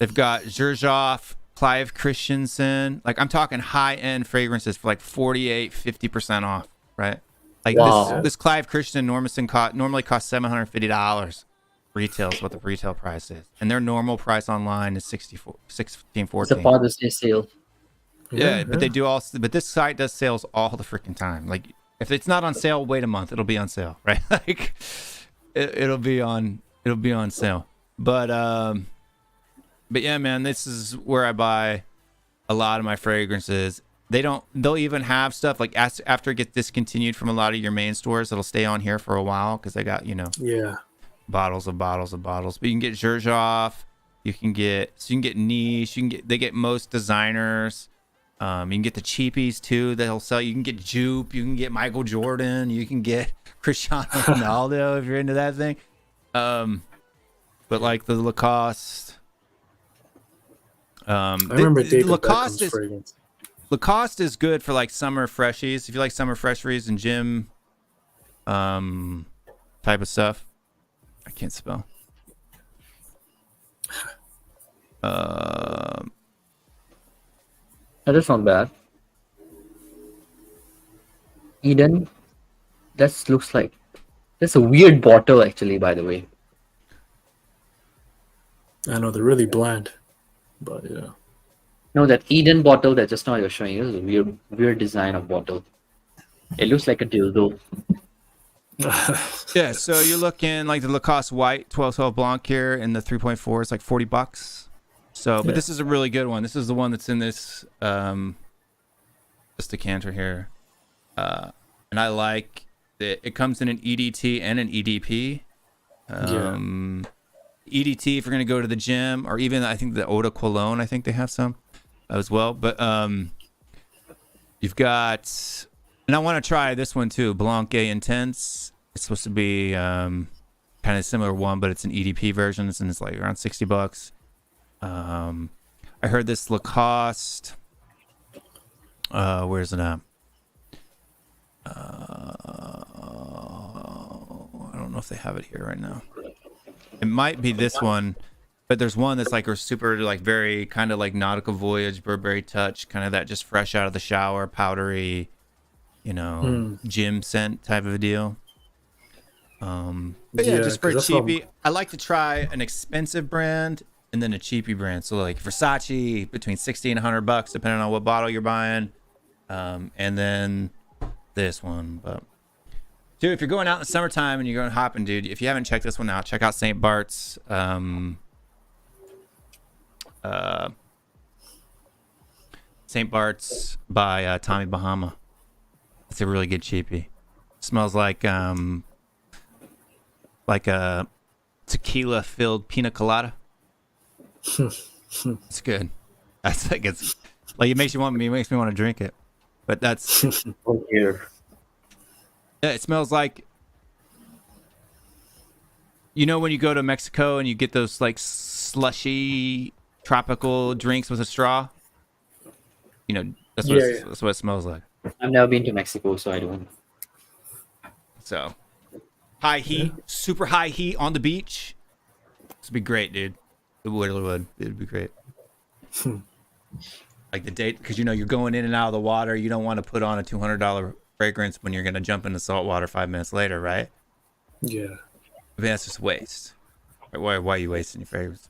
they've got Xerjoff, Clive Christensen. Like I'm talking high end fragrances for like 50% off, right? Like Wow. this Clive Christensen normally costs $750. Retail is what the retail price is, and their normal price online is $16, It's a $14. Father's Day sale. Yeah, but they do also. But this site does sales all the freaking time. Like if it's not on sale, wait a month. It'll be on sale, right? Like it'll be on sale. But yeah, man, this is where I buy a lot of my fragrances. They'll even have stuff like after it gets discontinued from a lot of your main stores, it'll stay on here for a while because they got Yeah. bottles of bottles of bottles. But you can get Xerjoff, you can get niche, they get most designers. You can get the cheapies too. They'll sell. You can get Jupe. You can get Michael Jordan. You can get Cristiano Ronaldo if you're into that thing. But like the Lacoste. I remember David Lacoste Beckham's fragrance. Lacoste is good for like summer freshies. If you like summer freshies and gym, type of stuff. I can't spell. That is not bad. Eden, that looks like that's a weird bottle actually. By the way, I know they're really bland, but yeah. no, that Eden bottle that just now you're showing is a weird design of bottle. It looks like a dildo. Yeah, so you're looking like the Lacoste White 1212 Blanc here, and the 3.4 is like $40. So, but Yeah. this is a really good one. This is the one that's in this decanter here, and I like that it comes in an EDT and an EDP. EDT if you're gonna go to the gym, or even I think the Eau de Cologne. I think they have some as well. But you've got, and I want to try this one too, Blanc Intense. It's supposed to be kind of similar one, but it's an EDP version, and it's like around $60. I heard this Lacoste. Where's it at? I don't know if they have it here right now. It might be this one, but there's one that's like a super, like very kind of like Nautical Voyage, Burberry Touch, kind of that just fresh out of the shower, powdery, gym scent type of a deal. But yeah, just for a 'cause that's cheapie, I like to try an expensive brand and then a cheapie brand. So like Versace, between $60 and $100, depending on what bottle you're buying. And then this one. But dude, if you're going out in the summertime and you're going hopping, dude, if you haven't checked this one out, check out St. Bart's. St. Bart's by Tommy Bahama. It's a really good cheapie. Smells like a tequila filled pina colada. It's good. That's like it makes me want to drink it. But that's Oh here. yeah, it smells like, when you go to Mexico and you get those like slushy tropical drinks with a straw. That's what it smells like. I've never been to Mexico, so I don't. So high heat, super high heat on the beach. This would be great, dude. It really would. It'd be great. Like the date, because you're going in and out of the water. You don't want to put on a $200 fragrance when you're gonna jump into salt water 5 minutes later, right? Yeah. I mean, that's just waste. Why are you wasting your fragrance?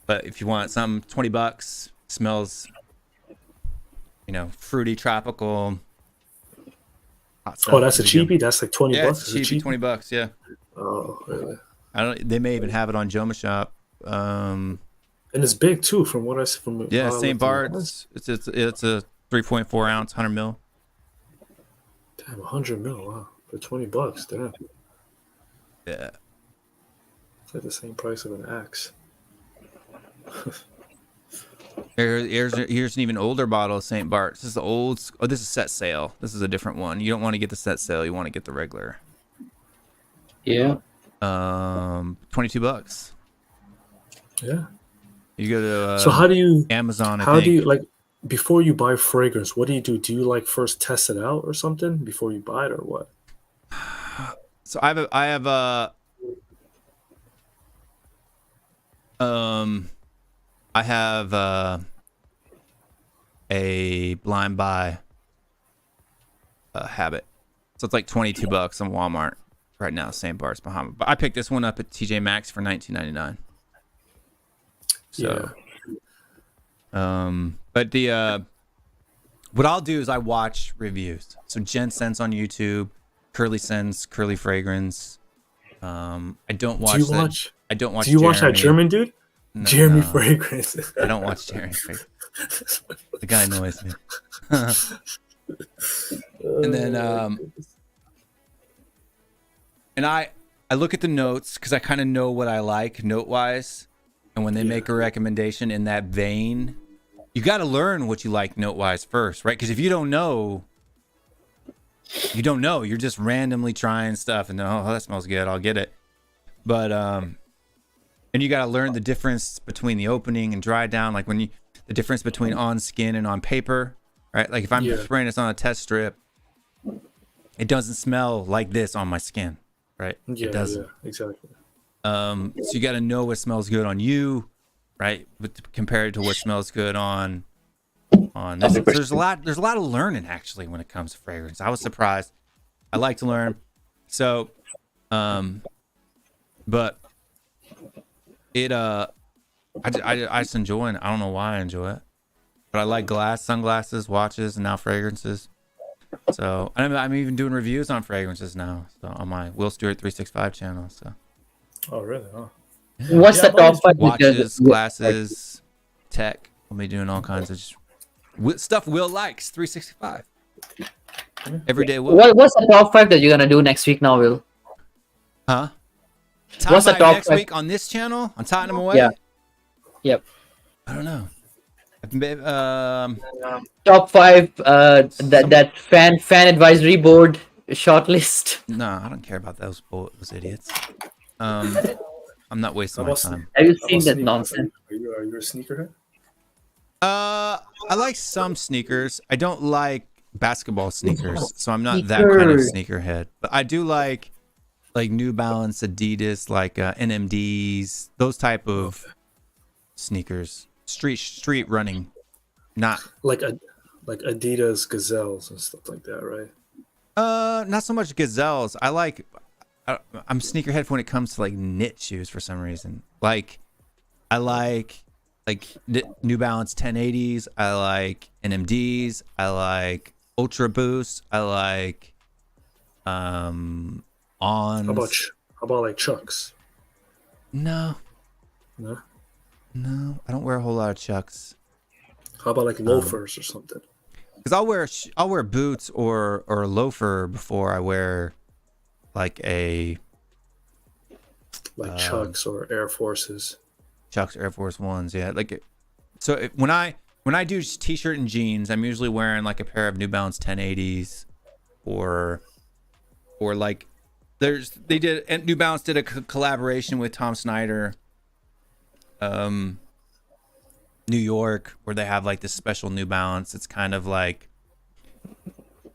But if you want something, $20, smells, fruity, tropical. Hot stuff. Oh, that's a cheapie. That's like $20. Yeah, It's it's a cheapie, $20. Yeah. Oh, really? They may even have it on Joma Shop. And it's big too, from what I see from. Yeah, St. Bart's. It's a 3.4 ounce, 100 mil. Damn, 100 mil. Wow, for $20. Damn, Yeah. it's like the same price of an axe. Here's an even older bottle of St. Bart's. This is the old. Oh, this is set sail. This is a different one. You don't want to get the set sail. You want to get the regular. Yeah. $22. Yeah. You go to So how do you Amazon. how do you like before you buy fragrance? What do you do? Do you like first test it out or something before you buy it, or what? So I have a blind buy habit. So it's like $22 on Walmart right now, St. Bart's Bahama. But I picked this one up at TJ Maxx for $19.99. So but the what I'll do is I watch reviews. So Jen sends on YouTube, Curly sends Curly Fragrance. I don't watch I don't watch. Do you watch Jeremy. that German dude? No, Jeremy no. Fragrance. I don't watch Jeremy Fragrance. The guy annoys me. And then and I look at the notes because I kind of know what I like note wise, and when they make a recommendation in that vein, you got to learn what you like note wise first, right? Because if you don't know, you don't know. You're just randomly trying stuff, and oh, that smells good, I'll get it. But and you got to learn the difference between the opening and dry down, like when you the difference between on skin and on paper, right? Like if I'm spraying this on a test strip, it doesn't smell like this on my skin, right? It doesn't. Yeah, exactly. So you got to know what smells good on you, right? Compared to what smells good on this. So there's a lot of learning actually when it comes to fragrance. I was surprised. I like to learn. So, but it I just enjoy it. I don't know why I enjoy it, but I like sunglasses, watches, and now fragrances. So I'm even doing reviews on fragrances now, so on my WillStewart365 channel. So. Oh really? Huh? What's the top five? Watches, glasses, tech. I'll be doing all kinds of stuff Will likes. 365. Every day Will. What's the top five that you're gonna do next week now, Will? Huh? What's the top next five? week on this channel on Tottenham Away? Yeah. Yep. I don't know. Top five. That fan advisory board shortlist. No, I don't care about those idiots. I'm not wasting my time. Have you seen that nonsense? Are you a sneakerhead? I like some sneakers. I don't like basketball sneakers, so I'm not that kind of sneakerhead. But I do like New Balance, Adidas, like NMDs, those type of sneakers. Street running, not like Adidas Gazelles and stuff like that, right? not so much Gazelles. I'm sneakerhead when it comes to like knit shoes for some reason. Like I like New Balance 1080s. I like NMDs. I like Ultra Boost. I like on. How about like Chucks? No, I don't wear a whole lot of Chucks. How about like loafers or something? Because I'll wear boots or a loafer before I wear like Chucks or Air Forces. Chucks Air Force Ones, yeah. When I do t-shirt and jeans, I'm usually wearing like a pair of New Balance 1080s, or like New Balance did a collaboration with Tom Snyder, New York, where they have like this special New Balance. It's kind of like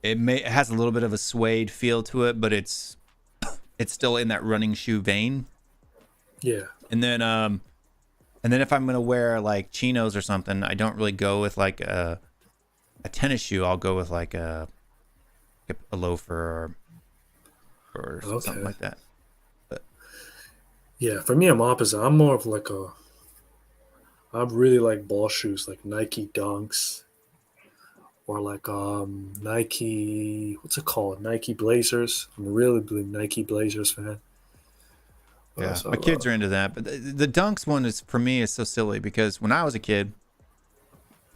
it has a little bit of a suede feel to it, but it's still in that running shoe vein. Yeah. And then if I'm gonna wear like chinos or something, I don't really go with like a tennis shoe. I'll go with like a loafer or something like that. But yeah, for me, I'm opposite. I'm more of like I really like ball shoes, like Nike Dunks, or like Nike. What's it called? Nike Blazers. I'm a really big Nike Blazers fan. yeah, my kids are into that. But the Dunks one is for me is so silly because when I was a kid,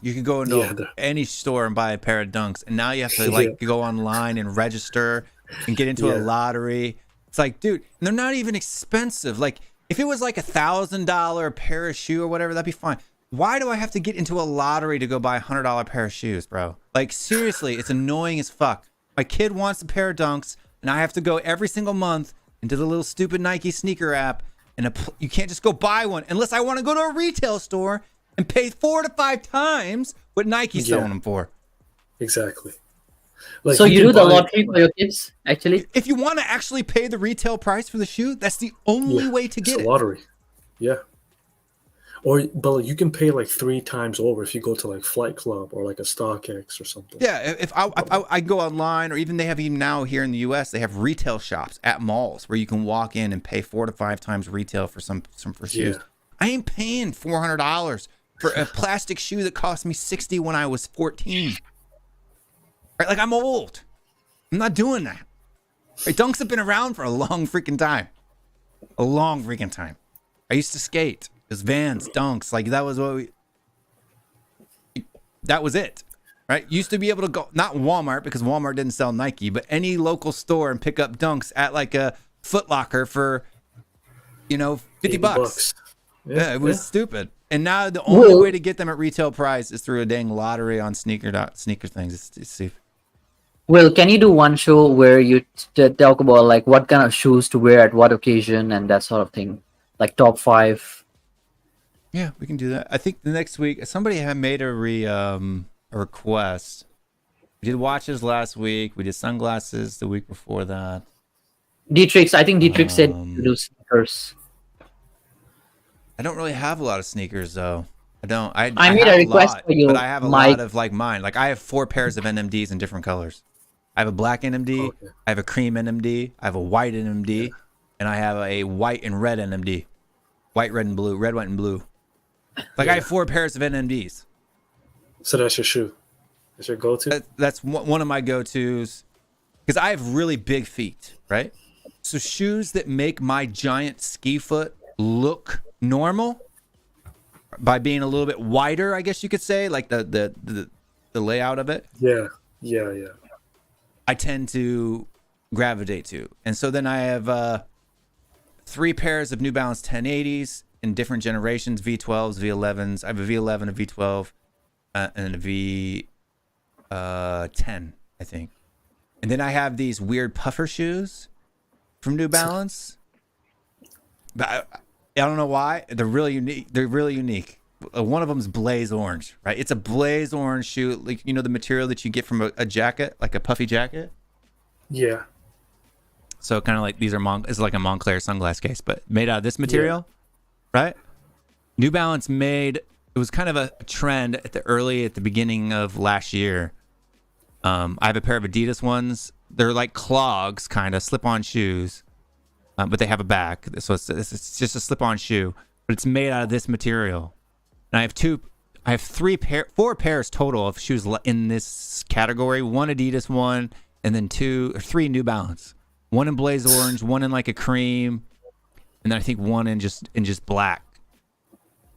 you could go into any store and buy a pair of Dunks, and now you have to go online and register and get into a lottery. It's like, dude, they're not even expensive. Like If it was like $1,000 pair of shoe or whatever, that'd be fine. Why do I have to get into a lottery to go buy a $100 pair of shoes, bro? Like, seriously, it's annoying as fuck. My kid wants a pair of Dunks, and I have to go every single month into the little stupid Nike sneaker app, and you can't just go buy one unless I want to go to a retail store and pay 4 to 5 times what Nike's selling them for. Exactly. Like, so you do the buy- lottery for your kids, actually? If you want to actually pay the retail price for the shoe, that's the only way to get it's it. a lottery. Yeah. But you can pay like 3 times over if you go to like Flight Club or like a StockX or something. Yeah, if I go online, or even they have even now here in the U.S. they have retail shops at malls where you can walk in and pay 4 to 5 times retail for some for shoes. Yeah. I ain't paying $400 for a plastic shoe that cost me $60 when I was 14. Right, like I'm old. I'm not doing that. Right, Dunks have been around for a long freaking time. A long freaking time. I used to skate. It was Vans, Dunks, like that was that was it, right? Used to be able to go, not Walmart because Walmart didn't sell Nike, but any local store and pick up Dunks at like a Foot Locker for, $50. Yeah, it was stupid. And now the only way to get them at retail price is through a dang lottery on sneaker things. It's stupid. Will, can you do one show where you talk about like what kind of shoes to wear at what occasion and that sort of thing, like top 5? Yeah, we can do that. I think the next week somebody had made a request. We did watches last week. We did sunglasses the week before that. Dietrich, I think Dietrich said to do sneakers. I don't really have a lot of sneakers though. I don't. I made have a request lot, for you, but I have a Mike. lot of like mine. Like I have 4 pairs of NMDs in different colors. I have a black NMD. Okay. I have a cream NMD. I have a white NMD, and I have a white and red NMD. White, red, and blue. Red, white, and blue. Like I have 4 pairs of NMDs. So that's your shoe. That's your go-to? That's one of my go-tos because I have really big feet, right? So shoes that make my giant ski foot look normal by being a little bit wider, I guess you could say, like the layout of it. Yeah. I tend to gravitate to. And so then I have 3 pairs of New Balance 1080s in different generations, V12s, V11s. I have a V11, a V12, and a V10, I think. And then I have these weird puffer shoes from New Balance. But I don't know why. They're really unique. One of them is blaze orange, right? It's a blaze orange shoe, like the material that you get from a jacket, like a puffy jacket. Yeah. So kind of like these are it's like a Montclair sunglass case, but made out of this material, right? New Balance it was kind of a trend at the beginning of last year. I have a pair of Adidas ones. They're like clogs, kind of slip-on shoes, but they have a back, so it's just a slip-on shoe, but it's made out of this material. And I have 4 pairs total of shoes in this category. 1 Adidas one, and then 2 or 3 New Balance. 1 in blaze orange, 1 in like a cream, and then I think 1 in just black.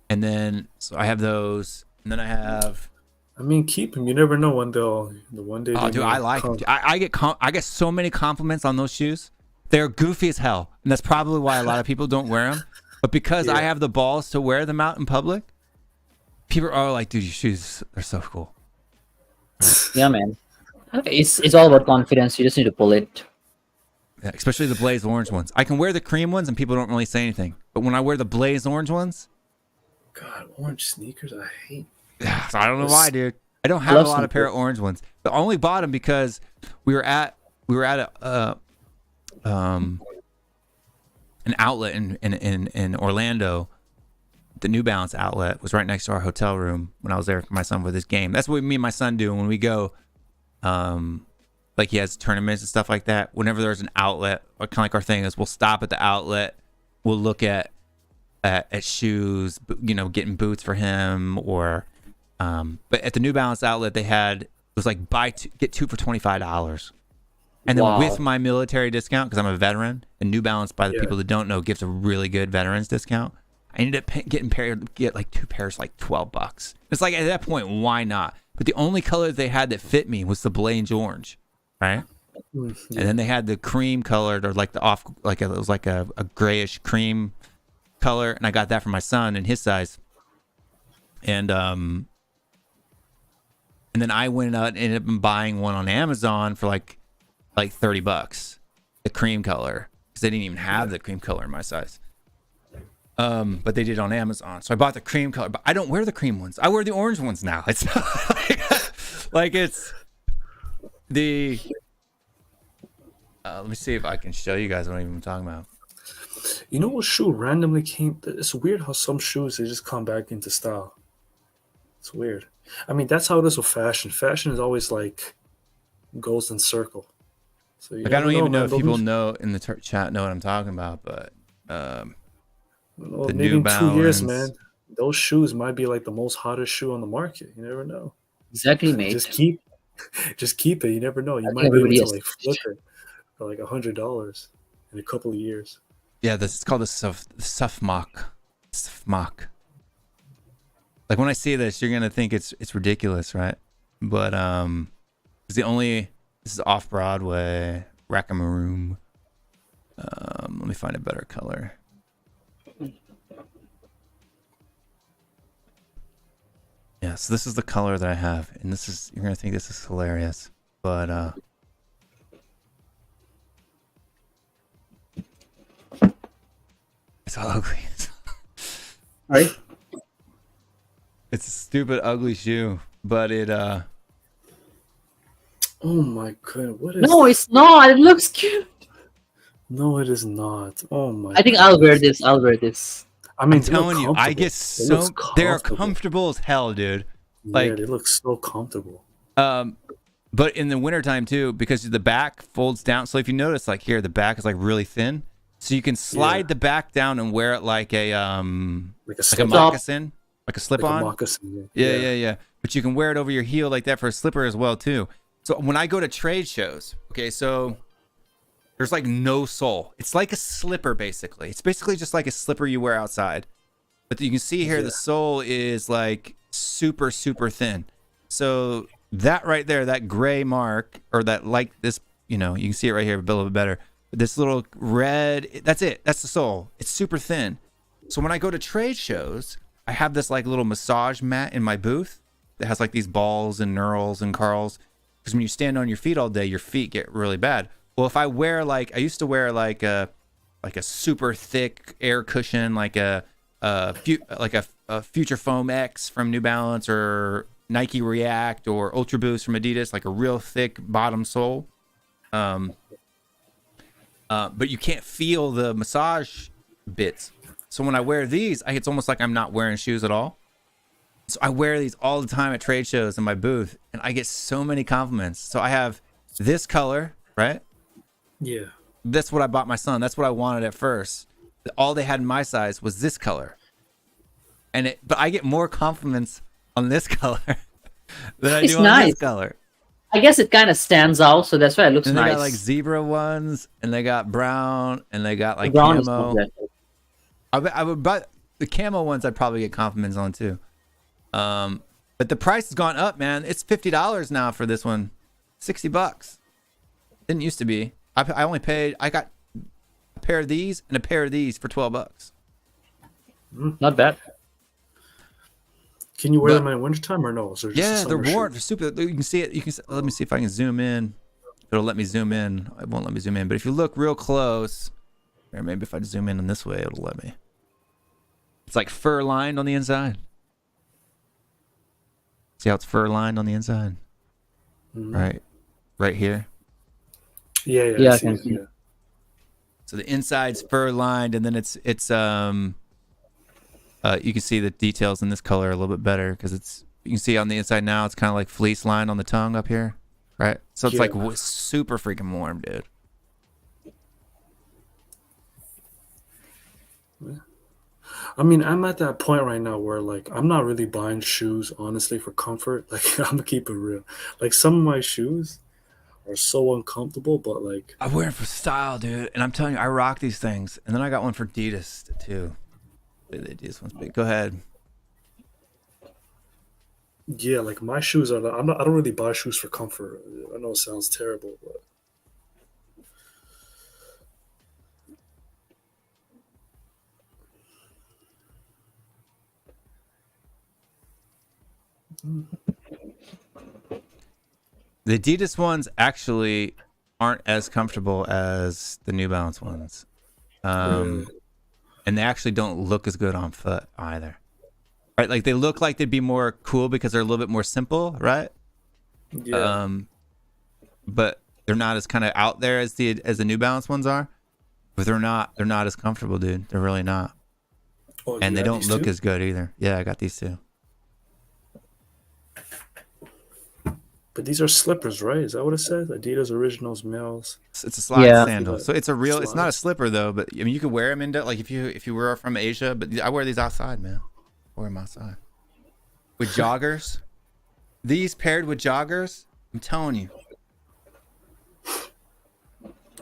And then so I have those, and then I have. I mean, keep them. You never know when one day. Oh, dude, I like them. I get so many compliments on those shoes. They're goofy as hell, and that's probably why a lot of people don't wear them. But because I have the balls to wear them out in public, people are like, "Dude, your shoes are so cool." Yeah, man. It's all about confidence. You just need to pull it. Yeah, especially the blaze orange ones. I can wear the cream ones, and people don't really say anything. But when I wear the blaze orange ones, God, orange sneakers, I hate. I don't know why, dude. I don't have a lot of pair of orange ones. But I only bought them because we were at an outlet in Orlando. The New Balance outlet was right next to our hotel room when I was there for my son for this game. That's what me and my son do when we go. Like he has tournaments and stuff like that. Whenever there's an outlet, or kind of like our thing is, we'll stop at the outlet. We'll look at shoes, getting boots for him, or but at the New Balance outlet it was like get 2 for $25. And then with my military discount, because I'm a veteran, and New Balance, by the people that don't know, gives a really good veterans discount. I ended up get like 2 pairs, like $12. It's like at that point, why not? But the only color they had that fit me was the blaze orange, right? And then they had the cream colored, or like it was like a grayish cream color, and I got that for my son in his size. And then I went out and ended up buying one on Amazon for like $30, the cream color, because they didn't even have the cream color in my size. But they did on Amazon, so I bought the cream color. But I don't wear the cream ones. I wear the orange ones now. It's like it's the. Let me see if I can show you guys what I'm even talking about. You know what shoe randomly came? It's weird how some shoes they just come back into style. It's weird. I mean, that's how it is with fashion. Fashion is always like goes in circle. So Like I don't even know if people know in the chat know what I'm talking about, but well, the maybe New in 2 years, Balance. man, those shoes might be like the most hottest shoe on the market. You never know. Exactly, mate. Just keep it. You never know. You I think might be able everybody to is. like flip it for like $100 in a couple of years. Yeah, this is called the Sufmock. Sufmock. Like when I see this, you're gonna think it's ridiculous, right? But it's this is off Broadway, Rackamaroom. Let me find a better color. Yeah, so this is the color that I have, and you're gonna think this is hilarious, but it's ugly. Right? It's a stupid, ugly shoe, but it Oh my god, what is? No, it's not. It looks cute. No, it is not. Oh my. I think I'll wear this. I'll wear this. I mean, I'm telling you, I get they're comfortable as hell, dude. Like, yeah, they look so comfortable. But in the wintertime too, because the back folds down. So if you notice, like here, the back is like really thin, so you can slide the back down and wear it like a moccasin, like a slip-on. Like a moccasin, Yeah. But you can wear it over your heel like that for a slipper as well too. So when I go to trade shows, okay, so there's like no sole. It's like a slipper basically. It's basically just like a slipper you wear outside. But you can see here the sole is like super, super thin. So that right there, that gray mark, or that like this, you can see it right here a little bit better. This little red, that's it. That's the sole. It's super thin. So when I go to trade shows, I have this like little massage mat in my booth that has like these balls and knurls and carls. Because when you stand on your feet all day, your feet get really bad. Well, if I wear I used to wear like a super thick air cushion, like a Future Foam X from New Balance, or Nike React, or Ultra Boost from Adidas, like a real thick bottom sole. But you can't feel the massage bits. So when I wear these, it's almost like I'm not wearing shoes at all. So I wear these all the time at trade shows in my booth, and I get so many compliments. So I have this color, right? Yeah. That's what I bought my son. That's what I wanted at first. All they had in my size was this color. But I get more compliments on this color than I do on this color. I guess it kind of stands out, so that's why it looks and they nice. got like zebra ones, and they got brown, and they got like brown is camo. not bad. I would buy the camo ones. I'd probably get compliments on too. But the price has gone up, man. It's $50 now for this one. $60. Didn't used to be. I only paid. I got a pair of these and a pair of these for $12. Not bad. Can you wear them in wintertime or no? So yeah, they're warm. They're super. You can see it. Let me see if I can zoom in. It'll let me zoom in. It won't let me zoom in. But if you look real close, or maybe if I zoom in this way, it'll let me. It's like fur lined on the inside. See how it's fur lined on the inside? Mm-hmm. Right here. Yeah. I can see. Yeah. So the inside's fur lined, and then it's you can see the details in this color a little bit better because you can see on the inside now it's kind of like fleece lined on the tongue up here, right? So it's like super freaking warm, dude. I mean, I'm at that point right now where like I'm not really buying shoes honestly for comfort. Like I'm gonna keep it real. Like some of my shoes are so uncomfortable, but like I wear it for style, dude. And I'm telling you, I rock these things. And then I got one for Adidas too. The Adidas one's big. Go ahead. yeah, like my shoes are. I don't really buy shoes for comfort. I know it sounds terrible, but The Adidas ones actually aren't as comfortable as the New Balance ones. And they actually don't look as good on foot either. Right? Like they look like they'd be more cool because they're a little bit more simple, right? Yeah. But they're not as kind of out there as the New Balance ones are. But they're not as comfortable, dude. They're really not. Oh, And you they got don't these look too? as good either. Yeah, I got these too. But these are slippers, right? Is that what it says? Adidas Originals males. It's a slide Yeah. sandal. So it's a real. It's not a Slides. slipper though. But I mean, you could wear them into like if you were from Asia. But I wear these outside, man. I wear them outside with joggers. These paired with joggers, I'm telling you.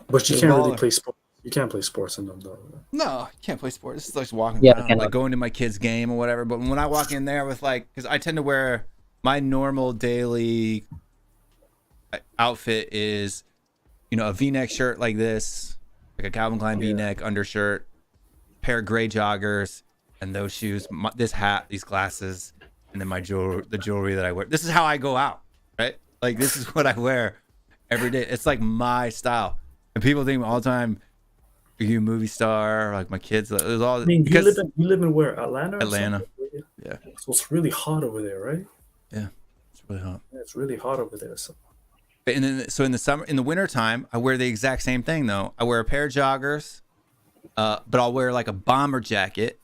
But you They're can't really baller. play sports. You can't play sports in them though. No, you can't play sports. This is like walking Yeah, I around, cannot. like going to my kid's game or whatever. But when I walk in there with like, because I tend to wear my normal daily outfit is, a V-neck shirt like this, like a Calvin Klein V-neck undershirt, pair of gray joggers, and those shoes, this hat, these glasses, and then the jewelry that I wear. This is how I go out, right? Like this is what I wear every day. It's like my style, and people think all the time, "Are you a movie star?" Like my kids, there's all I mean, because you live in where? Atlanta? Or Atlanta. something? Yeah. So it's really hot over there, right? Yeah, it's really hot. Yeah, it's really hot over there. So. And then, so in the winter time, I wear the exact same thing though. I wear a pair of joggers, but I'll wear like a bomber jacket.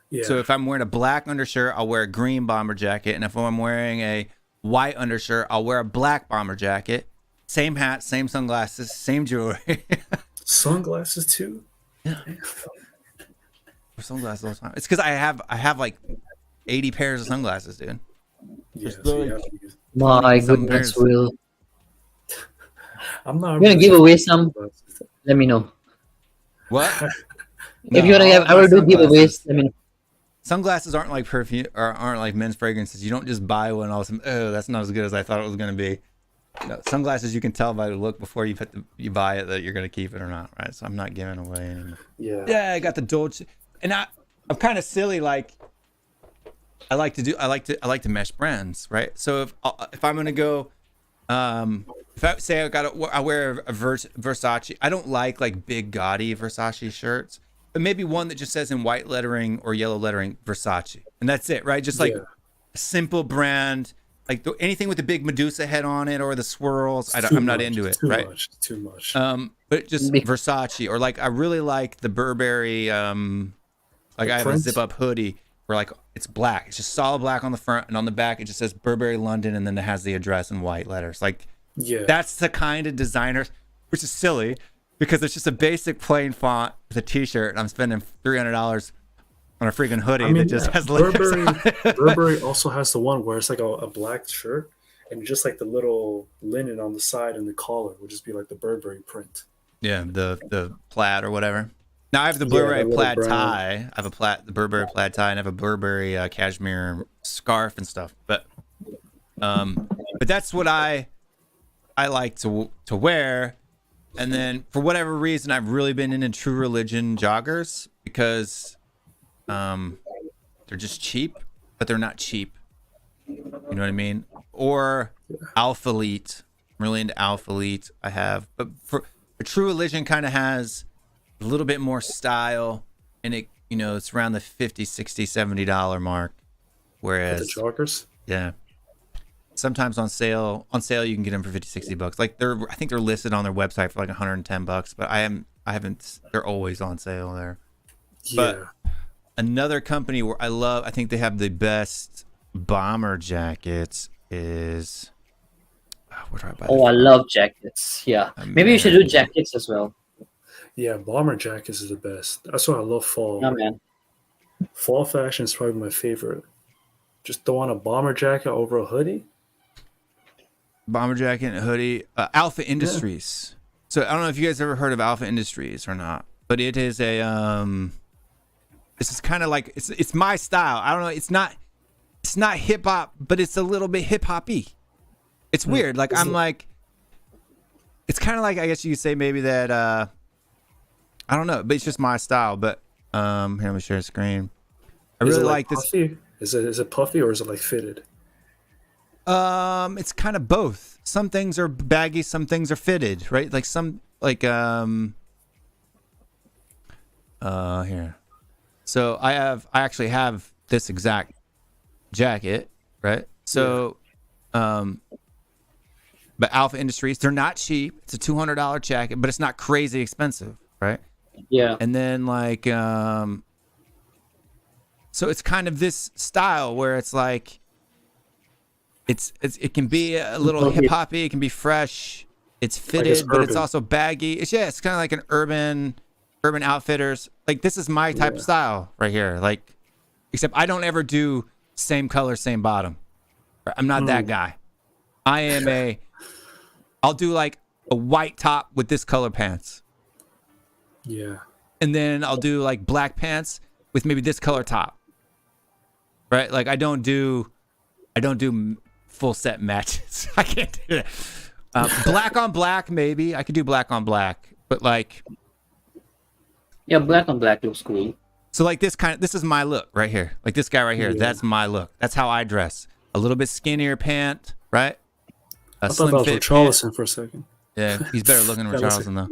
Yeah. So if I'm wearing a black undershirt, I'll wear a green bomber jacket, and if I'm wearing a white undershirt, I'll wear a black bomber jacket. Same hat, same sunglasses, same jewelry. Sunglasses too? Yeah. Sunglasses all the time. It's because I have like 80 pairs of sunglasses, dude. Yeah. Just So really- you have to use- My Some goodness, pairs. Will. I'm not. I'm gonna give away some. Let me know. What? If you wanna have, I will do giveaways. Let me know. Sunglasses aren't like perfume or aren't like men's fragrances. You don't just buy one all of a sudden, oh, that's not as good as I thought it was going to be. No, sunglasses you can tell by the look before you buy it that you're going to keep it or not, right? So I'm not giving away anymore. Yeah. Yeah, I got the Dolce, and I'm kind of silly. Like I like to mesh brands, right? So if I'm going to go, if I say I wear a Versace, I don't like big gaudy Versace shirts. But maybe one that just says in white lettering or yellow lettering Versace, and that's it, right? Just like a simple brand, like anything with the big Medusa head on it or the swirls. I'm not into it, right? Too much. But just Versace, or like I really like the Burberry. Like I have a zip up hoodie where like it's black, it's just solid black on the front, and on the back it just says Burberry London, and then it has the address in white letters. Like that's the kind of designer, which is silly. Because it's just a basic plain font with a T-shirt, and I'm spending $300 on a freaking hoodie that just has letters on it. Burberry also has the one where it's like a black shirt, and just like the little linen on the side and the collar would just be like the Burberry print. Yeah, the plaid or whateber. Now I have the Yeah, Burberry the little plaid brown. tie. I have the Burberry plaid tie, and I have a Burberry cashmere scarf and stuff. But that's what I like to wear. And then for whatever reason, I've really been into True Religion joggers because they're just cheap, but they're not cheap. You know what I mean? Or Alpha Elite. I'm really into Alpha Elite. But for True Religion kind of has a little bit more style, and it's around the $50, $60, $70 mark. Whereas The joggers. yeah. Sometimes on sale you can get them for $50-$60. Like I think they're listed on their website for like $110, but I haven't they're always on sale there. Yeah. But another company where I think they have the best bomber jackets is where do I buy Oh, I love jackets. Yeah. Maybe you should do jackets as well. Yeah, bomber jackets is the best. That's why I love fall. Yeah, man. Fall fashion is probably my favorite. Just throw on a bomber jacket over a hoodie. bomber jacket and a hoodie. Alpha Industries. So I don't know if you guys ever heard of Alpha Industries or not, but it is a this is kind of like it's my style. I don't know. It's not hip hop, but it's a little bit hip hoppy. It's weird. Like it's kind of like, I guess you could say maybe that I don't know, but it's just my style. But here, let me share the screen. I Is really it like this. puffy? Is it puffy or is it like fitted? It's kind of both. Some things are baggy, some things are fitted, right? Like here. So I actually have this exact jacket, right? So but Alpha Industries, they're not cheap. It's a $200 jacket, but it's not crazy expensive, right? Yeah. And then like so it's kind of this style where it's like it can be a little hip hoppy, it can be fresh, it's fitted, but it's also baggy. It's kind of like an urban outfitters. Like this is my type of style right here. Like except I don't ever do same color, same bottom. I'm not that guy. I am I'll do like a white top with this color pants. Yeah. And then I'll do like black pants with maybe this color top. Right? Like I don't do full set matches. I can't do that. Black on black, maybe. I could do black on black. But like Yeah, black on black looks cool. so like this is my look right here. Like this guy right here. That's my look. That's how I dress. A little bit skinnier pant, right? I thought that was Richarlison for a second. Yeah, he's better looking than Richarlison though.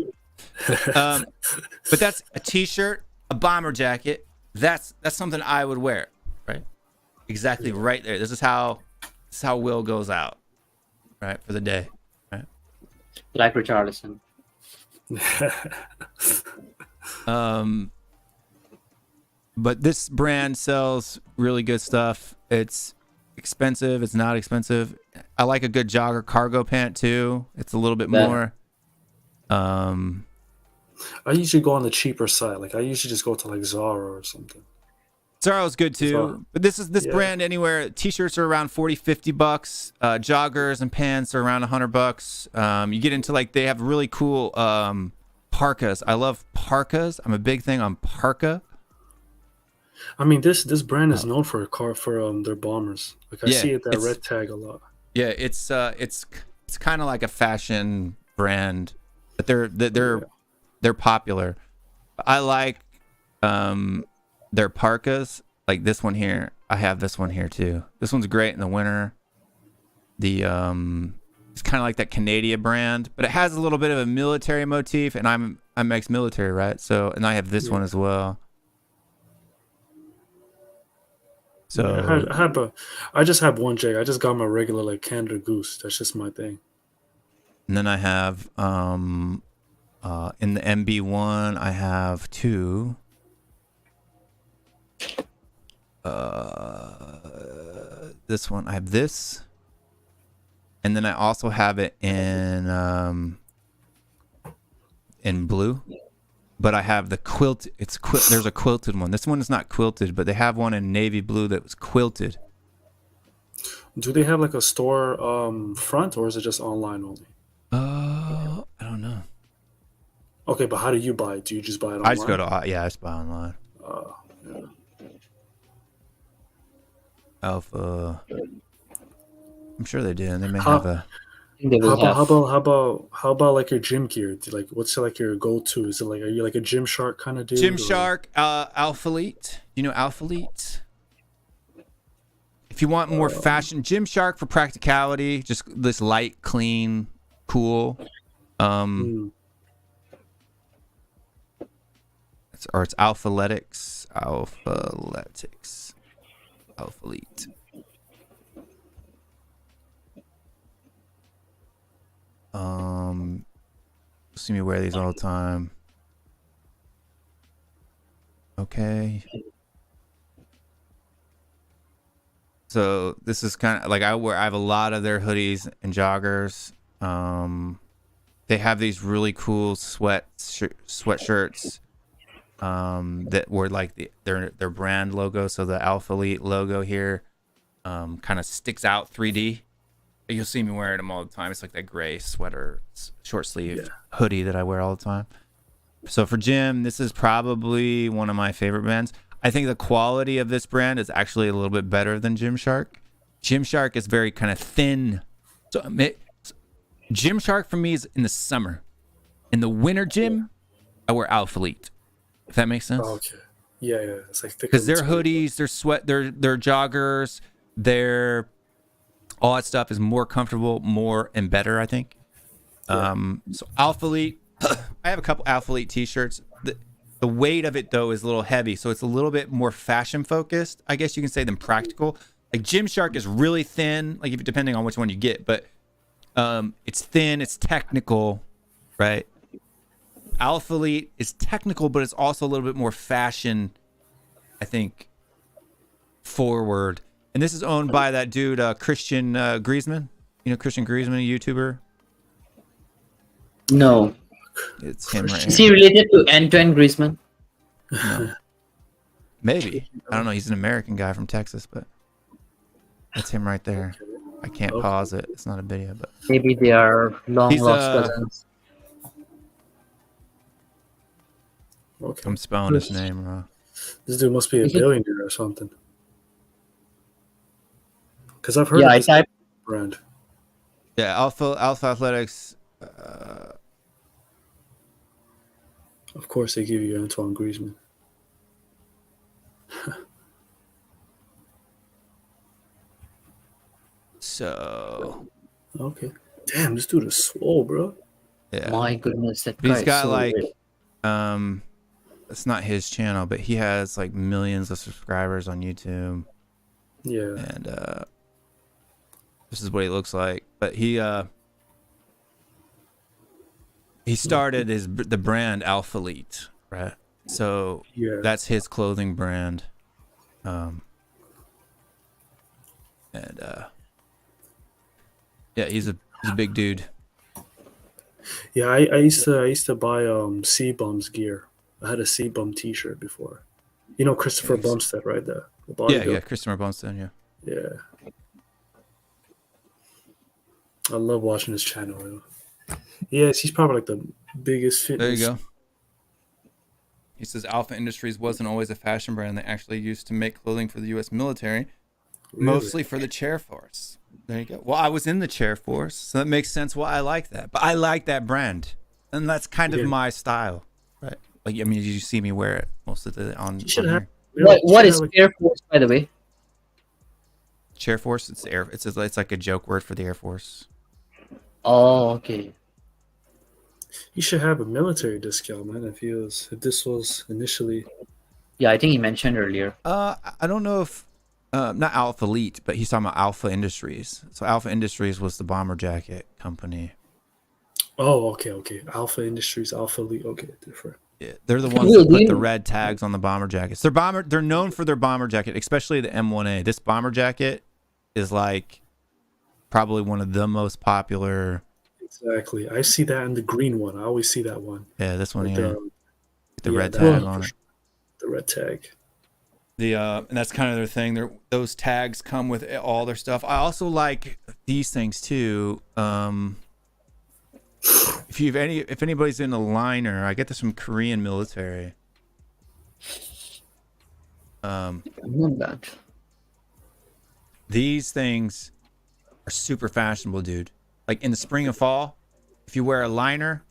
But that's a t-shirt, a bomber jacket. That's something I would wear, right? Exactly right there. This is how Will goes out, right, for the day, right? Like Richarlison. But this brand sells really good stuff. It's expensive. It's not expensive. I like a good jogger cargo pant too. It's a little bit more. I usually go on the cheaper side. Like I usually just go to like Zara or something. Zara's good too. But this brand anywhere. T-shirts are around $40-50. Joggers and pants are around $100. You get into like they have really cool parkas. I love parkas. I'm a big thing on parka. I mean, this brand is known for their bombers. Like I see it that red tag a lot. Yeah, it's kind of like a fashion brand, but they're popular. I like their parkas, like this one here. I have this one here too. This one's great in the winter. The it's kind of like that Canadian brand, but it has a little bit of a military motif, and I'm ex-military, right? So, and I have this one as well. So I just have one jacket. I just got my regular like Canada Goose. That's just my thing. And then I have in the MB1 I have two. This one I have this, and then I also have it in blue. But I have the quilt. There's a quilted one. This one is not quilted, but they have one in navy blue that was quilted. Do they have like a store front, or is it just online only? I don't know. Okay, but how do you buy it? Do you just buy it online? I just go to I just buy online. Yeah. Alpha. I'm sure they do. They may have a. How about like your gym gear? Like, what's like your go-to? Is it like, are you like a Gymshark kind of dude? Gymshark, Alphalete. You know Alphalete? If you want more fashion, Gymshark for practicality, just this light, clean, cool. It's Alphaletics, Alphalete. See me wear these all the time. Okay. So this is kind of like I have a lot of their hoodies and joggers. They have these really cool sweatshirts that were like their brand logo. So the Alphalete logo here kind of sticks out 3D. You'll see me wearing them all the time. It's like that gray sweater, short sleeve hoodie that I wear all the time. So for gym, this is probably one of my favorite brands. I think the quality of this brand is actually a little bit better than Gymshark. Gymshark is very kind of thin. So Gymshark for me is in the summer. In the winter gym, I wear Alphalete. If that makes sense. Okay. Yeah. It's like because their hoodies, their joggers, their all that stuff is more comfortable, more and better, I think. So Alpha Elite, I have a couple Alpha Elite t-shirts. The weight of it though is a little heavy, so it's a little bit more fashion focused, I guess you can say, than practical. Like Gymshark is really thin, like if depending on which one you get, but it's thin, it's technical, right? Alpha Elite is technical, but it's also a little bit more fashion, I think, forward. And this is owned by that dude, Christian Griezmann. You know Christian Griezmann, a YouTuber? No. It's him right Is here. he related to Antoine Griezmann? No. Maybe. I don't know. He's an American guy from Texas, but that's him right there. I can't pause it. It's not a video, but Maybe they are long lost cousins. Okay. I'm spelling his name wrong. This dude must be a Is it- billionaire or something. Because I've heard Yeah, of I this typed. brand. Yeah, Alpha Athletics. Of course, they give you Antoine Griezmann. So Okay. Damn, this dude is swole, bro. yeah, My goodness, that he's guy got is so like weird. it's not his channel, but he has like millions of subscribers on YouTube, Yeah. and this is what he looks like. But he started the brand Alpha Elite, right? So Yeah. that's his clothing brand, yeah, he's a big dude. Yeah, I used to buy C-Bum's gear. I had a C-Bum t-shirt before. You know Christopher Nice. Bumstead, right? The Yeah, bodybuilder. Christopher Bumstead, yeah. Yeah. I love watching his channel. Yo. Yes, he's probably like the biggest There fitness. you go. He says Alpha Industries wasn't always a fashion brand. They actually used to make clothing for the U.S. military, Really? mostly for the chair force. There you go. Well, I was in the chair force, so that makes sense why I like that. But I like that brand, and that's kind of Yeah. my style, right? Like, I mean, you see me wear it most of the on. You should on have. here. What should is have, like, Air Force, by the way? Chair force? It's air. It's like a joke word for the Air Force. Oh, okay. You should have a military discount, man. If this was initially. Yeah, I think he mentioned earlier. I don't know if not Alpha Elite, but he's talking about Alpha Industries. So Alpha Industries was the bomber jacket company. Oh, okay. Alpha Industries, Alpha Elite. Okay, different. Yeah, they're the ones that put the red tags on the bomber jackets. They're known for their bomber jacket, especially the M1A. This bomber jacket is like probably one of the most popular. Exactly. I see that in the green one. I always see that one. Yeah, this one With here, the yeah, red that tag one on for it. sure. The red tag. And that's kind of their thing. Those tags come with all their stuff. I also like these things too. If anybody's in a liner, I get this from Korean military. Not bad. These things are super fashionable, dude. Like in the spring and fall, if you wear a liner,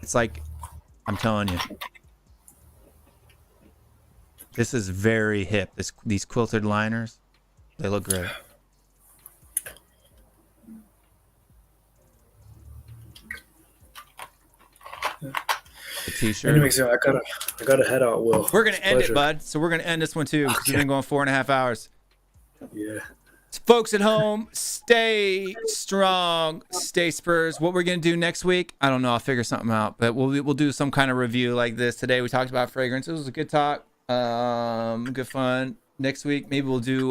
it's like, I'm telling you, this is very hip. These quilted liners, they look great. The t-shirt. Anyways, I gotta head out. Will We're gonna end Pleasure. it, bud. So we're gonna end this one too, because we've been going 4.5 hours. Yeah. Folks at home, stay strong, stay Spurs. What we're gonna do next week, I don't know. I'll figure something out, but we'll do some kind of review like this today. We talked about fragrance. It was a good talk, good fun. Next week, maybe we'll do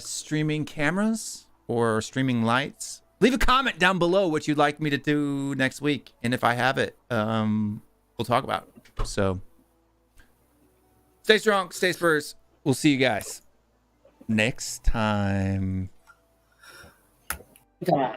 streaming cameras or streaming lights. Leave a comment down below what you'd like me to do next week, and if I have it, we'll talk about it. So, stay strong, stay Spurs. We'll see you guys next time. Yeah.